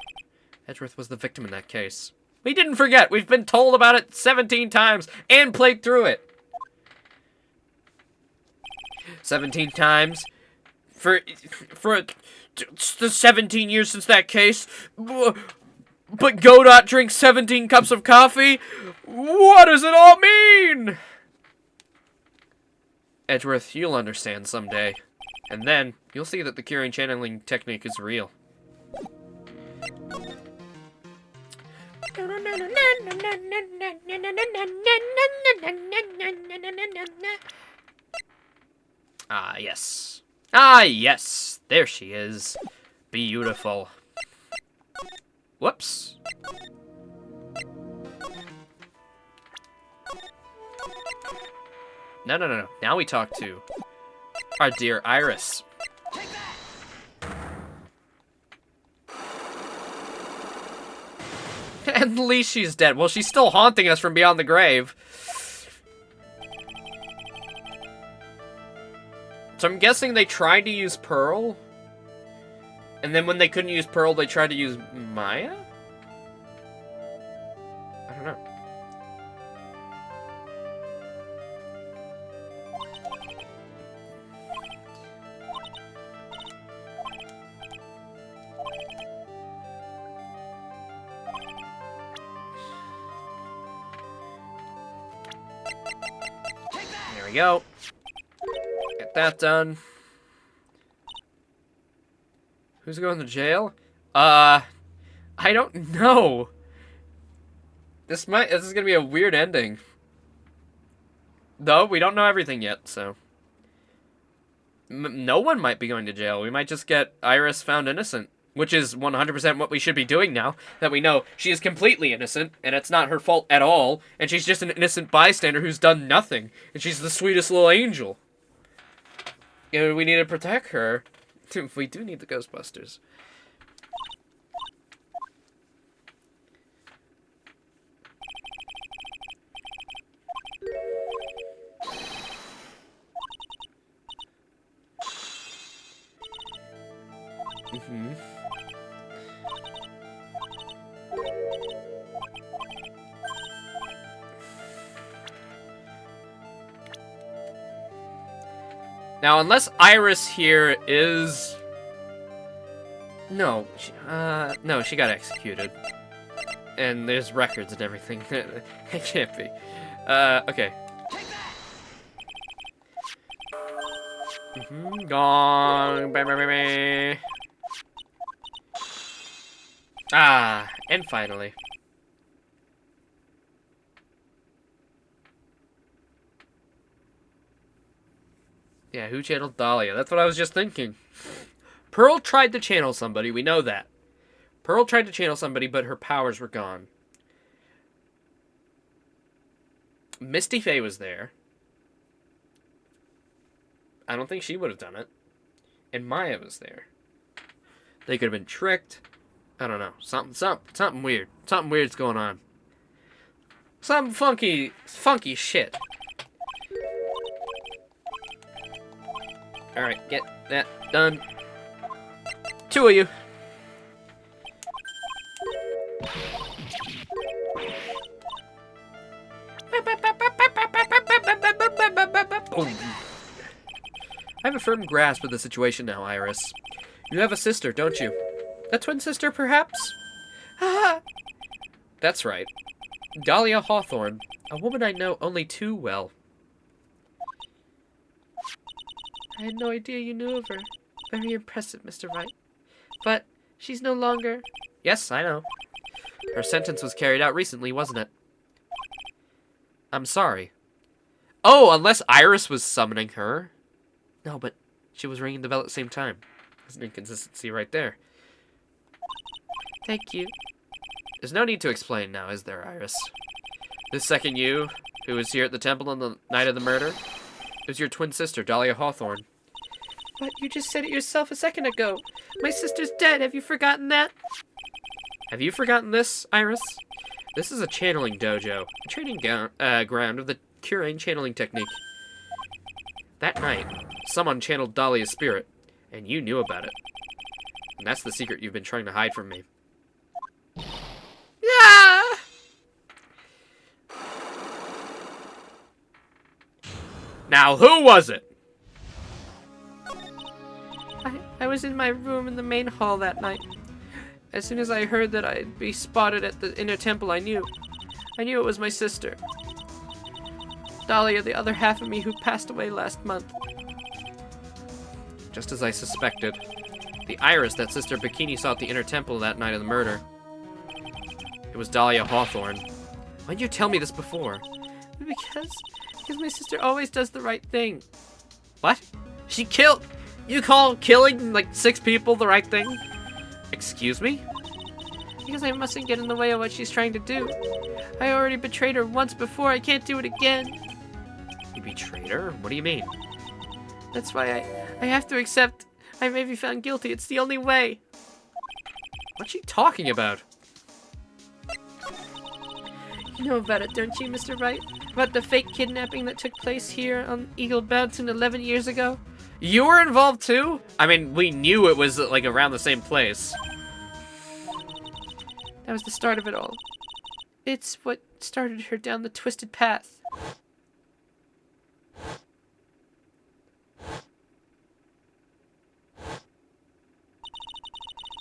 Edgeworth was the victim in that case. We didn't forget! We've been told about it 17 times and played through it! 17 times? For the 17 years since that case? But Godot drinks 17 cups of coffee? What does it all mean? Edgeworth, you'll understand someday. And then, you'll see that the curing channeling technique is real. Ah, yes. Ah, yes. There she is. Beautiful. Whoops. No. Now we talk to our dear Iris. At least she's dead. Well, she's still haunting us from beyond the grave. So I'm guessing they tried to use Pearl. And then when they couldn't use Pearl, they tried to use Maya? I don't know. There we go. Get that done. Who's going to jail? I don't know. This is gonna be a weird ending. Though, we don't know everything yet, so. No one might be going to jail. We might just get Iris found innocent. Which is 100% what we should be doing now. That we know she is completely innocent, and it's not her fault at all. And she's just an innocent bystander who's done nothing. And she's the sweetest little angel. And we need to protect her. We do need the Ghostbusters. Now, unless Iris here is... No, she got executed. And there's records and everything. It can't be. Okay. Gone. Ah, and finally. Yeah, who channeled Dahlia? That's what I was just thinking. Pearl tried to channel somebody, we know that. Pearl tried to channel somebody, but her powers were gone. Misty Faye was there. I don't think she would have done it. And Maya was there. They could have been tricked. I don't know. Something weird. Something weird's going on. Some funky shit. Alright, get that done. 2 of you. Boom. I have a firm grasp of the situation now, Iris. You have a sister, don't you? A twin sister, perhaps? That's right. Dahlia Hawthorne, a woman I know only too well. I had no idea you knew of her. Very impressive, Mr. Wright. But she's no longer Yes, I know. Her sentence was carried out recently, wasn't it? I'm sorry. Oh, unless Iris was summoning her. No, but she was ringing the bell at the same time. There's an inconsistency right there. Thank you. There's no need to explain now, is there, Iris? This second you, who was here at the temple on the night of the murder, it was your twin sister, Dahlia Hawthorne. But you just said it yourself a second ago. My sister's dead. Have you forgotten that? Have you forgotten this, Iris? This is a channeling dojo, a training ground of the Curain channeling technique. That night, someone channeled Dahlia's spirit, and you knew about it. And that's the secret you've been trying to hide from me. Ah! Now, who was it? I was in my room in the main hall that night. As soon as I heard that I'd be spotted at the inner temple, I knew. I knew it was my sister. Dahlia, the other half of me who passed away last month. Just as I suspected. The Iris that Sister Bikini saw at the inner temple that night of the murder. It was Dahlia Hawthorne. Why didn't you tell me this before? Because my sister always does the right thing. What? She killed... You call killing, like, 6 people the right thing? Excuse me? Because I mustn't get in the way of what she's trying to do. I already betrayed her once before. I can't do it again. You betrayed her? What do you mean? That's why I have to accept I may be found guilty. It's the only way. What's she talking about? You know about it, don't you, Mr. Wright? About the fake kidnapping that took place here on Eagle Mountain 11 years ago? You were involved too? I mean, we knew it was, like, around the same place. That was the start of it all. It's what started her down the twisted path.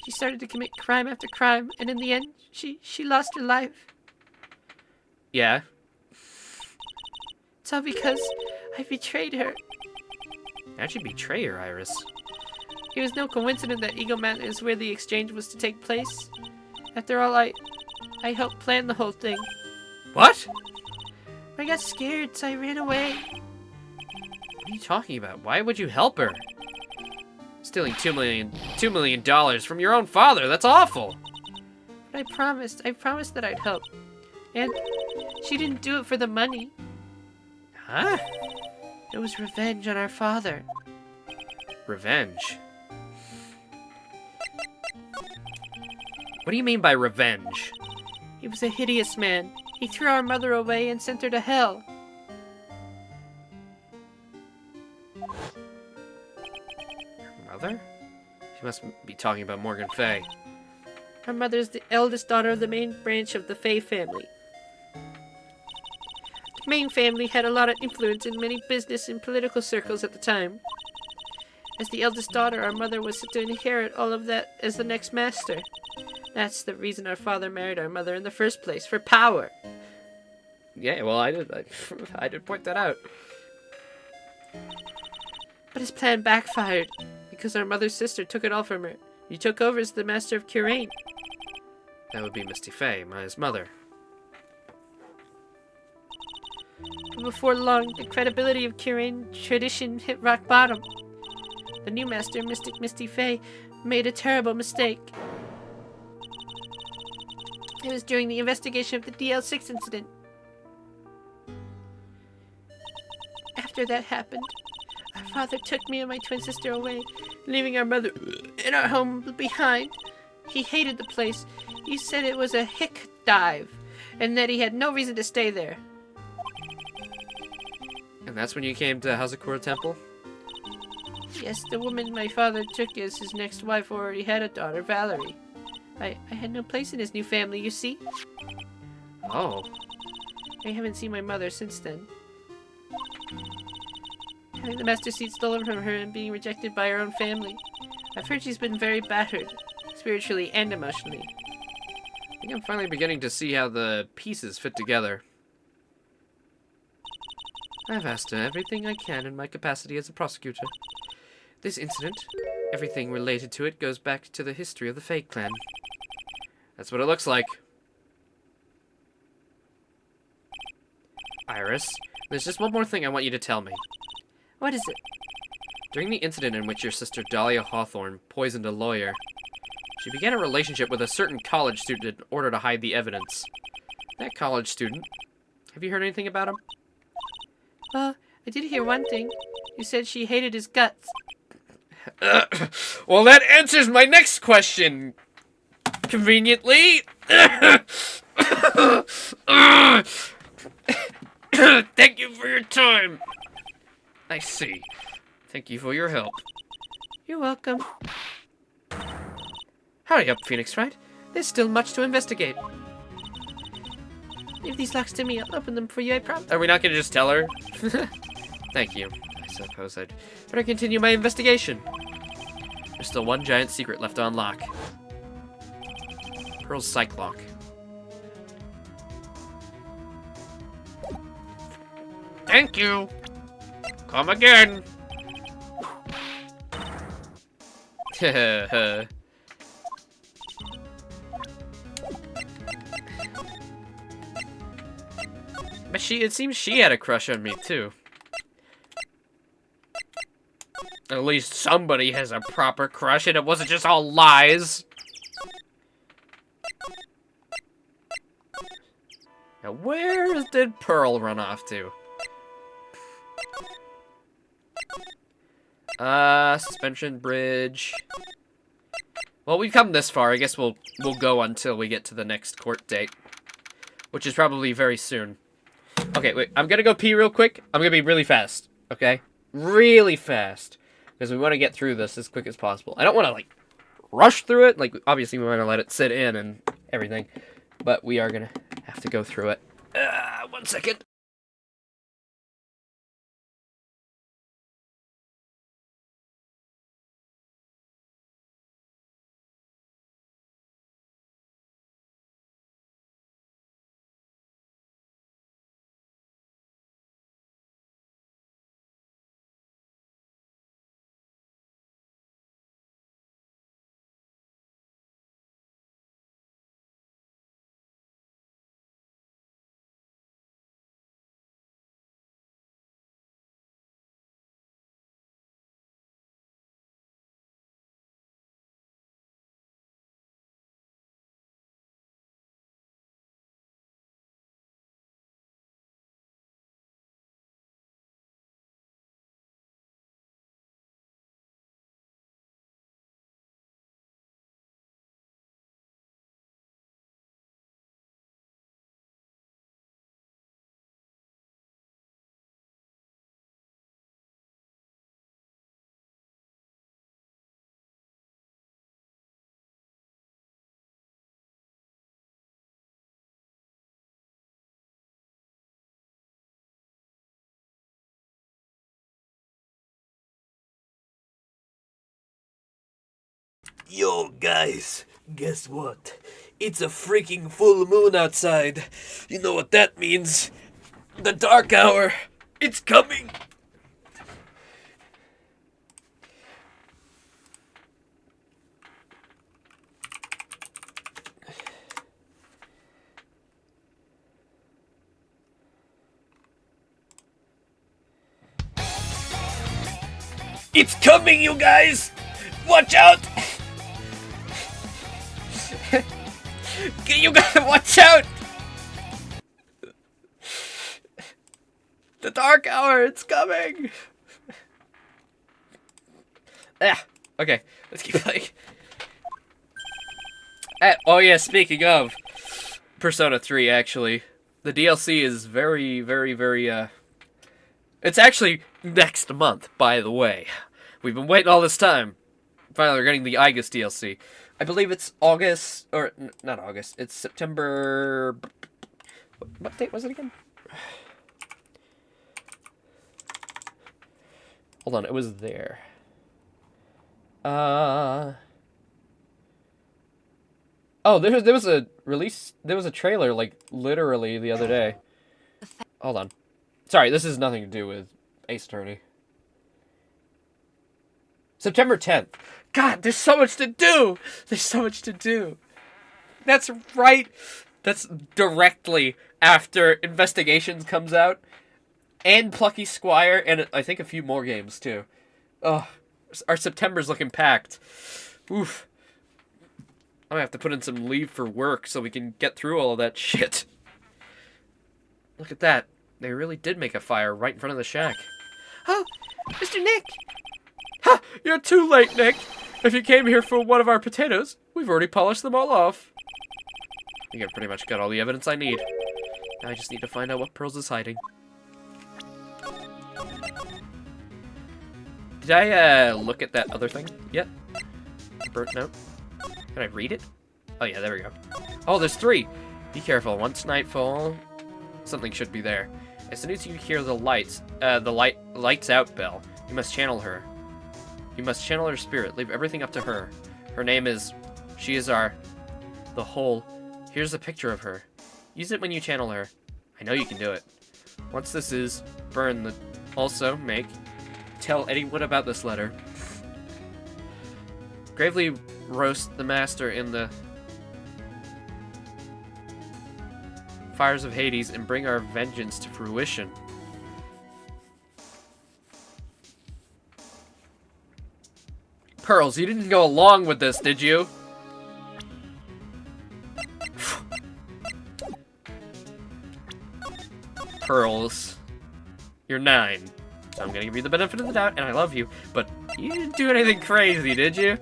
She started to commit crime after crime, and in the end, she lost her life. Yeah. It's all because I betrayed her. How'd you betray her, Iris? It was no coincidence that Eagle Mountain is where the exchange was to take place. After all, I helped plan the whole thing. What? I got scared, so I ran away. What are you talking about? Why would you help her? Stealing $2 million from your own father, that's awful! But I promised that I'd help. And she didn't do it for the money. Huh? It was revenge on our father. Revenge? What do you mean by revenge? He was a hideous man. He threw our mother away and sent her to hell. Mother? She must be talking about Morgan Fay. Our mother's the eldest daughter of the main branch of the Fay family. The main family had a lot of influence in many business and political circles at the time. As the eldest daughter, our mother was to inherit all of that as the next master. That's the reason our father married our mother in the first place, for power. Yeah, well, I did point that out. But his plan backfired, because our mother's sister took it all from her. You took over as the master of Curain. That would be Misty Fay, my mother. But before long, the credibility of Curain tradition hit rock bottom. The new master, Mystic Misty Fay, made a terrible mistake. It was during the investigation of the DL6 incident. After that happened, our father took me and my twin sister away, leaving our mother in our home behind. He hated the place. He said it was a hick dive, and that he had no reason to stay there. And that's when you came to Hazakura Temple? Yes, the woman my father took as his next wife already had a daughter, Valerie. I had no place in his new family, you see? Oh. I haven't seen my mother since then. Having the master seat stolen from her and being rejected by her own family. I've heard she's been very battered, spiritually and emotionally. I think I'm finally beginning to see how the pieces fit together. I've asked everything I can in my capacity as a prosecutor. This incident, everything related to it, goes back to the history of the Fake Clan. That's what it looks like. Iris, there's just one more thing I want you to tell me. What is it? During the incident in which your sister Dahlia Hawthorne poisoned a lawyer, she began a relationship with a certain college student in order to hide the evidence. That college student, have you heard anything about him? Well, I did hear one thing. You said she hated his guts. Well, that answers my next question. Conveniently. Thank you for your time. I see. Thank you for your help. You're welcome. Hurry up, Phoenix Wright. There's still much to investigate. Leave these locks to me. I'll open them for you, I promise. Are we not going to just tell her? Thank you. I suppose I'd better continue my investigation. There's still one giant secret left to unlock. Pearl's Psych Lock. Thank you. Come again. But it seems she had a crush on me too. At least somebody has a proper crush and it wasn't just all lies. Now where did Pearl run off to? Suspension bridge. Well, we've come this far. I guess we'll go until we get to the next court date, which is probably very soon. Okay, wait. I'm gonna go pee real quick. I'm gonna be really fast. Okay, really fast, because we want to get through this as quick as possible. I don't want to like rush through it. Like, obviously, we want to let it sit in and everything, but we are gonna have to go through it. 1 second. Yo, guys, guess what? It's a freaking full moon outside. You know what that means? The dark hour. It's coming. It's coming, you guys! Watch out! You gotta watch out! The dark hour, it's coming! Okay, let's keep playing. Oh yeah, speaking of Persona 3, actually, the DLC is very, very, very, it's actually next month, by the way. We've been waiting all this time. Finally, we're getting the Aigis DLC. I believe it's August, or not August, it's September... What date was it again? Hold on, it was there. Oh, there was a release, there was a trailer, like, literally the other day. Hold on. Sorry, this has nothing to do with Ace Attorney. September 10th. God, there's so much to do! There's so much to do. That's right. That's directly after Investigations comes out. And Plucky Squire, and I think a few more games, too. Oh, our September's looking packed. Oof. I'm gonna have to put in some leave for work so we can get through all of that shit. Look at that. They really did make a fire right in front of the shack. Oh, Mr. Nick! Ha! You're too late, Nick. If you came here for one of our potatoes, we've already polished them all off. I think I've pretty much got all the evidence I need. Now I just need to find out what Pearls is hiding. Did I look at that other thing yet? Burnt note? Can I read it? Oh yeah, there we go. Oh, there's 3! Be careful, once nightfall, something should be there. As soon as you hear the lights out bell, you must channel her. You must channel her spirit, leave everything up to her. Her name is, she is the whole. Here's a picture of her. Use it when you channel her. I know you can do it. Once this is, burn the, also make, tell anyone about this letter. Gravely roast the master in the fires of Hades and bring our vengeance to fruition. Pearls, you didn't go along with this, did you? Pearls, you're 9. So I'm gonna give you the benefit of the doubt, and I love you, but you didn't do anything crazy, did you?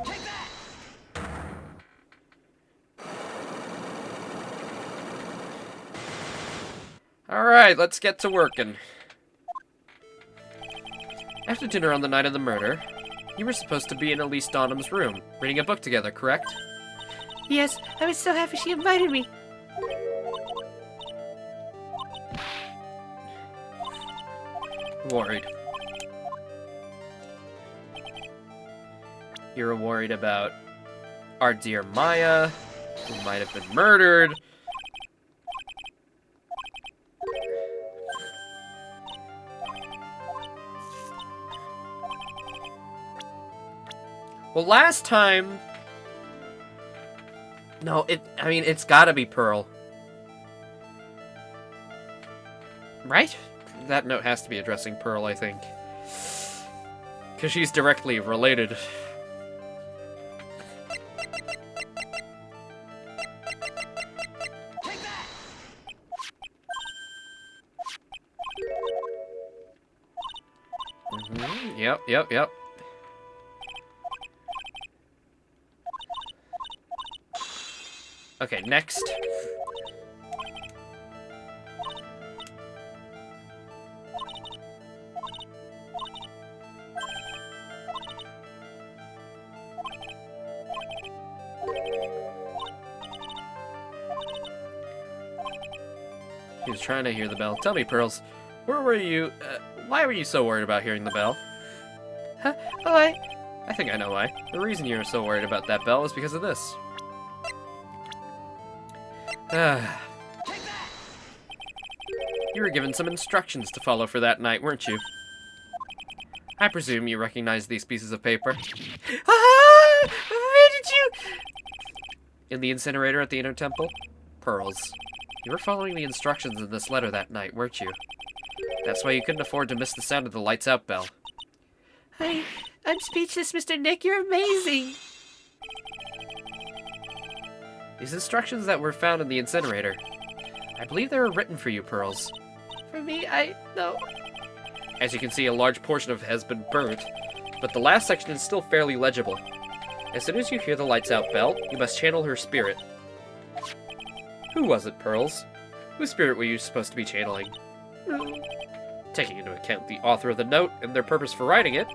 Alright, let's get to working. After dinner on the night of the murder, you were supposed to be in Elise Donham's room, reading a book together, correct? Yes, I was so happy she invited me. Worried. You're worried about our dear Maya, who might have been murdered. Well, last time... No, I mean, it's gotta be Pearl. Right? That note has to be addressing Pearl, I think. Because she's directly related. Yep. Okay, next. He was trying to hear the bell. Tell me, Pearls, where were you? Why were you so worried about hearing the bell? Huh? Oh, I think I know why. The reason you were so worried about that bell is because of this. You were given some instructions to follow for that night, weren't you? I presume you recognize these pieces of paper. Where did you... In the incinerator at the Inner Temple? Pearls. You were following the instructions in this letter that night, weren't you? That's why you couldn't afford to miss the sound of the lights out bell. I'm speechless, Mr. Nick. You're amazing. These instructions that were found in the incinerator, I believe they were written for you, Pearls. For me, no. As you can see, a large portion of it has been burnt, but the last section is still fairly legible. As soon as you hear the lights out bell, you must channel her spirit. Who was it, Pearls? Whose spirit were you supposed to be channeling? Taking into account the author of the note and their purpose for writing it,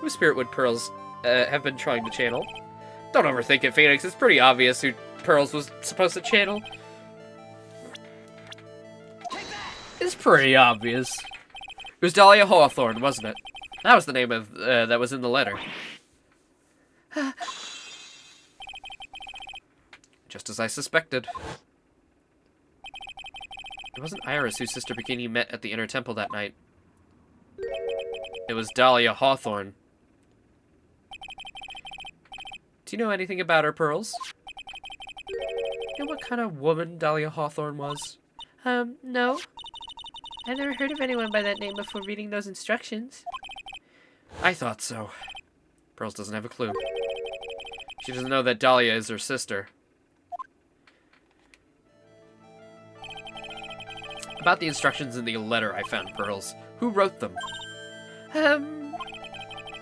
whose spirit would Pearls have been trying to channel? Don't overthink it, Phoenix. It's pretty obvious who Pearls was supposed to channel. It's pretty obvious. It was Dahlia Hawthorne, wasn't it? That was the name of that was in the letter. Just as I suspected. It wasn't Iris whose sister Bikini met at the Inner Temple that night. It was Dahlia Hawthorne. Do you know anything about her, Pearls? You know what kind of woman Dahlia Hawthorne was? No. I've never heard of anyone by that name before reading those instructions. I thought so. Pearls doesn't have a clue. She doesn't know that Dahlia is her sister. About the instructions in the letter I found, Pearls. Who wrote them?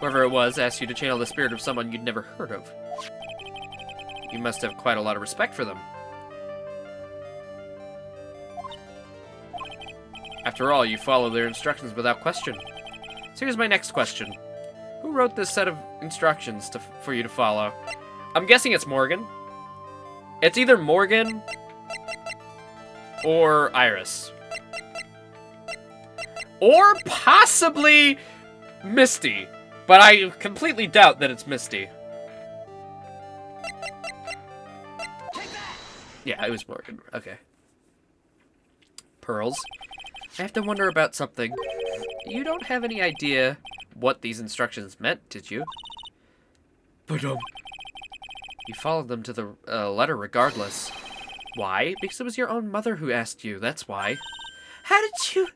Whoever it was asked you to channel the spirit of someone you'd never heard of. You must have quite a lot of respect for them. After all, you follow their instructions without question. So here's my next question. Who wrote this set of instructions for you to follow? I'm guessing it's Morgan. It's either Morgan or Iris. Or possibly Misty. But I completely doubt that it's Misty. Yeah, it was Morgan. Okay. Pearls, I have to wonder about something. You don't have any idea what these instructions meant, did you? But, You followed them to the letter regardless. Why? Because it was your own mother who asked you, that's why. How did you...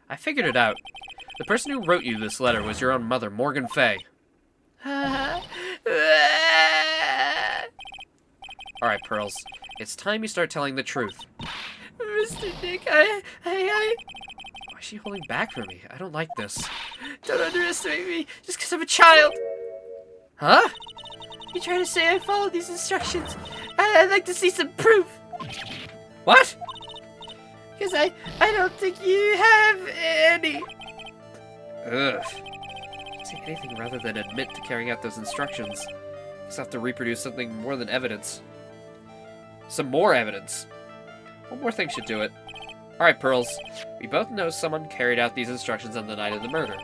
I figured it out. The person who wrote you this letter was your own mother, Morgan Fay. Alright, Pearls. It's time you start telling the truth. Mr. Nick, I... Why is she holding back from me? I don't like this. Don't underestimate me, just because I'm a child. Huh? You trying to say I followed these instructions? I'd like to see some proof. What? Because I don't think you have any. Ugh. Take anything rather than admit to carrying out those instructions. Just have to reproduce something more than evidence. Some more evidence. One more thing should do it. Alright, Pearls. We both know someone carried out these instructions on the night of the murder.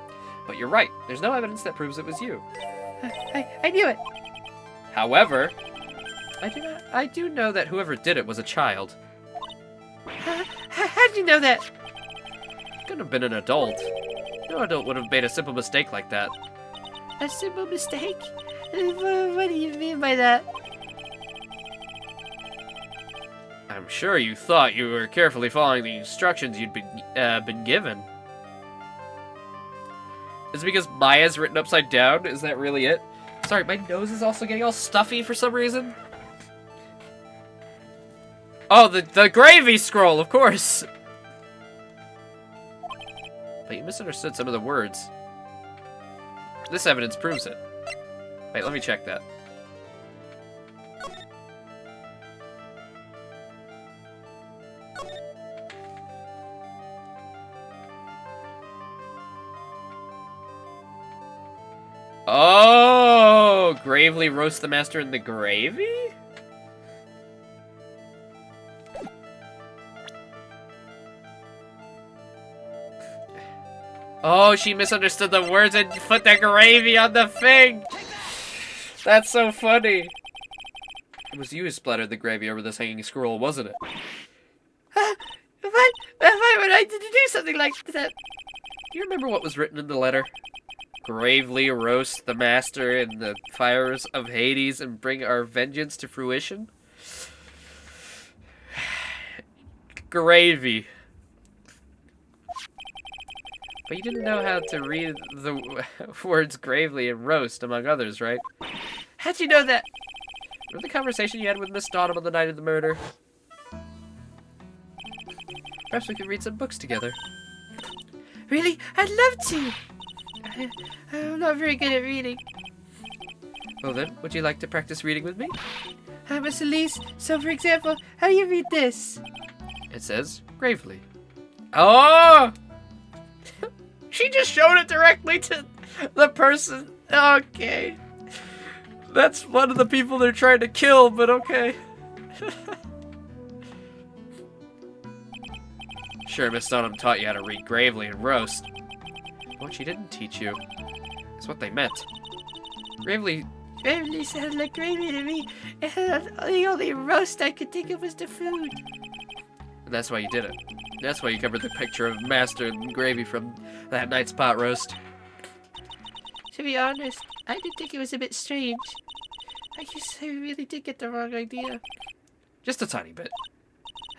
But you're right. There's no evidence that proves it was you. I knew it. However, I do know that whoever did it was a child. How did you know that? Couldn't have been an adult. No adult would have made a simple mistake like that. A simple mistake? What do you mean by that? I'm sure you thought you were carefully following the instructions you'd been given. Is it because Maya's written upside down? Is that really it? Sorry, my nose is also getting all stuffy for some reason. Oh, the gravy scroll, of course! But you misunderstood some of the words. This evidence proves it. Wait, let me check that. Oh, gravely roast the master in the gravy? Oh, she misunderstood the words and put the gravy on the thing. That's so funny. It was you who splattered the gravy over this hanging scroll, wasn't it? Why would I do something like that? Do you remember what was written in the letter? Gravely roast the master in the fires of Hades and bring our vengeance to fruition? Gravy. But you didn't know how to read the words gravely and roast, among others, right? How'd you know that? Remember the conversation you had with Miss Dottom on the night of the murder? Perhaps we could read some books together. Really? I'd love to. I'm not very good at reading. Well then, would you like to practice reading with me? Miss Elise, so for example, how do you read this? It says, gravely. Oh! She just showed it directly to the person. Okay. That's one of the people they're trying to kill, but okay. Sure, Miss Dunham taught you how to read gravely and roast. What she didn't teach you is what they meant. Gravely sounded like gravy to me, and the only roast I could think of was the food. And that's why you did it. That's why you covered the picture of Master and Gravy from that night's pot roast. To be honest, I did think it was a bit strange. I guess I really did get the wrong idea. Just a tiny bit.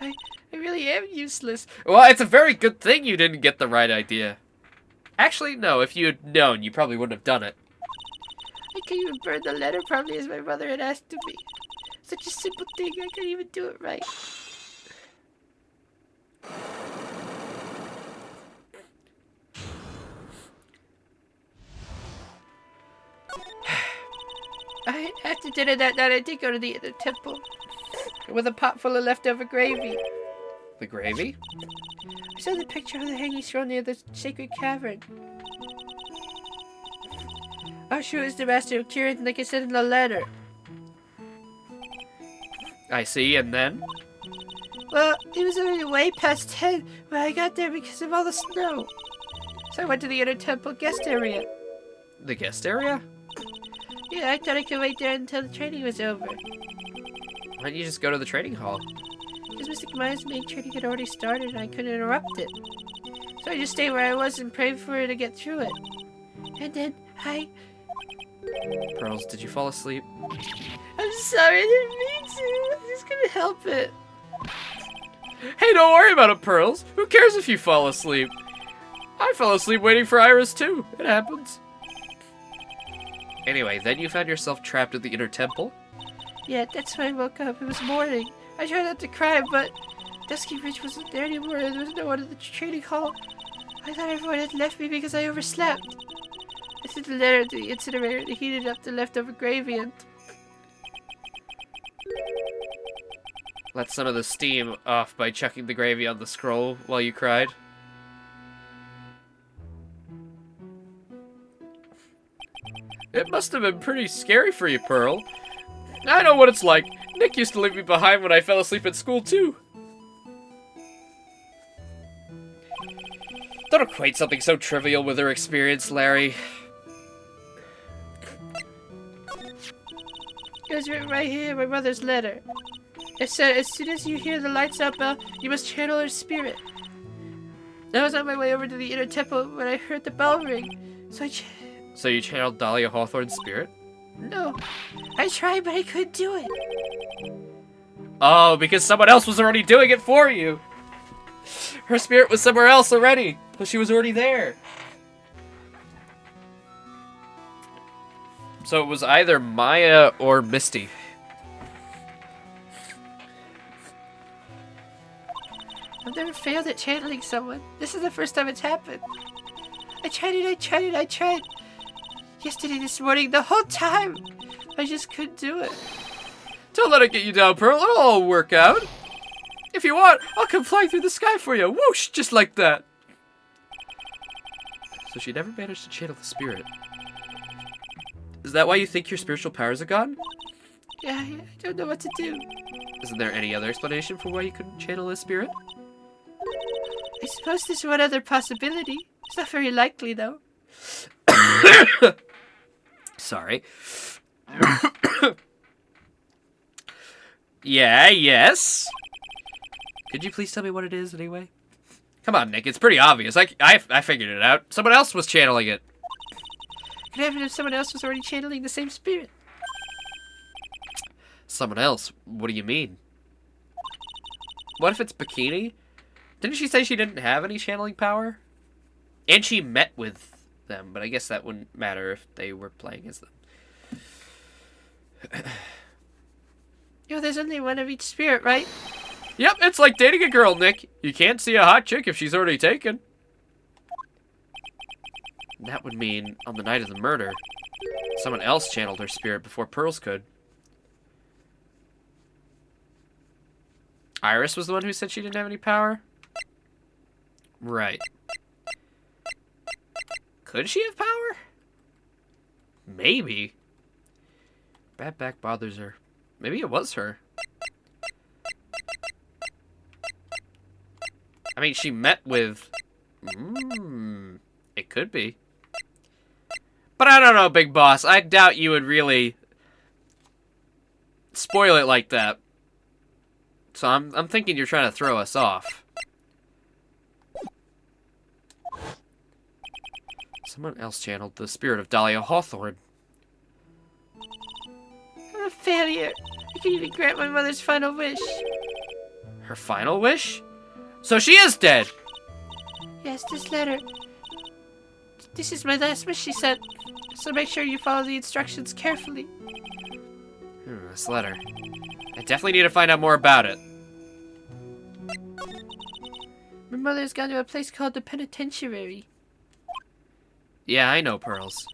I really am useless. Well, it's a very good thing you didn't get the right idea. Actually, no, if you had known, you probably wouldn't have done it. I can't even burn the letter properly as my mother had asked of me. Such a simple thing, I couldn't even do it right. After dinner that night, I did go to the inner temple with a pot full of leftover gravy. The gravy? I saw the picture of the hanging scroll near the sacred cavern. Oh, sure, it was the master of curing, like I said in the letter. I see, and then? Well, it was already way past 10 when I got there because of all the snow. So I went to the inner temple guest area. The guest area? Yeah, I thought I could wait there until the training was over. Why don't you just go to the training hall? Because Mr. Kamaya's main training had already started and I couldn't interrupt it. So I just stayed where I was and prayed for her to get through it. And then Pearls, did you fall asleep? I'm sorry, I didn't mean to. I just couldn't help it. Hey, don't worry about it, Pearls. Who cares if you fall asleep? I fell asleep waiting for Iris, too. It happens. Anyway, then you found yourself trapped at the inner temple? Yeah, that's when I woke up. It was morning. I tried not to cry, but Dusky Ridge wasn't there anymore and there was no one in the training hall. I thought everyone had left me because I overslept. I sent a letter to the incinerator and heated up the leftover gravy and... Let some of the steam off by chucking the gravy on the scroll while you cried. It must have been pretty scary for you, Pearl. I know what it's like. Nick used to leave me behind when I fell asleep at school, too. Don't equate something so trivial with her experience, Larry. It was written right here in my mother's letter. It said, as soon as you hear the lights out bell, you must channel her spirit. I was on my way over to the inner temple when I heard the bell ring. So you channeled Dahlia Hawthorne's spirit? No. I tried, but I couldn't do it. Oh, because someone else was already doing it for you. Her spirit was somewhere else already, but she was already there. So it was either Maya or Misty. I've never failed at channeling someone. This is the first time it's happened. I tried. Yesterday, this morning, the whole time. I just couldn't do it. Don't let it get you down, Pearl. It'll all work out. If you want, I'll come flying through the sky for you. Whoosh, just like that. So she never managed to channel the spirit. Is that why you think your spiritual powers are gone? Yeah, I don't know what to do. Isn't there any other explanation for why you couldn't channel his spirit? I suppose there's one other possibility. It's not very likely, though. Sorry. Yes. Could you please tell me what it is, anyway? Come on, Nick. It's pretty obvious. I figured it out. Someone else was channeling it. Could happen if someone else was already channeling the same spirit. Someone else? What do you mean? What if it's Bikini? Didn't she say she didn't have any channeling power? And she met with them, but I guess that wouldn't matter if they were playing as them. There's only one of each spirit, right? Yep, it's like dating a girl, Nick. You can't see a hot chick if she's already taken. That would mean, on the night of the murder, someone else channeled her spirit before Pearls could. Iris was the one who said she didn't have any power? Right. Could she have power? Maybe. Bad back bothers her. Maybe it was her. I mean, she met with... it could be. But I don't know, Big Boss. I doubt you would really spoil it like that. So I'm thinking you're trying to throw us off. Someone else channeled the spirit of Dahlia Hawthorne. I I'm a failure. I can't even grant my mother's final wish. Her final wish? So she is dead. Yes, this letter. This is my last wish she sent. So make sure you follow the instructions carefully. This letter. I definitely need to find out more about it. My mother's gone to a place called the penitentiary. Yeah, I know, Pearls.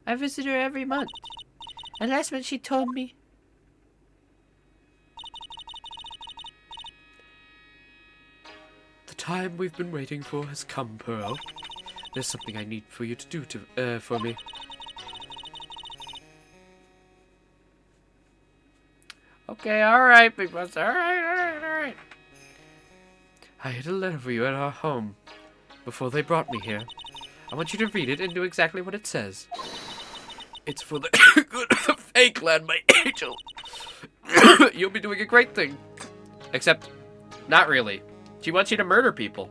I visit her every month. And last month she told me. The time we've been waiting for has come, Pearl. There's something I need for you to do for me. Okay, alright, Big Boss. Alright. I had a letter for you at our home before they brought me here. I want you to read it and do exactly what it says. It's for the good of the fake land, my angel. You'll be doing a great thing. Except, not really. She wants you to murder people.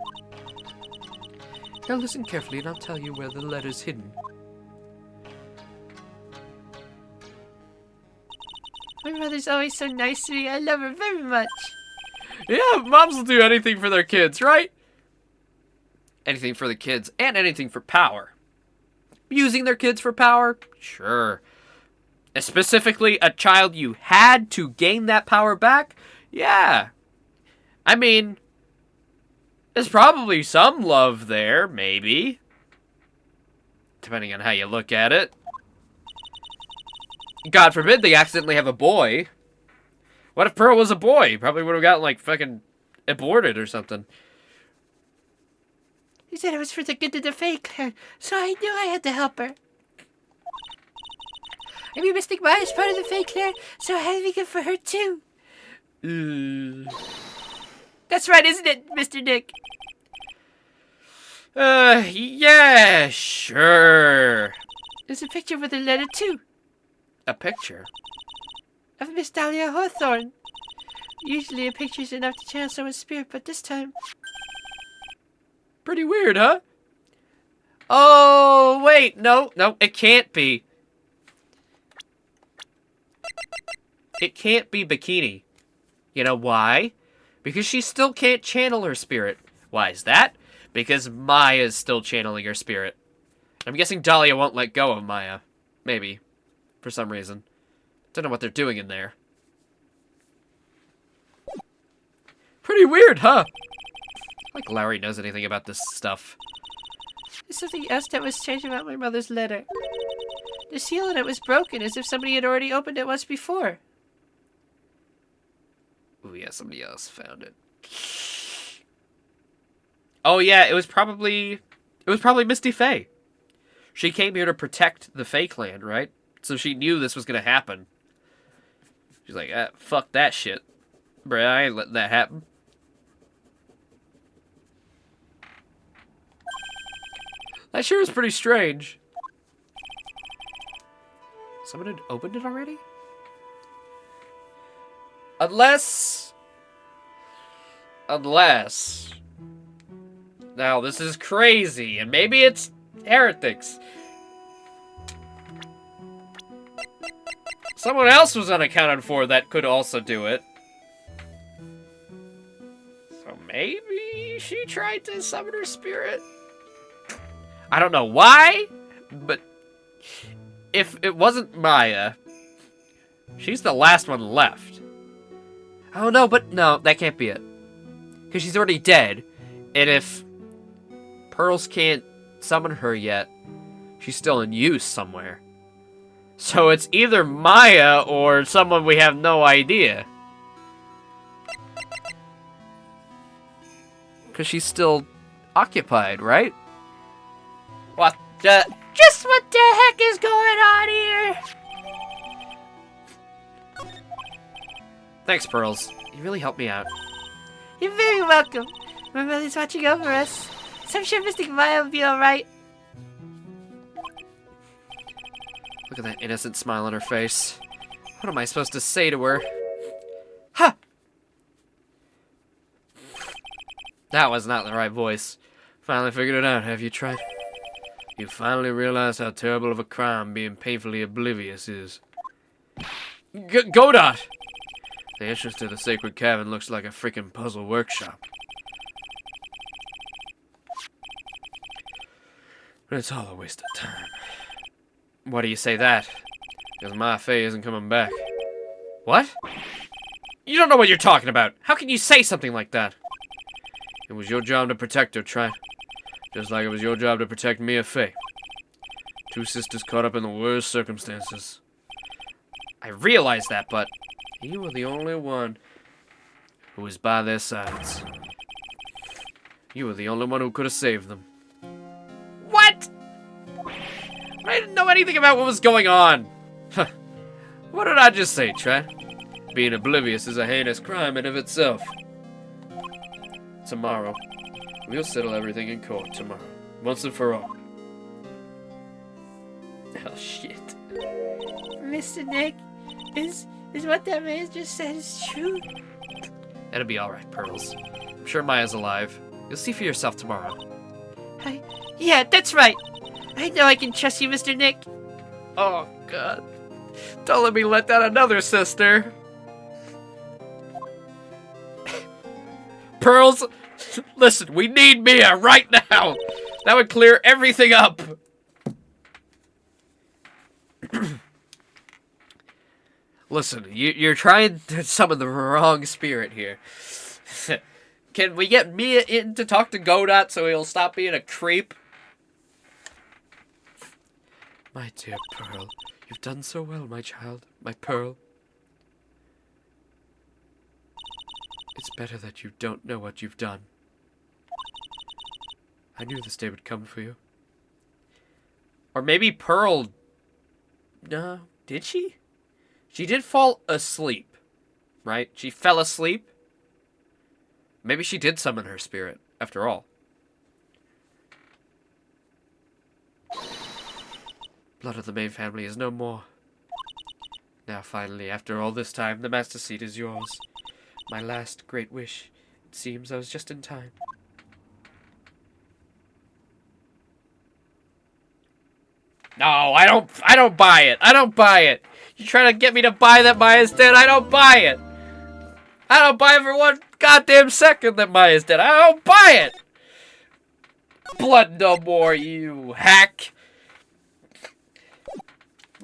Now listen carefully and I'll tell you where the letter's hidden. My mother's always so nice to me. I love her very much. Yeah, moms will do anything for their kids, right? Anything for the kids, and anything for power. Using their kids for power? Sure. And specifically, a child you had to gain that power back? Yeah. I mean, there's probably some love there, maybe. Depending on how you look at it. God forbid they accidentally have a boy. What if Pearl was a boy? Probably would have gotten, like, fucking aborted or something. He said it was for the good of the fake clan, so I knew I had to help her. I mean, Mystic Maya is part of the fake clan, so I had to be good for her too. That's right, isn't it, Mr. Nick? Yeah, sure. There's a picture with a letter too. A picture? Of Miss Dahlia Hawthorne. Usually a picture's enough to channel someone's spirit, but this time... Pretty weird, huh? Oh, wait, no, it can't be. It can't be Bikini. You know why? Because she still can't channel her spirit. Why is that? Because Maya's still channeling her spirit. I'm guessing Dahlia won't let go of Maya. Maybe. For some reason. Don't know what they're doing in there. Pretty weird, huh? Like Larry knows anything about this stuff. There's something else that was strange about my mother's letter. The seal on it was broken, as if somebody had already opened it once before. Ooh, yeah, somebody else found it. Oh yeah, it was probably Misty Faye. She came here to protect the fake land, right? So she knew this was gonna happen. She's like, fuck that shit. Bruh, I ain't letting that happen. That sure is pretty strange. Someone had opened it already? Unless... Now, this is crazy, and maybe it's heretics. Someone else was unaccounted for that could also do it. So maybe she tried to summon her spirit? I don't know why, but if it wasn't Maya, she's the last one left. Oh no, but no, that can't be it. Because she's already dead, and if Pearls can't summon her yet, she's still in use somewhere. So it's either Maya or someone we have no idea. Because she's still occupied, right? What the... Just what the heck is going on here? Thanks, Pearls. You really helped me out. You're very welcome. My mother's watching over us, so I'm sure Mystic Maya will be alright. Look at that innocent smile on her face. What am I supposed to say to her? Ha! That was not the right voice. Finally figured it out, have you tried? You finally realized how terrible of a crime being painfully oblivious is. Godot! The entrance to the sacred cavern looks like a freaking puzzle workshop. But it's all a waste of time. Why do you say that? Because my Faye isn't coming back. What? You don't know what you're talking about. How can you say something like that? It was your job to protect her, Trent. Just like it was your job to protect Mia Faye. Two sisters caught up in the worst circumstances. I realize that, but You were the only one who was by their sides. You were the only one who could have saved them. what? I didn't know anything about what was going on. What did I just say, Trent? Being oblivious is a heinous crime in of itself. Tomorrow, we'll settle everything in court tomorrow. Once and for all. Oh, shit. Mr. Nick, is what that man just said is true? It'll be alright, Pearls. I'm sure Maya's alive. You'll see for yourself tomorrow. Yeah, that's right. I know I can trust you, Mr. Nick. Oh, God. Don't let me let down another sister. Pearls, listen, we need Mia right now. That would clear everything up. Listen, you're trying to summon the wrong spirit here. Can we get Mia in to talk to Godot so he'll stop being a creep? My dear Pearl, you've done so well, my child, my Pearl. It's better that you don't know what you've done. I knew this day would come for you. Or maybe Pearl... No, did she? She did fall asleep, right? She fell asleep. Maybe she did summon her spirit, after all. Blood of the main family is no more. Now finally, after all this time, the master seat is yours. My last great wish. It seems I was just in time. No, I don't buy it. I don't buy it. You trying to get me to buy that Maya's dead? I don't buy it. I don't buy it for one goddamn second that Maya's dead. I don't buy it. Blood no more, you hack.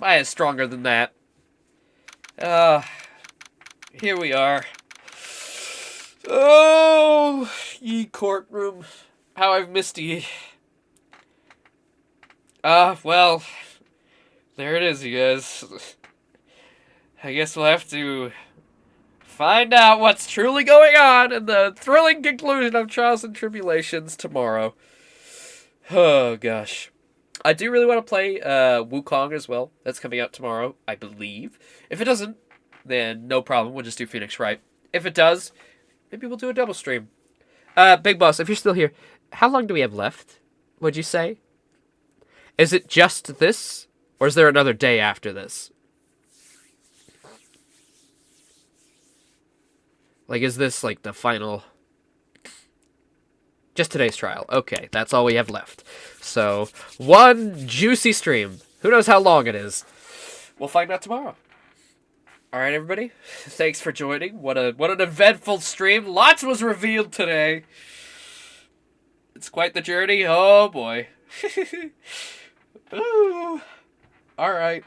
Maya's stronger than that. Here we are. Oh, ye courtroom. How I've missed ye. Well, there it is, you guys. I guess we'll have to find out what's truly going on in the thrilling conclusion of Trials and Tribulations tomorrow. Oh, gosh. I do really want to play Wukong as well. That's coming out tomorrow, I believe. If it doesn't, then no problem. We'll just do Phoenix Wright. If it does, maybe we'll do a double stream. Big Boss, if you're still here, how long do we have left, would you say? Is it just this? Or is there another day after this? Like, is this, like, the final... Just today's trial. Okay, that's all we have left. So, one juicy stream. Who knows how long it is? We'll find out tomorrow. Alright, everybody. Thanks for joining. What an eventful stream. Lots was revealed today. It's quite the journey. Oh, boy. Ooh. Alright.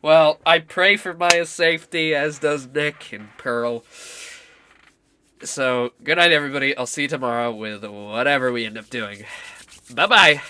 Well, I pray for Maya's safety, as does Nick and Pearl. So, good night, everybody. I'll see you tomorrow with whatever we end up doing. Bye-bye.